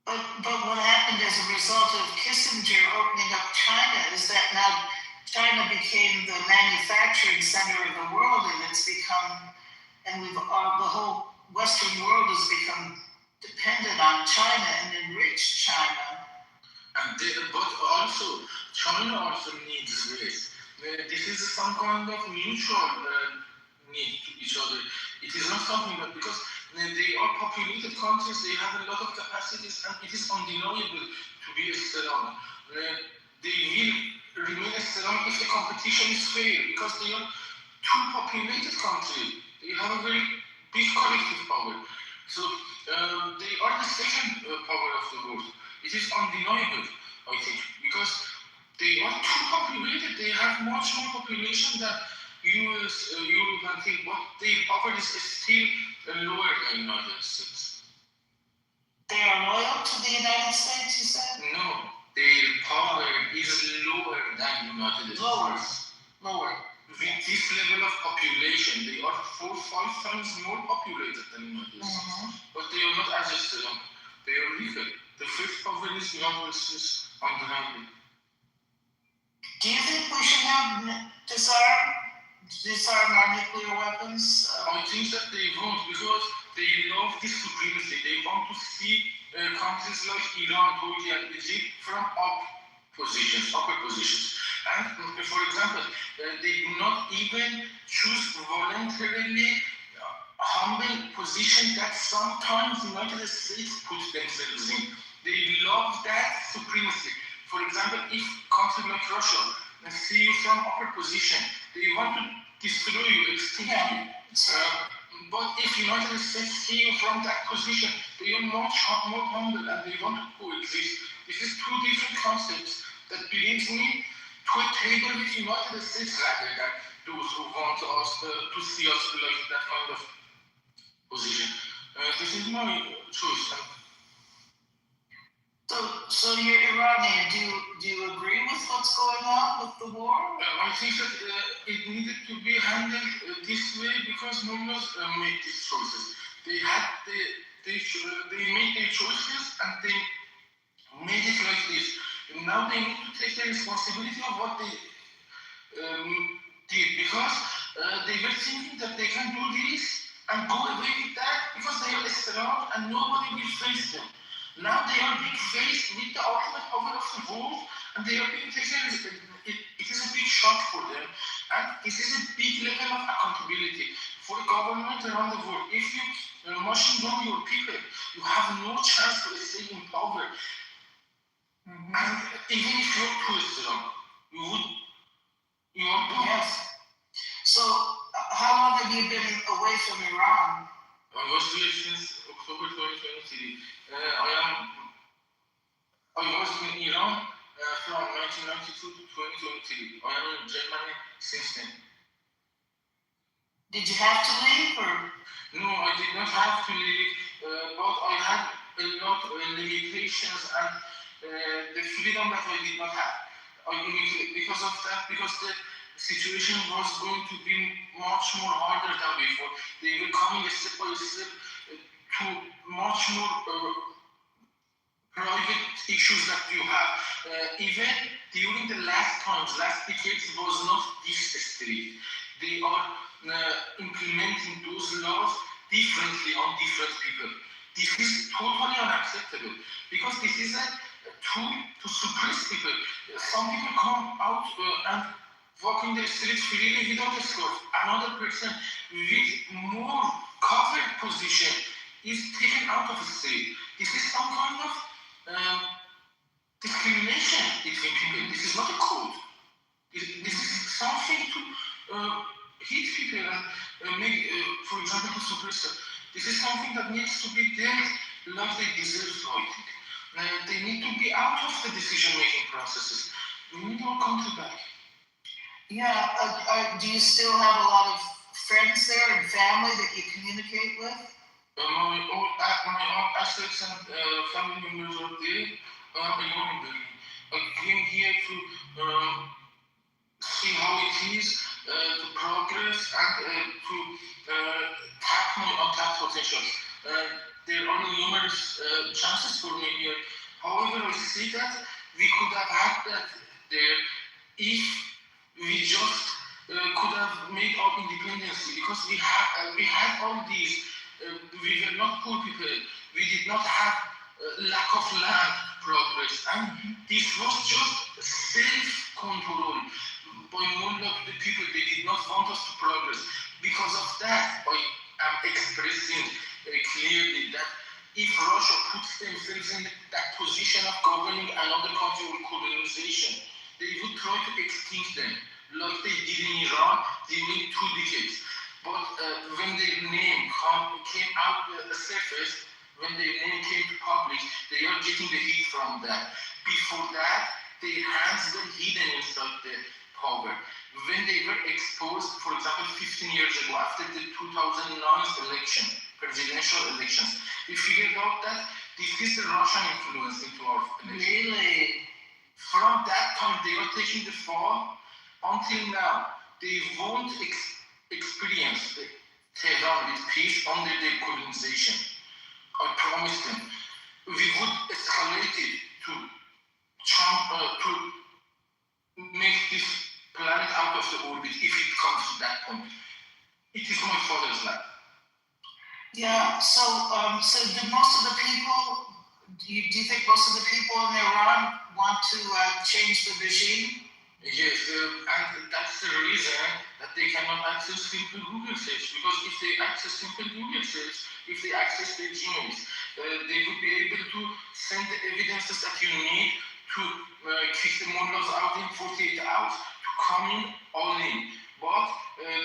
But what happened as a result of Kissinger opening up China is that now China became the manufacturing center of the world, and it's become, and the whole Western world has become dependent on China and enriched China. But also, China also needs this. This is some kind of mutual need to each other. It is not something that, because they are populated countries, they have a lot of capacities, and it is undeniable to be strong. They will remain strong if the competition is fair, because they are two populated countries. They have a very big collective power. So they are the second power of the world. It is undeniable, I think, because they are too populated. They have much more population than US, Europe, and things, but their power is still lower than the United States. They are loyal to the United States, you said? No, their power is lower than the United States. Lower. With this level of population, they are 4 or 5 times more populated than the United States. But they are not as strong. They are weaker. The fifth power is the United States, undeniably. Do you think we should have disarm our nuclear weapons? I think that they won't, because they love this supremacy. They want to see countries like Iran, Turkey, and Egypt from upper positions. And for example, they do not even choose voluntarily humble position that sometimes the United States put themselves in. supremacy. For example, if countries like Russia see you from upper position, they want to destroy you, extinct you. But if United States see you from that position, they are much more humble and they want to coexist. This is two different concepts that brings me to a table with United States rather than those who want us to see us like that kind of position. This is my choice. So you're Iranian. Do you agree with what's going on with the war? I think that it needed to be handled this way because Mullahs made these choices. They made their choices and they made it like this. And now they need to take the responsibility of what they did because they were thinking that they can do this and go away with that because they are strong and nobody will face them. Now they are being faced with the ultimate power of the world and they are being taken, it is a big shock for them and this is a big level of accountability for the government around the world. If you machine gun your people, you have no chance to stay in power. And even if you're too strong, you are too. Yes. So how long have you been away from Iran? I was here since October 2023. I was in Iran from 1992 to 2023. I am in Germany since then. Did you have to leave or? No, I did not have to leave, but I had a lot of limitations and the freedom that I did not have. Because of that, because the situation was going to be much more harder than before. They were coming step by step to much more private issues that you have. Even during the last decades was not this strict. They are implementing those laws differently on different people. This is totally unacceptable because this is a tool to suppress people. Some people come out and walk in the street freely without a scarf. Another person with more covered position is taken out of the street. This is some kind of discrimination between people. This is not a code. This is something to hit people and make, for example, to suppress them. This is something that needs to be dealt like they deserve to, I think. They need to be out of the decision-making processes. We need our country back. Yeah, do you still have a lot of friends there and family that you communicate with? My own assets and family members are there. I came here to see how it is, to progress and to tap my untapped potentials. There are numerous chances for me here. However, I see that we could have had that there if we just could have made our independence because we had all these. We were not poor people. We did not have lack of land progress, and this was just self-control by mullah the people. They did not want us to progress. Because of that, I am expressing clearly that if Russia puts themselves in that position of governing another country with colonization, they would try to extinct them, like they did in Iran during 2 decades. But when their name came out the surface, when their name came to public, they are getting the heat from that. Before that, their hands were hidden inside the power. When they were exposed, for example, 15 years ago, after the 2009 election, presidential elections, we figured out that this is the Russian influence into our election. Really? From that time, they are taking the fall. Until now, they won't experience the Tehran with peace under their colonization. I promise them. We would escalate it to make this planet out of the orbit if it comes to that point. It is my father's land. Yeah. So do most of the people? Do you think most of the people in Iran want to change the regime? Yes, and that's the reason that they cannot access simple Google search. Because if they access simple Google search, if they access their Gmails, they would be able to send the evidences that you need to kick the mullahs out in 48 hours, to come in all in. But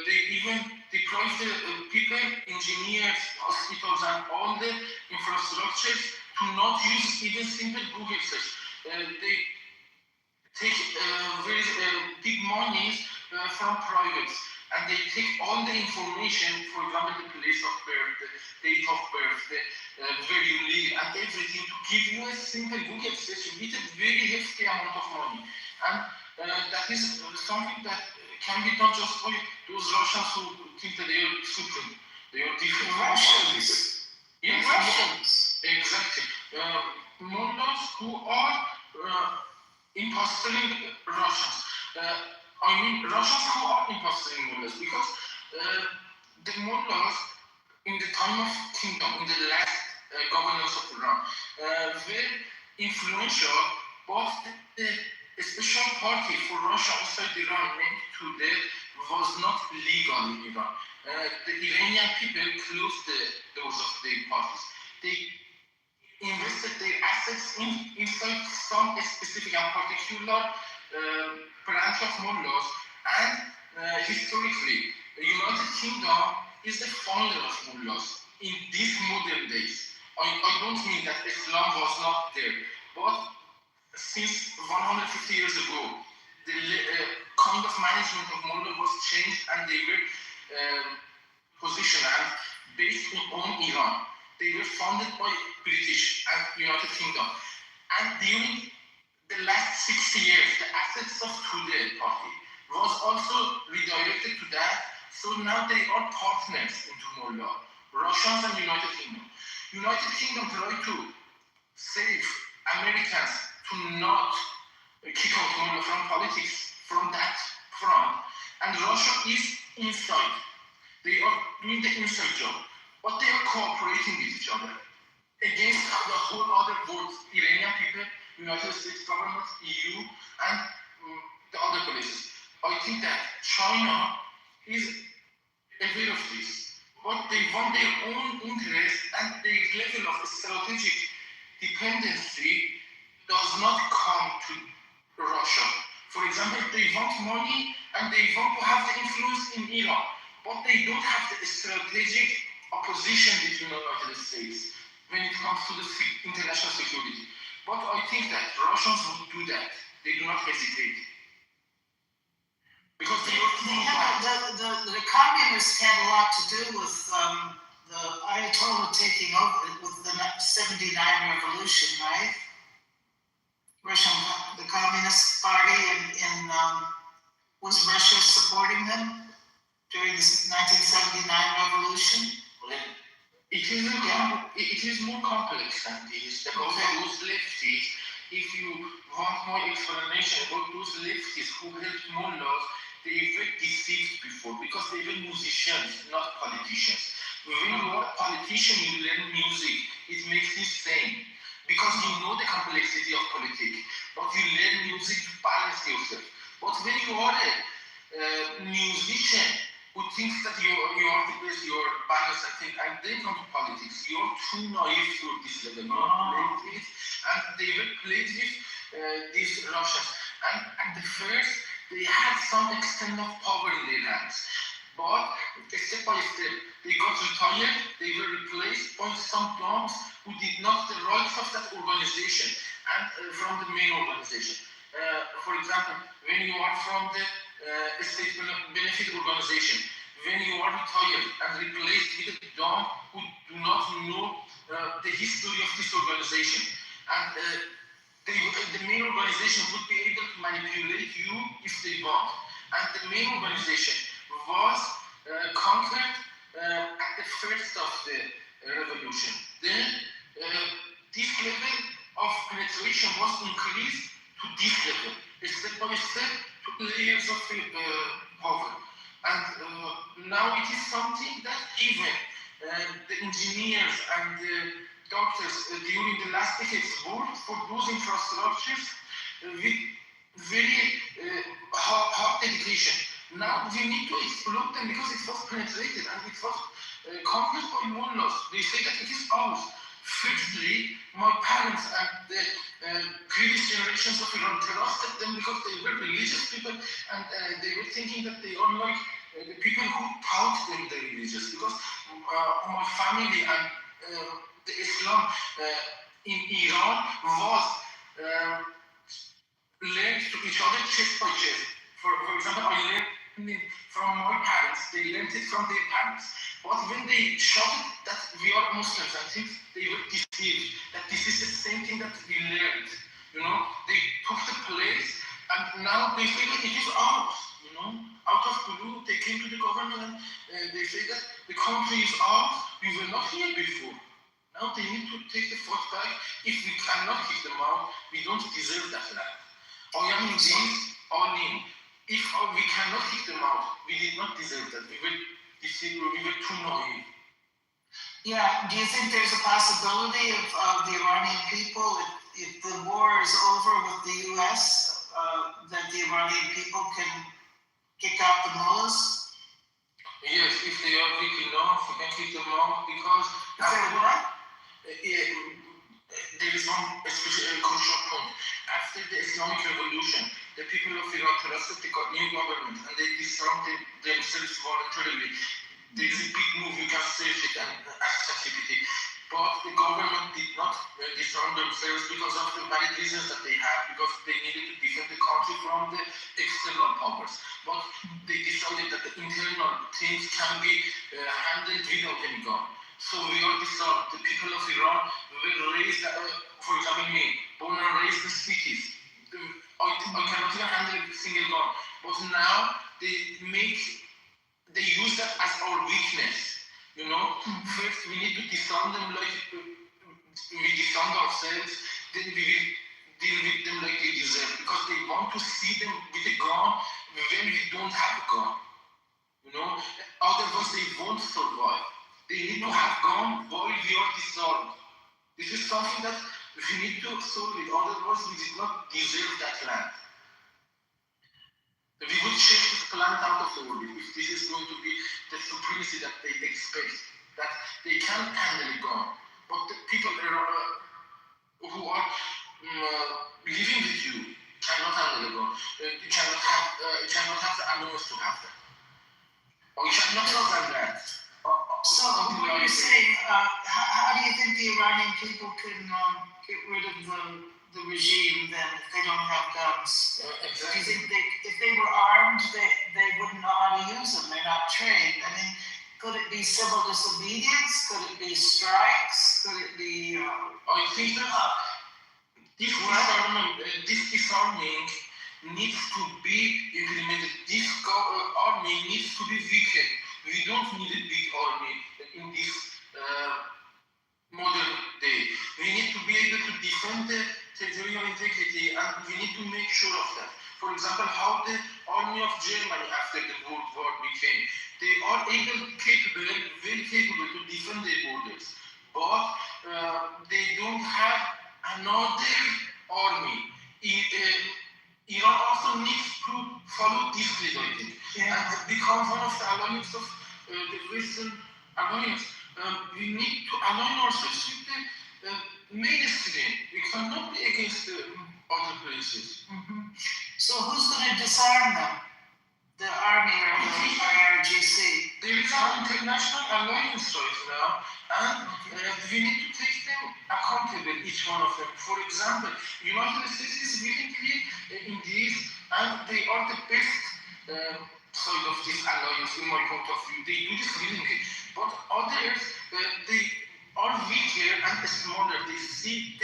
they even deprive the people, engineers, hospitals, and all the infrastructures to not use even simple Google search. They take very big monies from privates, and they take all the information, for example, the place of birth, the date of birth, where you live, and everything, to give you a simple Google search with a very hefty amount of money. And that is something that can be done just by those Russians who think that they are supreme. They are different. Russians. Yes, Russians. Exactly. Mullahs who are impostering Russians. I mean, Russians who are impostering mullahs, because the mullahs in the time of kingdom, in the last governance of Iran, were influential, but the special party for Russia outside Iran named Tudeh was not legal in Iran. The Iranian people closed the doors of their parties. They invested their assets inside some specific and particular branch of mullahs, and historically, the United Kingdom is the founder of mullahs in these modern days. I don't mean that Islam was not there, but since 150 years ago, the kind of management of mullah was changed, and they were positioned and based on Iran. They were funded by British and United Kingdom. And during the last 60 years, the assets of Tudeh party was also redirected to that. So now they are partners into mullah, Russians and United Kingdom. United Kingdom tried to save Americans to not kick out mullah from politics from that front, and Russia is inside. They are doing the inside job, but they are cooperating with each other against the whole other world, Iranian people, United States government, EU, and the other places. I think that China is aware of this, but they want their own interest, and their level of strategic dependency does not come to Russia. For example, they want money and they want to have the influence in Iran, but they don't have the strategic opposition between the United States when it comes to the international security. But I think that Russians would do that. They do not hesitate. Because the communists had a lot to do with the Ayatollah taking over with the 79 revolution, right? The Communist Party was Russia supporting them during the 1979 revolution? It is more complex than this. Because those lefties, if you want more explanation about those lefties who helped mullahs, they were deceived before because they were musicians, not politicians. When you are a politician, you learn music. It makes you sane because you know the complexity of politics, but you learn music to balance yourself. But when you are a musician who thinks that you are the best, you are balanced, and then come to politics, you are too naive to this level. You are played with, and they were played with these Russians. And the first, they had some extent of power in their hands. But step by step, they got retired, they were replaced by some dogs who did not the rights of that organization and from the main organization. For example, when you are from the state benefit organization, when you are retired and replaced with a dog who do not know the history of this organization, and the main organization would be able to manipulate you if they want. And the main organization was conquered at the first of the revolution. Then this level of penetration was increased to this level, step by step, to layers of power. And now it is something that even the engineers and the doctors during the last decades worked for those infrastructures with very hard dedication. Now we need to explode them because it was penetrated and it was conquered by mullahs. They say that it is ours. Firstly, my parents and the previous generations of Iran trusted them because they were religious people, and they were thinking that they are like the people who taught them the religious. Because my family and the Islam in Iran was learned to each other chest by chest. For example, I learned it from my parents, they learned it from their parents. But when they shouted that we are Muslims and things, they were deceived that this is the same thing that we learned. You know, they took the place and now they say that it is ours. You know, out of blue, they came to the government and they say that the country is ours. We were not here before. Now they need to take the foot back. If we cannot kick them out, we don't deserve that land. I am indeed only. If we cannot kick them out, we did not deserve that. We were deceived, we were too naive. Yeah, do you think there's a possibility of the Iranian people, if the war is over with the US, that the Iranian people can kick out the mullahs? Yes, if they are weak enough, we can kick them out because there is one especially crucial point. After the Islamic Revolution, the people of Iran trusted the new government and they disarmed themselves voluntarily. There is a big move, you can search it and ask ChatGPT. But the government did not disarm themselves because of the valid reasons that they had, because they needed to defend the country from the external powers. But they decided that the internal things can be handled without any gun. So we are disarmed. The people of Iran were raised, for example me, born and raised in cities. I cannot even handle a single gun. But now they use that as our weakness. You know, first we need to disarm them like we disarm ourselves, then we will deal with them like they deserve, because they want to see them with a gun when we don't have a gun. You know, otherwise they won't survive. They need to have gun while we are disarmed. This is something that we need to solve it, otherwise we did not deserve that land. We would shake this planet out of the world if this is going to be the supremacy that they expect, that they can't handle a gun. But the people who are living with you cannot handle a gun. You cannot have the animals to have that. Or you cannot have that. So what you're saying, how do you think the Iranian people can get rid of the regime then if they don't have guns? Exactly. Do you think if they were armed, they wouldn't know how to use them? They're not trained. I mean, could it be civil disobedience? Could it be strikes? Could it be? I think that this disarming needs to be implemented. This army needs to be weakened. We don't need a big army in this modern day. We need to be able to defend the territorial integrity, and we need to make sure of that. For example, how the army of Germany after the World War became. They are very capable to defend their borders, but they don't have another army. Iran also needs to follow this lead, I think, and become one of the alliance of the Western alliance. We need to align ourselves with the mainstream. We cannot be against the other places. Mm-hmm. So who's going to disarm them? The army or the IRGC? There is an international alliance right now, and we need to take them accountable, each one of them. For example, United States is willingly in this, and they are the best side of this alliance in my point of view. They do this willingly, but others, they are weaker and smaller. They see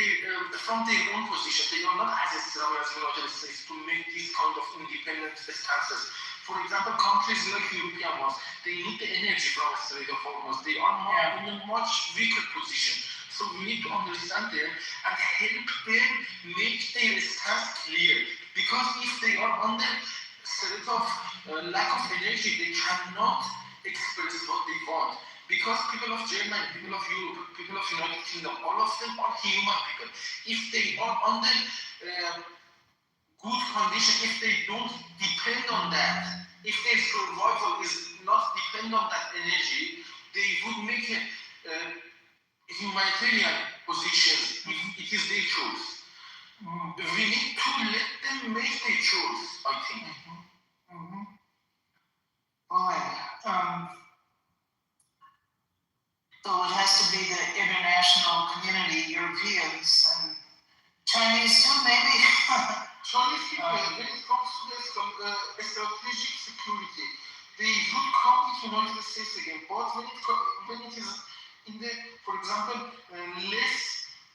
from their own position. They are not as strong as United States to make this kind of independent stances. For example, countries like European ones, they need the energy from a Strait of Hormuz. They are in a much weaker position. So we need to understand them and help them make their stance clear. Because if they are under threat of lack of energy, they cannot express what they want. Because people of Germany, people of Europe, people of United Kingdom, all of them are human people. If they are under good condition, if they don't depend on that, if their survival is not depend on that energy, they would make humanitarian positions, it is their choice. We need to let them make their choice, I think. So it has to be the international community, Europeans and Chinese too, maybe. Chinese people, when it comes to the strategic security, they would come to the United States again. But when it is in the, for example, less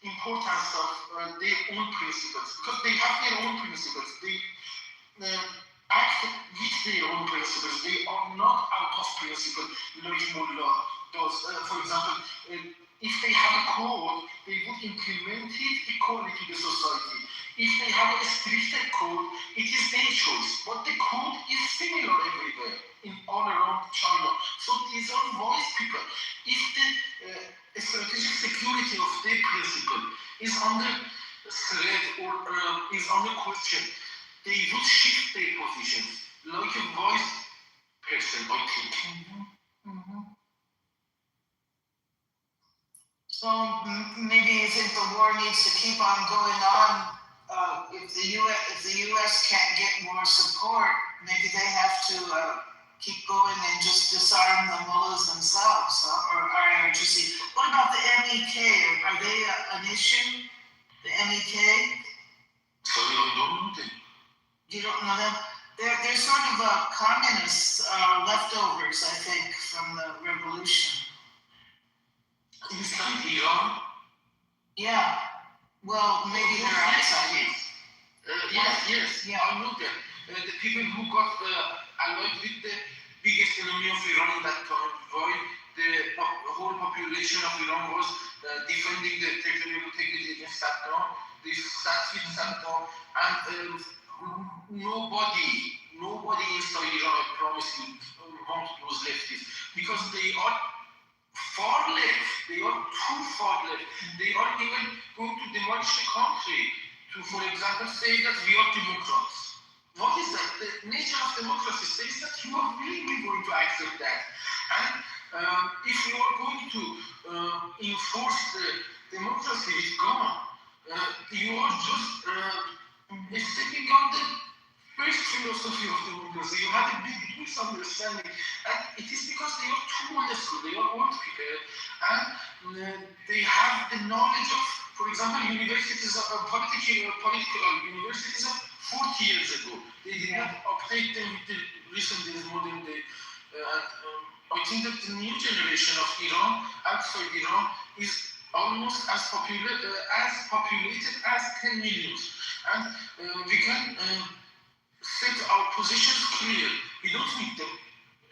importance of their own principles, because they have their own principles, they act with their own principles. They are not out of principle like Mullah does. For example, if they have a code, they would implement it equally to the society. If they have a stricter code, it is their choice. But the code is similar everywhere, in all around China. So these are wise people. If the strategic security of their principle is under threat or is under question, they would shift their positions like a wise person, I think. So maybe you think the war needs to keep on going on. If the U.S. can't get more support, maybe they have to keep going and just disarm the mullahs themselves, or IRGC. What about the MEK? Are they an issue? The MEK? Sorry, I don't know them. You don't know them? They're sort of communist leftovers, I think, from the revolution. Inside Iran? Yeah. Well, maybe they're outside. Yes, I know them. The people who got allied with the biggest enemy of Iran in that time, while the whole population of Iran was defending the territorial integrity against Saddam. They sat with Saddam, and nobody inside Iran, I promise you, want those leftists, because they are far left. They are too far left. They are even going to demolish the country to, for example, say that we are democrats. What is that? The nature of democracy says that you are really going to accept that. And if you are going to enforce the democracy with gun, you are just stepping on the first philosophy of democracy. You have a big misunderstanding, and it is because they are too old school, they are old people, and they have the knowledge of, for example, universities, political universities of 40 years ago. They did not update them with the recent days, modern day. I think that the new generation of Iran, outside Iran, is almost as populated as 10 million. And we can set our positions clear. We don't need them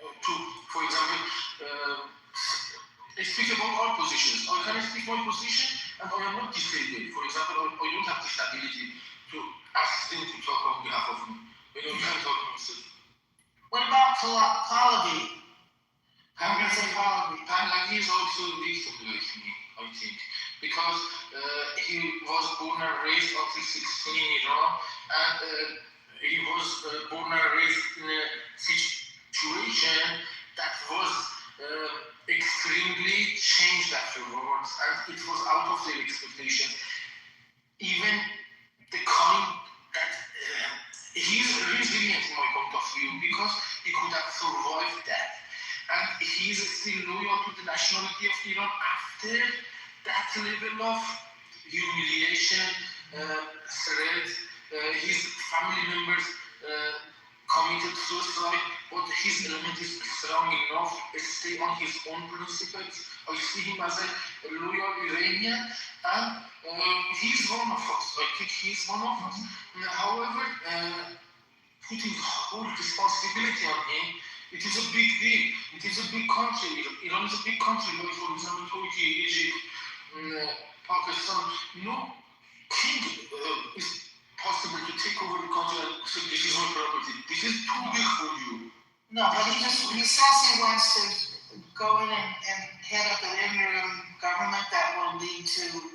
to, for example, speak about our positions. I can speak my position and I am not disabled. For example, I don't have disability to ask them to talk on behalf of me. I can talk myself. What about Pahlavi? Pahlavi is also a victim like me, I think, because he was born and raised until 16 in Iran, and he was born and raised in a situation that was extremely changed afterwards, and it was out of their expectations. Even the kind that he's resilient in my point of view, because he could have survived that. And he's still loyal to the nationality of Iran after that level of humiliation, threat. His family members committed suicide, but his element is strong enough to stay on his own principles. I see him as a loyal Iranian, and he's one of us. I think he's one of us. However, putting whole responsibility on him, it is a big deal. It is a big country. Iran is a big country, like for example Turkey, Egypt, Pakistan. No king is possible to take over the country and say, this is my property. This is too big for you. No, but he says he wants to go in and head up an interim government that will lead to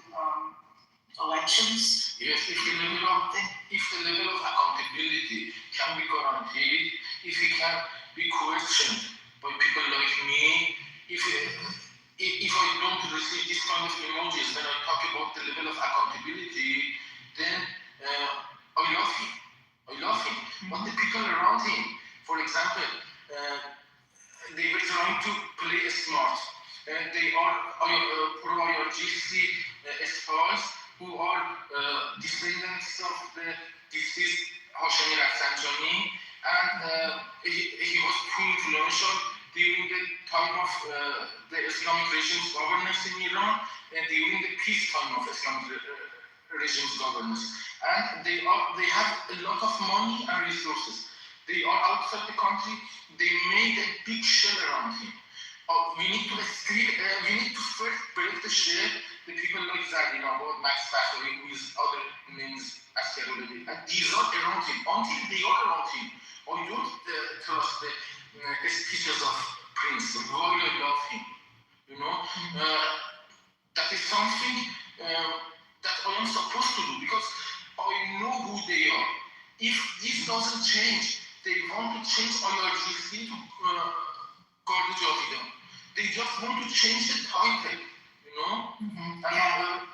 elections. Yes, if the level of accountability can be guaranteed, if it can be questioned by people like me, if if I don't receive this kind of emojis when I talk about the level of accountability, then I love him. But the people around him, for example, they were trying to play smart. They are pro-IRGC spies who are descendants of the deceased Hashemi Rafsanjani, and he was too influential during the time of the Islamic regime's governance in Iran and during the peace time of Islamic regime's governance. And they have a lot of money and resources. They are outside the country. They made a big shell around him. We need to first break the shell. The people like Zadina, Max Factory, who is other names as already. And these are around him. Until they are around him, I don't trust the speeches of Prince. Why I love him, you know. That is something that I am supposed to do because I know who they are. If this doesn't change, they want to change IRGC to garbage of them. They just want to change the title, you know. And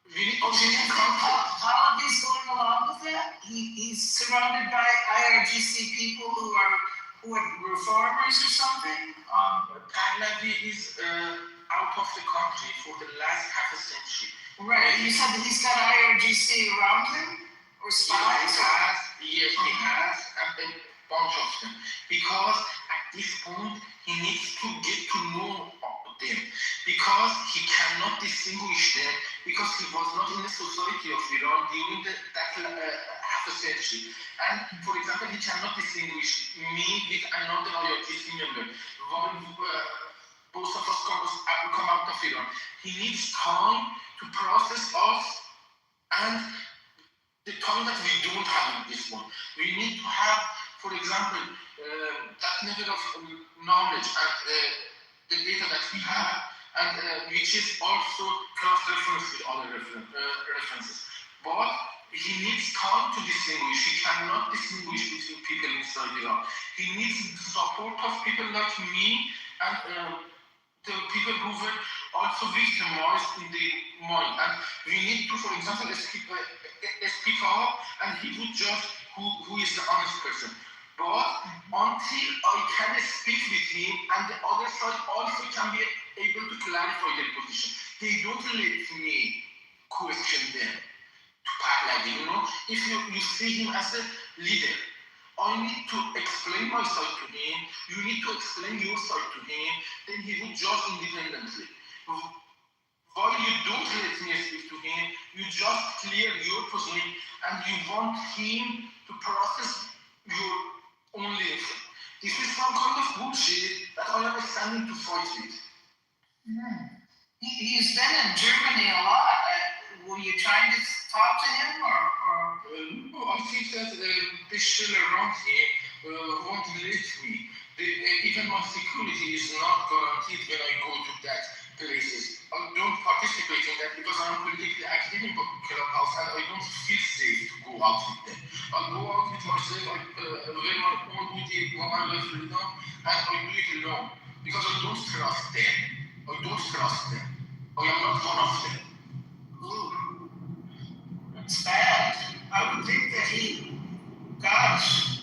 we need to change the concept. Holidays going along with that? He's surrounded by IRGC people who are reformers or something. Pahlavi is out of the country for the last half a century. Right. You said that he's got IRGC around him or spies? Yes, he has a bunch of them. Because at this point he needs to get to know them. Because he cannot distinguish them. Because he was not in the society of Iran during that half a century. And for example, he cannot distinguish me with another IRGC member. Both of us come out of Iran. He needs time to process us and the time that we don't have in this one. We need to have, for example, that level of knowledge and the data that we have, and which is also cross-referenced with other references. But he needs time to distinguish. He cannot distinguish between people inside Iran. He needs the support of people like me and the people who were also victimized in their mind. And we need to, for example, speak up and he would judge who is the honest person. But until I can speak with him and the other side also can be able to clarify their position, they don't let me question them to Pahlavi, you know. If you see him as a leader, I need to explain my side to him, you need to explain your side to him, then he will judge independently. While you don't let me speak to him, you just clear your position and you want him to process your own life. This is some kind of bullshit that I am standing to fight with. He's been in Germany a lot. Were you trying to talk to him or? I think that the shell around here won't let me. Even my security is not guaranteed when I go to that places. I don't participate in that because I'm politically active in Clubhouse and I don't feel safe to go out with them. I go out with myself, I wear my own hoodie, my freedom, and I do it alone because I don't trust them. I am not one of them. Ooh, that's bad. I would think that gosh,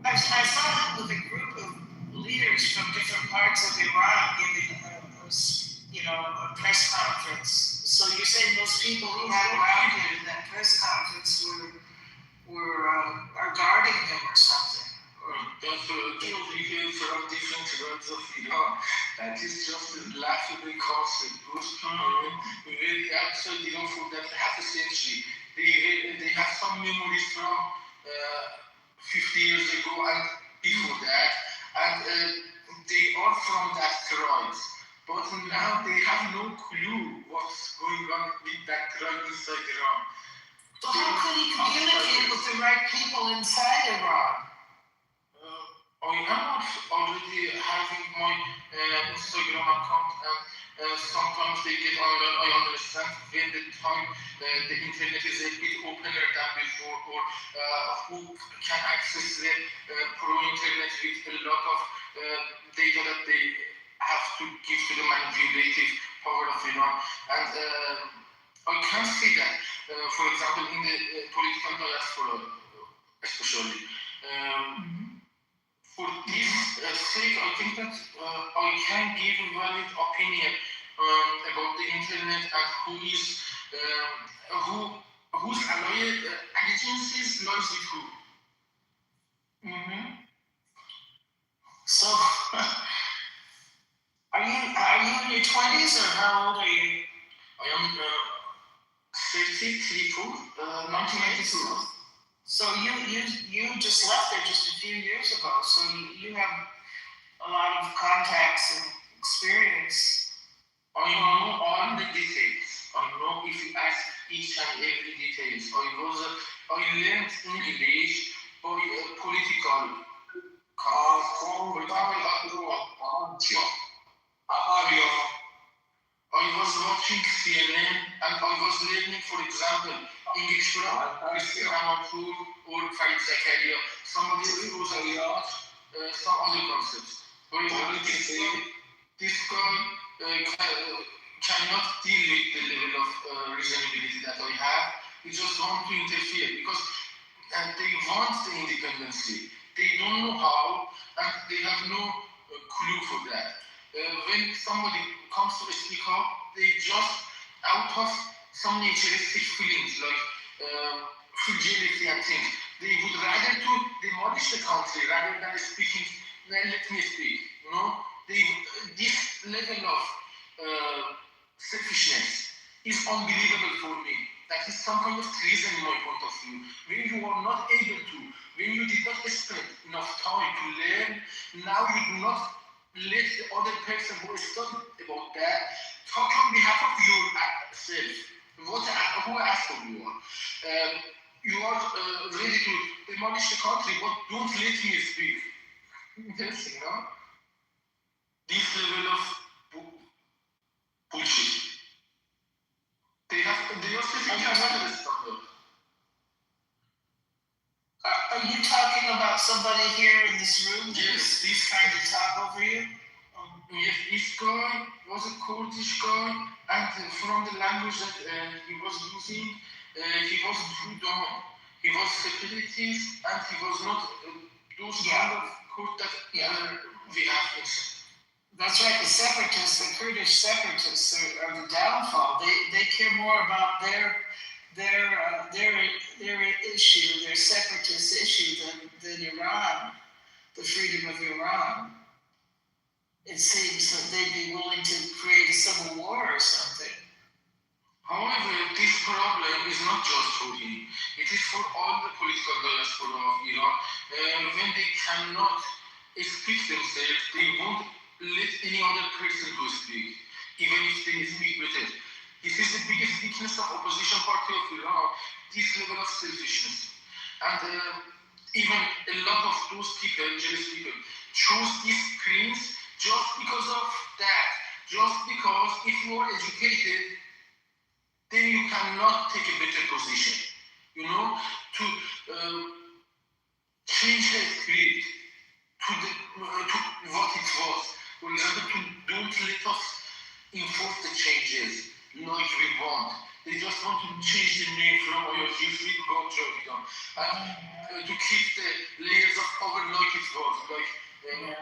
I saw him with a group of leaders from different parts of Iran giving a press conference. So you're saying those people who had around him in that press conference are guarding him or something? That's people from different realms of Iran. That is just a laughable concept. Those people really actually Iran for that half a century. They have some memories from 50 years ago and before that, and they are from that tribes. But now they have no clue what's going on with that tribe inside Iran. So how could he communicate with the right people inside Iran? I am already having my Instagram account, and sometimes they get online. I understand when the time the internet is a bit opener than before, or who can access the pro-internet with a lot of data that they have to give to the manipulative power of Iran. And I can see that, for example, in the political diaspora, especially. For this sake, I think that I can give a valid opinion about the internet and whose allegiances lies with who. So, are you in your 20s or how old are you? I am 34, 1982. So you just left there just a few years ago. So you have a lot of contacts and experience. I know all the details. I know if you ask each and every details. I learned English by political I was watching CNN and I was learning, for example, English from Christian Amanpour or Farid Zakaria. Some of these schools are some other concepts. For example, this guy cannot deal with the level of reasonability that I have. He just wants to interfere because they want the independency. They don't know how and they have no clue for that. When somebody comes to speak up, they just, out of some naturalistic feelings like fragility and things, they would rather to demolish the country rather than speaking, let me speak, you know? This level of selfishness is unbelievable for me. That is some kind of treason in my point of view. When you are not able to, when you did not spend enough time to learn, now you do not let the other person who is studying about that talk on behalf of yourself. Who asked for you are? You are ready to demolish the country, but don't let me speak. Interesting, no? This level of bullshit. They are speaking another standard. Are you talking about somebody here in this room? Yes, He's trying to talk over you? Yes, this guy was a Kurdish guy, and from the language that he was using, he was too dumb. He was separatist, and he was not those kind of Kurd that we have inside. That's right, the separatists, the Kurdish separatists are the downfall. They care more about their issue, their separatist issue than Iran, the freedom of Iran. It seems that they'd be willing to create a civil war or something. However, this problem is not just for him. It is for all the political diaspora of Iran. When they cannot speak themselves, they won't let any other person to speak, even if they speak better. This is the biggest weakness of opposition party of Iran, this level of selfishness. And even a lot of those people, jealous people, chose these screens just because of that. Just because if you are educated, then you cannot take a better position. You know, to change the script to what it was. For example, don't let us enforce the changes like we want. They just want to change the name from IOG to God Jordan and to keep the layers of power like it was, like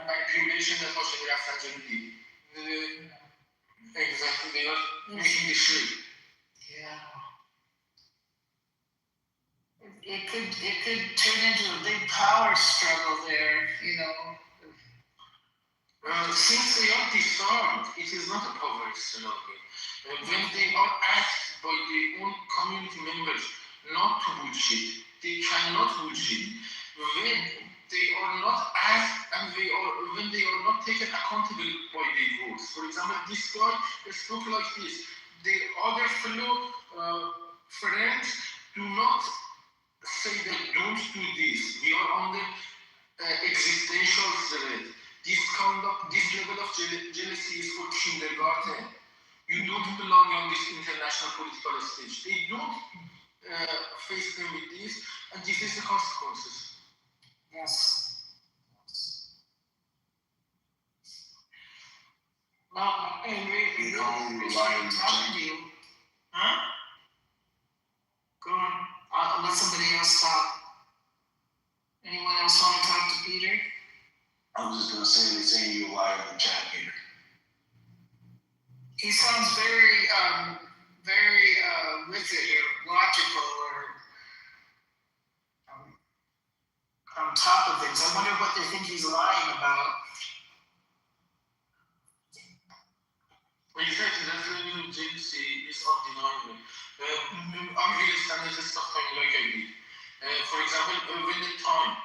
manipulation that was in Rafsanjani did. Exactly, they are making the shape. Yeah. It could turn into a big power struggle there, you know. Since they are disarmed, it is not a power struggle. When they are asked by their own community members not to bullshit, they cannot bullshit. When they are not asked and when they are not taken accountable by their votes. For example, this guy spoke like this. The other fellow friends do not say that don't do this. We are under existential threat. This level of jealousy is for kindergarten. You don't belong on this international political stage. They don't face them with this, and this is the consequences. Yes. And You can only rely on talking to you. Huh? Go on. I'll let somebody else talk. Anyone else want to talk to Peter? I was just gonna say they saying you rely on the chat here. He sounds very with it or logical or on top of things. I wonder what they think he's lying about. Well, you said that revenue agency is undeniable. I'm really standing this stuff like I did. For example, when the time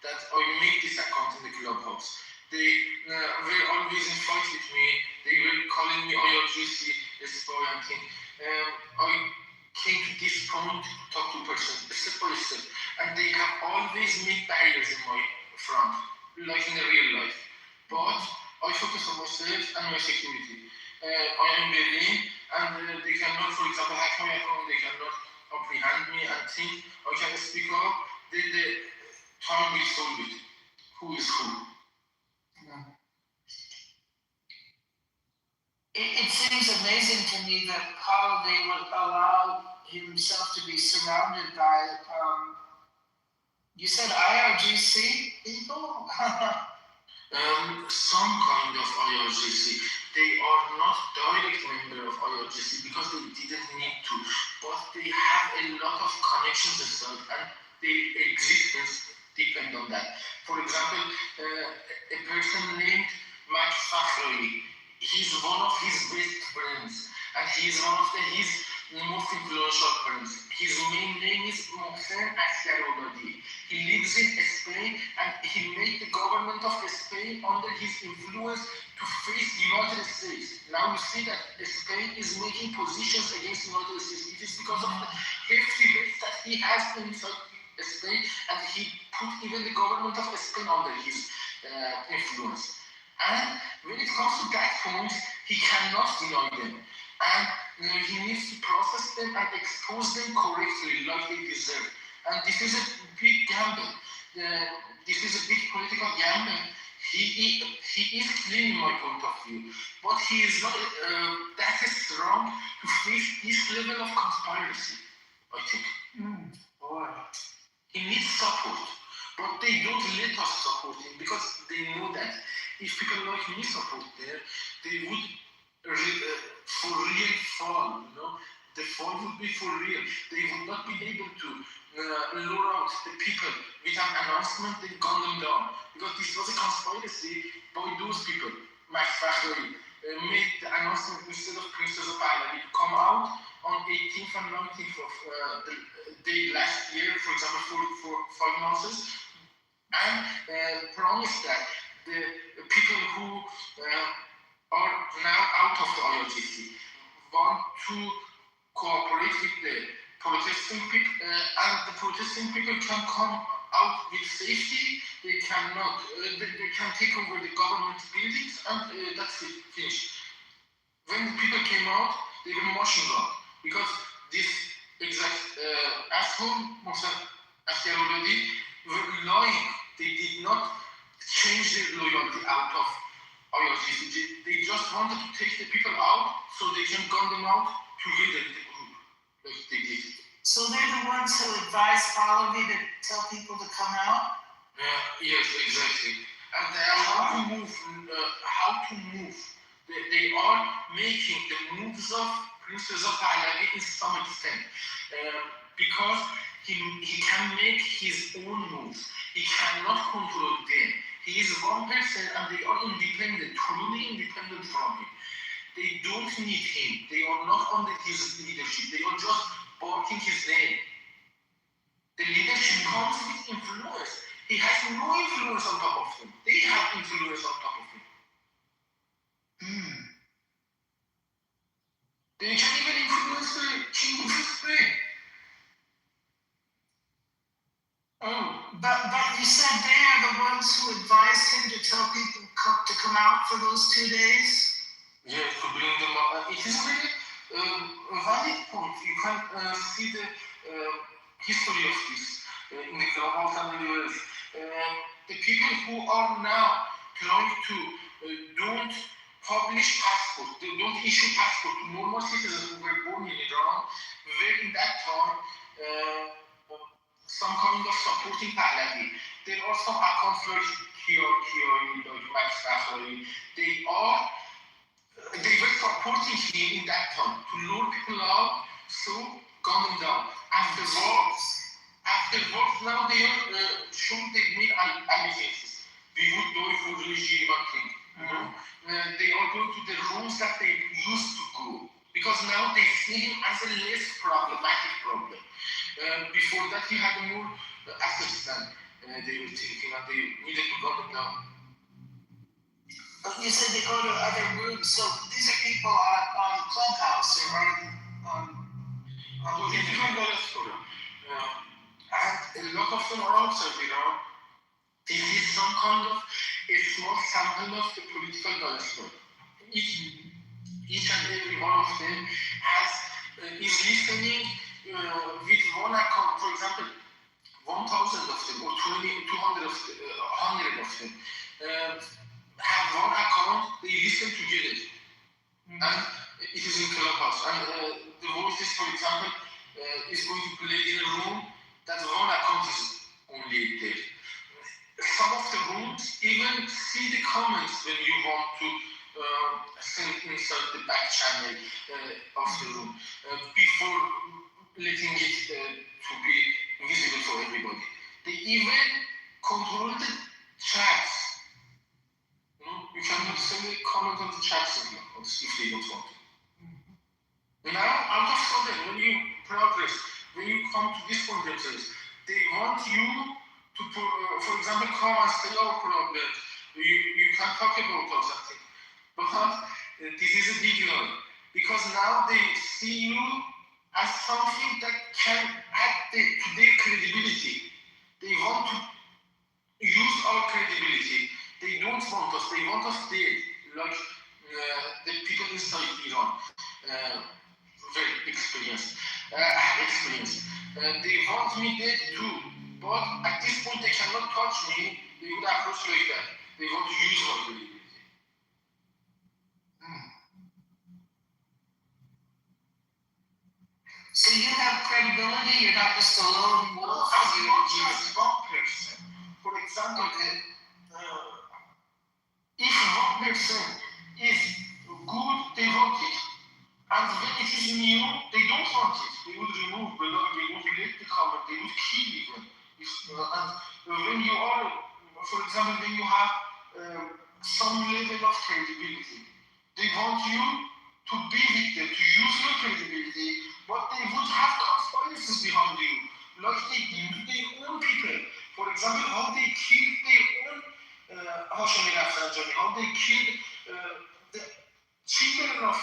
that I made this account in the clubhouse, they were always in fight with me. They were calling me IRGC, spy and thing. I came to this point to talk to a person, step by step, and they have always made barriers in my front, like in the real life. But I focus on myself and my security. I am Berlin, and they cannot, for example, hack my account, they cannot apprehend me and think I can speak up, then the time will solve it. Who is who? It seems amazing to me that how they would allow himself to be surrounded by, you said IRGC people? Some kind of IRGC. They are not direct member of IRGC because they didn't need to, but they have a lot of connections inside and their existence depend on that. For example, a person named Max Fakhri, he's one of his best friends and he's one of his most influential friends. His main name is Mohsen Askaroladi. He lives in Spain and he made the government of Spain under his influence to face United States. Now you see that Spain is making positions against United States. It is because of the hefty base that he has inside Spain and he put even the government of Spain under his influence. And when it comes to that point, he cannot deny them. And he needs to process them and expose them correctly like they deserve. And this is a big gamble. This is a big political gamble. He is clean in my point of view, but he is not that strong to face this level of conspiracy, I think. Boy. He needs support, but they don't let us support him because they know that if people like me support them, they would for real fall, you know. The fall would be for real. They would not be able to lure out the people with an announcement, they gun them down. Because this was a conspiracy by those people. Max Fakhri made the announcement instead of Princess of Pahlavi to come out on 18th and 19th of the day last year, for example, for 5 months, and promised that the people who are now out of the IRGC want to cooperate with the protesting people, and the protesting people can come out with safety. They cannot. They can take over the government buildings, and that's it. Finished. When the people came out, they were machine gun because this exact asshole, Mohsen Askaroladi, were lying. They did not change their loyalty out of IRGC. They just wanted to take the people out so they can gun them out together with the group, like they did. So they're the ones who advise Pahlavi to tell people to come out? Yes, exactly. And how to move. They are making the moves of Princess of Pahlavi in some extent. Because he can make his own moves. He cannot control them. He is one person and they are independent, truly independent from him. They don't need him. They are not under his leadership. They are just barking his name. The leadership comes with influence. He has no influence on top of him. They have influence on top of him. They can even influence the king of Spain. But you said they are the ones who advised him to tell people to come out for those 2 days? Yes, to bring them up. It is a very valid point. You can see the history of this in the global and in the US. The people who are now trying to don't publish passport. They don't issue passport to normal citizens who were born in Iran, where in that time some kind of supporting Pahlavi. There are some accounts like Kiari, like Max Fakhari. They were supporting him in that time to lure people out, so gun them down. Afterwards, now they are shown they made allegiances. We would do it for regime and king. They are going to the rooms that they used to go, because now they see him as a less problematic problem. Before that, he had more assets than they were thinking, and they needed to gun them down. You said they go to other rooms, so these are people on Clubhouse or on the different diaspora. And a lot of them are outside Iran. This is some kind of a small sample of the political diaspora. Each and every one of them is listening with one account. For example, 1,000 of them or 200 of them, 100 of them have one account. They listen together, and it is in Clubhouse. And the voices, for example, is going to play in a room that one account is only there. Some of the rooms even see the comments when you want to send inside the back channel of the room before letting it to be visible for everybody. They even control the chats. You cannot send a comment on the chats if they don't want to. Now, out of sudden, when you progress, when you come to this point themselves, they want you to, for example, come and say our problem. You can talk about or something. But this is a big lie, because now they see you as something that can add to their credibility. They want to use our credibility. They don't want us. They want us dead, like the people inside Iran. Very experienced. They want me dead too, but at this point they cannot touch me. They would approach like that. They want to use my credibility. So you have credibility. You're not just a lone wolf. As much as one person, for example, if one person is good, they want it. And when it is new, they don't want it. They would remove the log, they would delete the comment, they would kill even. And when you are, for example, when you have some level of credibility, they want you to be with them, to use your credibility, but they would have conspiracies behind you, like they did to their own people. For example, how they killed their own Hashemi Rafsanjani, how they killed the children of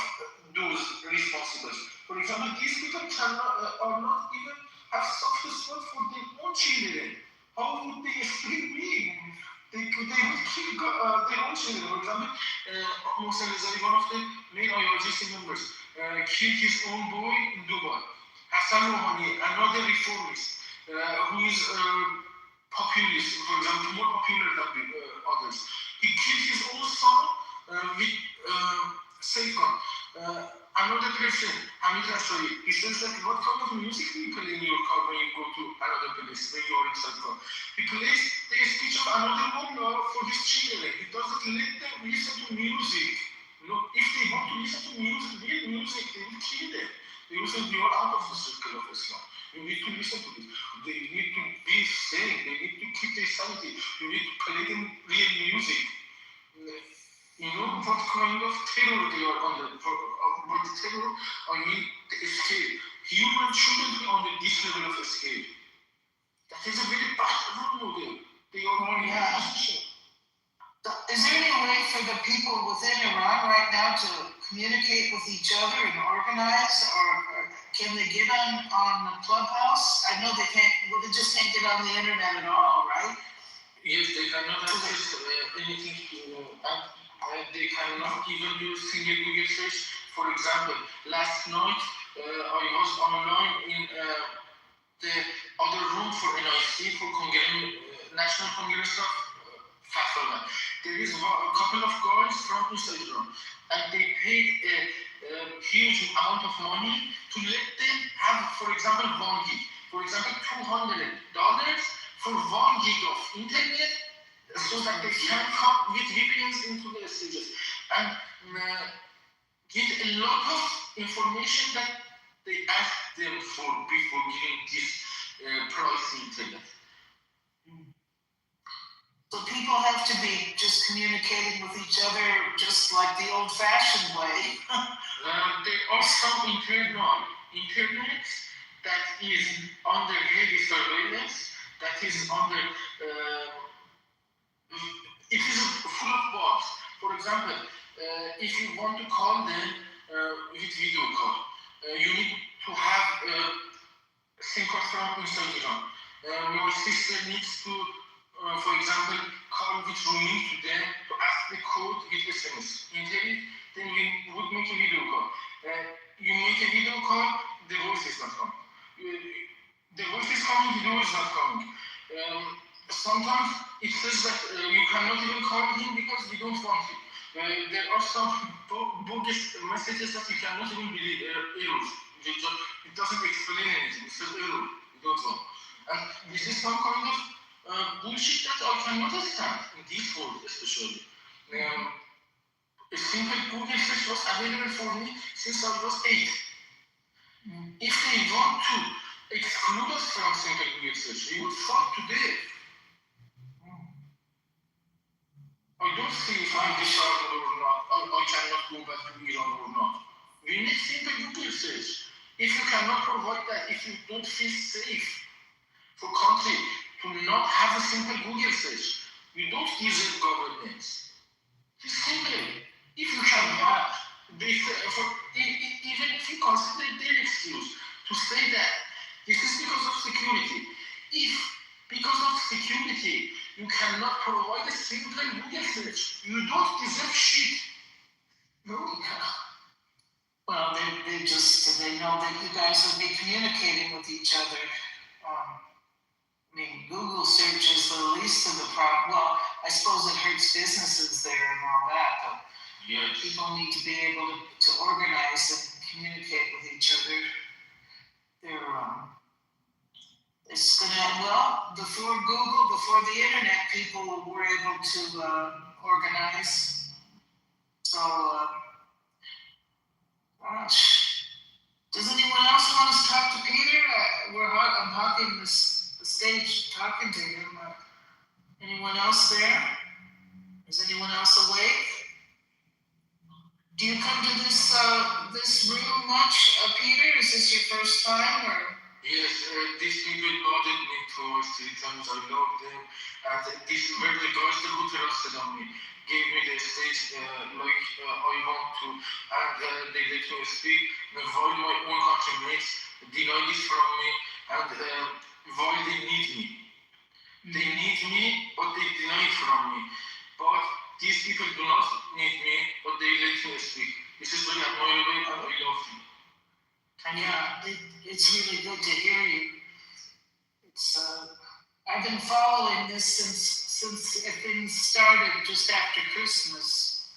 those responsible. For example, these people are not even have soft spot for their own children. How would they still be? They would kill their own children. For example, Mohsen Rezai, one of the main IRGC members, killed his own boy in Dubai. Hassan Rouhani, another reformist, who is populist, for example, more popular than others. He killed his own son with safeguard. Another person, Hamid Rashari, he says that what kind of music do you play in your car when you go to another place, when you are inside car? He plays the speech of another mullah for his children. He doesn't let them listen to music. If they want to listen to music, real music, they will kill them. They will say, you are out of the circle of Islam. You need to listen to this. They need to be sane. They need to keep their sanity. You need to play them real music. You know what kind of terror they are under. By the terror, I mean the escape. Humans shouldn't be under this level of escape. That is a very bad role model. They are more in a position. Is there any way for the people within Iran right now to communicate with each other and organize, or can they get on the Clubhouse? I know they can't. Well, they just can't get on the internet at all, right? Yes, they cannot access anything they cannot even do single Google search. For example, last night I was online in the other room for NIC, for National Congress of There is a couple of guys from Instagram, and they paid a huge amount of money to let them have, for example, 1 gig. For example, $200 for 1 gig of internet, so that they can come with VPNs into the stages and get a lot of information that they ask them for before giving this price internet. So people have to be just communicating with each other just like the old-fashioned way. There are some internet that is under heavy surveillance, that is under, it is full of bugs. For example, if you want to call them with video call, you need to have a SIM card from Instagram. Your sister needs to, for example, call with rooming to them to ask the code with SMS. Then we would make a video call. You make a video call, the voice is not coming. The voice is coming, the video is not coming. Sometimes it says that you cannot even call him because we don't want him. There are some bogus messages that you cannot even believe, errors. It doesn't explain anything, it says error, you don't want. And this is some kind of bullshit that I cannot understand, in this world especially. A simple Google search was available for me since I was 8. If they want to exclude us from simple Google search, we would fight today. I don't see if I'm disabled or not, I cannot go back to Iran or not. We need simple Google search. If you cannot provide that, if you don't feel safe for country to not have a simple Google search, you don't deserve governance. It's simple. If you cannot, even if you consider their excuse to say that this is because of security, if because of security you cannot provide a simple Google search, you don't deserve shit. No. Well, they know that you guys will be communicating with each other. I mean, Google search is the least of the problem. Well, I suppose it hurts businesses there and all that, but yes, people need to be able to organize and communicate with each other. It's gonna, well, before Google, before the internet, people were able to organize. So, gosh. Does anyone else want to talk to Peter? I'm hogging the stage talking to him. Anyone else there? Is anyone else awake? Do you come to this room much, Peter? Is this your first time, or? Yes, these people bothered me 2 or 3 times. I love them, and these were the guys that who trusted on me, gave me the stage like I want to, and they let me speak. While my own countrymates deny this from me, and while they need me. They need me, but they deny it from me. But these people do not need me, but they let me speak. This is very admirable, and I love them. And yeah, it's really good to hear you. It's I've been following this since things started just after Christmas.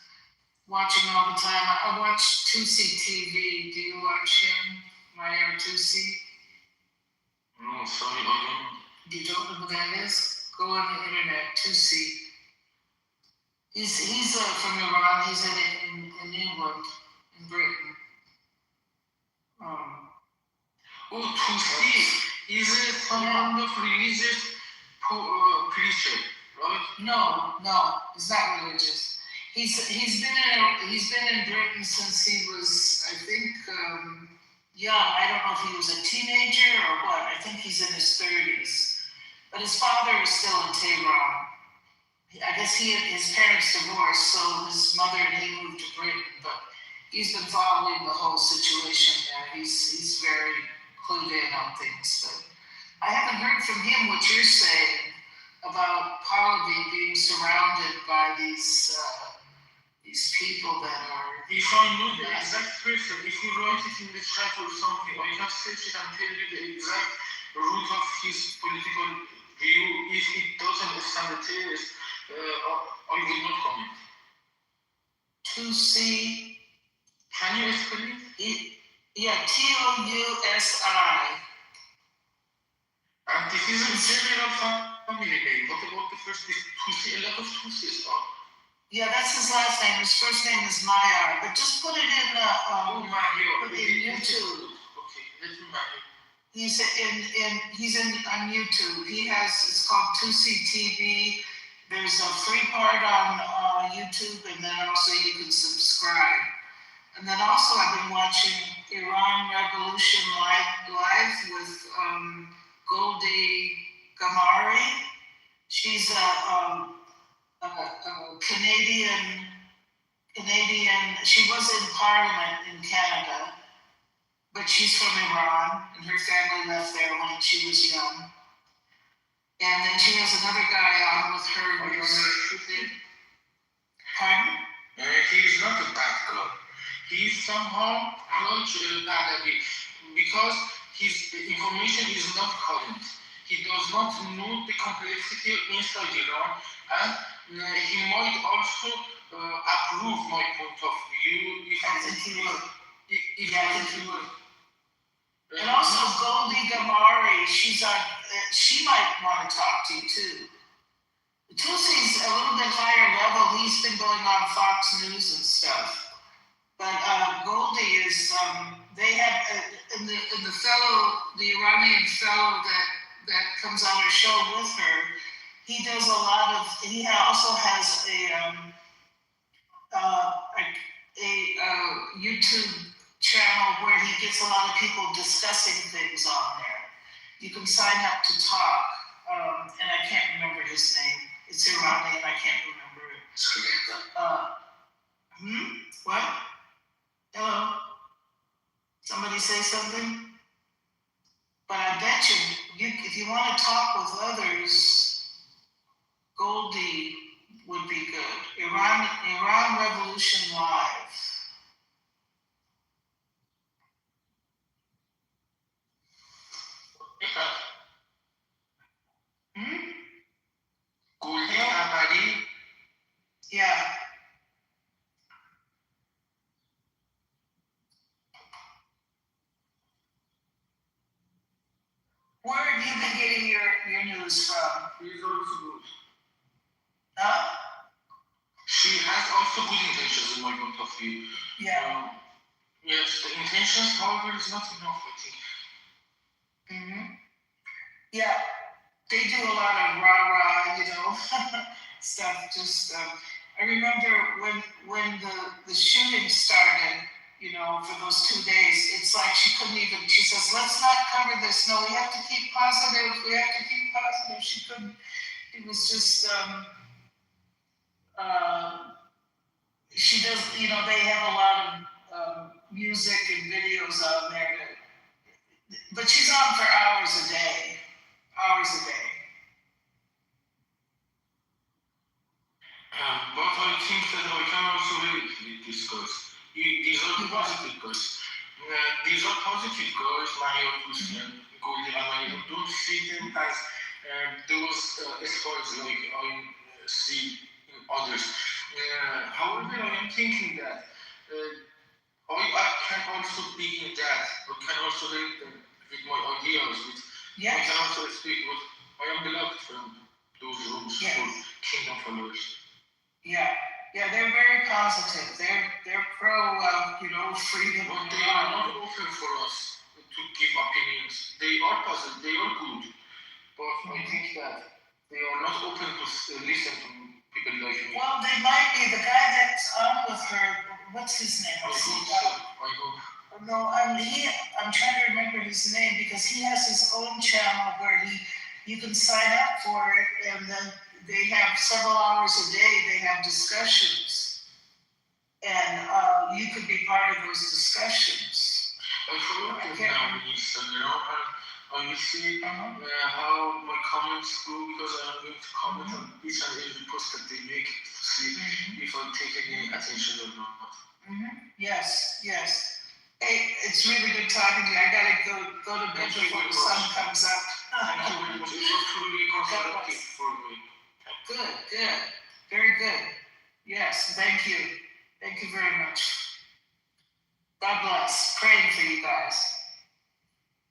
Watching all the time. I watch Tusi TV. Do you watch him, Mayor Tusi? No, sorry, I don't. You don't know who that is? Go on the internet, Tusi. He's from Iran. He's in England, in Britain. Tusi is some kind of religious preacher, right? No, he's not religious. He's been in Britain since he was, I think, young. I don't know if he was a teenager or what. I think he's in his 30s. But his father is still in Tehran. I guess his parents divorced, so his mother and he moved to Britain. But he's been following the whole situation there. He's very clued in on things. But I haven't heard from him what you're saying about Pahlavi being surrounded by these people that are. If I know the exact person, if you write it in the chat or something, I can search it and tell you the exact root of his political view. If it doesn't stand the test, did not comment. 2C. Can you explain it? Yeah, TOUSI. And this is a general family name. What about the first? This Tusi, a lot of Tusis are. Yeah, that's his last name. His first name is Mayar. But just put it in Mahir. put it in YouTube. Okay, let me Mahir. He's on YouTube. It's called 2C TV. There's a free part on YouTube, and then also you can subscribe. And then also I've been watching Iran Revolution live with Goldie Gamari. She's a Canadian. She was in Parliament in Canada, but she's from Iran, and her family left there when she was young. And then she has another guy on with her. Pardon? He's not a bad guy. He's somehow not Pahlavi because his information is not current. He does not know the complexity inside Iran, and he might also approve my point of view. I think he would. I think he would. And also Goldie Gamari, she might want to talk to you too. Tusi's a little bit higher level. He's been going on Fox News and stuff. But Goldie is, they have, the Iranian fellow that comes on her show with her, he does he also has a YouTube channel where he gets a lot of people discussing things on there. You can sign up to talk, and I can't remember his name. It's Iranian, I can't remember it. What? Hello? Somebody say something? But I bet you, if you want to talk with others, Goldie would be good. Iran Revolution Live. Yeah. Where have you been getting your news from? He's also good. Huh? She has also good intentions in my point of view. Yeah. Yes, the intentions, however, is not enough, I think. Yeah, they do a lot of rah-rah, stuff. Just, I remember when the shooting started, for those 2 days, it's like she says, let's not cover this. No, we have to keep positive. She couldn't, it was just, she does, they have a lot of music and videos on there, but she's on for hours a day. But I think that I can also discuss. These are positive guys. These are positive guys, Mahir Hussein, Goldie Gamari. Don't see them as those spies like I see in others. However, I am thinking that I can also be in that, but can also help them with my ideas. I can also speak with. I am blocked from those rooms for kingdom followers. Yeah, they're very positive. They're pro, freedom. But they are not open for us to give opinions. They are positive. They are good, but I think that they are not open to listen to people like me. Well, they might be. The guy that's on with her, what's his name? I hope. No, I'm trying to remember his name because he has his own channel where you can sign up for it, and then they have several hours a day. They have discussions, and you could be part of those discussions. I forgot the name, I will see how my comments go because I am going to comment on each and every post that they make to see if I take any attention or not. Yes. Hey, it's really good talking to you. I gotta go to bed before the sun comes up. Thank you very much. It was truly constructive for me. Good. Very good. Yes, thank you. Thank you very much. God bless. Praying for you guys.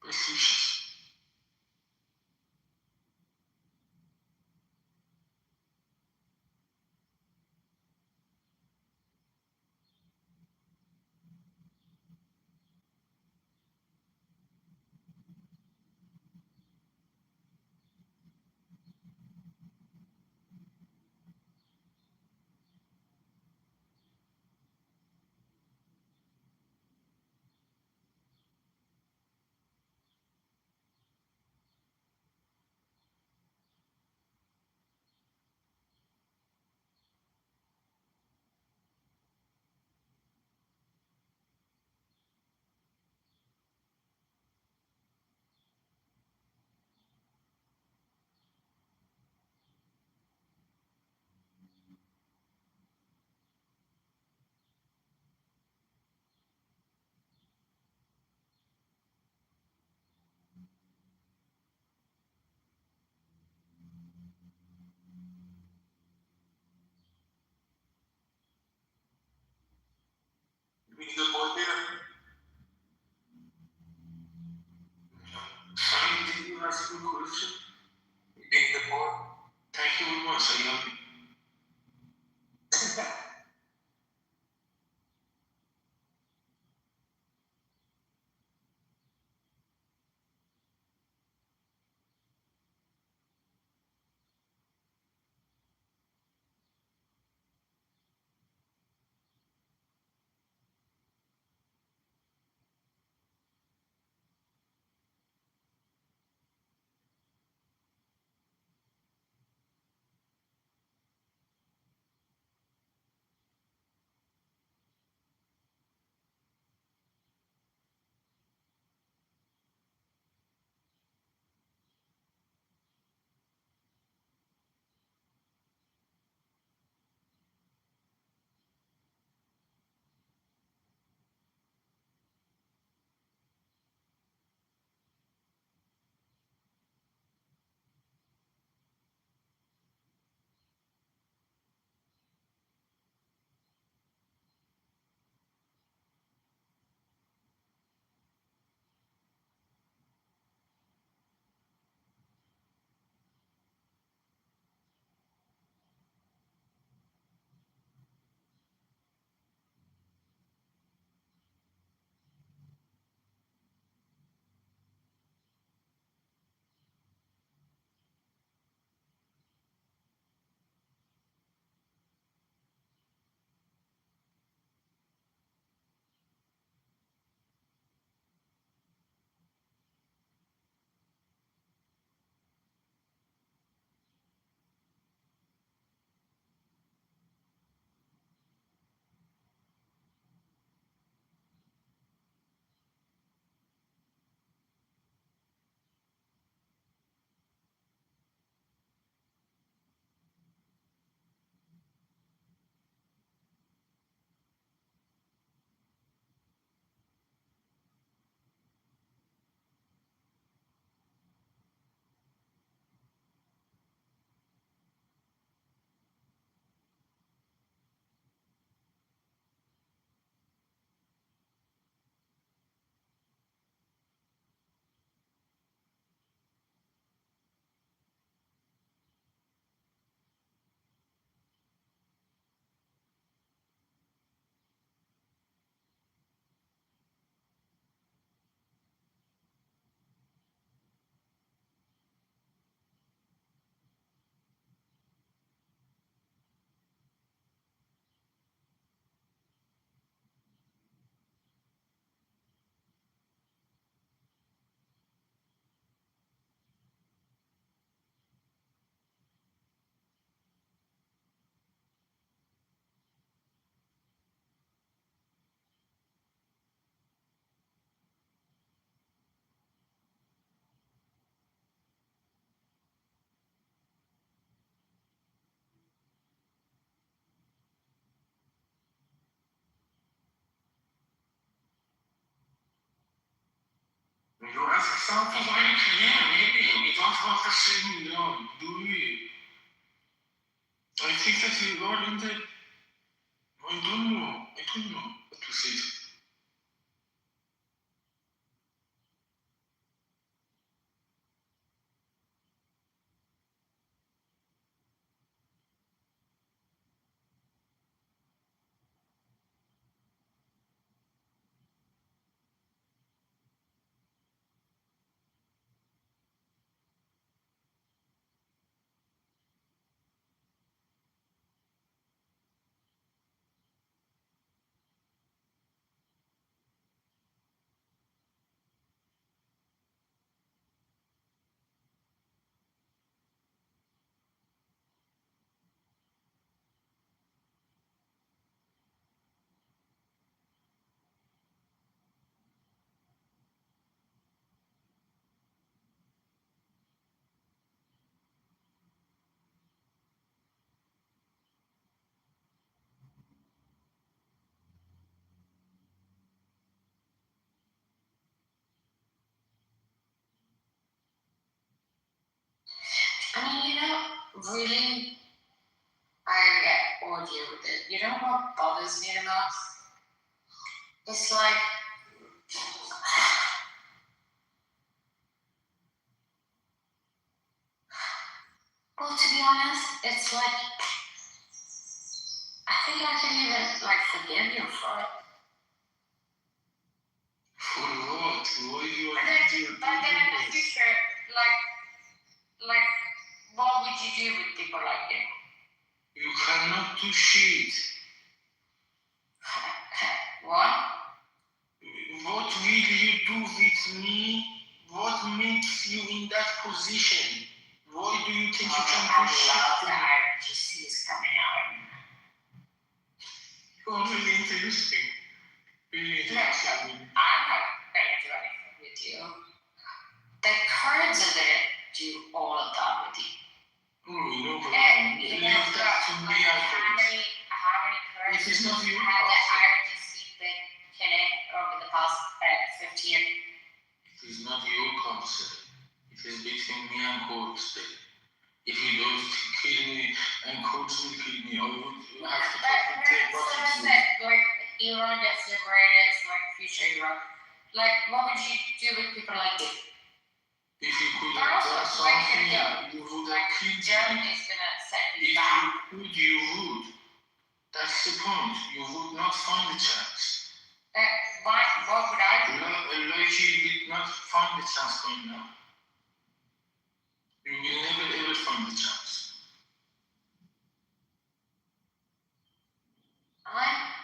Best wishes. We need a boy there. Simon, did you ask me a question? You need the boy? Thank you very much. I love you. You ask something like, yeah, maybe. We don't want to say no, do we? I think that you are in the. I don't know what to say. I mean, really, I get audio with it. You know what bothers me the most? It's like, well, to be honest, it's like, I think I can even, forgive you for it. For what? Why do you But then in the future, what would you do with people like him? You cannot do shit. What? What will you do with me? What makes you in that position? Why do you think you can do shit? The IRGC is coming out. You're really interesting. Really interesting. I'm not going to do anything with you. The Kurds are there to do all of that with you. Oh, no problem. And you know, that to me, how many Kurds it is not your have the IRGC been killing over the past 15 years? It is not your concept. It is between me and Kurds. If you don't kill me and Kurds will kill me, I would have to talk with them. Like Iran gets liberated, it's like future Iran. Like, what would you do with people like this? If you could have done something, you would have killed Germany's gonna send you If back. you could, you would. That's the point. You would not find the chance. What would I do? Like you did not find the chance right now. You will never ever find the chance. I'm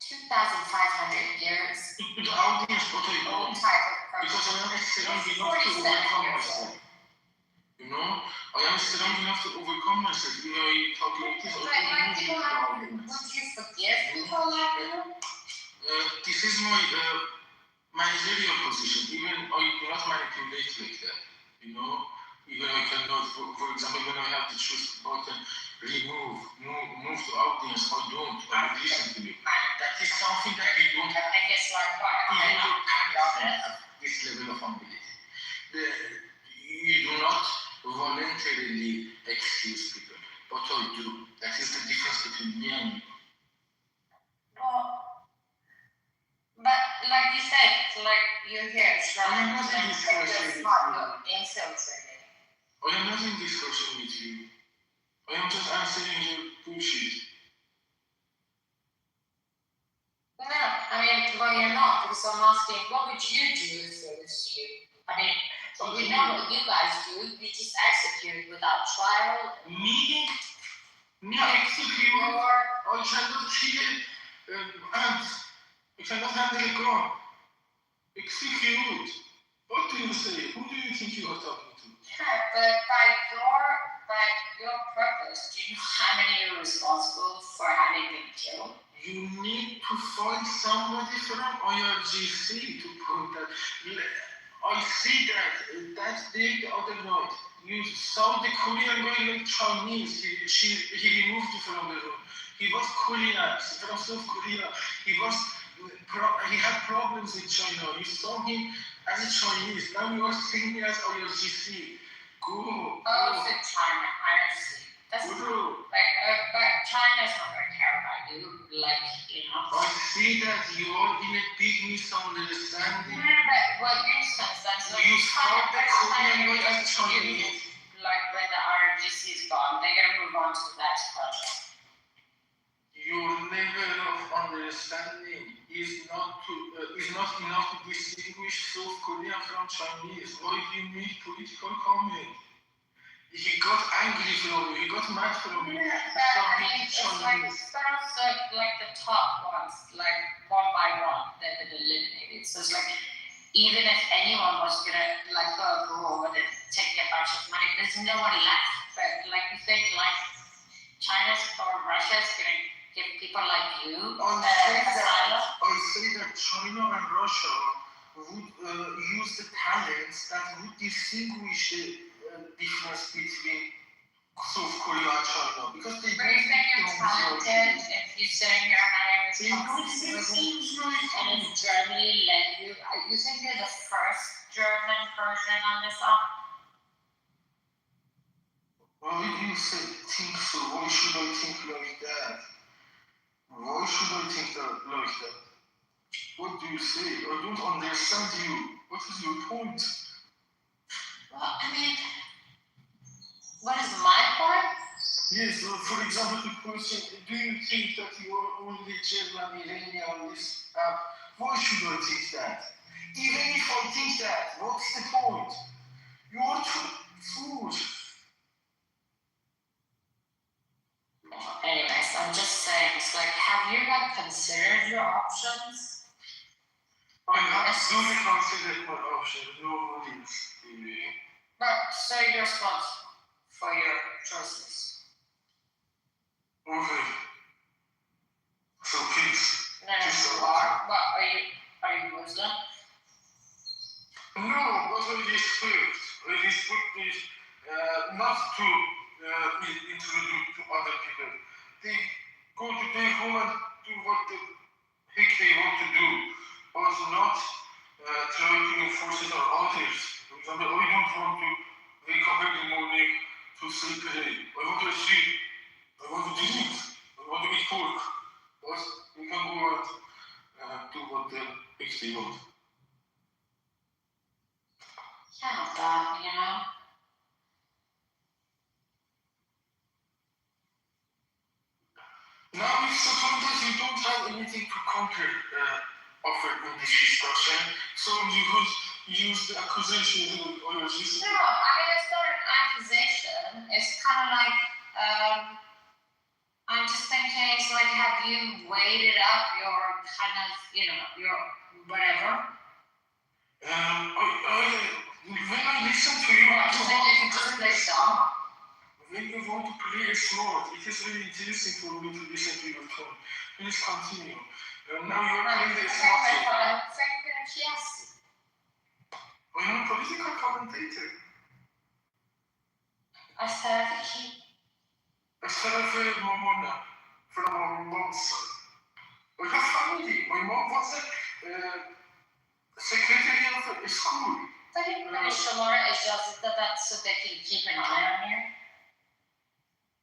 2,500 years. The audience, what I do, Old type of person. because I am strong enough to overcome myself. You know, I am strong enough to overcome myself. You know, you talk like this, would you forgive people like you? This is my managerial position. Even I do not manipulate like that. You know, even I cannot, for example, when I have the choose button, move to audience, I don't. I would listen to you. That is something that you don't have. I guess like what? Even you cannot have this level of ability. You do not voluntarily excuse people, but I do. That is the difference between me and you. Well, but like you said, like you're here, so I am not in discussion with you. I am not in discussion with you. I am just answering your bullshit. No, I mean, well, you're not, because I'm asking, what would you do if it was you? I mean, we know what you guys do. You just execute without trial. Me execute? I cannot kill ants. I cannot handle a gun. Execute. What do you say? Who do you think you are talking to? Yeah, but by your purpose, do you know how many you're responsible for having been killed? You need to find somebody from IRGC to prove that. I see that day the other night. You saw the Korean guy like Chinese. He removed it from the room. He was Korean, from South Korea. He had problems with China. You saw him as a Chinese. Now you are seeing me as IRGC. Go. Oh, it's China, IRGC. That's But China's not gonna care about you, I see that you are in a big misunderstanding. But what you misunderstand is You start the Korean way as Chinese. Like when the RGC is gone, they're gonna move on to the next project. Your level of understanding is not enough to distinguish South Korea from Chinese. Why do you need political comment? He got angry from you, he got mad from you. It's like also like the top ones, like one by one, they've been eliminated. So it's like even if anyone was gonna like go abroad and take a bunch of money, there's no one left. But like you think like China's or Russia's gonna give people like you asylum? I say that China and Russia would use the talents that would distinguish the difference between South Korea and China, because they But you think you're talented if you say you're not able to and if Germany let you, you think you're the first German person on this app? Why do you think so? Why should I think like that? Why should I think like that? What do you say? I don't understand you. What is your point? Well, I mean, what is my point? Yes, for example, the question, do you think that you are only German Iranian on this app? Why should I think that? Even if I think that, what's the point? You are too foolish. Anyways, I'm just saying, it's like, have you like considered your options? I have absolutely considered my options, no worries. But so you're responsible for your choices. Okay. So please. No, you are. What are you Muslim? No, but I respect this not to introduce to other people. They go to their home and do what the heck they want to do, but not try to enforce it on others. For example, I don't want to wake up every morning to say today, I want to sleep, I want to do this, I want to eat pork. But you can go and do what the heck they want. Yeah, but you know. Now it's the point that you don't have anything to counter offer in this discussion, so you would use the accusation of origins. No, I mean it's not an accusation. It's kind of like I'm just thinking. It's like, have you weighted up your kind of, your whatever? When I listen to you, I just think you can just play dumb. when you want to play smart, it is really interesting for me to listen to your tone. Please continue. Now you're playing the smart game. I'm a political commentator. أشتغل في مامونا from my mom's side. I have family. My mom was a secretary of a school. So they can keep an eye on you?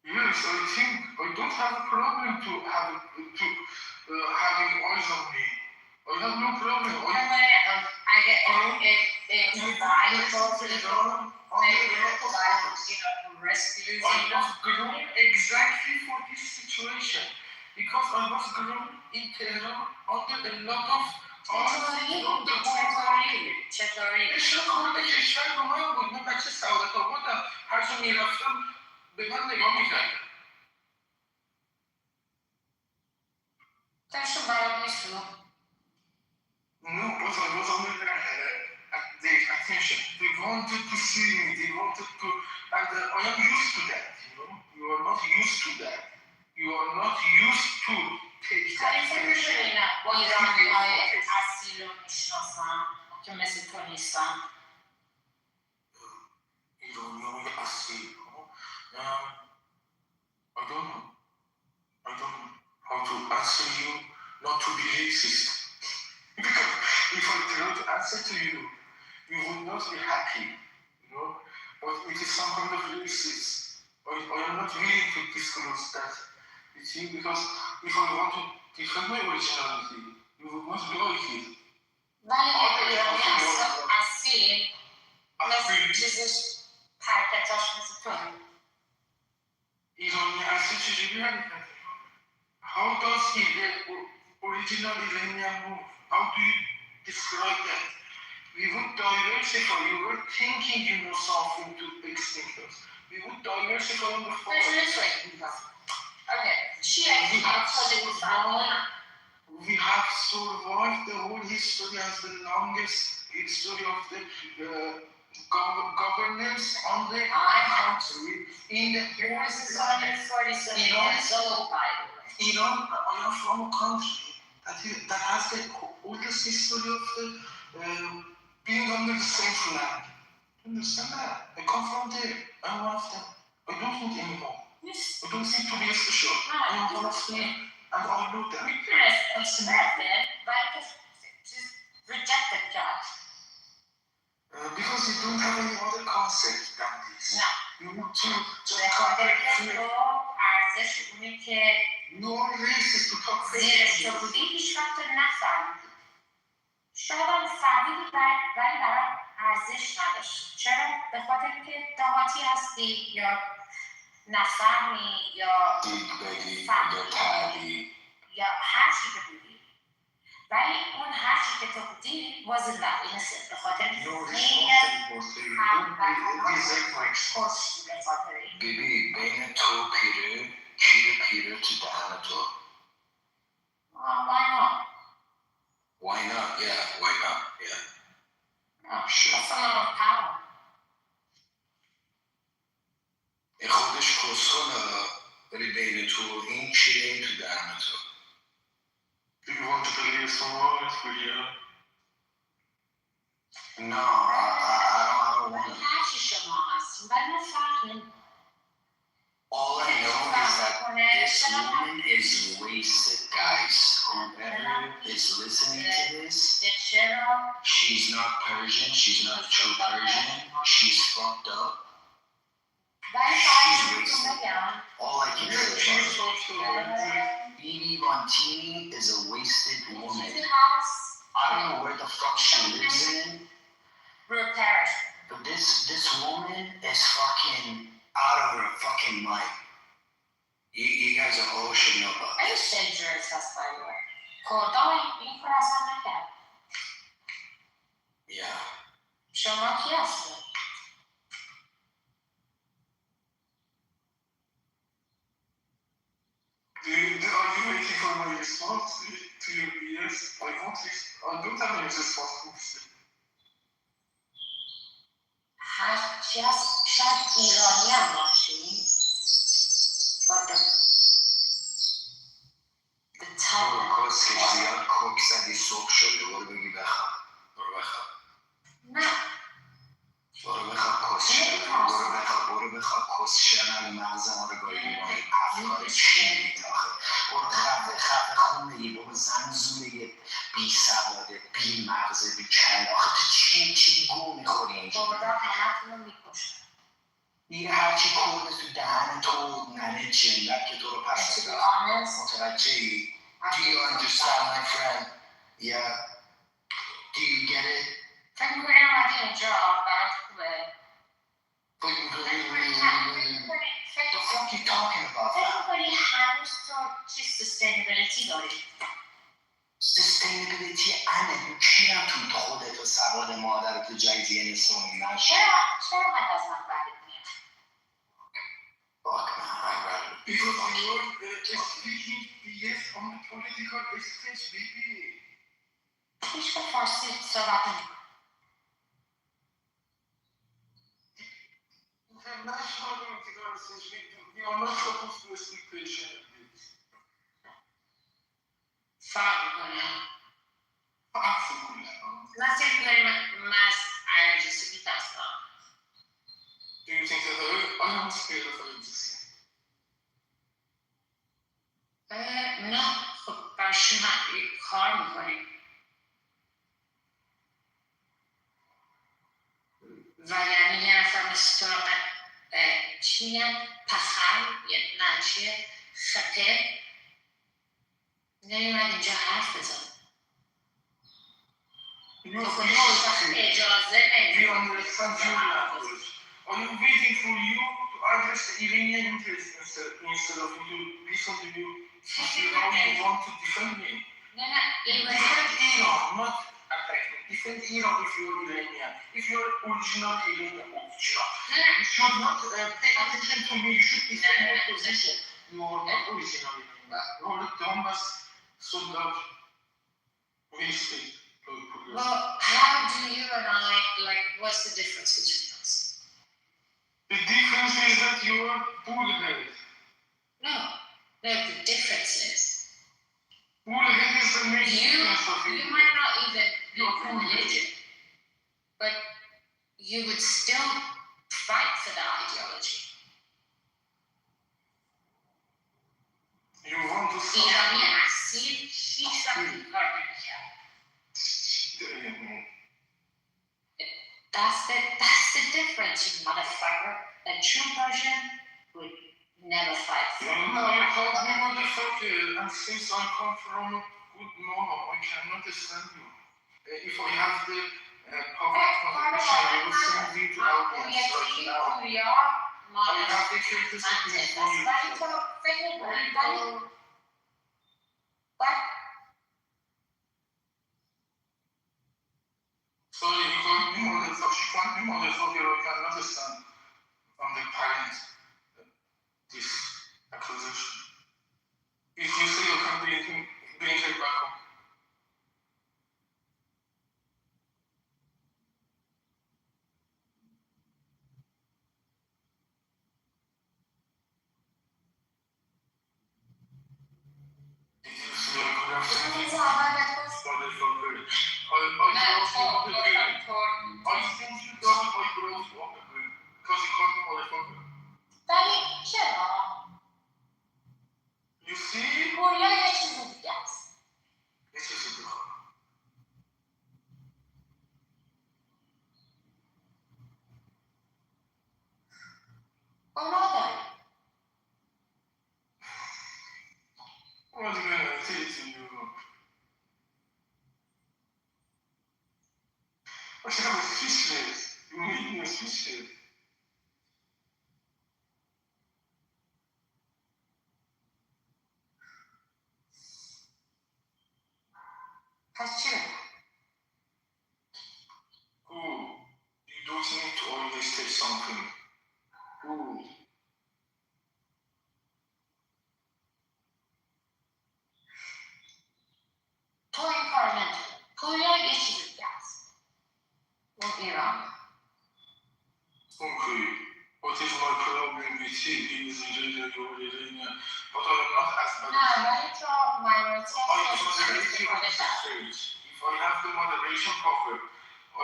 Yes, I think I don't have a problem to having eyes on me. I have no problem. Rescue. I was grown exactly for this situation because I was grown in Tehran under a lot of کشور با من بود. من بچه سعادت آبادم. هر جا میرفتم به من نگاه میکردم. No, but I was under their attention. They wanted to see me. They wanted to, and I am used to that. You are not used to that. You are not used to take that attention. ایرانیای اصیل. I don't know how to answer you not to be racist. Because if I try to answer to you, you will not be happy, But it is some kind of racist. I am not not willing to disclose that with you because if I want to defend my originality, you must believe it. ولی ایرانی اصیل مثل چیزش حرکتاش مثل تو ایرانی اصیل چجوری حرکت؟ How does he the original Iranian move? How do you describe that? We would diversify. You were thinking you know something to extinct us. We would diversify on the forward. Okay, she we have survived the whole history as the longest history of the governance on the country. In the Yours is only 47 years old, by the way. Iran, I am from a country that has the oldest history of the being under the same flag. Understand that? I come from there. I'm one of them. I don't need any more. Yes. I don't seem to be special. I am one of them, and I know that. It's method, but just rejected God. Because you don't have any other concept than this. No. You want to just به خاطر که تو ارزش اونی که زیرش تو بودی هیچ وقت نفهمیدی. شاید هم فهمیدی ولی برای ارزش نداشت. چرا؟ به خاطر که دهاتی هستی یا نفهمی یا فهمی یا هر چی که بودی. ولی اون هر چی که تو بودی wasn't that innocent. به خاطر که خیلی از خوش به خاطر این. ببین بین تو پیره کیر پیره تو دهن تو. Why not? Why not? Yeah, why not? Yeah. Sure. That's a lot of power. خودش کسخونه ولی بین تو این کیره تو دهن تو. Do you want to believe someone for you? No, I don't want to. هرچی شما هستیم ولی ما فهمیم. All I know is that this woman is wasted, guys. Whoever is listening to this, she's not Persian, she's not true Persian, she's fucked up. She's wasted. All I can say about it. Bibi Montini is a wasted woman. I don't know where the fuck she lives in. But this woman is fucking out of her fucking mind. You guys are all should know about this. It's dangerous, that's by the way. Kordai, این کار اصلا نکرد. Yeah. شما کی هستی؟ Are you waiting for my response to your BS? I don't have any response. هرچی هست شاید ایرانی هم باشی برو کس که زیاد کوک زدی صبح شده برو بگی بخواب برو بخواب نه برو بخواب کس شده برو بخواب کس شدن مغز ما رو گاهی با این افکار چی میتاخه برو خفه خونه برو زنزونه بی سواده بی مغزه بی کل آخه تو چی گو میخوری اینجا بردا همه رو میکشن میره هرچی کرده تو دهن تو ننه جلت که تو رو پس دارم متوجهی Do you understand my friend? Yeah. Do you get it? فکر میکنی اومدی اینجا برات خوبه The fuck you talking about? فکر میکنی هنوز تو چی sustainability داری؟ Sustainability انه کیرم تو خودت و سواد مادرت و جایزی نسونی نشه چرا باید از من بعد میاد؟ Fuck man, I'd rather Because you're speaking BS on the political stage, baby. هیچ به فارسی صحبت نمی‌کنم. International political stage, we are not supposed to speak Persian. فرق می‌کنه. Absolutely. من فکر می‌کنم من از عرجسی می‌ترسم. Do you think that I am scared of IRGC? نه خب برشون کار میکنیم و یعنی یه نفر مثل تو چی چی میگن پخر یا نه چیه خپه نمیمد اینجا حرف بزن اجازه We understand your language. Are you waiting for you to address the Iranian interest instead of you to listen to you? See how you want to defend me? نه Defend Iran, not attack me. Defend Iran if you're Iranian. If you're original Iranian, you should not pay attention to me. You should defend your position. You are not original Iranian. You are the dumbest soldier wasted. Well, how do you and I, like, what's the difference between us? The difference is that you are bullheaded. No, the difference is Bullhead is the main difference of it. You might not even be religion, but you would still fight for the ideology. You want to stop ایرانی اصیل هیچ وقت این کار نمی‌کرد. That's the difference, you motherfucker. A true Persian would never fight for you called me motherfucker, and since I come from a good mom, I cannot stand you. If I have the power connection, I will send you to audience right now. I have the capacity for you. Sorry, you called me motherfucker. She called me motherfucker. I cannot stand on the parent this accusation. If you say you can bring her back home. Did you see I could have sent you motherfucker? I think you got my bros because you called me motherfucker. ولی چرا؟ You see? پوریا یه چیز دیگه است. یه چیز دیگه. اونا داری. What do you mean I say to you? I should have a fish leg. You made me a fish leg. پس چی بگم؟ Oh, you don't need to always say something. Oh. تو این کار نمی‌کنی. پوریا یه چیز دیگه است. اون ایران. Okay, what is my problem with him? He is Iranian, you are Iranian, but I am not as bad as نه ولی تو مایورتی If I have the moderation power,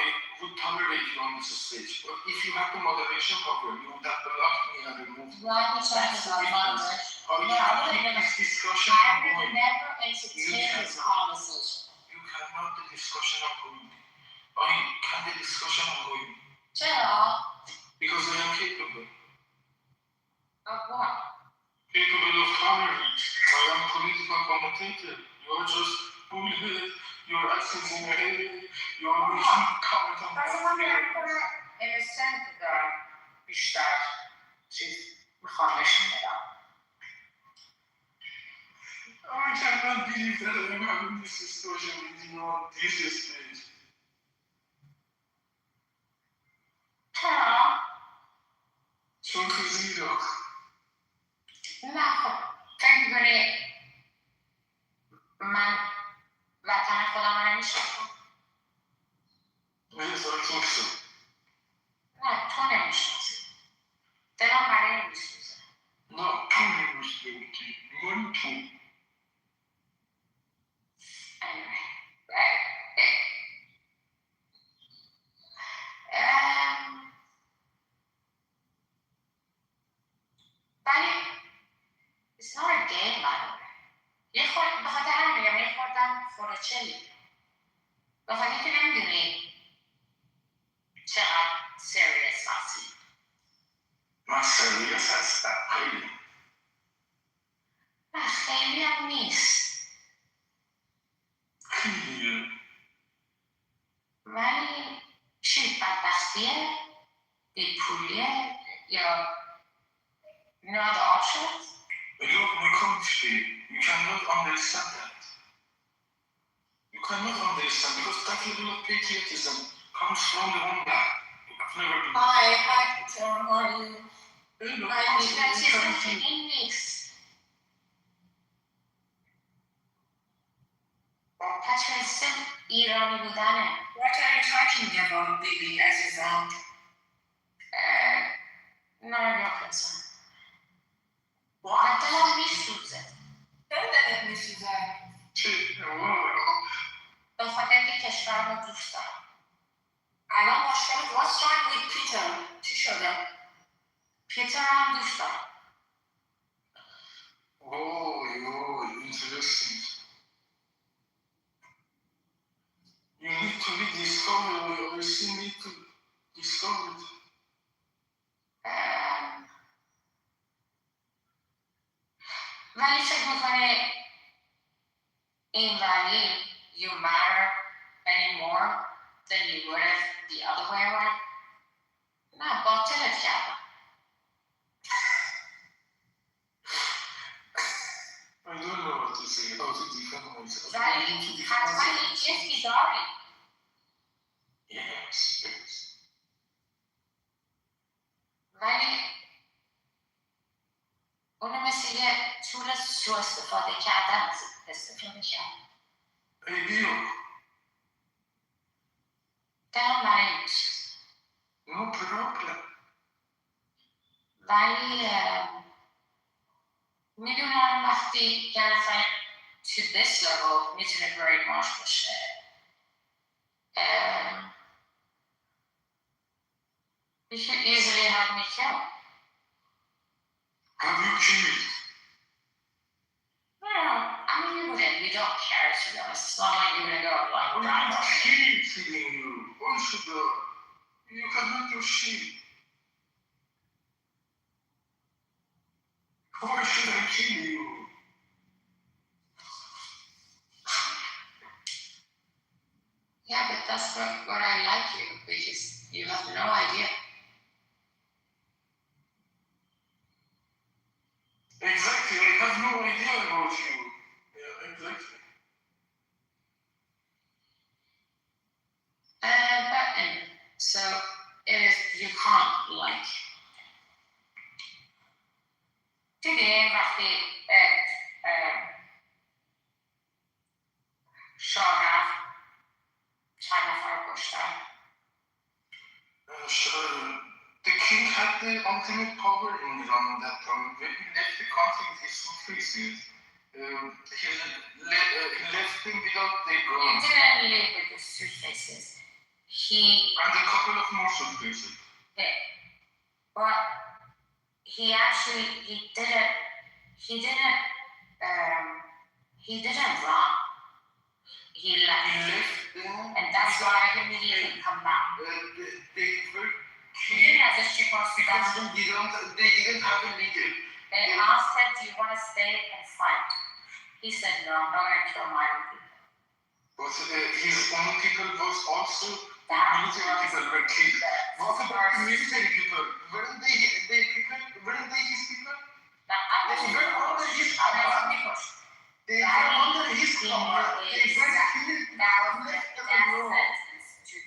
I would tolerate you on this stage. But if you have the moderation power, you would have blocked me and removed me. Why would you have to moderate? I have this discussion I would ongoing. never entertain this conversation. You cannot the discussion ongoing. Can the discussion ongoing? چرا؟ Because I am capable. Of what? Capable of tolerance. I am political commentator. You are just bullhead. You are acting in your head. You are making comment on پس من میکنه اینستنت دارم بیشتر چیز میخوام نشون بدم. I cannot believe that I am having this discussion with you on this stage. چرا؟ چون که زیرا. نه خب فکر میکنی من وطن خودم رو نمیشناسم؟ Yes, I think so. نه تو نمیشناسی. دلم برای این میسوزه. نه تو نمیشناسی. من تو. ولی it's not a game by the way. یه خورد بخاطر همین میگم یه خوردم فروچلی. بخاطر اینکه نمیدونی چقدر serious هستی. I من سریعت هستم خیلی. نه خیلی هم نیست. خیلیه. ولی چی بدبختیه؟ بیپولیه؟ یا no other options? You look my country, you cannot understand that. You cannot understand because that level of patriotism comes from the homeland. I've never been. Hi, Peter, how are you? Hello. Patriotism که این نیست. patriotism ایرانی بودنه. What are you talking about, baby, عزیزم? None of your concern. دلم میسوزه. چرا دلت میسوزه؟ به خاطر که کشور رو دوست دارم. الان مشکل what's wrong with Peter؟ چی شده؟ پیتر هم دوست دارم. Oh, interesting. You need to be discovered, or you still need to discover it. ولی فکر میکنه این ولی you matter anymore than you would have the other way around. نه باطلت کردم. I don't know what to say, how to defend myself. ولی حتما یه جسمی داری. Yes. ولی اونو مثل یه طول سوء استفاده کردن استفاده کرد. Maybe دلم برای این میسوزه. no problem. ولی میدونم وقتی یه نفر to this level میتونه برای ماش باشه. You should easily have me killed. Have you killed? No, I mean you wouldn't. You don't care to be honest. It's not like you're gonna go like I'm right not on. killing you. Why should you cannot do shit. Why should I kill you? Yeah, but that's what I like you because you have no idea. Exactly, I have no idea about you. Yeah, exactly. But anyway, so it is you can't like. Today, وقتی شاه رفت چند نفر رو کشتن. The king had the ultimate power in Iran at that time. When he left the country with his suitcases, he left them without their He guns. didn't live with the suitcases. And a couple of more suitcases. Yeah. But he actually he didn't run. He left. And that's why he didn't come back. They were He didn't have the because they didn't have a leader. They asked him, do you want to stay and fight? He said, no, I'm not going to kill my own people. But his own people was also military people were killed. What about the military people? Weren't they his people? They were under his command. They were under his command. They were killed.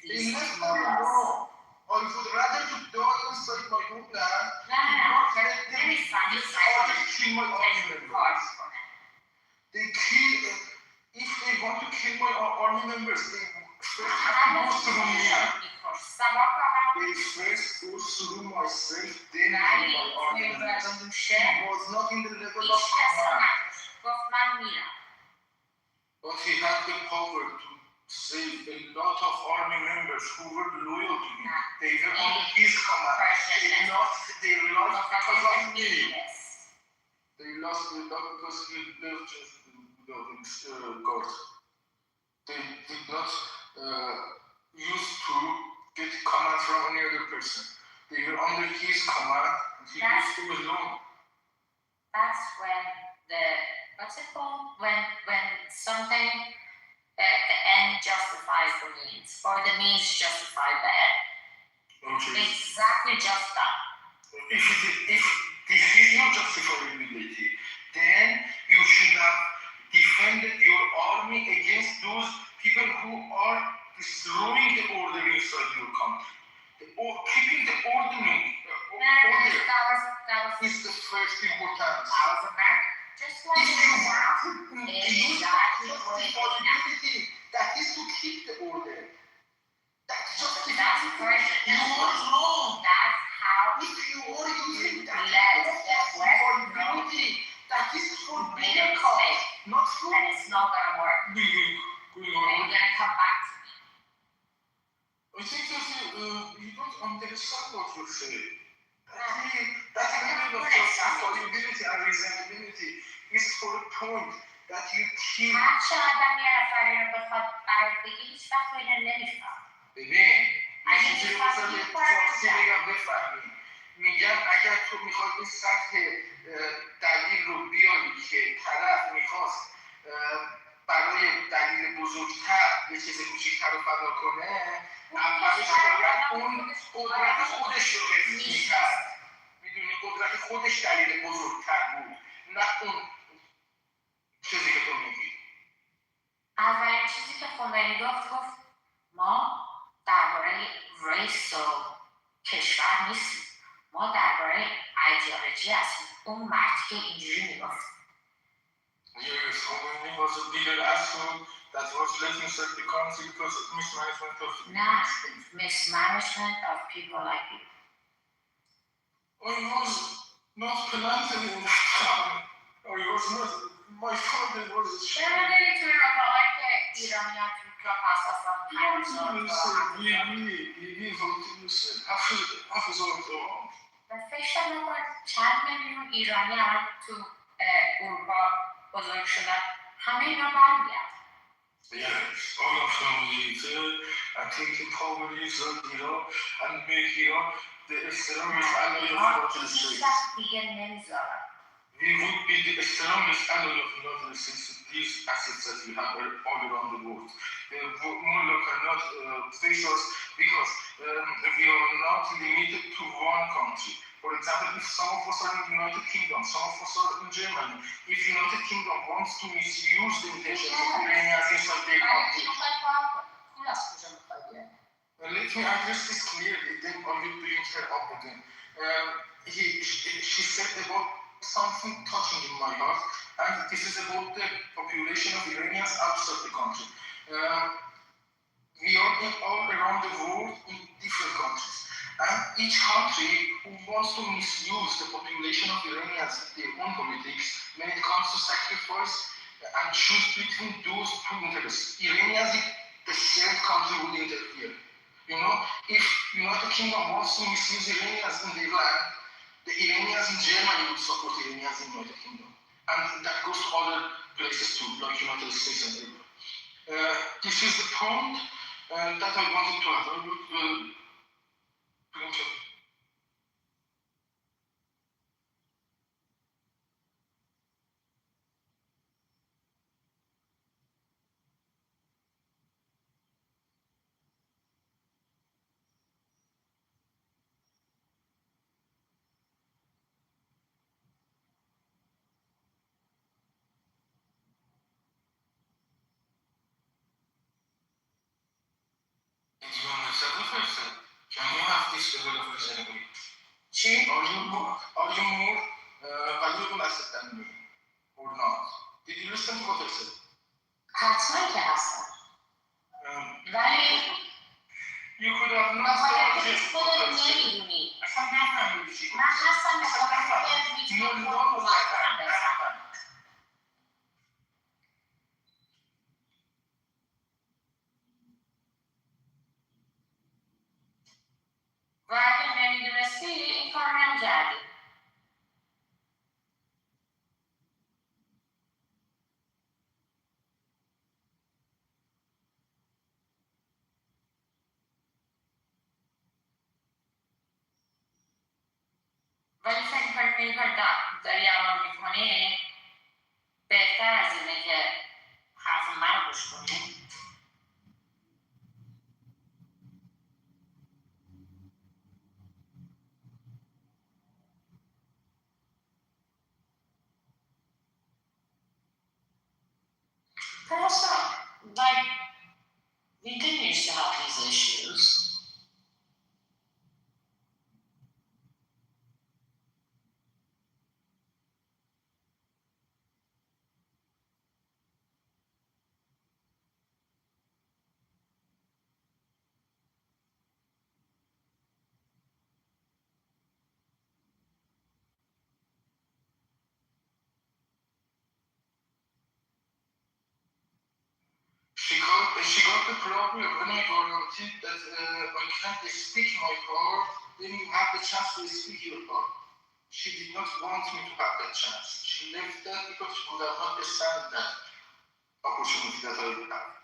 They left them alone. I would rather to die inside my homeland Let me find you or just kill my army members. They kill, if they want to kill my army members, they first have to go through me. They first go through myself, then kill my army members. He was not in the level of command. But he had the power to save a lot of army members who were loyal to him. They were under his command. They lost because of me. They lost because he left God. They did not use to get command from any other person. They were under his command, and he used them alone. That's when what's it called? When something, the end justifies the means, or the means justify the end. Okay. Exactly just that. If this is not justifiability, then you should have defended your army against those people who are destroying the order inside your country. Keeping the order is the first importance. That was America. Just like If you want to use exactly justifiability, that is to keep the order. That's Persian. You are wrong. That's how If you are using that let the justifiability, that is for bigger cause, not for and it's not gonna work. And going you're on. gonna come back to me. I think that you don't understand what you're saying. That level of justifiability and reasonability is for a point that you keep. هر چقدر یه نفری رو بخواد برات بگی هیچ وقت تو اینو نمیفهم. ببین اگه چیزی رو می‌خواستی بذار کار فارسی بکنی. بگم بفهمی. میگم اگر تو میخواد این سطح دلیل رو بیاری که طرف میخواست برای دلیل بزرگتر یه چیز کوچیک‌تر رو فدا کنه، اولش باید اون قدرت خودش رو حفظ میکرد. میدونی قدرت خودش دلیل بزرگتر بود، نه اون چیزی که تو میگی. اولین چیزی که خمینی گفت ما درباره ریس و کشور نیستیم، ما درباره ایدئولوژی هستیم. اون مردی که اینجوری میگفت. Yes, Khomeini was a bigger asshole that was letting serve the country because of mismanagement of mismanagement of people like you. I was not planted in the town. I was not. My father was a چرا نمیری توی رفاقایی که ایرانی ها تو کلاس هستن 50,000 و فکر نکن چند میلیون ایرانی الان تو اروپا بزرگ شدن، همه اینا برمیگردن. Yes, all of them will and taking power is Iran and make Iran the strongest ally of the United States. دیگه نمیذارن. We would be the strongest ally of the United States with these assets that we have all around the world. Mullah cannot face us because we are not limited to one country. For example, if some of us are in the United Kingdom, some of us are in Germany, if the United Kingdom wants to misuse the intentions of Iranians inside their country, let me address this clearly, then I will bring her up again. She said about something touching in my heart, and this is about the population of Iranians outside the country. We are all around the world in different countries, and each country who wants to misuse the population of Iranians in their own politics when it comes to sacrifice and choose between those two interests. Iranians in the third country would interfere. You know, if United Kingdom wants to misuse Iranians in their land, the Iranians in Germany would support Iranians in United Kingdom. And that goes to other places too, like United States and everywhere. This is the point that I wanted to add. I would bring it. Can you have this level of reasonability? Are you more valuable asset than me or not? Did you listen to what I said? حتما که هستم. ولی You could have not بخاطر که just خودت نمیدونی. اصلا نفهمیدی چی من هستم به خاطر که میتونم خودم کمک کنم بفهمم. و اگه نمیدونستی این کار نمیکردی. ولی فکر کنید این کار داری الان میکنی بهتر از اینه که حرف من رو گوش کنی. But also, like, we didn't used to have these issues. She got the problem when I guaranteed that I can't speak my part, then you have the chance to speak your part. She did not want me to have that chance. She left that because she could have not stand that opportunity that I would have.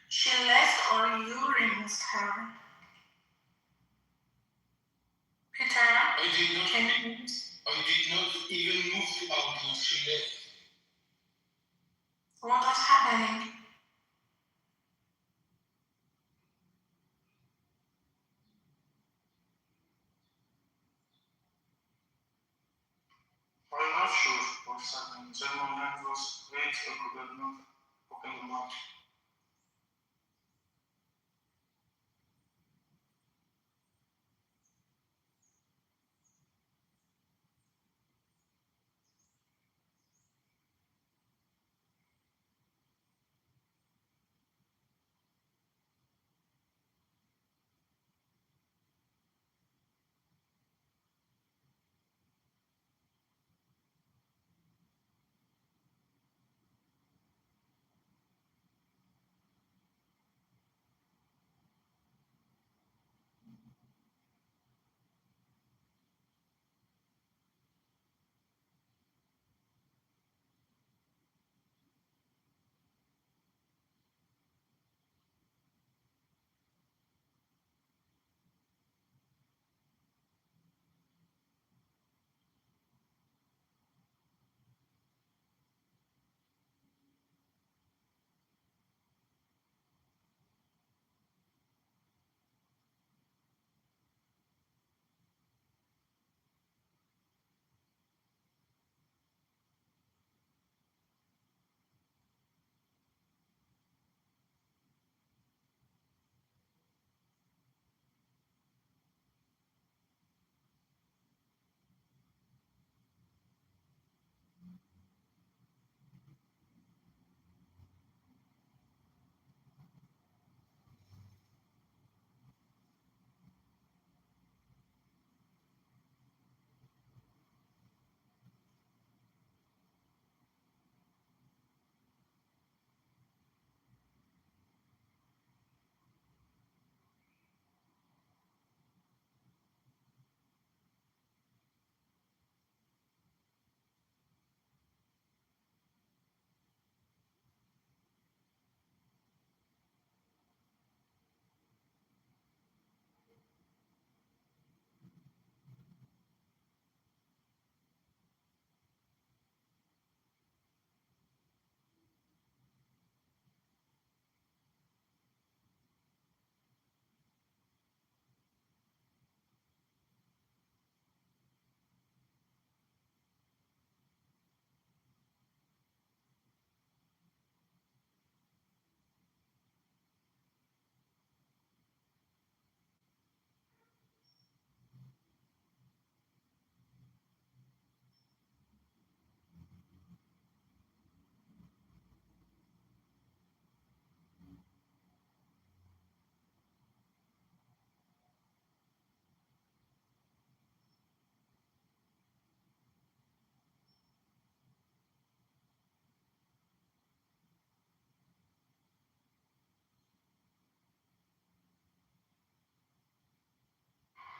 She left or you removed her? Peter? I did not even move to audience. She left. What was happening? I'm not sure what's happening. The moment was late, I could not open the mouth.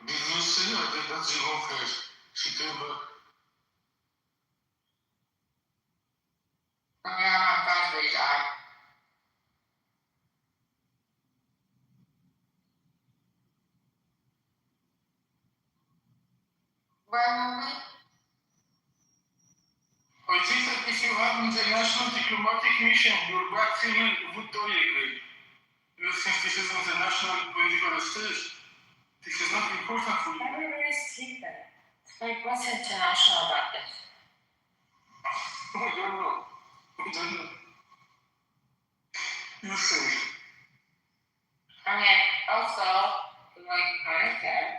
Did you see or did that you go first? Kitover. I think that if you have international diplomatic mission, your vaccine would tolerate. You think this is international political stage? This is not important for you. Everybody's sleeping. Like, what's international about this? I don't know. You think? I mean, also, like, I don't care.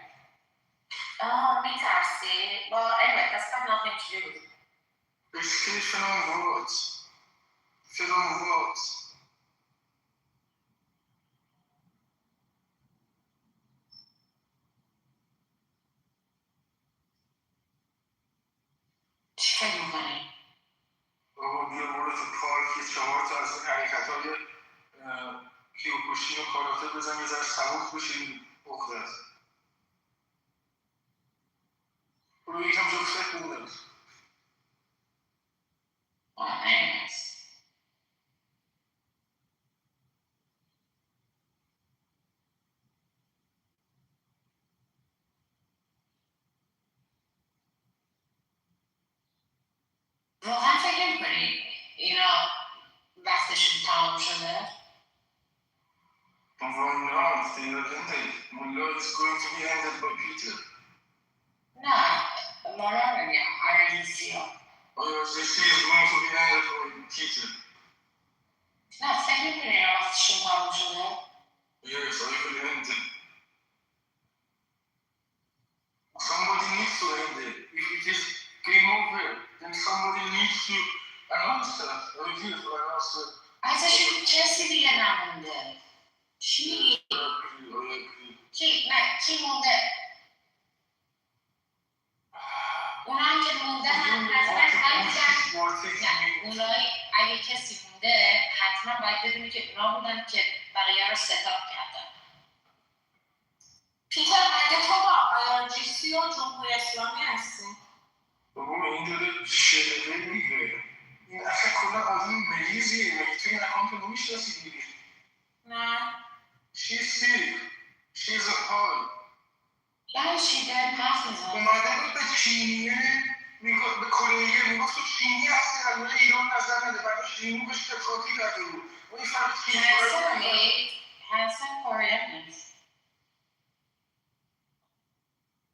Oh, me Tarsi. Well, anyway, that's got nothing to do with it. It's fictional words. Film words. چی فکر میکنی؟ بیا برو تو پارک یه 4 تا از این حرکت‌های کیوکوشین و کاراته بزن یه ذره سبک بشی اخته است. برو یکم جفتک بودم. anyways. واقعا فکر میکنی اینا وقتشون تمام شده؟ Why not? They are ended. Mullah is going to be ended by Peter. نه مارا نمیام RNC ها RNC is going to be ended by Peter. نه فکر میکنی اینا وقتشون تمام شده؟ Yes, I will end it. Somebody needs to end it. If it is game over, then somebody needs to announce that. I will announce it. ازشون کسی دیگه نمونده. چی؟ کی؟ نه کی مونده؟ اونا هم که مونده هم حتما نه اونایی اگه کسی مونده حتما باید بدونی که اونا بودن که بقیه رو ستاپ کردن. پیتر مگه تو با IRGC و جمهوری اسلامی هستی؟ بابا این داره شلوه میگه این اصلا کلا آدم مریضیه مگه توی این اکانت رو نمیشناسی دیگه نه She's sick. She's appalled. یعنی چی داریم حرف میزنم؟ اومده بود به چینیه به کره میگفت تو چینی هستی الان ایران نظر نده بعدش چینی بهش تفاقی کرده بود و این فرق هنسن کره نیست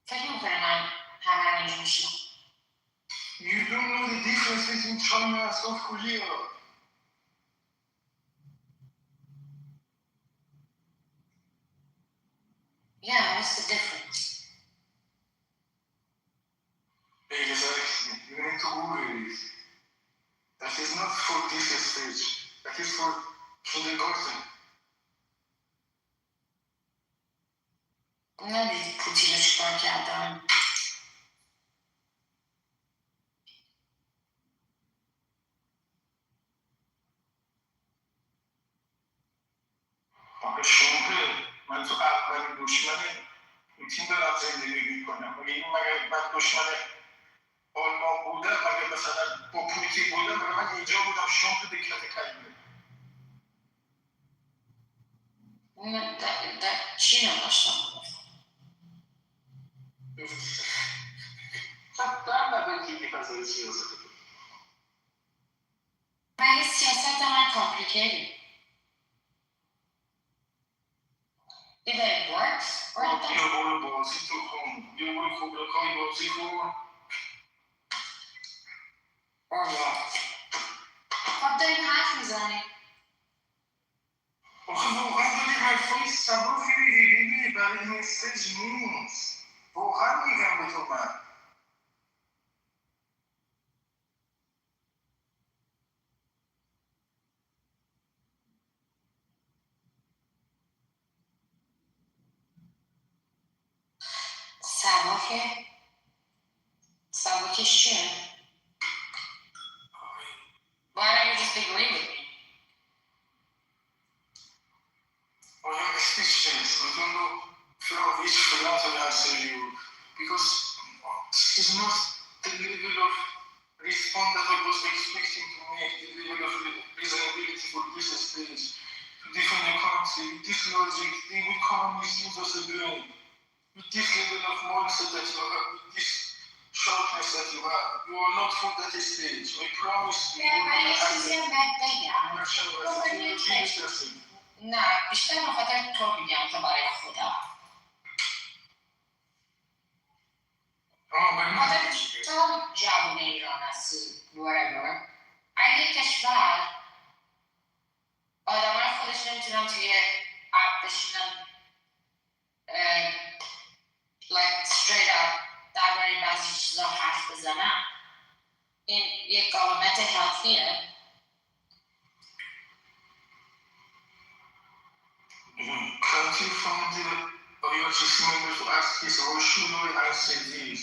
فکر میکنه من همه اینجا میشنم You don't know the difference between China and South Korea. Yeah, what's the difference? Exactly. You need to Google it. That is not for this stage. That is for kindergarten. ندید پوتین رو چیکار کردن؟ آقا شمپه من تو اولین دشمن پوتین دارم زندگی میکنم مگه این مگه من دشمن آلمان بودم مگه مثلا با پوتین بودم مگه من اینجا بودم شمپه دکلت کلمه در چی نداشتم؟ خب در نبودی فضای سیاست مگه سیاست من کامپلیکیتد Either it works or it doesn't. بیا برو بازی تو کن بیا برو خوبرکای بازی کن Or what? خب داریم حرف میزنیم آخه واقعا داری حرفای سبکی میگی برای این استیج نیست واقعا میگم به تو من سبکش چیه؟ Why don't you just agree with me? I am speechless. I don't know from which philosophy I say you because it's of response that I was expecting to make, the level of reasonability for this stage to defend a country with this logic, they will come and misuse us again. With this level of mindset that you have, with this sharpness that you have, you are not for that stage. I promise you. ولی چیزی هم بهت بگم نه بیشتر به خاطر تو میگم تا برای خودم خاطر تو جوان ایران هستی whatever اگه کشور آدم های خودش نمیتونن توی اپ بشینن like straight up درباره بعضی چیزا حرف بزنن این یک گاورمنت هلفیه Can't you find your members to ask his rational and say this?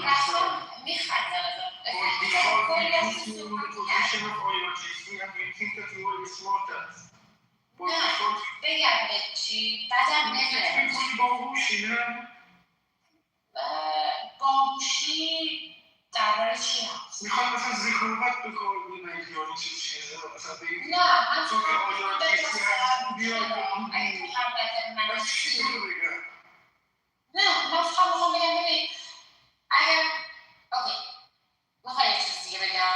اصلا میخندن کلی از position of IRGC and you think that you are smarter. نه بگم به چی بعدم نمیره باهوشی نه؟ باهوشی درباره چی هست؟ میخوام مثلا ذکاوت به کار ببرید یا این چیزه مثلا بگید نه من تو که IRGC هست بیاید اگه تو حملت من هستی نه من فقط میخوام بگم ببین اگر اوکی میخوای یه چیز دیگه بگم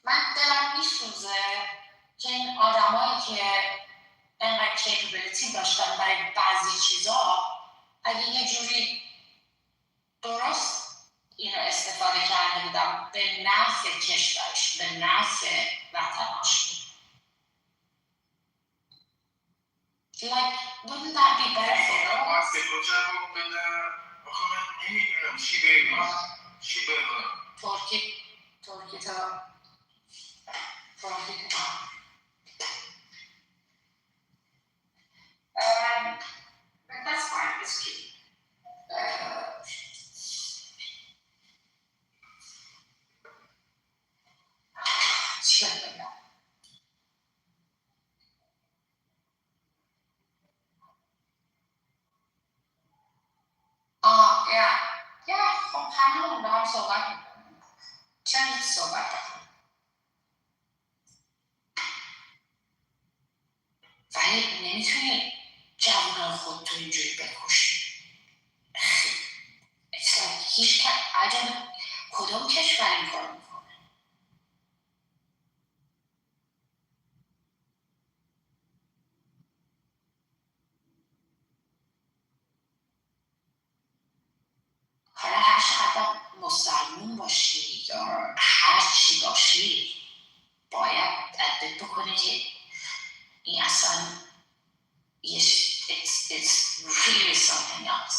من دلم میسوزه که این آدمایی که انقدر کیپبیلیتی داشتن برای بعضی چیزا اگه یه جوری درست اینو استفاده کرده بودم به نفع کشورش به نفع وطنش like wouldn't that be better for all? ترکی تا but that's fine, it's cute. خب همون با هم صحبت میکنم چند صحبت کنم ولی نمیتونی جوانان خود تو اینجوری بکشی هیچ عجب کدوم کشور این کار میکنه حالا هر چقدر مسلمون باشی یا هر چی باشی باید ادبت بکنی که این اصلا it's really something else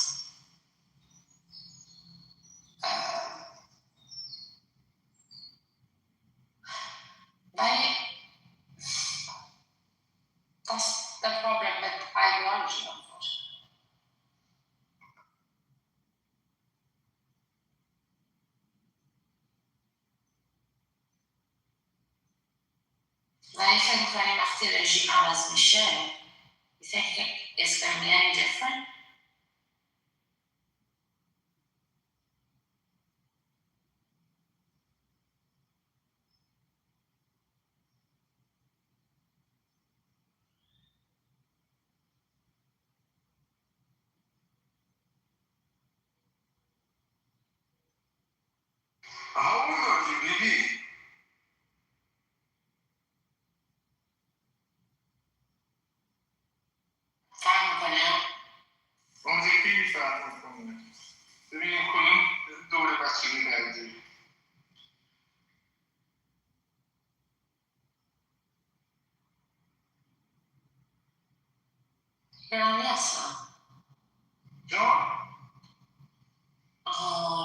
ولی that's the problem with ideology unfortunately ولی فکر می‌کنی وقتی رژیم عوض میشه you think it's going to be any different? How old are you, baby? فرق میکنه؟ اونجا خیلی فرق میکنه ببینیم کدوم دوره بچگی کردی ایرانی هستم جان؟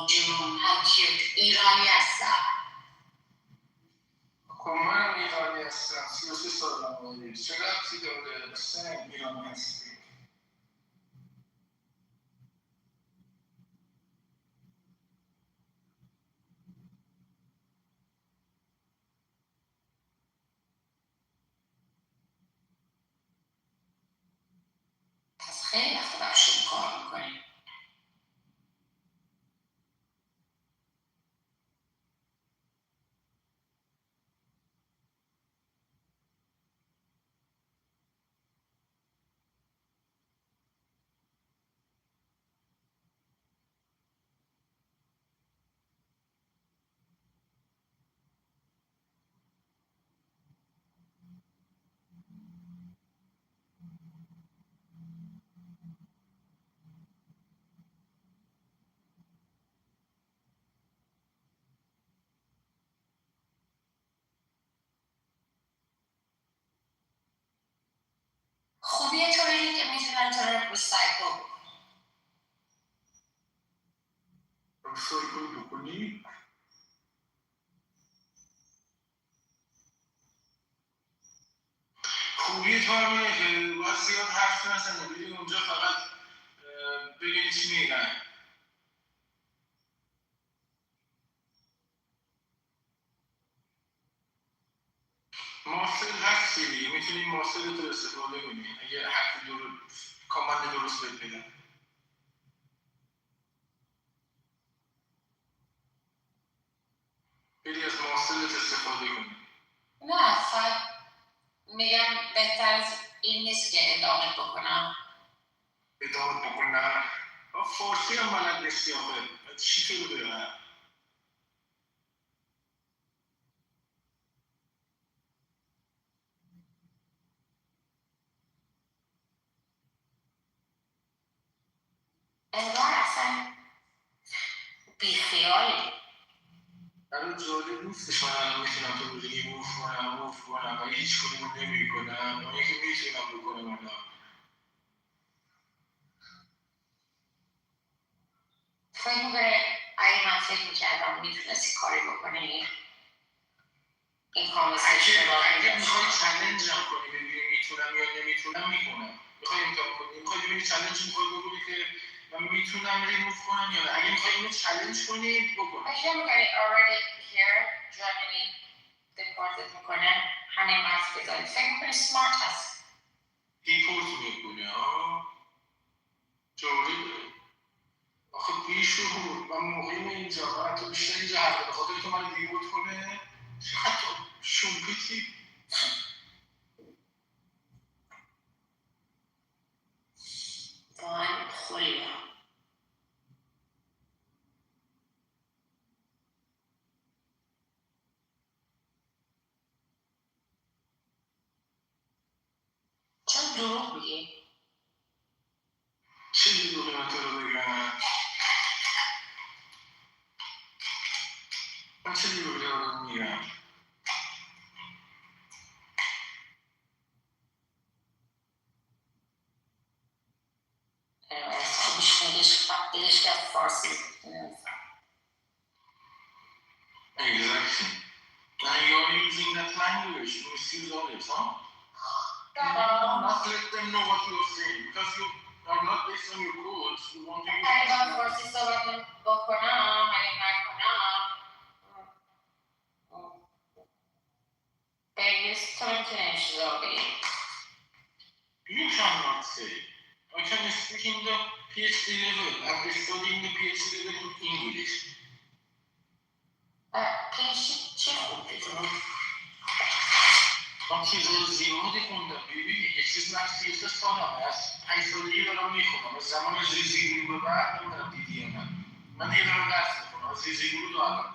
جون how cute ایرانی هستم خب منم ایرانی هستم 33 سالم بودی چه ربطی داره به سن ایرانی هستی پس خیلی وقت برشون کار میکنیم خوبی تو اینه که میتونن تو رو ریسایکل بکنی؟ خوبی تو همینه که باید زیاد حرف نزنی، بری اونجا فقط ببینی چی میگن. مارسل هستی دیگه، میتونی مارسل تو استفاده کنی اگه حرف کامند درست بهت بدن. بری از مارسلت استفاده کنی. نه فقط میگم بهتر از این نیست که ادامه بکنم. ادامه بکنم؟ فارسی هم بلد نیستی آخه، چی تو رو بگم؟ انگار اصلا بیخیالی. برای جالب نیستش من الان میتونم تو بودی موف کنم و هیچ کدوم نمی کنم و یکی میتونم بکنم الان. فکر میکنه اگه من فکر میکردم میتونستی کاری بکنی این کانورسیشن رو اگه میخوای چلنج هم کنی ببینی میتونم یا نمیتونم میکنم. میخوای امتحان کنی، میخوای ببینی چلنج میخوای بکنی که من میتونم ریموف کنم یا نه. اگه میخوای اینو چلنج کنی بکن. فکر میکنی already here جانبی دیپورتت میکنه همین حرف بزنی. فکر میکنی سمارت هست. دیپورت میکنه ها جالبه. آخه بیشعور من مقیم اینجا، من تو بیشتر اینجا حرف بخاطر تو من دیپورت کنه چقدر شمپیتی. واقعا خولیه. چون دروغ میگی؟ چه دروغی من تو رو بگم؟ من چه دروغی رو میگم؟ هیچ کس فارسی Exactly. And you're using that language to misuse others, huh? Not let them know what you're saying because you are not based on your codes. You want to use اگه من فارسی صحبت بکنم اگه نکنم بگیست تو نمیتونی اشتباه بگی. You cannot say. I can speak in the PhD level. I'm studying the PhD level in English. پیشی چی خوندی تو؟ من چیزای زیادی خوندم. ببینی یه چیز من 33 سالمه، از 5 سالگی دارم میخونم. از زمان زیزیگلو به بعد نمیدونم دیدی یا نه. من یه دارم درس میخونم از زیزیگلو تا الان.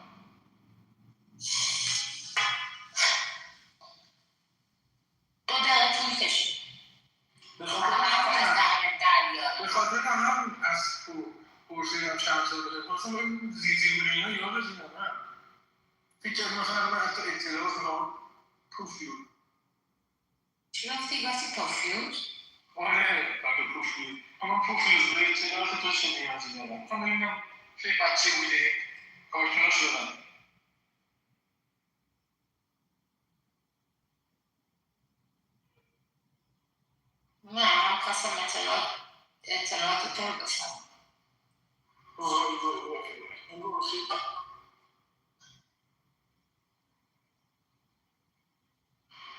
دو دقیقه طول کشید. به خاطر هم از پرسیدم چند سال بده خواستم باید زیزیگلو اینا یاد بزنم. فکر کردم مثلا من حتی اطلاعات رو پوفیوز. چی گفتی؟ گفتی پوفیوز؟ آره بگه پوفیوز. اما پوفیوز به اطلاعات تو چه نیازی دارم؟ من ببینم که بچه بوده کارتونا شدن. نه من خواستم اطلاعات تو رو بشم.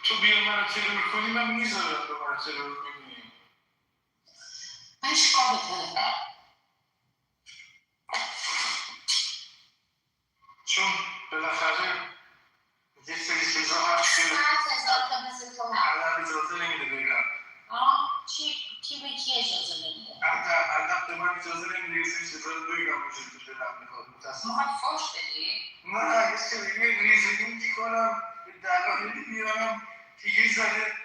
تو بیا من رو ترور کنی من میذارم به من ترور کنی. من چیکار بکنم؟ چون بالاخره یه سری چیزا هست که تا مثل تو ادب اجازه نمیده بگم. کی به کی اجازه نمیده؟ ادب به من اجازه نمیده یه سری چیزا رو بگم و چیزی که دلم میخواد. میخواد فوش بدی؟ نه یه سری ریزنینگ کنم به دلایلی بیارم که یه ذره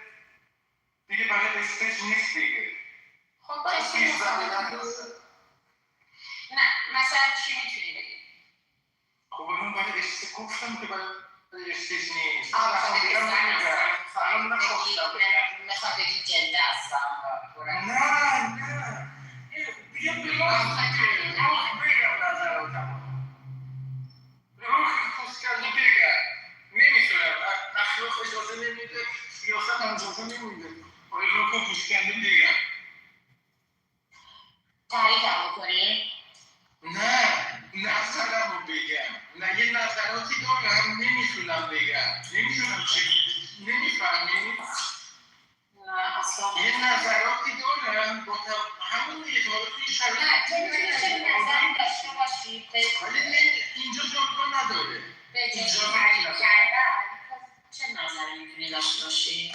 دیگه برای استیج نیست دیگه. خب برای کسی تیز مخالف زدن نیست. داره. نه مثلا چی میتونی بگی؟ خب اون برای گفتم که برای استیز نیست. آفرین که زن الان نخواستم بگم. میخواد بگی جنده هستم. نه دیگه بگم نظراتم. روح پوست کرده بگم. نمیتونم. اخلاق اجازه نمیده. سیاست هم اجازه نمیده. باید روح پوست کرده بگم. تعریفم بکنی؟ نه نظرم رو بگم. نه یه نظراتی دارم نمیتونم بگم. نمیتونم چی نمیفهمی؟ نه اصلا یه نظراتی دارم با همون دیگه تا توی شرایط نه تو میتونی چه نظری داشته باشی ولی اینجا جایگاه نداره. به جز تعریف کردن چه نظری میتونی داشته باشی؟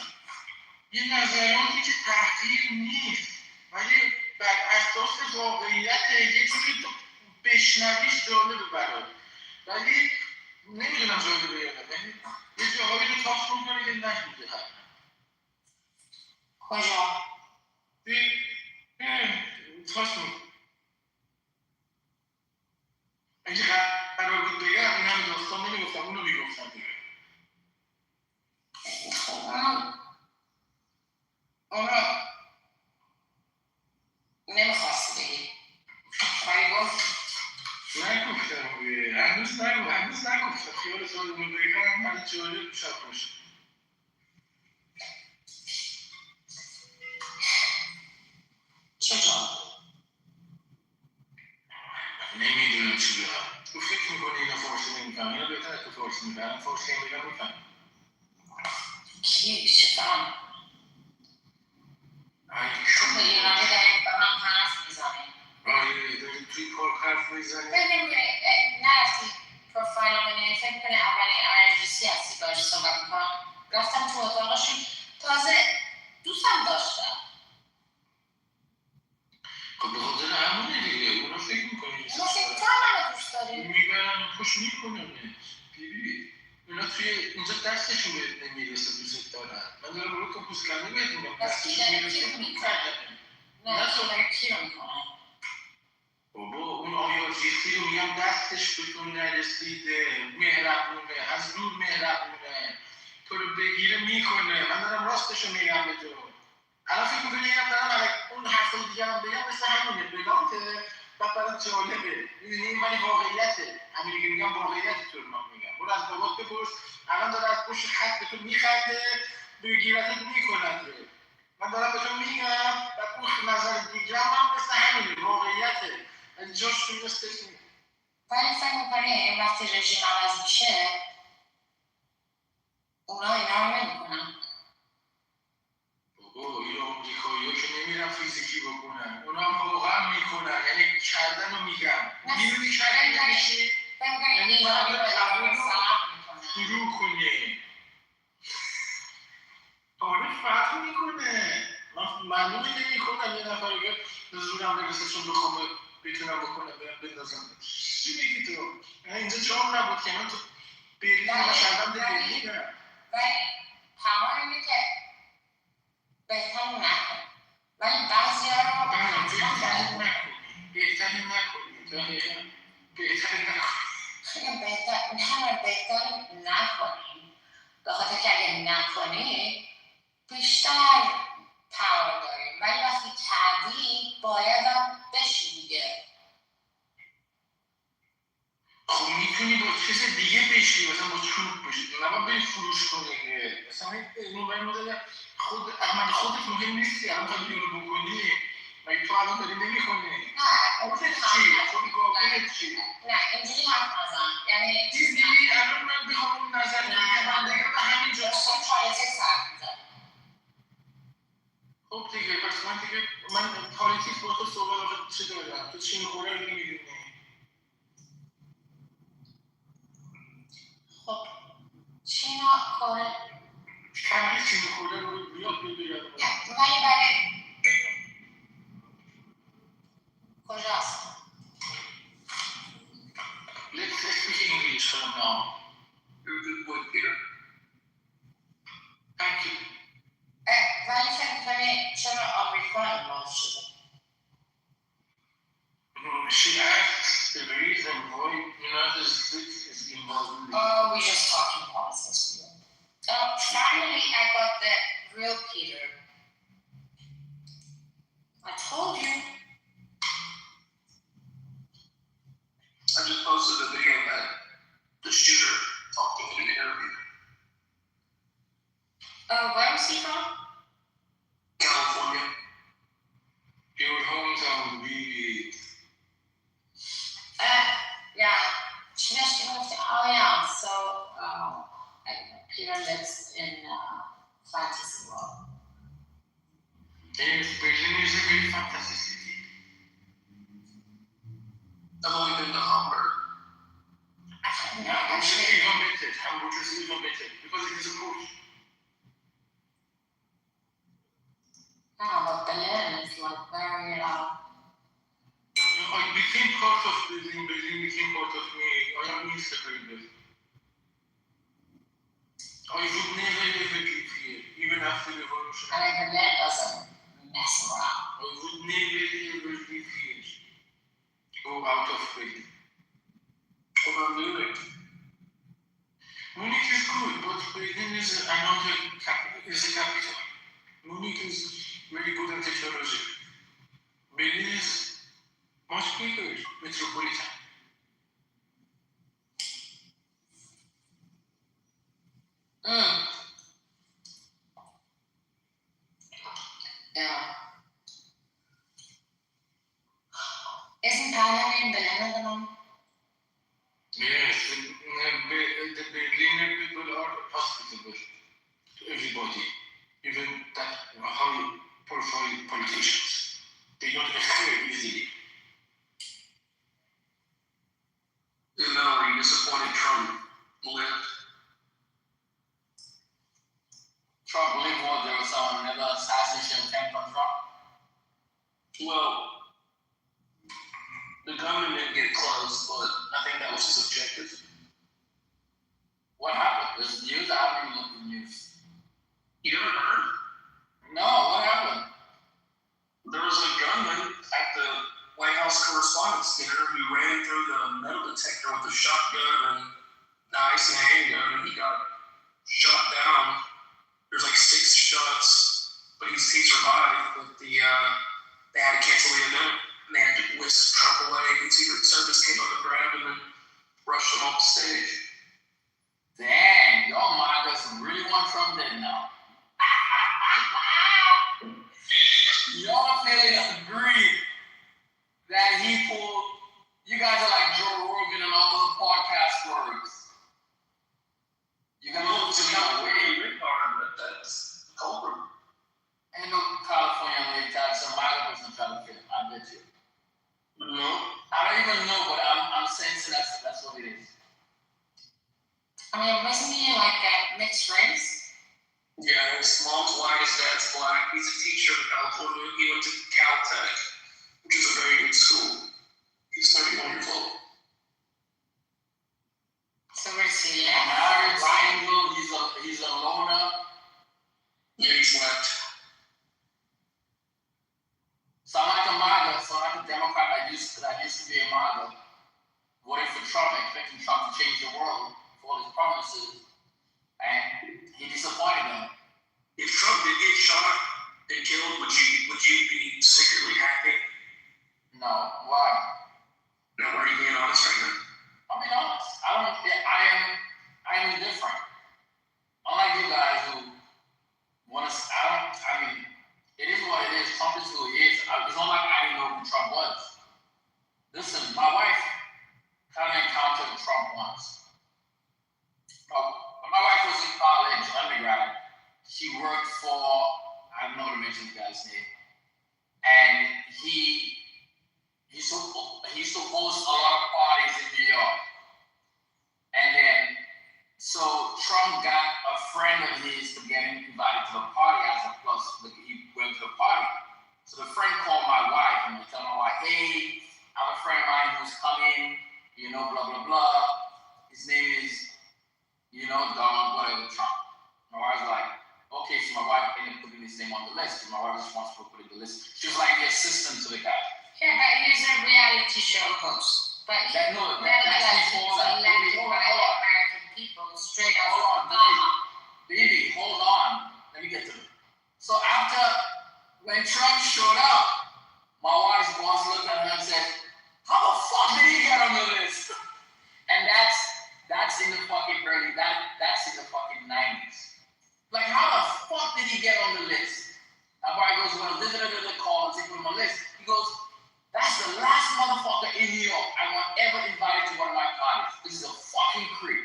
یه نظراتی که تحقیر نیست ولی بر اساس واقعیت یه جوری تو بشنویش جالبه برات ولی نمیدونم جالبه یا نه یعنی یه جاهایی رو تاپ میکنه که نشمیده کجا؟ تاپ میکنه اگه قرار بود بگم این همه داستان نمیگفتم اونو میگفتم دیگه اونو نمیخواستی بگی ولی گفت نگفتم هنوز نگفتم خیال سالمون بگم من جالب شد باشه چطور؟ نمیدونم چی بگم تو فکر میکنی اینا فارسی نمیفهم اینا بهتر تو فارسی میفهم فارسی هم بگم میفهم کی شفهم؟ تو به ایرانی داریم با هم حرف میزنیم آره داریم توی پارک حرف میزنیم فکر میکنی نرفتی پروفایل رو ببینی فکر میکنی اولین RGC هستی باش صحبت میکنم رفتم تو اتاقشون تازه دوستم داشتم خب به خاطر همونه دیگه اونا فکر میکنی اونا فکر تو هم منو دوست داری میبرن خوش میکنم بیبی اونا توی اینجا دستشون بهت نمیرسه دوست دارن من دارم روی که بوسکنده بهت میگم پس کی داره کی رو میکنه نه کی داره کی رو میکنه بابا اون آیارجیسی رو میگم دستش بهتون نرسیده مهربونه از دور مهربونه تو رو بگیره میکنه من دارم راستش رو میگم به تو الان فکر میکنی هم دارم اون حرفای دیگه هم بگم مثل همونه بلانته و برای جالبه میدونی این ولی واقعیته همین که میگم واقعیت تو رو من میگم برو از بابات بپرس الان داره از پشت خط به تو میخنده بگیرتت میکننده من دارم به تو میگم و اون نظر دیگه هم مثل همینه واقعیته ولی جاش تو مثلش نیست ولی فکر میکنی وقتی رژیم عوض میشه اونا اینا رو نمیکنن بابا این آمریکایی‌ها که نمیرن فیزیکی بکنن اونا هم واقعا میکنن یعنی کردن رو میگم میدونی کردن یعنی چی؟ یعنی ایرانی رو شروع کنه آره فرق میکنه من معلومه نمیکنم یه نفر اگر به زورم برسه چون بخوام بتونم بکنم برم بندازم چی میگی تو؟ اینجا جام نبود که من تو برلین و شربند برلینم ولی تمام اینه که بهتر نکن ولی بعضی ها رو بهتر نکنی بهتر نکنیم به خاطر که اگه نکنی بیشتر پاور داریم ولی وقتی کردی باید هم بشی دیگه خب میتونی با چیز دیگه بشی مثلا با چوب بشی نباید بری فروش کنی مثلا این باید مدل خودت مهم نیستی الان تا بیرون بکنی مگه تو الان داری نمی‌کنی نه خودت چی؟ خود گاهت چی؟ نه اینجوری حرف نزن یعنی دیدی الان من بخوام اون نظر من بگم به همین جا پالیتیکس حرف میزنی خب دیگه پس من پالیتیک با تو صحبت چی دارم تو چی میخوره رو نمیدونی خب چینا کاره کمی چی میخوره رو بیاد بگیرم ولی برای کجاست؟ Let's speak English for now. You're a good boy, Peter. Thank you. ولی فکر می‌کنی چرا آمریکا انقلاب شده؟ She asked the reason why United States is involved in this. Oh, we just talking politics. Finally, I got that real Peter. I told you. I just posted a video that the shooter talked to me in an interview. Where was he from? California. Your hometown, be Yeah. She moved to, oh yeah, so, Peter lives in, Fantasy World. Yes, Beijing is a great fantasy city. I've only been to Hamburg. No, Hamburg is actually, even better. Hamburg is even better because it is a push. no, but Berlin is like very, I became part of Berlin. Berlin became part of me. I am integrated. I would never ever leave here, even after the revolution. I mean, Berlin doesn't mess around. I would never ever leave here. Go out of Berlin. What about Munich? Munich is good, but Berlin is another is a capital. Munich is very good at technology. Berlin is much bigger, metropolitan. Yeah. Isn't Thailand in Berlin at the moment? Yes, the Berliner people are hospitable to everybody, even that high profile politicians. They don't escape easily. Are you disappointed Trump lived? Trump lived what? There was another assassination attempt on Trump? Well, the government didn't get close, but I think that was his objective. What happened? There's news? I haven't even looked at the news. You never heard? No, what happened? There was a gunman at the White House Correspondents' Dinner who ran through the metal detector with a shotgun and knives and a handgun, and he got shot down. There's like 6 shots, but he survived. But they had to cancel the event, and they had to whisk Trump away. You can see the service came up and grabbed him and rushed him off the stage. Damn, y'all MAGAs really want Trump dead now. Y'all clearly agree that he pulled. You guys are like Joe Rogan and all those podcast words. You can look to know way hard, but that's the culprit. Ain't no California lake tax, so MAGA person trying to fit. I bet you. No. I don't even know, but I'm sensing that's what it is. I mean, wasn't he like that mixed race? Yeah, his mom's white, his dad's black. He's a teacher in California. He went to Caltech, which is a very good school. He's 31 years old. So where's he at? Married, single, he's a loner. Yeah, he's left. So I'm like a MAGA, so I'm like a Democrat that used to be a MAGA. Voting for Trump, expecting Trump to change the world for all his promises. And he disappointed them. If Trump did get shot and killed, would you be secretly happy? No. Why? No, are you being honest right now? I'll be honest. I am indifferent. Unlike you guys who want to, it is what it is. Trump is who he is. It's not like I didn't know who Trump was. Listen, my wife had an encounter with Trump once. My wife was in college, undergrad. She worked for, I'm not going to mention the guy's name. And he used to host a lot of parties in New York. And then, so Trump got a friend of his to get him invited to the party as a plus. He went to the party. So the friend called my wife and they tell my wife, hey, I have a friend of mine who's coming, blah, blah, blah. His name is, Donald, whatever, Trump. My wife's like, okay, so my wife ended up putting his name on the list. My wife just wants to put it on the list. She was like the assistant to the guy. Yeah, but he's a reality show Nevertheless, elected by the American people straight up from Obama. Baby, hold on. Let me get to it. So after, when Trump showed up, my wife's boss looked at her and said, how the fuck did he get on the list? And that's in the fucking that's in the fucking 90s. Like, how the fuck did he get on the list? And Barry goes, well, call and take him on the list. He goes, that's the last motherfucker in New York I want ever invited to one of my parties. This is a fucking creep.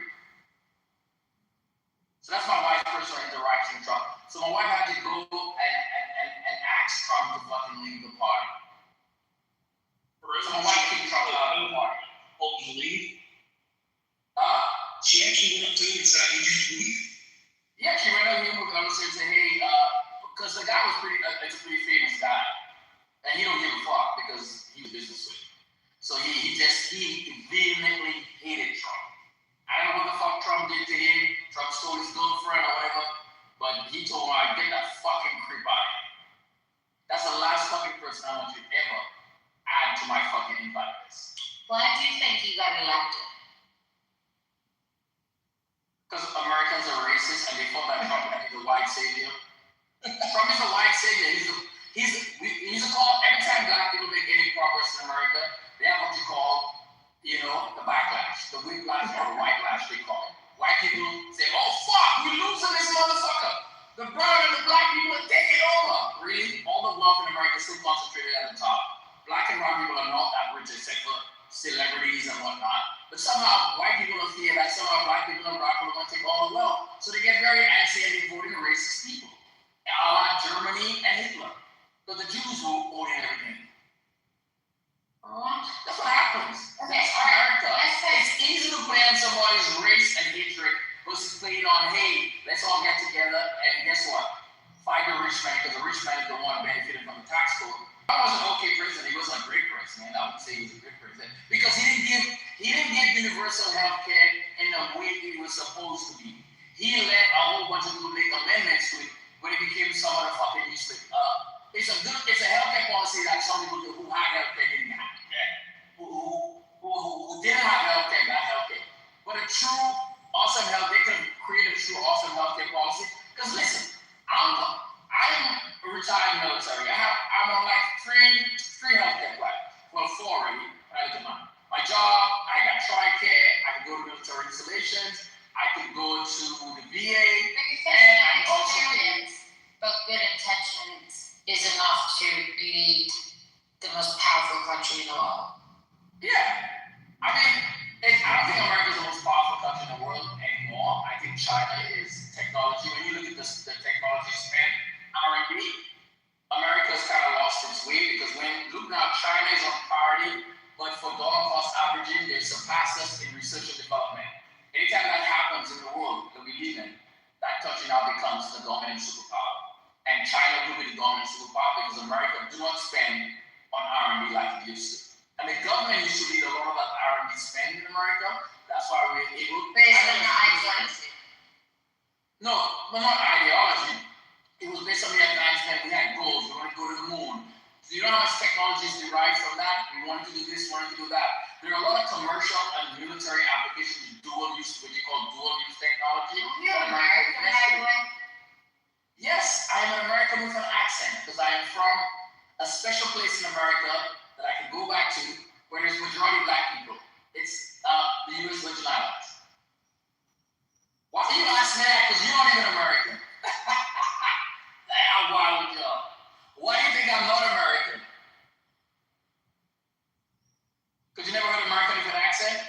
So that's my wife's personal interaction with Trump. So my wife had to go and ask Trump to fucking leave the party. So my wife kicked Trump out of the party. Told him to leave? She actually went up to him and said, I need you to leave? Yeah, she ran up to him and said, hey, because the guy was it's a pretty famous guy. And he don't give a fuck because he was business with him. So he vehemently hated Trump. I don't know what the fuck Trump did to him. Trump stole his girlfriend or whatever. But he told him, get that fucking creep out of here. That's the last fucking person I want you to ever add to my fucking invite list. Why do you think he got elected? Because Americans are racist and they thought that Trump is the white savior. Trump is the white savior. He's a call. Every time black people make any progress in America, they have what you call, the backlash, the whiplash or the white lash, they call it. White people say, oh fuck, we're losing this motherfucker. The brown and the black people are taking over. Really? All the wealth in America is still concentrated at the top. Black and brown people are not that rich except for celebrities and whatnot. But somehow white people are fear that somehow black people and black people are going to take all the wealth. So they get very antsy and they vote in racist people. A la Germany and Hitler. Because the Jews will vote in everything. That's what happens. That's America. It's easy to play on somebody's race and hatred versus playing on, hey, let's all get together and guess what? Fight the rich man because the rich man is the one benefiting from the tax code. I was an okay president. He wasn't a great president. I would say he was a good president because he didn't give universal health care in the way it was supposed to be. He let a whole bunch of people make amendments to it when it became somewhat of fucking useless. It's a healthcare policy that some people who had healthcare didn't have. Who didn't have healthcare got healthcare. But a true awesome health, they can create a true awesome healthcare policy. Because listen, I'm a retired military. I'm on like three healthcare plans. Well, 4 already. My job, I got TRICARE, I can go to military installations, I can go to the VA. But you think experience, but good intentions is enough to lead the most powerful country in the world. Yeah. I mean, I don't think America is the most powerful country in the world anymore. I think China is technology. When you look at the technology spend, R&D, America's kind of lost its way because look now, China is on parity, but for dollar cost averaging, they surpass us in research and development. Anytime that happens in the world that we live in, that country now becomes the dominant superpower. And China will be the dominant superpower because America do not spend on R&D like it used to. And the government used to lead a lot of that R&D spend in America. That's why we're able to... Based on the ideology? No, not ideology. It was based on the advancement. We had goals. We wanted to go to the moon. So you know how much technology is derived from that? We wanted to do this, we wanted to do that. There are a lot of commercial and military applications, dual use, what you call dual use technology. You're American, by the way. Yes, I am an American with an accent because I am from a special place in America that I can go back to where there's majority black people. It's the U.S. Virgin Islands. Why do you ask me that? Because you're not even American. How wild you are. Why do you think I'm not American? Because you never heard American with an accent?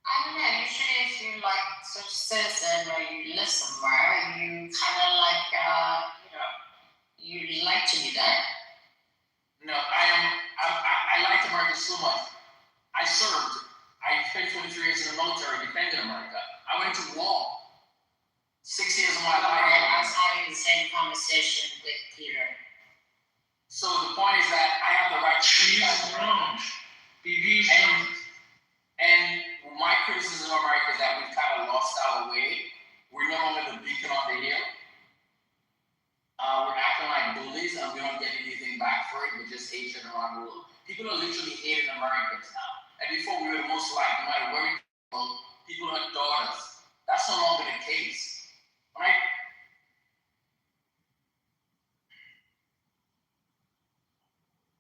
I don't know. Usually if you like such citizen or you live somewhere, you kind of like, you like to do that. No, I liked America so much. I served. I spent 23 years in the military defending America. I went to war. 6 years of my life. I was having the same conversation with Peter. So the point is that I have the right to and my criticism of America is that we've kind of lost our way. We're no longer the beacon on the hill. We're acting like bullies and we don't get anything back for it. We're just hatred around the world. People are literally hating Americans now. and before we were the most liked, no matter where we go, people had daughters. That's no longer the case, right?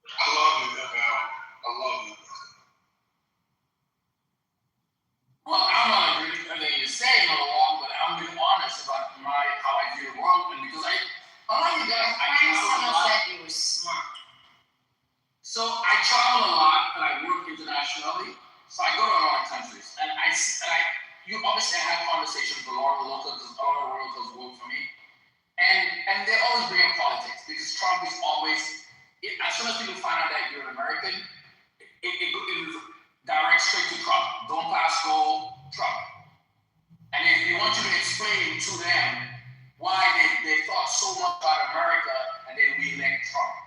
I love you, ML. I love you. Well, I'm not agreeing with anything you're saying all along, but I'm being honest about how I view the world, and because unlike you guys, I travel a lot. Said you were smart. So I travel a lot and I work internationally. So I go to a lot of countries, and you obviously have conversations with a lot of locals work for me, and they always bring up politics because Trump is always. As soon as people find out that you're an American, it direct straight to Trump. Don't pass go, Trump. And if you want you to explain to them why they thought so much about America and then we elect Trump.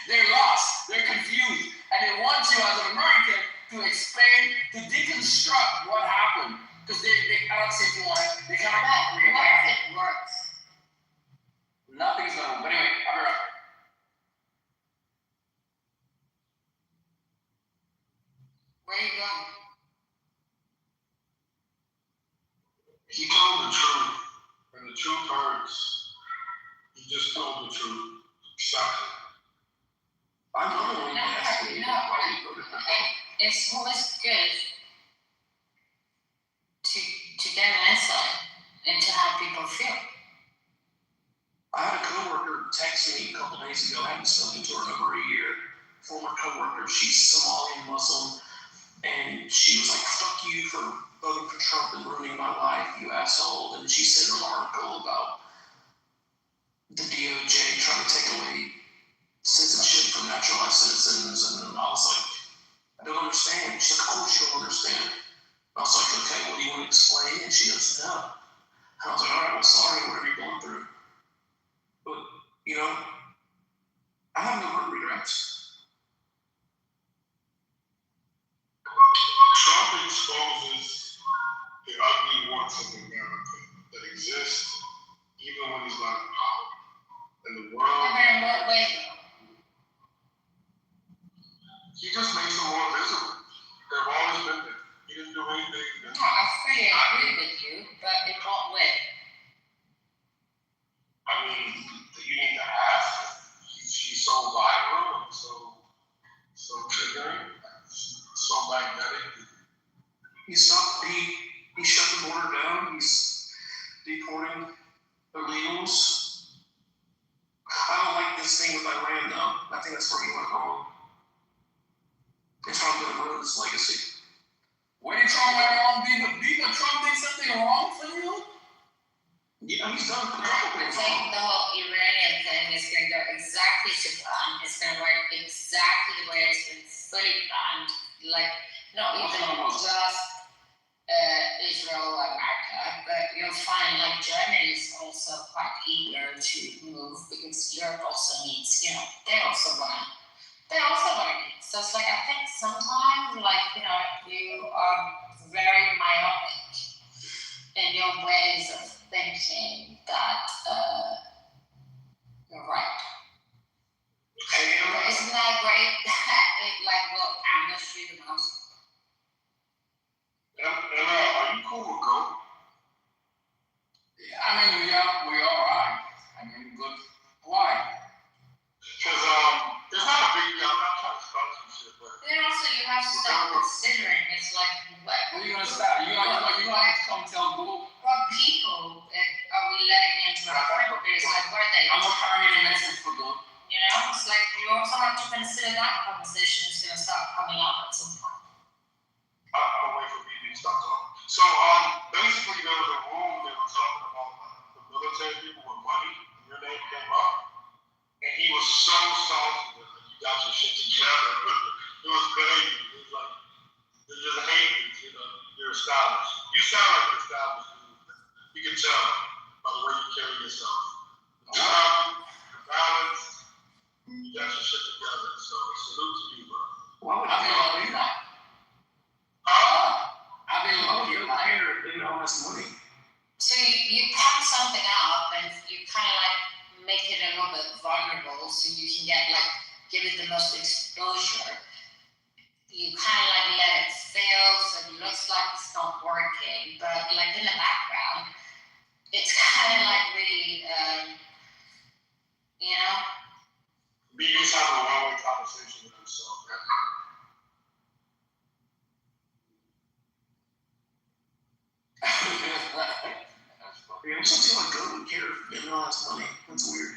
They're lost, they're confused, and they want you as an American to explain, to deconstruct what happened. Because they cannot say to one, they cannot What if it works? Nothing's gonna work. But anyway, I'll be right back. Where are you going? He told the truth, and the truth hurts. He just told the truth. Exactly. I know. It's always good to get an insight into how people feel. I had a coworker text me a couple days ago. I hadn't spoken to her in over a year. Former coworker, she's Somalian Muslim, and she was like, "Fuck you for voting for Trump and ruining my life, you asshole." And she sent an article about the DOJ trying to take away citizenship from naturalized citizens, and I was like, "I don't understand." She's like, "Of course you don't understand." I was like, "Okay, well, do you want to explain?" And she goes, "No." And I was like, "All right, well, sorry, whatever you're going through." But, I have no regrets. Trump exposes the ugly warts of America that exist even when he's not in power. And the world. In what way? He just makes them more visible. They've always been there. He didn't do anything. No, I fully agree with you, but in what way? I mean, you need to ask. She's so viral and so triggering, so magnetic. He shut the border down. He's deporting illegals. I don't like this thing with Iran, though. I think that's where he went wrong. It's how I'm going to ruin his legacy. Where did Trump went wrong? Did Trump did something wrong for you? Yeah, he's done a couple I things think wrong. the whole Iranian thing is going to go exactly to plan. It's going to work exactly the way it's been fully planned. Like, not even just Israel or America, but you'll find like Germany is also quite eager to move because Europe also needs, they also want to eat. So it's like, I think sometimes, you are very myopic in your ways of thinking that you're right. But isn't that great that it will ambush you the most? Are you cool with GOAT? Yeah, I mean, we are right. I mean, good. Why? Because it's not a big deal. I'm not trying to start some shit, but Then also you have to start considering. It's like, what are you gonna start? You gonna have to come tell Google. What people are we letting into our properties? Like, what are they? I'm not carrying any message for Google. It's like you also have to consider that conversation is going to start coming up at some point. I'm waiting for BB to stop talking. So, basically, there was a room they were talking about the military people with money, and your name came up, and he was so salty that you got your shit together. It was crazy. It was like, they're just hating, you're established. You sound like you're established. You can tell by the way you carry yourself. The travel, the balance, you got your shit together. So, salute to you, bro. Why would I be able to do that? I've been lucky. They don't have money. So you pump something up and you kind of make it a little bit vulnerable so you can give it the most exposure. You kind of let It doesn't seem like God would care if everyone has money. That's weird.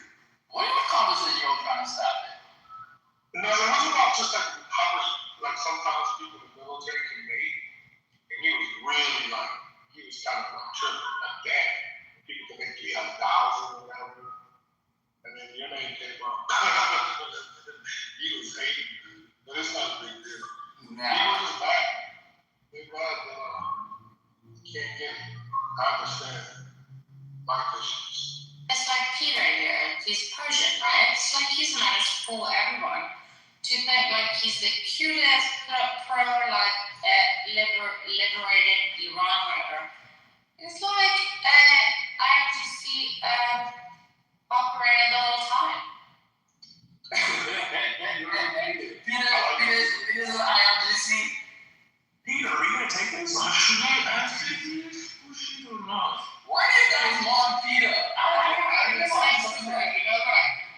What conversation you're trying to stop it? No, it was about just like how much, like sometimes people in the military can make, and he was really like, he was kind of like tripping, like that. People can make 300,000 or whatever, and then your name came up. He was hating, but it's not a big deal. Nah. People just bad. They're bad, can't get it. I understand. Life issues. It's like Peter here, he's Persian, right? It's like he's managed to fool everyone to think like he's the cutest liberating Iran whatever. It's like IRGC operated the whole time. Peter's an IRGC. Peter, are you gonna take this? Should I answer this? Or should I not? Why do you guys want Peter? I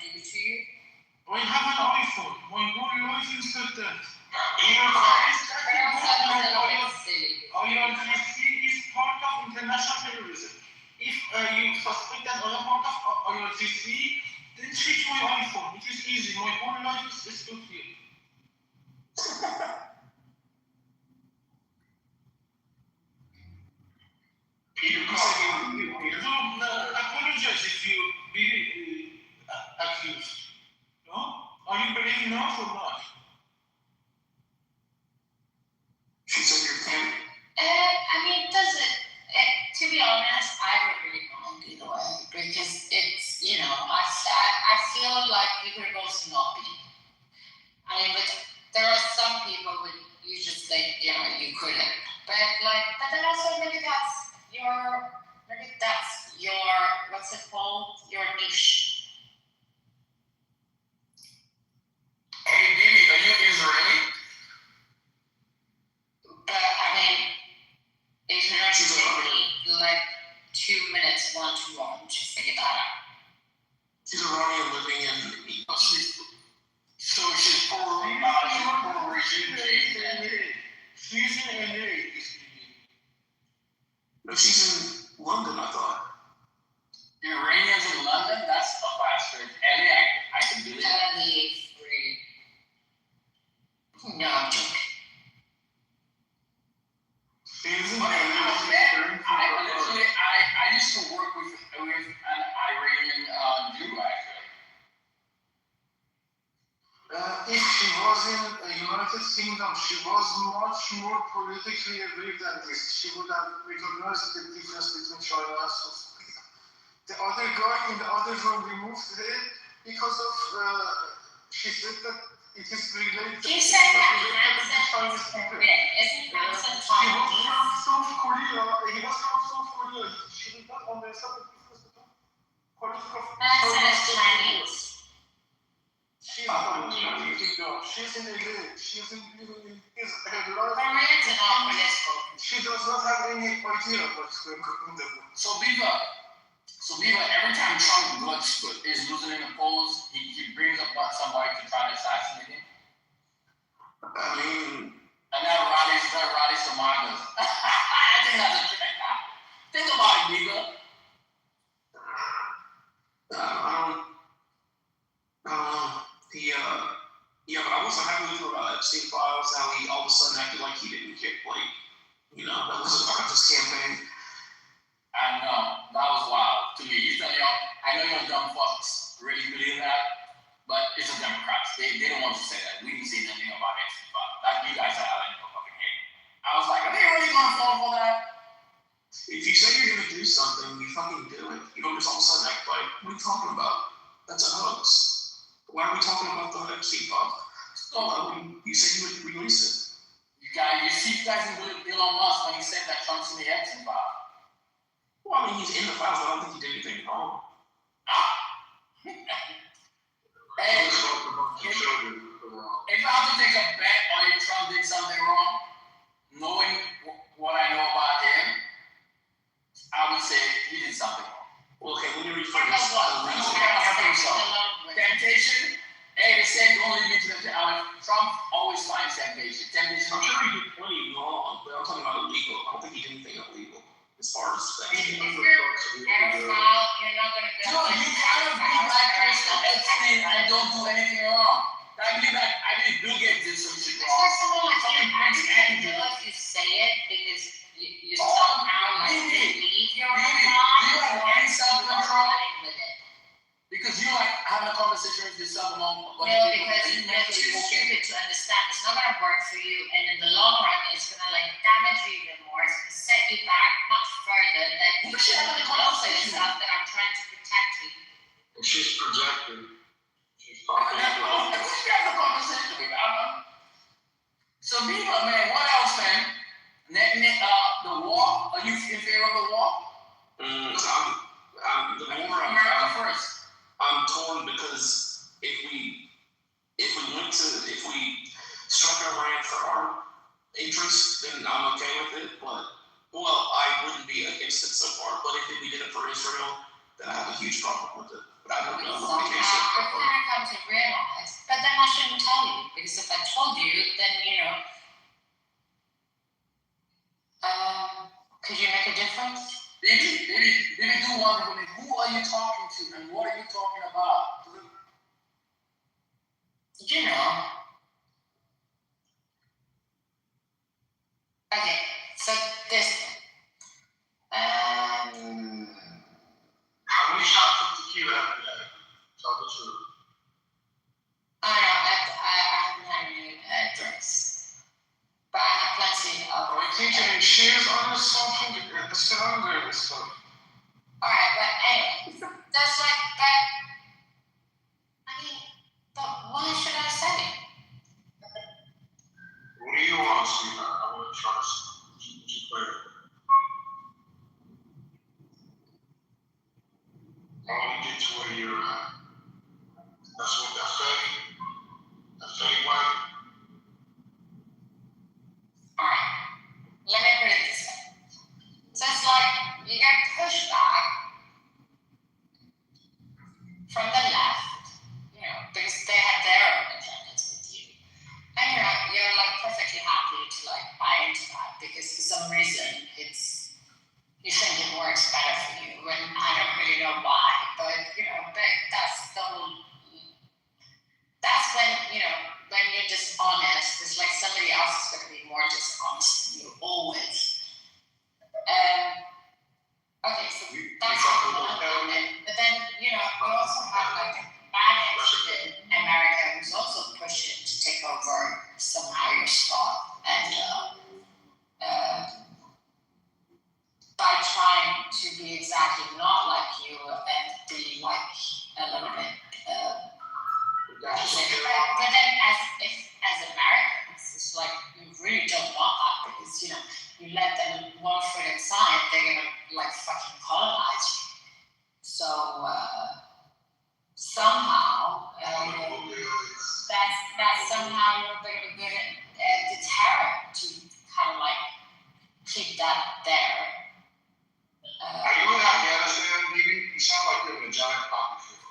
give it to you. I have an iPhone. My whole life is like that. IRGC is part of international terrorism. If you suspect that other part of IRGC, then check my iPhone. It is easy. My whole life is still here. Apologize if you really accused. No? Are you believing now or not? She said you're cute. I mean, does it? To be honest, I don't really mind either way because it's, you know, I feel like you could also not be. I mean, but there are some people who you just think, you know, you couldn't. But then also maybe that's your, what's it called? Your niche. Hey, Bibi, are you Israeli? But I mean, if you're not taking like 2 minutes one-to-one to figure that out. She's Iranian living in So she's for regime change. She's in LA. No, she's in London, I thought. Iranians in London? That's a bastard. LA, I can believe it. Really. No, I'm joking. I used to work with an Iranian Jew, actually. If she was in the United Kingdom, she was much more politically aware than this. She would have recognized the difference between China and South Korea. The other guy in the other room removed it because of, she said that it is related. You said that Hansen is Korean. Isn't Hansen Chinese? He was from South Korea. She did not understand the difference between political. Hansen is Chinese. She's not in She's in LA. She's in his life. Koreans are not political. She does not have any idea what's going on in the world. So Biba, every time Trump is losing in the polls, he brings up somebody to try to assassinate him. I mean, and that rallies the Marcos. I think that's a trick. Think about it, Biba. I don't know. Yeah, but I wasn't happy with Epstein Files, how he all of a sudden acted like he didn't care, like, you know, that was a part of his campaign. I know, that was wild to me. I know you're dumb fucks really believe that, but it's the Democrats. They don't want to say that. We didn't say anything about Epstein Files. That you guys are out of fucking hate. I was like, are they really gonna fall for that? If you say you're gonna do something, you fucking do it. You don't just all of a sudden act like, what are you talking about? That's a hoax. Why are we talking about the Epstein Files? So why wouldn't you say you would release it? You see guys in Elon Musk when he said that Trump's in the Epstein file. Well, I mean, he's in the files, but I don't think he did anything wrong. Hey, if I have to take a bet on if Trump did something wrong, knowing what I know about him, I would say he did something wrong. Well, okay, let me rephrase. Temptation. Hey, they said don't lead me to the Trump always finds temptation. I'm sure he did plenty wrong, but I'm talking about illegal. I don't think he did anything illegal as far as that. If you're pedophile, you're not gonna be. No, you cannot be like Crystal Epstein and don't do anything wrong. I believe Bill Gates did some shit It's wrong. like someone like Fucking you, Prince I Andrew. feel like you say it because you Oh, somehow like really? believe you're Really? wrong, Do you have or any self-control? you're running with it. Because you like having a conversation with yourself about No, because you you're mentally too okay. stupid to understand it's not gonna work for you, and in the long run, it's gonna like damage you even more. It's gonna set you back much further. That you should have know for yourself that I'm trying to protect you. She's projecting. She's I talking. wish we had a conversation with Anna. So, Beaver, man, what else, man? The war? Are you in favor of the war? I'm the more America first. I'm torn because if we struck Iran for our interests, then I'm okay with it. But I wouldn't be against it so far. But if we did it for Israel, then I have a huge problem with it. But I don't know Somehow, what the case is. I kind of come to realize, but then I shouldn't tell you, because if I told you, then could you make a difference? Baby, do one for me. Who are you talking to and what are you talking about? Okay, so this. How many shots of tequila have you had? Tell the truth. I haven't had any drinks, but I have plenty of. Are we taking shares on this something? It's still under this stuff. Alright, but anyway, that's like that. I mean, but what should I say? What do you want, sweetheart? I want to trust. What you clear? I want to get to where you're at. That's what that fake white. Alright, let me put it this way. So it's like you get pushback from the left, because they have their own agendas with you. And you're like perfectly happy to like buy into that because for some reason you think it works better for you. And I don't really know why, but that's the whole. That's when when you're dishonest, it's like somebody else is going to be more dishonest than you always. Okay, so that's one element. But then you also have like a bad extra America who's also pushing to take over somehow your stock and by trying to be exactly not like you and be like a little bit. But then as Americans, it's like you really don't want that because you let them one foot inside, they're gonna like fucking colonize you. So somehow that's somehow you're a bit of a good deterrent to kind of like keep that there. Are you in Afghanistan, baby? You sound like you're in a giant poppy field.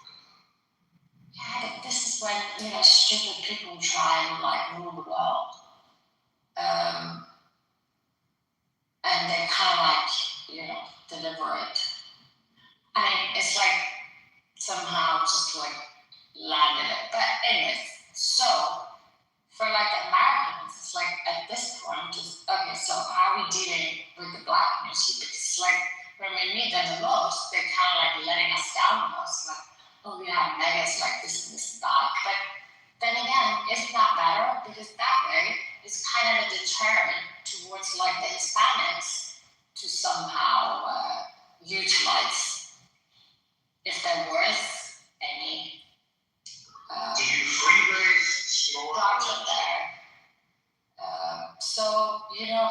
Yeah, but this is when stupid people try and like rule the world, and they kind of like deliver it. I mean, it's like somehow just like landed it. But anyways, so for like Americans, it's like at this point, just okay. So how are we dealing with the black community? Because it's like when we need them the most, they're kind of like letting us down the most, like. Oh, we have megas like this and this and that. But then again, isn't that better? Because that way it's kind of a deterrent towards like the Hispanics to somehow utilize if there was any do you freebase snort project there. So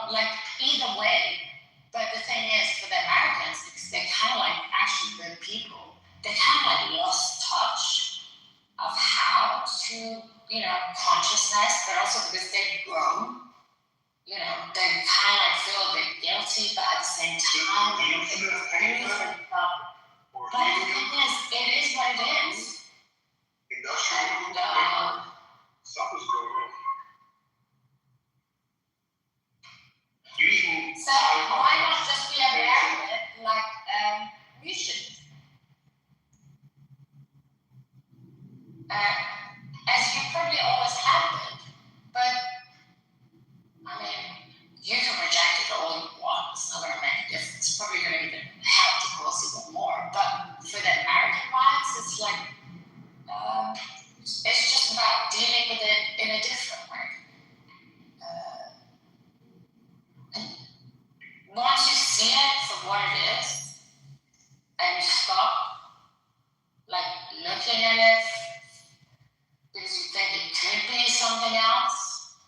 like either way. But the thing is, for the Americans, because they're kind of like actually good people. They kind of like lost touch of how to, consciousness, but also because they've grown, they kind of like feel a bit guilty, but at the same time, but the thing is, it is what it is. Industrial something's going on. So why not just be aware of it? Like, what it is and stop looking at it because you think it could be something else.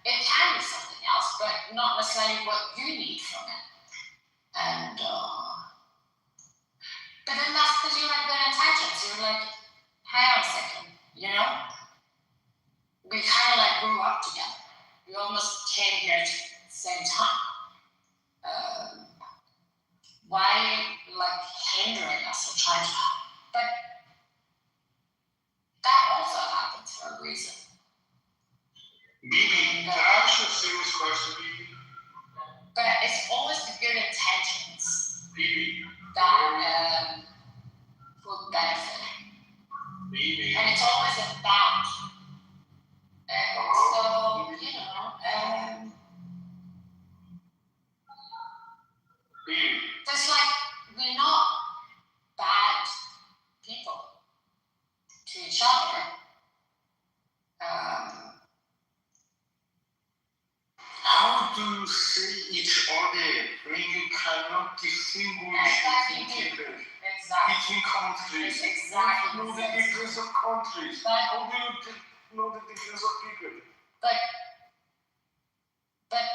It can be something else, but not necessarily what you need from it. And but then that's because you have good intentions. You're like, hang on a second, we kind of grew up together. We almost came here at the same time. Why hindering us or trying to? But that also happens for a reason. Bibi, can I ask you a serious question, Bibi? But it's always the good intentions Bibi. that will benefit. Bibi. And it's always about. So, just we're not bad people to each other. How do you see each other when you cannot distinguish between people, between countries? Exactly. You know the difference of countries. How do you know the difference of people? But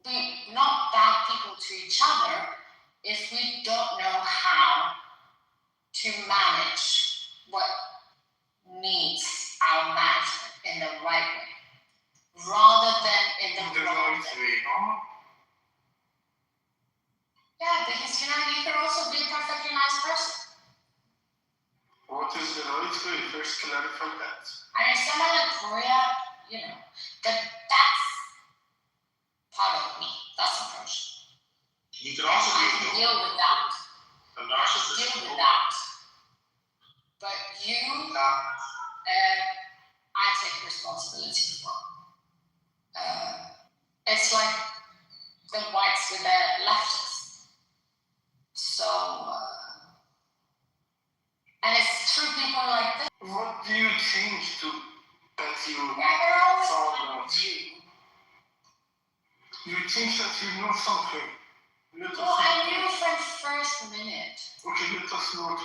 we're not bad people to each other if we don't know how to manage what needs our management in the right way, rather than in the wrong way. Yeah, because you can also be a perfectly nice person. What is the right way? First clarify that. And if someone in Korea, that's part of me. That's a person. You can also deal with that. A narcissist. Deal with that. But you, I take responsibility for. It's like the whites with the leftists. So, and it's true people like this. What do you change to that you they're always found out? you. You think that you know something. I knew from first minute. Okay, let us know.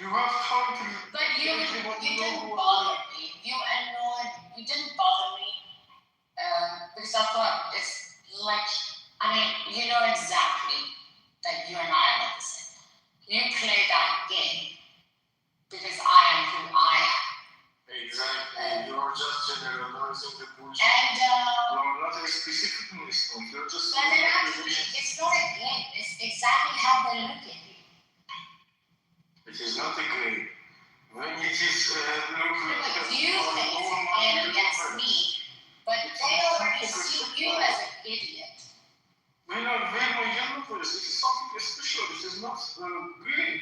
You have time to. But you didn't bother me. You annoyed me. You didn't bother me. Because I thought it's you know exactly that you and I are not the same. You play that game because I am who I am. Exactly. You're just generalizing the bullshit. And you're not a specific Muslim. You're just. But it's not a game. It's exactly how they look at you. It is not a game. When it is you think it's a game against me, but they already see you as an idiot. When I wear my yellow dress, it is something special. It is not green.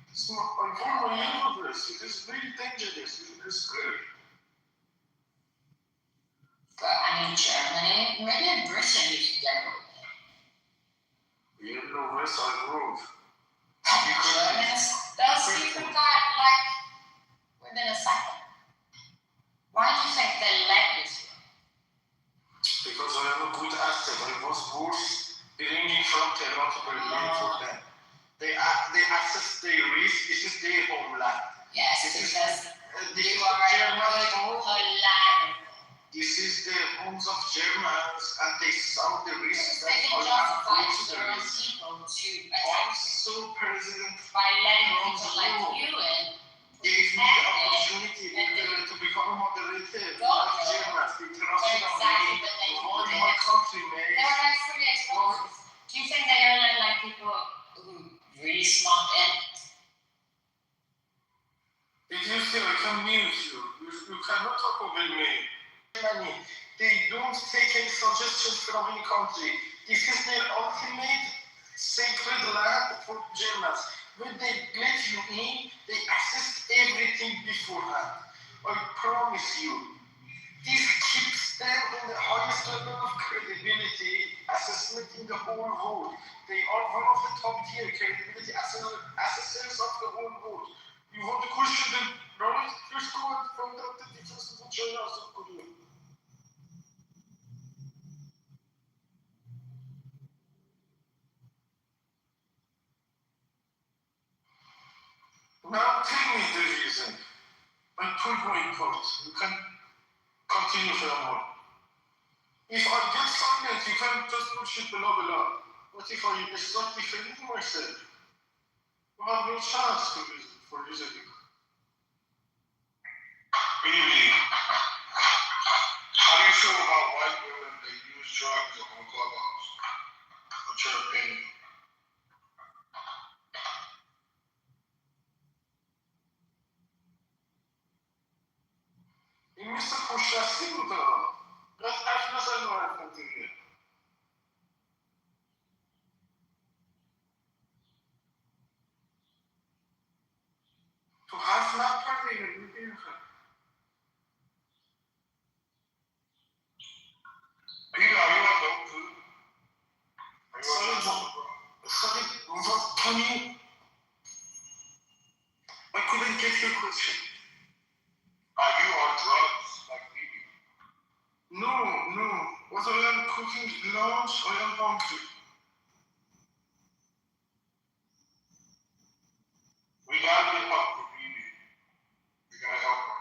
It's not. I wear my yellow dress. It is very dangerous. It is good. But in Germany, maybe in Britain, you can get away with it. Yellow dress, I wrote. Those people got within a second. Why do you think they let you through? Because I am a good asset. I was worth bringing from Tehran to Berlin for them. They access their risk. This is their homeland. Yes, because this you are German home. This is the homes of Germans, and they saw the risk that they can justify to their own people to attack. Also, President by letting people like you in. Gave me the opportunity to become a moderator. Like Germans, they trusted on me. All my countrymates. They were fully exposed. Do you think they are people who really smart in? If you say I can mute you, you cannot talk over me. They don't take any suggestions from any country. This is their ultimate sacred land for Germans. When they let you in, they assess everything beforehand. I promise you, this keeps them in the highest level of credibility assessment in the whole world. They are one of the top tier credibility assessors of the whole world. You want to question them, right? First go and find out the difference between China and South Korea. thought. You can continue for a more. If I get silent, you can just push it below. But if I start defending myself, you have no chance to use it for using it. Really, how do you feel about white women that use drugs on Clubhouse? What's your opinion? این مثل خوشدستی بود بس حرف نزن رو حرف دیگه تو حرف نپر دیگه میگه Peter, are you on dope too? Sorry, what can you... I couldn't get your question. Are you on drugs like me? No. What I am cooking lunch, I am hungry. We gotta get help for Bibi. We gotta help her.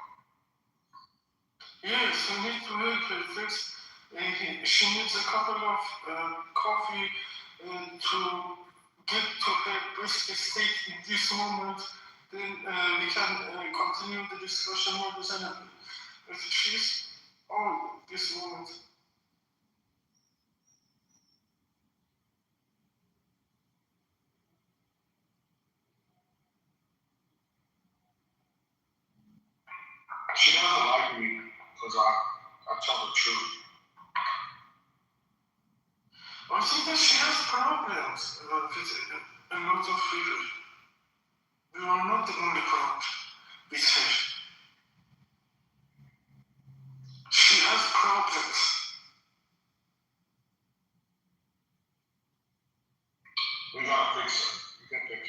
Yes, we need to help her first. She needs a couple of coffee to get to her best state in this moment. Then we can continue the discussion more reasonably. If she's on this moment. She doesn't like me because I tell the truth. I think that she has problems with a lot of people. We are not the only problem with her. She has problems. We gotta fix her. We can fix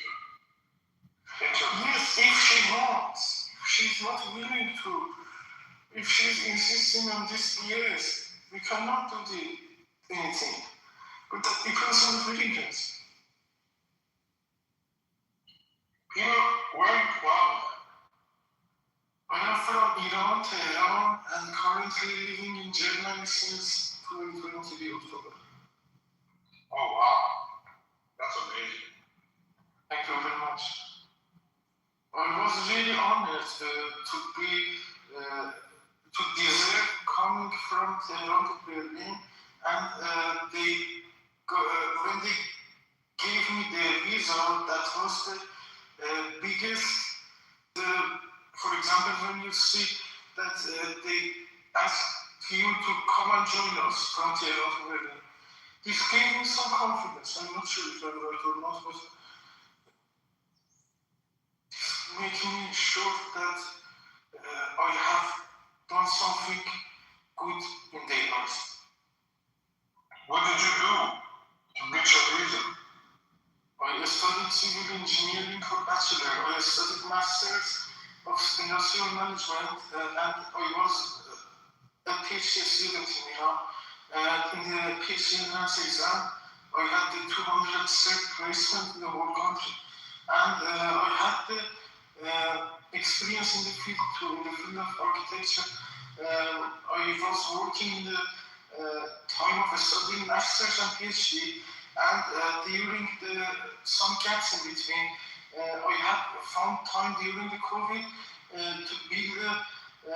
her. Yes, if she wants. If she's not willing to. If she's insisting on this, yes, we cannot do anything. But that depends on the willingness. Peter, where are you from? I am from Iran, Tehran, and currently living in Germany since 2020 October. Oh wow, that's amazing. Thank you very much. I was really honored to deserve coming from Tehran to Berlin, and when they gave me the visa, that was the biggest. For example, when you see that they ask you to come and join us from Tehran to Berlin, this gave me some confidence. I'm not sure if I'm right or not, but making me sure that I have done something good in their lives. What did you do to get your visa? I studied civil engineering for bachelor. I studied masters of industrial management, and I was a PhD student in Iran. In the PhD entrance exam, I had the 203rd placement in the whole country, and I had the experience in the field too, in the field of architecture. I was working in the time of studying masters and PhD, and during some gaps in between, I had found time during the COVID to build a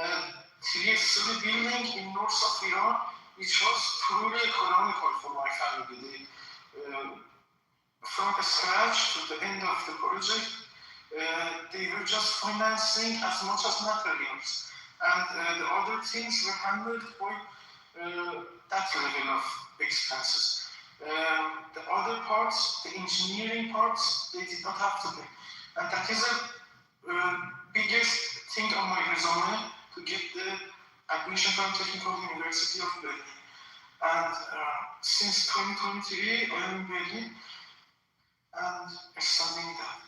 3-story building in north of Iran, which was truly economical for my family. From scratch to the end of the project, they were just financing as much as materials, and the other things were handled by that level of expenses. The other parts, the engineering parts, they did not have to pay, and that is the biggest thing on my resume to get the admission from Technical University of Berlin. And since 2023, I am in Berlin and studying that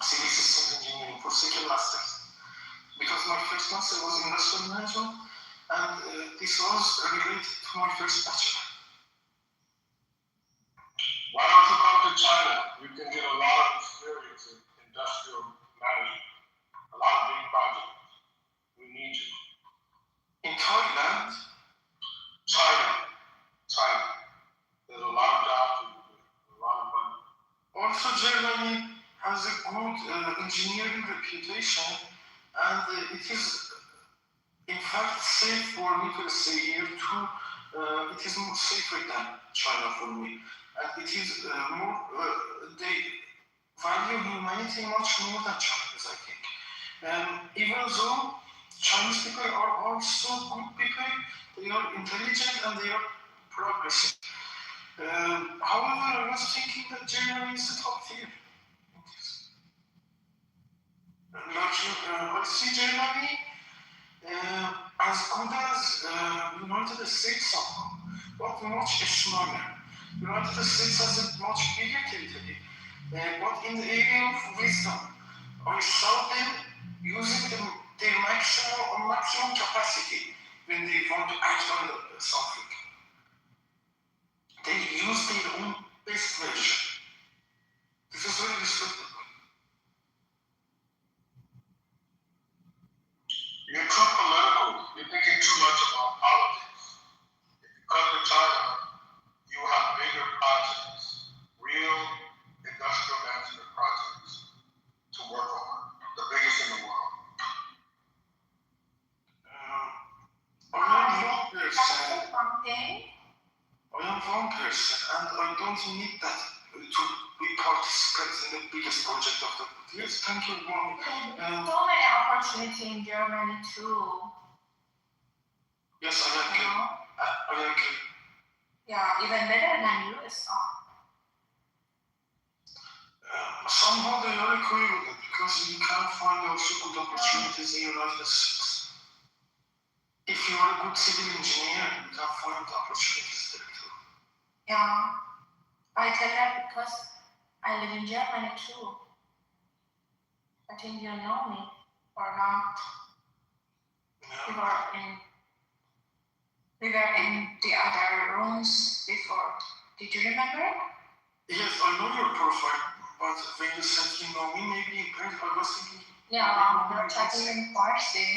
civil systems engineering for second masters, because my first master was industrial management, and this was related to my first bachelor. Why don't you come to China? You can get a lot of experience in industrial management, a lot of big projects. We need you. position, and it is in fact safe for me to stay here too. It is more safer than China for me, and it is more. They value humanity much more than Chinese, I think. Even though Chinese people are also good people, they are intelligent and they are progressive. However, I was thinking that Germany is the top tier. I see Germany as good as United States somehow, but much smaller. United States has a much bigger territory, but in the area of wisdom, I saw them using their maximum capacity when they want to act on something. They use their own best version. This is very respectable. You're too political. You're thinking too much about politics. If you come to China, you will have bigger projects, real industrial management projects to work on, the biggest in the world. I am one person. Something. I am one person, and I don't need that to be participants in the biggest project of the world. Yes, thank you, Mom. So many opportunities in Germany too. Yes, I agree. I agree. Yeah, even better than USA. Somehow they are equivalent because you can find also good opportunities in the United States. If you are a good civil engineer, you can find opportunities there too. Yeah, I tell that because I live in Germany too. I think you know me or not. Yeah. We were in the other rooms before. Did you remember? Yes, I know your profile, but when you said you know me, maybe in person, I was thinking. Yeah, we were chatting in Farsi.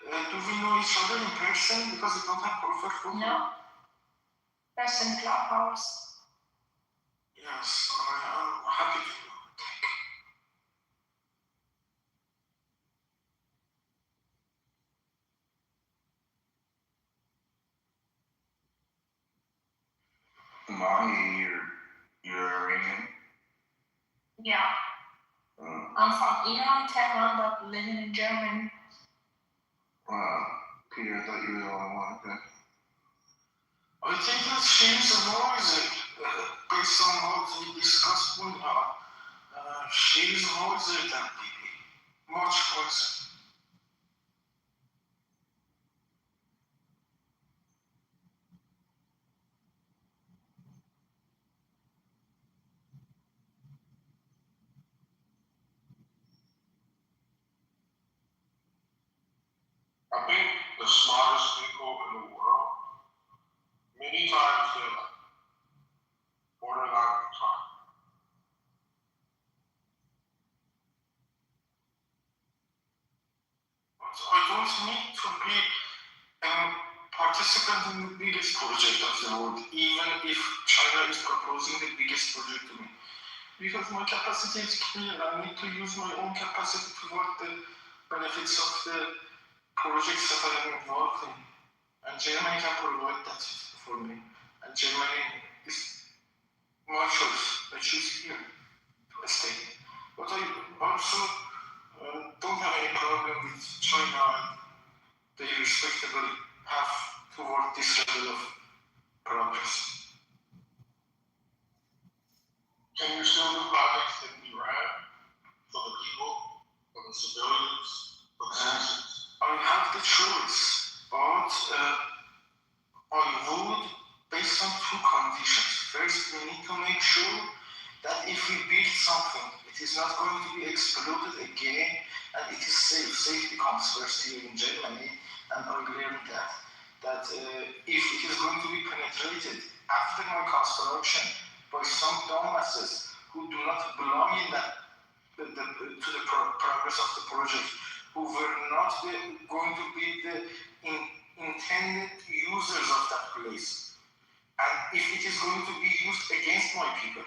Do we know each other in person because we don't have profile photo? No. That's in Clubhouse. Yes, I'm happy to know. Mommy, you're Iranian? Yeah. I'm from Iran, Tehran, but living in Germany. Wow. Peter, I thought you were the only one. Okay. I think that she's amazing. Based on what we discussed with her, she's wiser than people. Much wiser. I think the smartest people in the world, many times they're like borderline retarded. I don't need to be a participant in the biggest project of the world, even if China is proposing the biggest project to me. Because my capacity is clear. I need to use my own capacity to work the benefits of the projects that I am involved in. And Germany can provide that for me. And Germany is my choice. I choose here to stay. But I also don't have any problem with China and they respectably have toward this level of progress. Can you still do projects in Iran for the people, for the civilians, for the citizens? I have the choice, but I would based on two conditions. First, we need to make sure that if we build something, it is not going to be exploded again and it is safe. Safety comes first here in Germany, and I learned that if it is going to be penetrated after my construction by some dumbasses who do not belong in that to the progress of the project, who were not going to be the intended users of that place. And if it is going to be used against my people,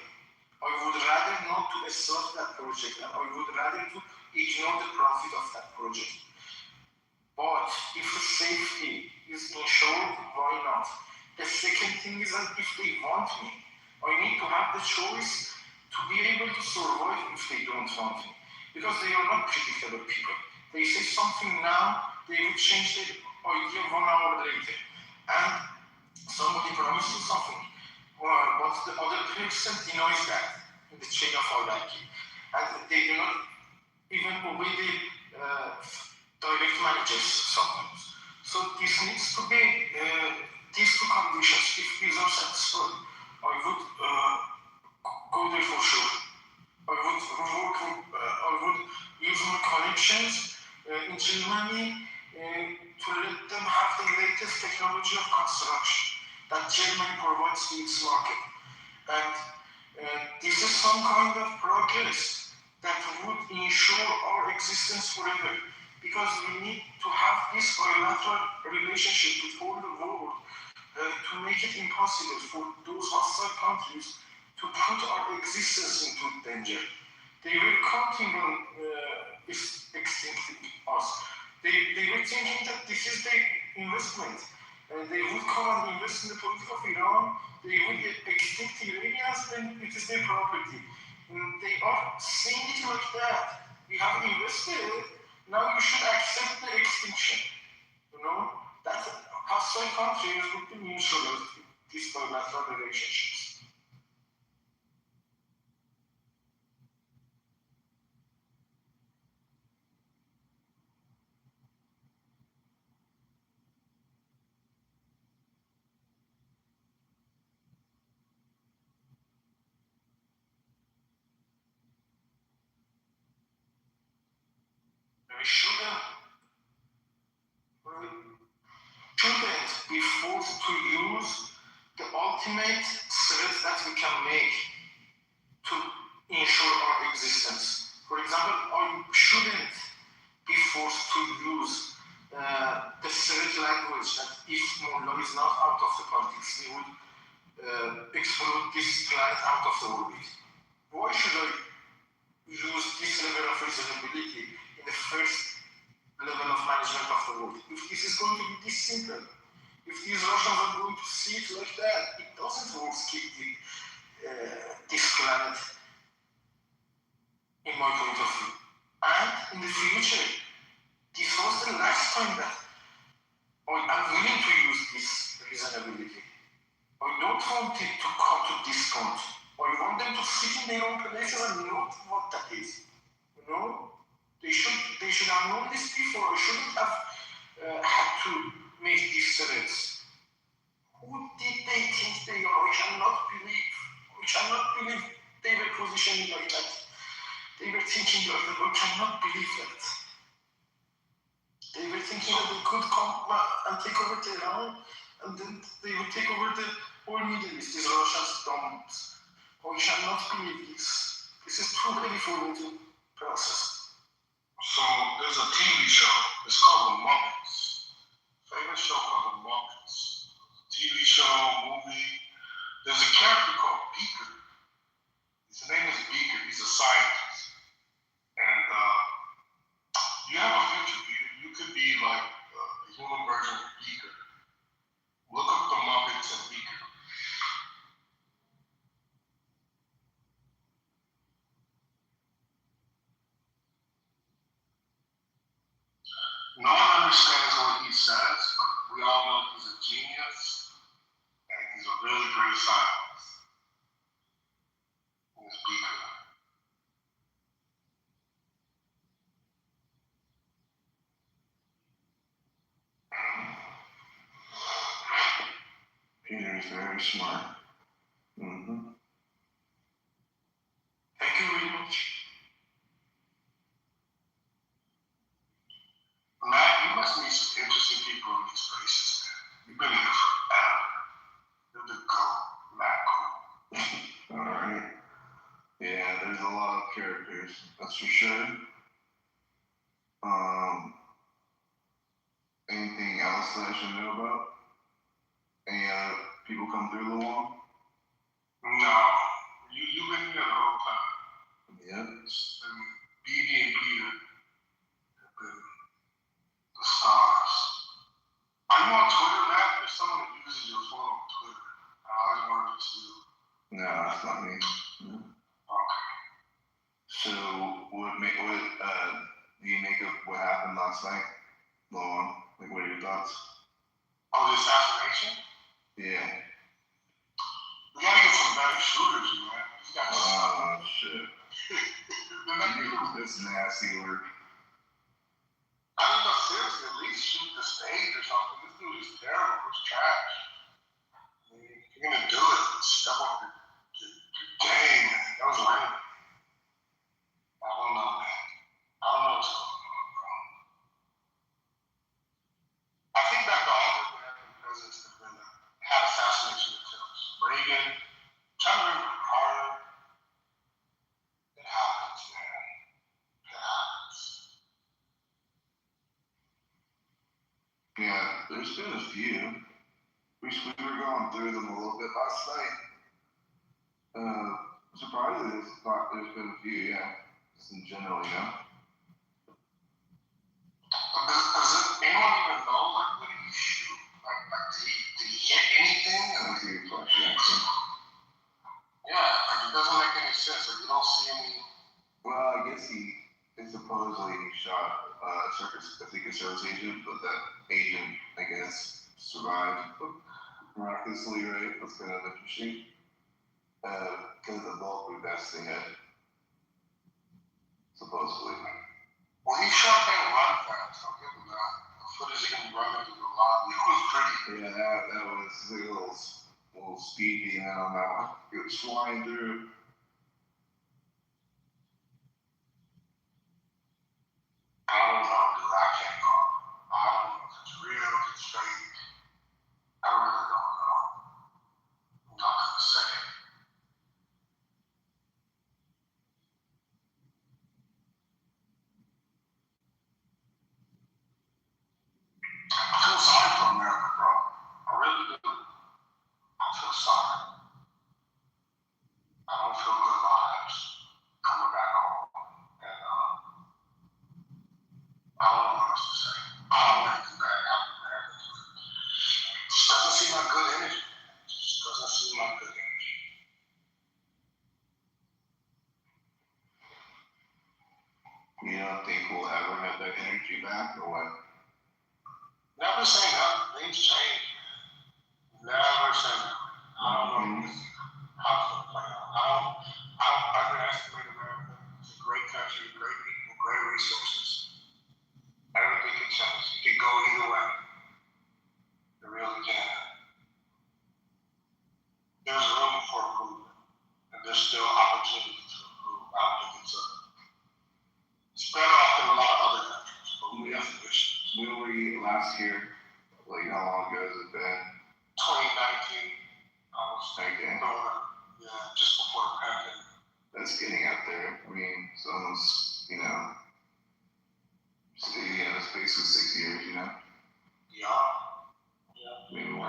I would rather not to start that project, and I would rather to ignore the profit of that project. But if the safety is ensured, why not? The second thing is that if they want me, I need to have the choice to be able to survive if they don't want me. Because they are not predictable people. They say something now, they will change their idea 1 hour later. And somebody promises you something, but the other person denies that in the chain of hierarchy. And they do not even obey the direct managers sometimes. So this needs to be, these two conditions, if these are satisfied, I would go there for sure. I would use my connections in Germany to let them have the latest technology of construction that Germany provides to its market. And this is some kind of progress that would ensure our existence forever, because we need to have this bilateral relationship with all the world to make it impossible for those hostile countries to put our existence into danger. They were counting on extincting us. They were thinking that this is their investment. They would come and invest in the politics of Iran. They would extinct Iranians, and it is their property. They are seeing it like that. We have invested, now you should accept the extinction. You know, that's hostile countries would be mutual of these bilateral relationships. We shouldn't be forced to use the ultimate threat that we can make to ensure our existence. For example, I shouldn't be forced to use the threat language that if Mullah is not out of the politics, we would explode this planet out of the orbit. Why should I use this level of reasonability in the first level of management of the world? If this is going to be this simple, if these Russians are going to see it like that, it doesn't work to keep this planet, in my point of view. And in the future, this was the last time that I'm willing to use this reasonability. I don't want it to come to this point. I want them to sit in their own places and know what that is. You know? They should have known this before. I shouldn't have had to make these threats. Who did they think they are? I cannot believe they were positioning like that. They were thinking like that. I cannot believe that. They were thinking that they could come and take over Tehran, and then they would take over the whole Middle East. These Russians don't. I cannot believe this. This is too heavy for me to process. So there's a TV show. It's called The Muppets. Famous show called The Muppets. TV show, movie. There's a character called Beaker. His name is Beaker. He's a scientist. And you have a future. You could be like a human version of Beaker. Look up The Muppets and Beaker. No one understands what he says, but we all know he's a genius, and he's a really great scientist. He's Beaker. Peter is very smart. Mm-hmm. Thank you very much. Matt, you must meet some interesting people in these places, man. You've been here forever. You're the GOAT, Matt. All right. Yeah, there's a lot of characters, that's for sure. Anything else that I should know about? Any other people come through the wall? No. You've been here that's not me. Okay. So, what do you make of what happened last night? Long, like, what are your thoughts? Oh, the assassination? Yeah. We gotta get some better shooters, man. Oh, shit. That's nasty work. I mean, no, seriously, at least shoot the stage or something. This dude is terrible. He's trash. I mean, if you're gonna do it, step up your game, man. That was lame. I don't know, man. I don't know what's going on, bro. I think back to all the American presidents that have been had assassination attempts. Reagan, I'm trying to remember Carter. It happens, man. It happens. Yeah, there's been a few. We were going through them a little bit last night. Surprisingly, there's been a few, yeah. Just in general, you know. Does anyone even know, like, what did he shoot? Like did he hit anything? That's a good question. Yeah, like, it doesn't make any sense. Like, you don't see any. Well, I guess he supposedly shot a Secret Service agent, but that agent, I guess, survived miraculously, right? That's kind of interesting. Because of the bulletproof vest they had, supposedly. Well, he shot that run fast. I'll give him that. The footage of him running through the lobby, it was pretty. Yeah, that was a little speed demon on that one. It was flying through. I don't know, dude. I can't call it. I don't know if it's real, if it's fake. I really don't know. I'm not gonna say it. I feel sorry for America, bro. I really do. I feel sorry. I don't feel good vibes coming back home. And I don't know what else to say. I don't want anything bad to happen to America. It just doesn't seem like good energy. It just doesn't seem like good energy. You don't think we'll ever have that energy back, or what? Never say never. Things change. Never say never. I don't know how it's going to play out. I don't underestimate America. It's a great country, great people, great resources. Everything can change. It can go either way. It really can. There's room for improvement, and there's still opportunity to improve. I don't think it's better off than a lot of other countries, but we have some issues. When were you last year? Like, how long ago has it been? 2019. I was Okay. Just before the pandemic. That's getting up there. I mean, it's almost, it's basically 6 years, you know? Yeah. Maybe more.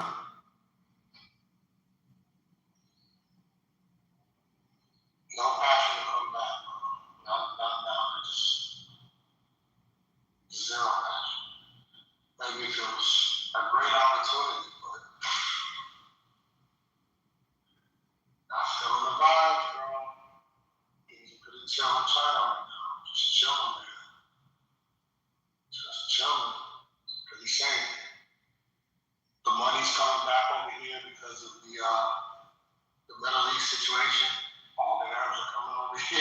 No passion to come back, bro. Not now. Just zero passion. Maybe if it was a great opportunity, but not feeling the vibes, bro. Things are pretty chill in China right now. Just chilling, man. Just chilling. Pretty safe. The money's coming back over here because of the Middle East situation. All the Arabs are coming over here.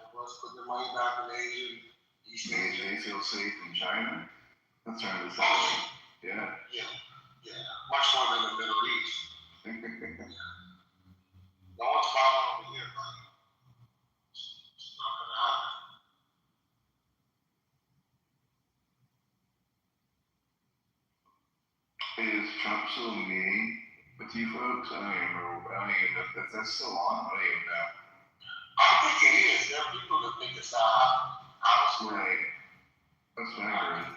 Everyone's putting their money back in Asia, East Asia. They feel safe in China? That's trying to say. Yeah. Yeah. Much more than the Middle East. No one's buying over here, buddy. It's not gonna happen. Is Trump still meeting with you folks? I don't even know if that's still on. I don't even know. I think it is. There are people that think it's not happening. Honestly. Right. That's what I heard.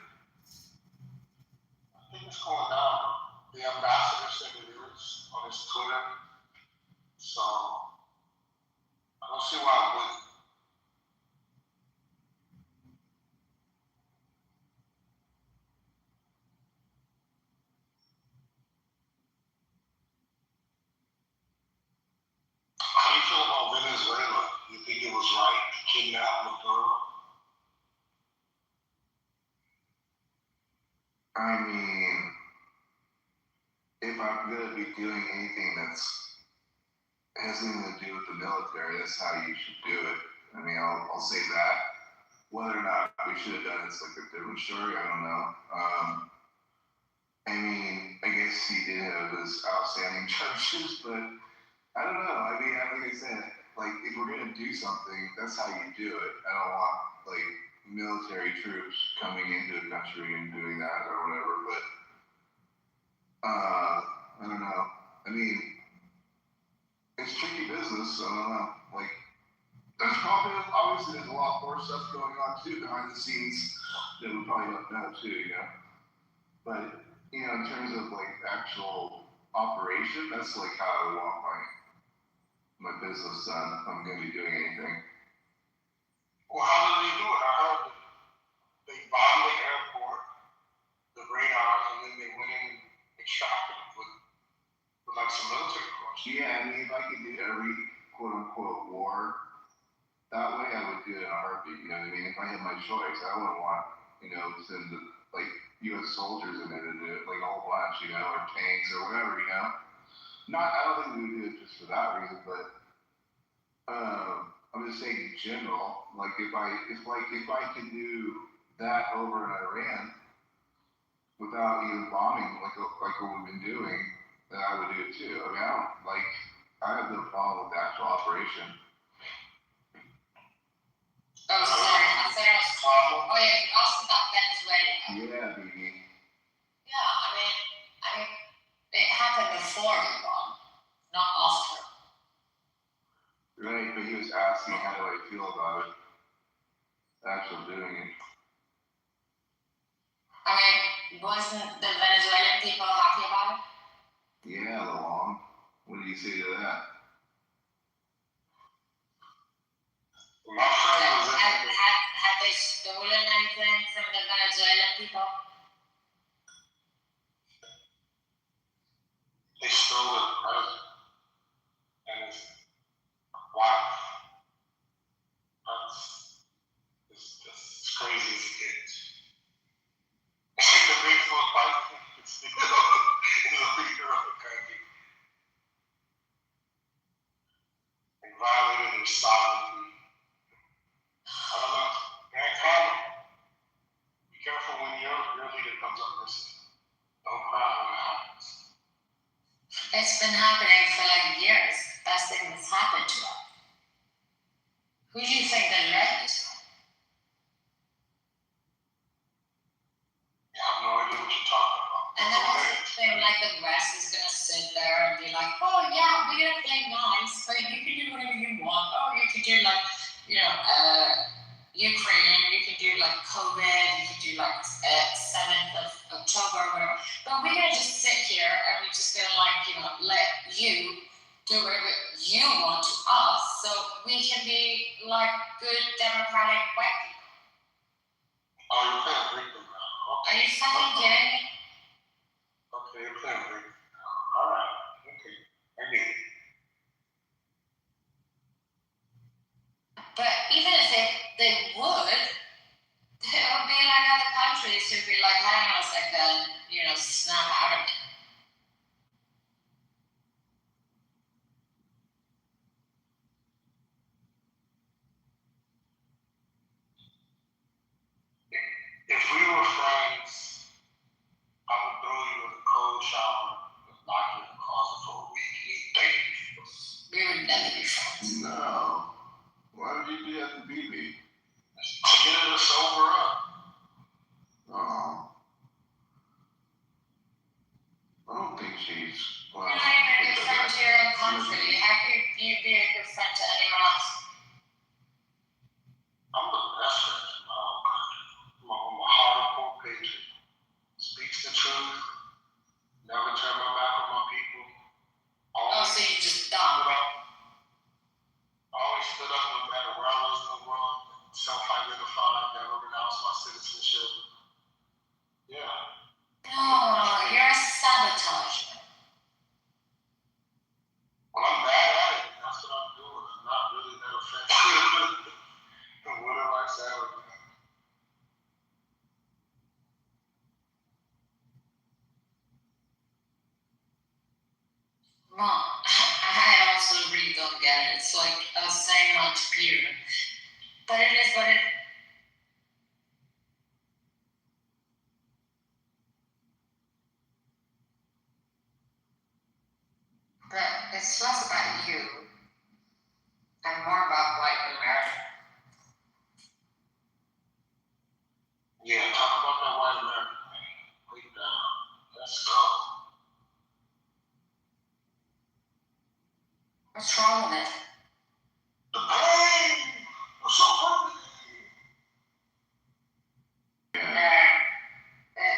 I think it's going down. The ambassador said it is on his Twitter. So I don't see why it wouldn't. I mean, if I'm gonna be doing anything that's has anything to do with the military, that's how you should do it. I mean, I'll say that. Whether or not we should have done it's like a different story, I don't know. I mean, I guess he did have his outstanding charges, but I don't know. I mean, like I said, like if we're gonna do something, that's how you do it. I don't want like military troops coming into the country and doing that or whatever. But I don't know. I mean, it's tricky business. So I don't know. Like, there's probably obviously there's a lot more stuff going on too behind the scenes that we probably don't know too. You know, but you know, in terms of like actual operation, that's like how I want my business done if I'm going to be doing anything. Well, how did they do it? I heard that they bombed the airport, the radars, and then they went in and extracted it with like some military force. Yeah, I mean, if I could do every quote unquote war that way, I would do it in a heartbeat. You know what I mean? If I had my choice, I wouldn't want, you know, send like U.S. soldiers in there to do it, like a whole bunch, you know, or tanks or whatever, you know. I don't think we would do it just for that reason, but I'm just saying in general, like if I could do that over in Iran without even bombing like what we've been doing, then I would do it too. I mean, I have no problem with the actual operation. Oh, sorry, I said I was trouble. Oh yeah, you asked about Venezuela. Yeah, baby. Yeah, I mean, it happened before Iran, not after. Right, but he was asking how do I feel about it, actually doing it. I mean, wasn't the Venezuelan people happy about it? Yeah, Long. What do you say to that? Had they stolen anything from the Venezuelan people? They stole the president and his wife. It's crazy as it gets. The big four president is a leader of the country and violated their sovereignty. I don't know. Man, karma. Be careful when your leader comes up missing. Don't cry when it happens. It's been happening for like years. Best thing that's happened to us. Who do you think that led this? I have no idea what you're talking about. And then also think like the West is gonna sit there and be like, oh yeah, we're gonna play nice, but you can do whatever you want. Oh, you can do like, you know, Ukraine, you can do like COVID, you can do like 7th of October, whatever. But we're gonna just sit here and we're just gonna like, you know, let you do whatever you want to us, so we can be like good democratic white people. Oh, you're playing victim now. Okay. Are you fucking kidding me? Okay, you're playing victim now. Alright, okay. I get it. But even if they would, there would be like other countries who'd be like, hang on a second, you know, snap out of it. If we were friends, I would throw you in the cold shower and lock you in the closet for a week and eat baby. We would never be friends. No. Why would you do that to BB? To get her to sober up. Oh. I don't think she's. You're not even a good friend to your own country. How could you be a good friend to anyone else? I'm the best friend to my own country. I'm a hardcore patriot. Speaks the truth. Never turn my back on my people. Oh, so you just dumb. Always stood up no matter where I was in the world. Self-identified, never renounced my citizenship. Yeah. No, you're a sabotager. Well, I also really don't get it. It's like I was saying not to Peter. But it is what it. But it's less about you and more about white America. Yeah, talk about that white America thing. Put it down. Let's go. What's wrong with it? The pain. I'm so hungry.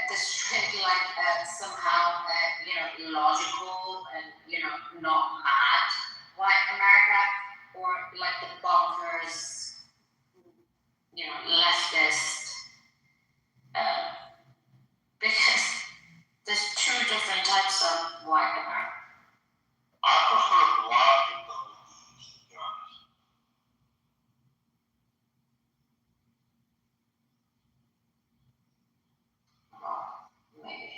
This trend, like somehow, logical and not mad white America, or like the bonkers, leftist. Because there's two different types of white America. I prefer black and double D's, to be honest. Maybe.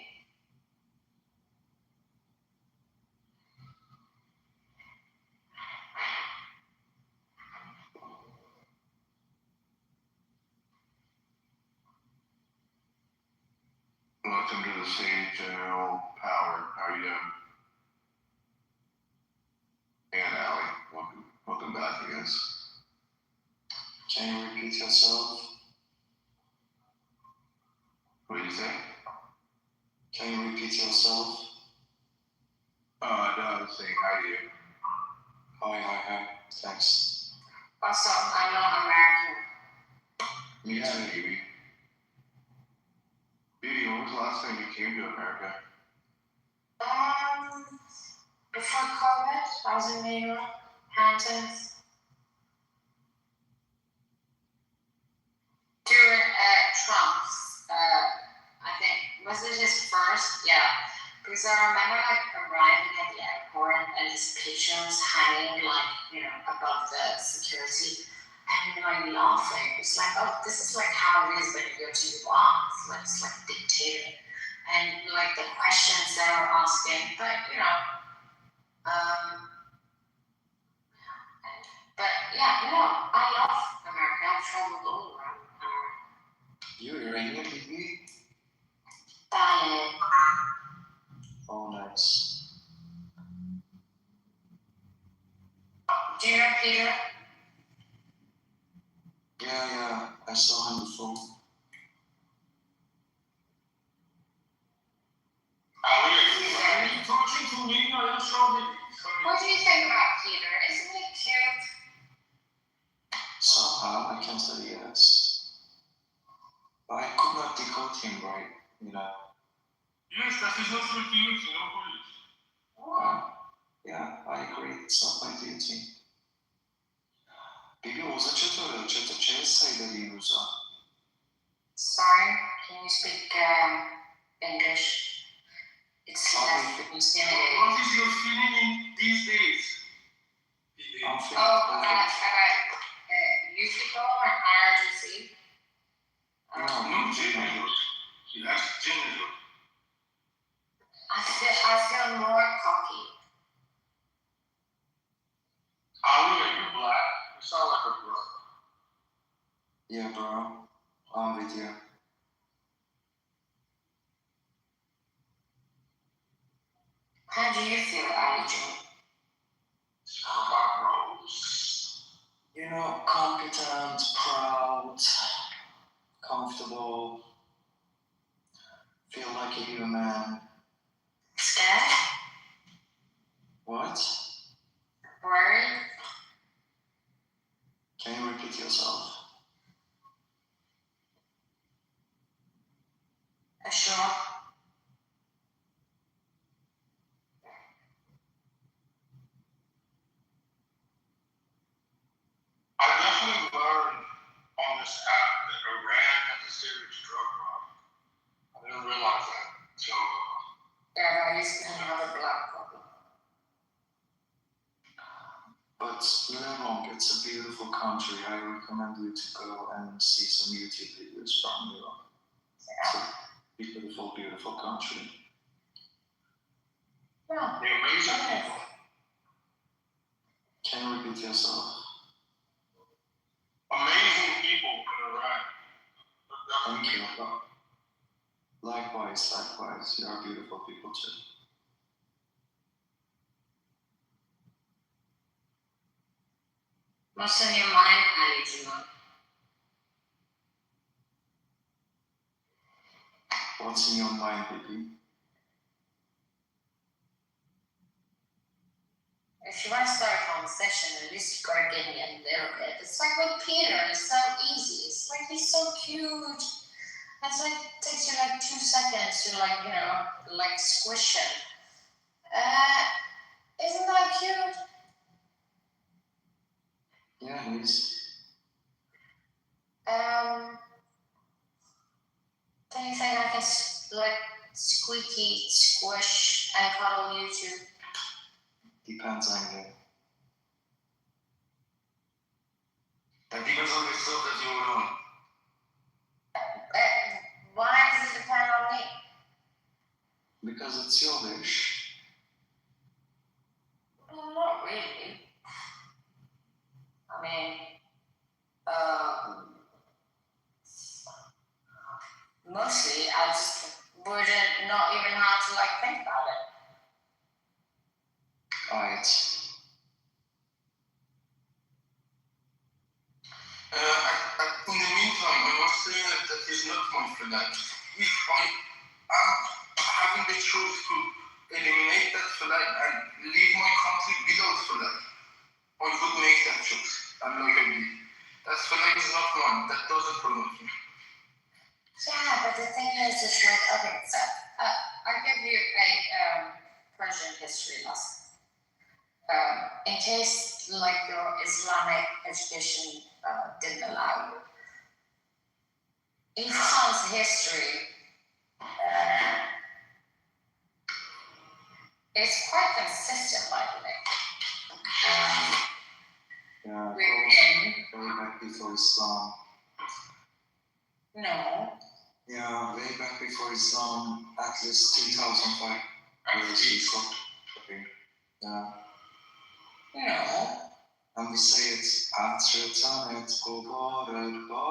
Welcome to the stage, General Power. How are you doing? And Allie, welcome back, I guess. Can you repeat yourself? What did you say? Can you repeat yourself? No, I was saying hi to you. Hi. Thanks. Also, I'm not American. Me too, Beauty. Beauty, when was the last time you came to America? Before COVID, I was in New York, Hamptons. During Trump's, I think, was it his first? Yeah. Because I remember arriving at the airport and his picture was hanging above the security. And laughing. It's like, oh, this is like how it is when you go to Iran. It's like dictator. And the questions they were asking, but I love America. I've traveled all around America. You Iranian, baby? Diane. Oh, nice. Do you know Peter? Yeah, I saw him before. Are you talking to me? No, you're showing me. What do you think about Peter? Isn't he cute? Somehow, I can say yes. But I could not decode him right, Yes, that is not your duty, no police. Yeah, I agree. It's not my duty. Bibi, اوضاع چطوره؟ چه حسایی داری این روزا؟ Sorry, can you speak English? It's less intimidating. What is your feeling these days? About Yukiko and IRGC? No, general. That's general. I feel more cocky. Ali, are you black? You sound like a brother. Yeah, bro. I'm with you. How do you feel, Ali? Rose. Competent, proud, comfortable, feel like a human. Scared? What? Worried? Can you repeat yourself? Sure. I definitely learned on this app that Iran has a serious drug problem. I didn't realize that until. Yeah, I used to have a black problem. But you're not wrong. It's a beautiful country. I recommend you to go and see some YouTube videos from Europe. It's a beautiful, beautiful country. Yeah. They're amazing people. likewise. You are beautiful people too. What's in your mind, Alijima? What's in your mind, baby? If you want to start a conversation, at least you gotta give me a little bit. It's like with Peter, it's so easy. It's like he's so cute. It's like it takes you like 2 seconds to like, like squish him. Isn't that cute? Yeah, it is. Don't you think I can like squeaky squish and cuddle you too? Depends on you. That depends on the stuff that you want. Why does it depend on me? Because it's your wish. Well, not really. I mean, mostly I just wouldn't not even have to like think about it. Alright. In the meantime, I must say that is not my flag. If I am having the choice to eliminate that flag and leave my country without flag, I would make that choice. I'm like I did. That flag is not mine. That doesn't promote me. Yeah, but the thing is, it's like, okay, so I'll give you a Persian history lesson. In case like your Islamic education didn't allow you. Islam's history is quite consistent, by the way. Yeah, way back before Islam. No. Yeah, way back before Islam, at least 2005 years before. Yeah. No. And we say it, Atretanet Goboret Ba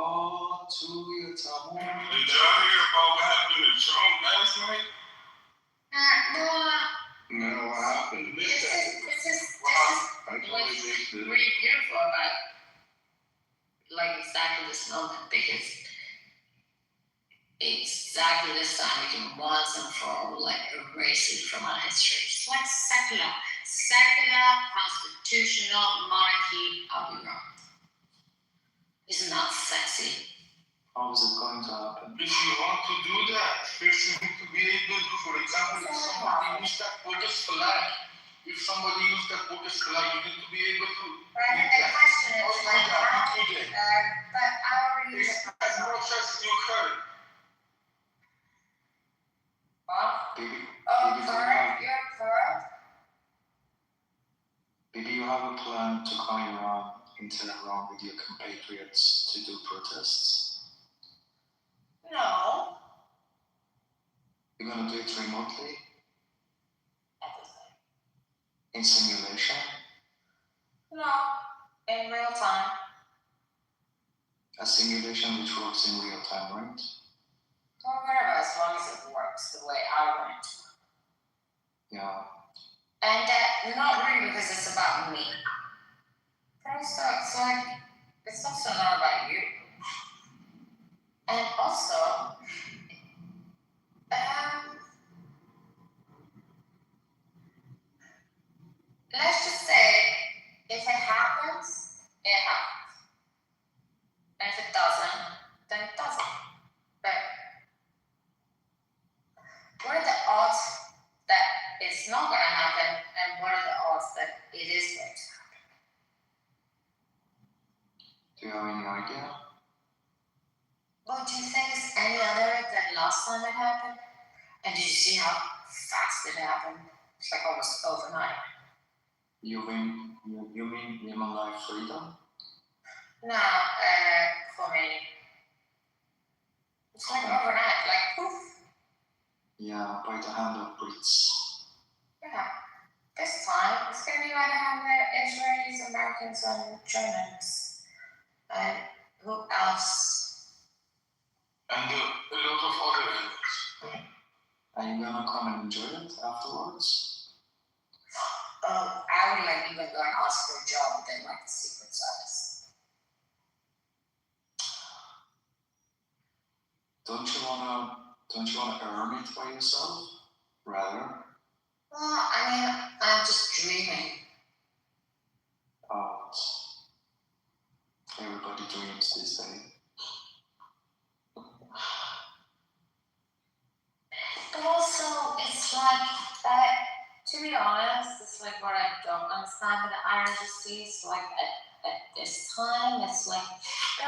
to Yatamu. Did y'all hear about what happened to Trump last night? No, what happened? This is what's really beautiful about like exactly this moment, because exactly this time we can once and for all like erase it from our history. It's like secular, constitutional monarchy. I'll be wrong. Isn't that sexy? How is it going to happen? If you want to do that, first you need to be able to, for example, if somebody used that bogus flag, you need to be able to. Right, the question is like, but how are you? As much as you could. You're correct. Did you have a plan to come around in Tehran with your compatriots to do protests? No. You're gonna do it remotely? In simulation? No. In real time. A simulation which works in real time, right? Or whatever, as long as it works the way I want it to. Yeah. And not really because it's about me. But also, it's like, it's also not about you. And also, let's just say, if it happens, it happens. And if it doesn't, then it doesn't. But what are the odds that it's not going to happen, and what are the odds that it is going to happen? Do you have any idea? Well, do you think it's any other than last time it happened? And did you see how fast it happened? It's like almost overnight. You mean human life freedom? No, Khomeini. It's like overnight, like poof. Yeah, by the hand of Brits. Yeah. This time, it's going to be by the hand of Israelis, Americans, and Germans. And who else? And a lot of other elements. Are you gonna come and enjoy it afterwards? I would like even go and ask for a job within like the Secret Service. Don't you wanna earn it by yourself, rather? I mean, I'm just dreaming. About everybody dreams this day. But also, it's like, to be honest, it's like what I don't understand with the Irish is like at this time, it's like,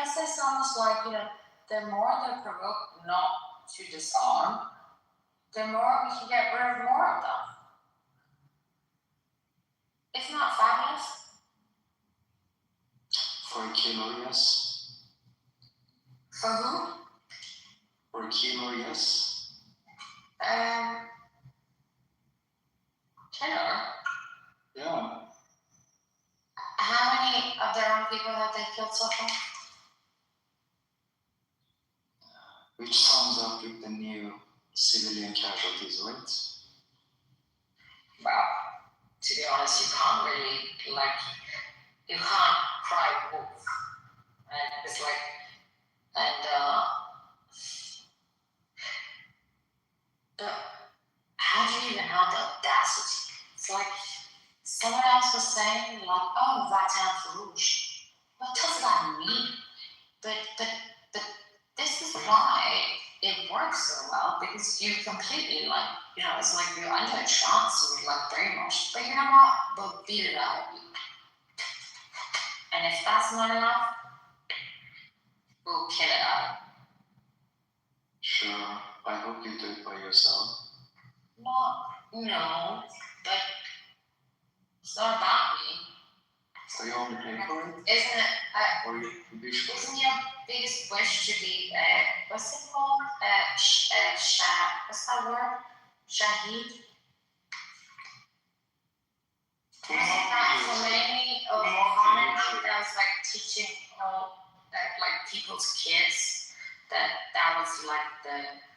it's almost like, the more they're provoked not to disarm, the more we can get rid of more of them. It's not fabulous. For a killer, yes. For who? For a killer, yes. Killer? Yeah. How many of their own people have they killed so far? Which sums up with the new civilian casualties, right? Well, to be honest, you can't really, you can't cry wolf. And it's like, but how do you even have the audacity? It's like, someone else was saying, like, oh, Vatan Farouche. What does that mean? But this is why it works so well, because you completely, it's like you're under a trance, you're brainwashed. But you know what? We'll beat it out of you. And if that's not enough, we'll kill it out. Sure, I hope you do it by yourself. No, but it's not about me. So you only pay for it? Isn't it? Or you wish for Isn't it? your biggest wish to be, what's it called? What's that word? Shaheed? Wasn't that Khomeini or Mohammed that was teaching people's kids that was the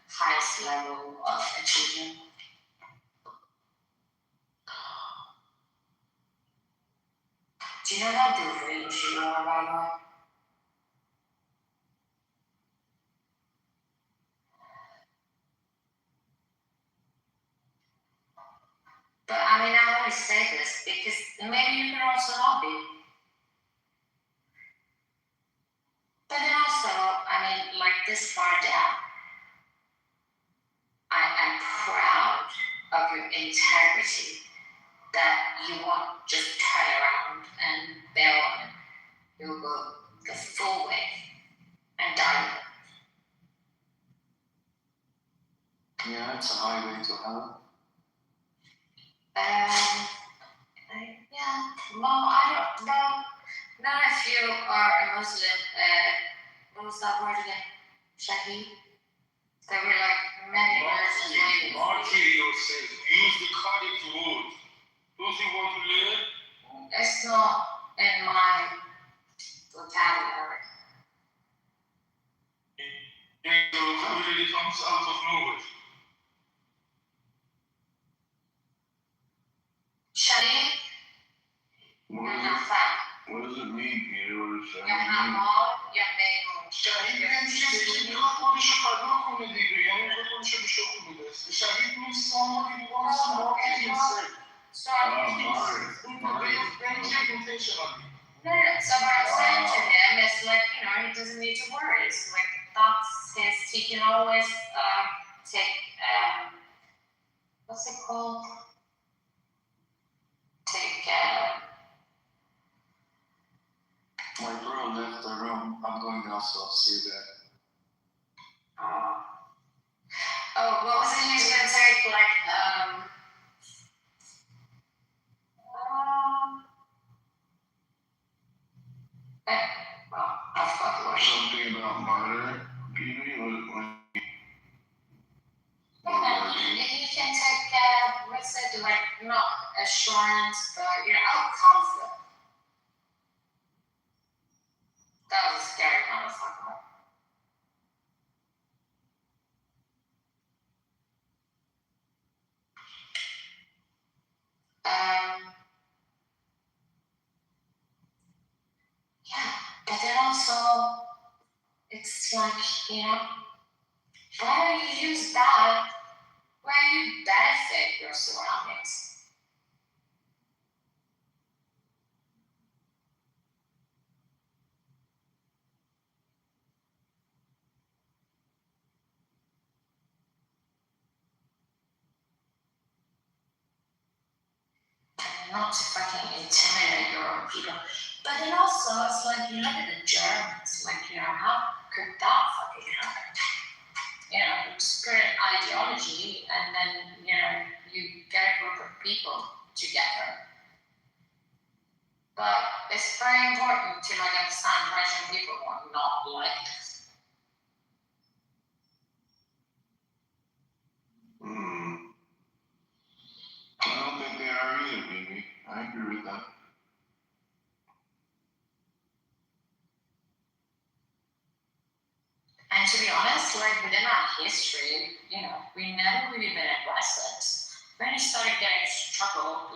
highest level of achievement? Do you know how deranged you are, by the way? But I only say this because maybe you can also not be. But then also, this far down, I am proud of your integrity that you won't just turn around and bail on it. You'll go the full way and die with it. Yeah, it's a highway to hell. Yeah, well, I don't know. None of you are a Muslim. What was that word again? Shaheed? They were many words later. Martyr yourself. Use the correct word. Don't you want to learn? It's not in my vocabulary. Your vocabulary comes out of nowhere. Shaheed? What does it mean, Peter? What does Shaheed mean? Shaheed means که میخواد خودشو فدا کنه دیگه، یعنی میخواد خودشو به شوق میده. Shaheed means somebody who wants to martyr himself. Intentionally. No, so what I'm saying to him is he doesn't need to worry. It's that's he can always take, what's it called? Take, My bro left the room. I'm going downstairs. See you there. what was it he was gonna take? I forgot the word. Something about murder, Peter? You can take, what's it, not assurance, but, comfort. That was a scary motherfucker. like, why don't you use that where you benefit your surroundings? Not to fucking intimidate your own people. But then also, it's like, you look at the Germans, like, how could that fucking happen? Just create an ideology, and then, you get a group of people together. But it's very important to, understand Russian people are not like this. I don't think they are either, baby. I agree with that. And to be honest, within our history, we never really been aggressive. Then you started getting struggled,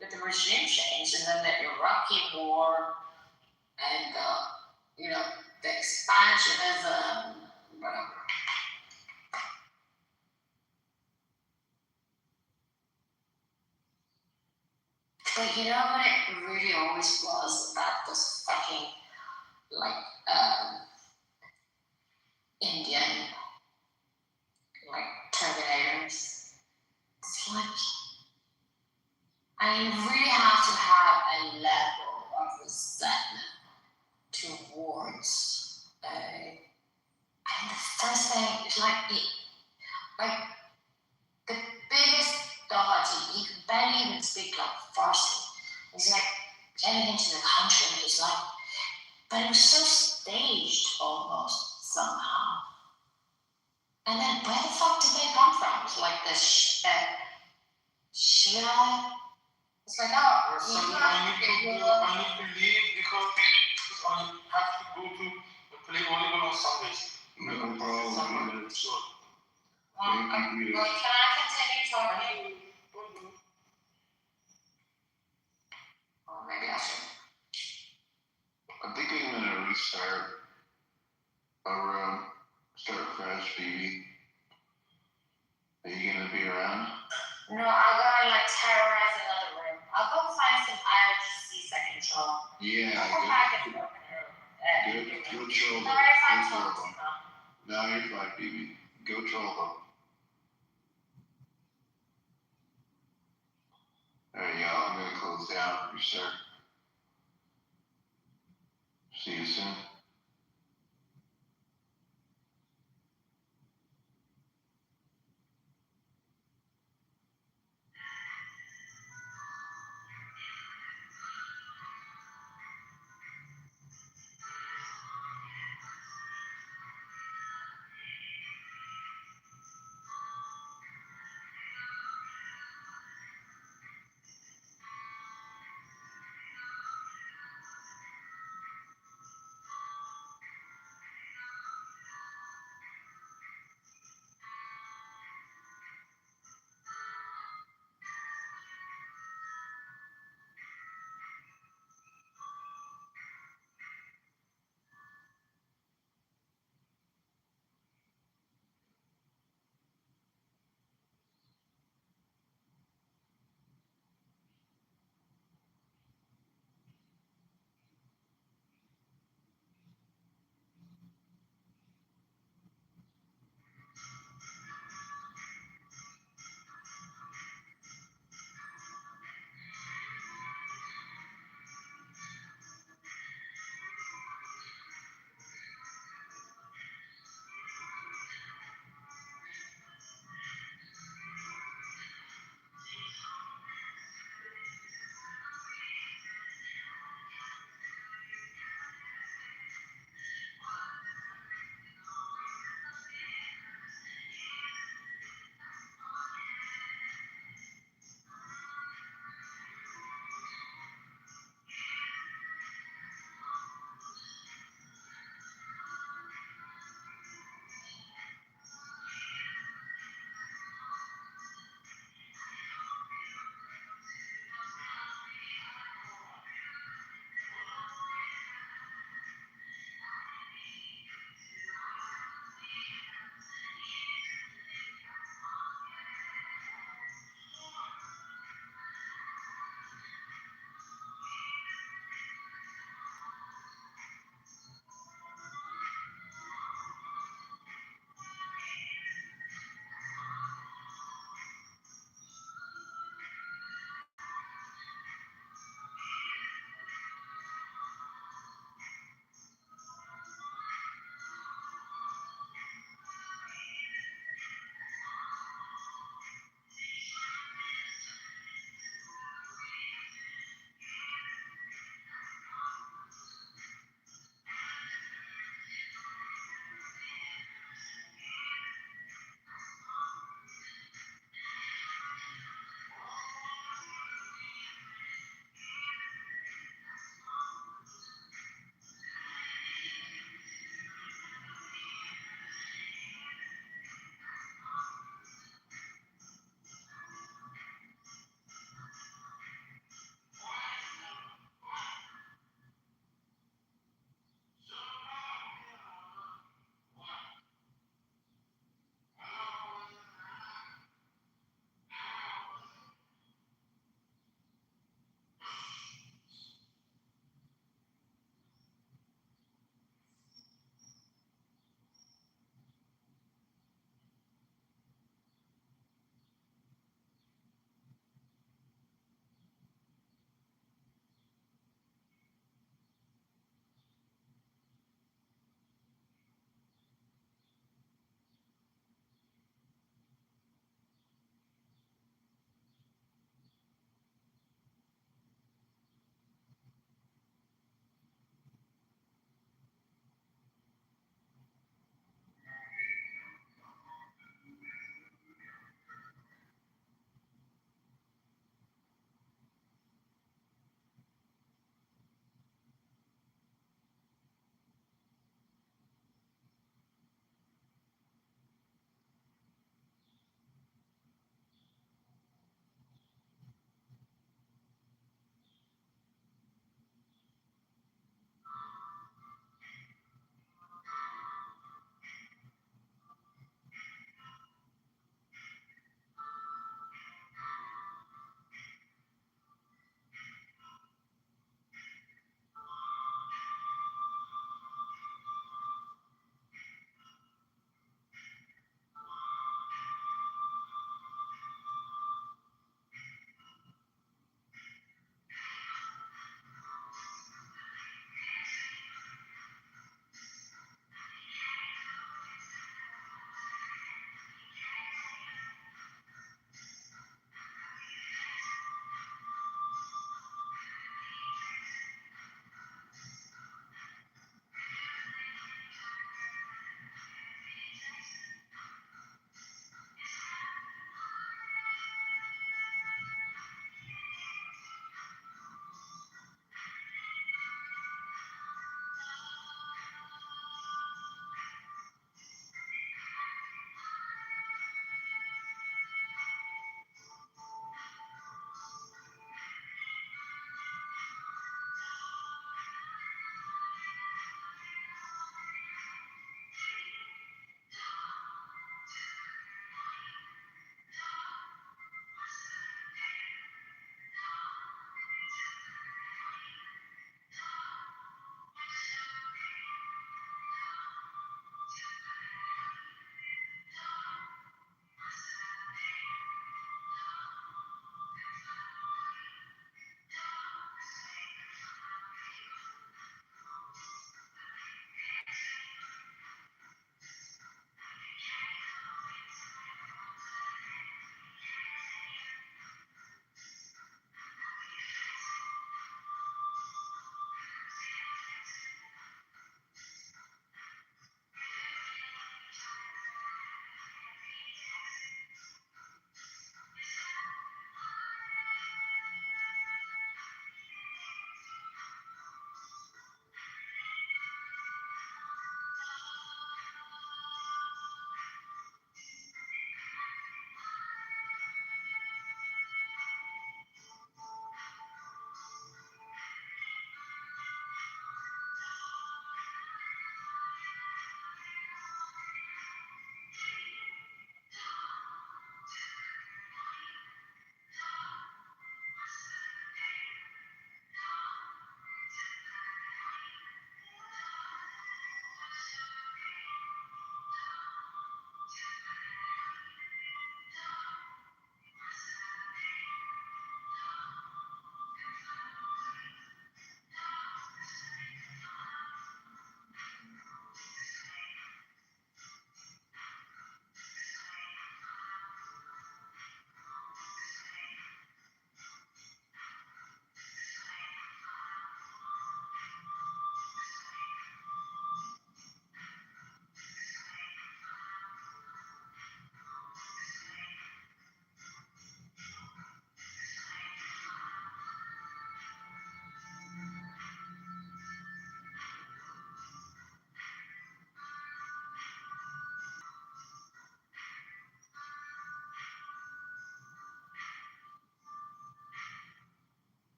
with the regime change, and then the Iraqi war, and the expansionism, whatever. But you know what it really always was about those fucking, Indian, Terminators. It's you really have to have a level of resentment towards, the first thing is the biggest dodgy, you can barely even speak Farsi. It's getting into the country, and it's but it was so staged almost somehow. And then where the fuck did they come from? It's this Shia. It's I need to leave because I have to go to play volleyball on Sundays. No problem. So, Thank you. Can I continue talking? Or maybe I should. I think I'm gonna restart our start fresh, baby. Are you gonna be around? No, I'll go and terrorize another room. I'll go find some IRGC second troll. Yeah, I'll come back and open a room. Go troll them. Sorry if I Go troll told them. you, huh? No, you're fine, baby. Go troll them. Alright, y'all, I'm gonna close down, restart. See you soon.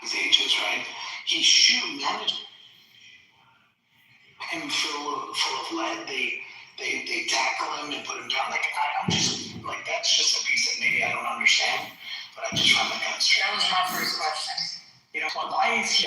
These ages, right? He's shooting him full of lead. They tackle him and put him down. Like I'm just like that's just a piece that maybe I don't understand, but I just find that kind of strange. That was my first question. You know, why is he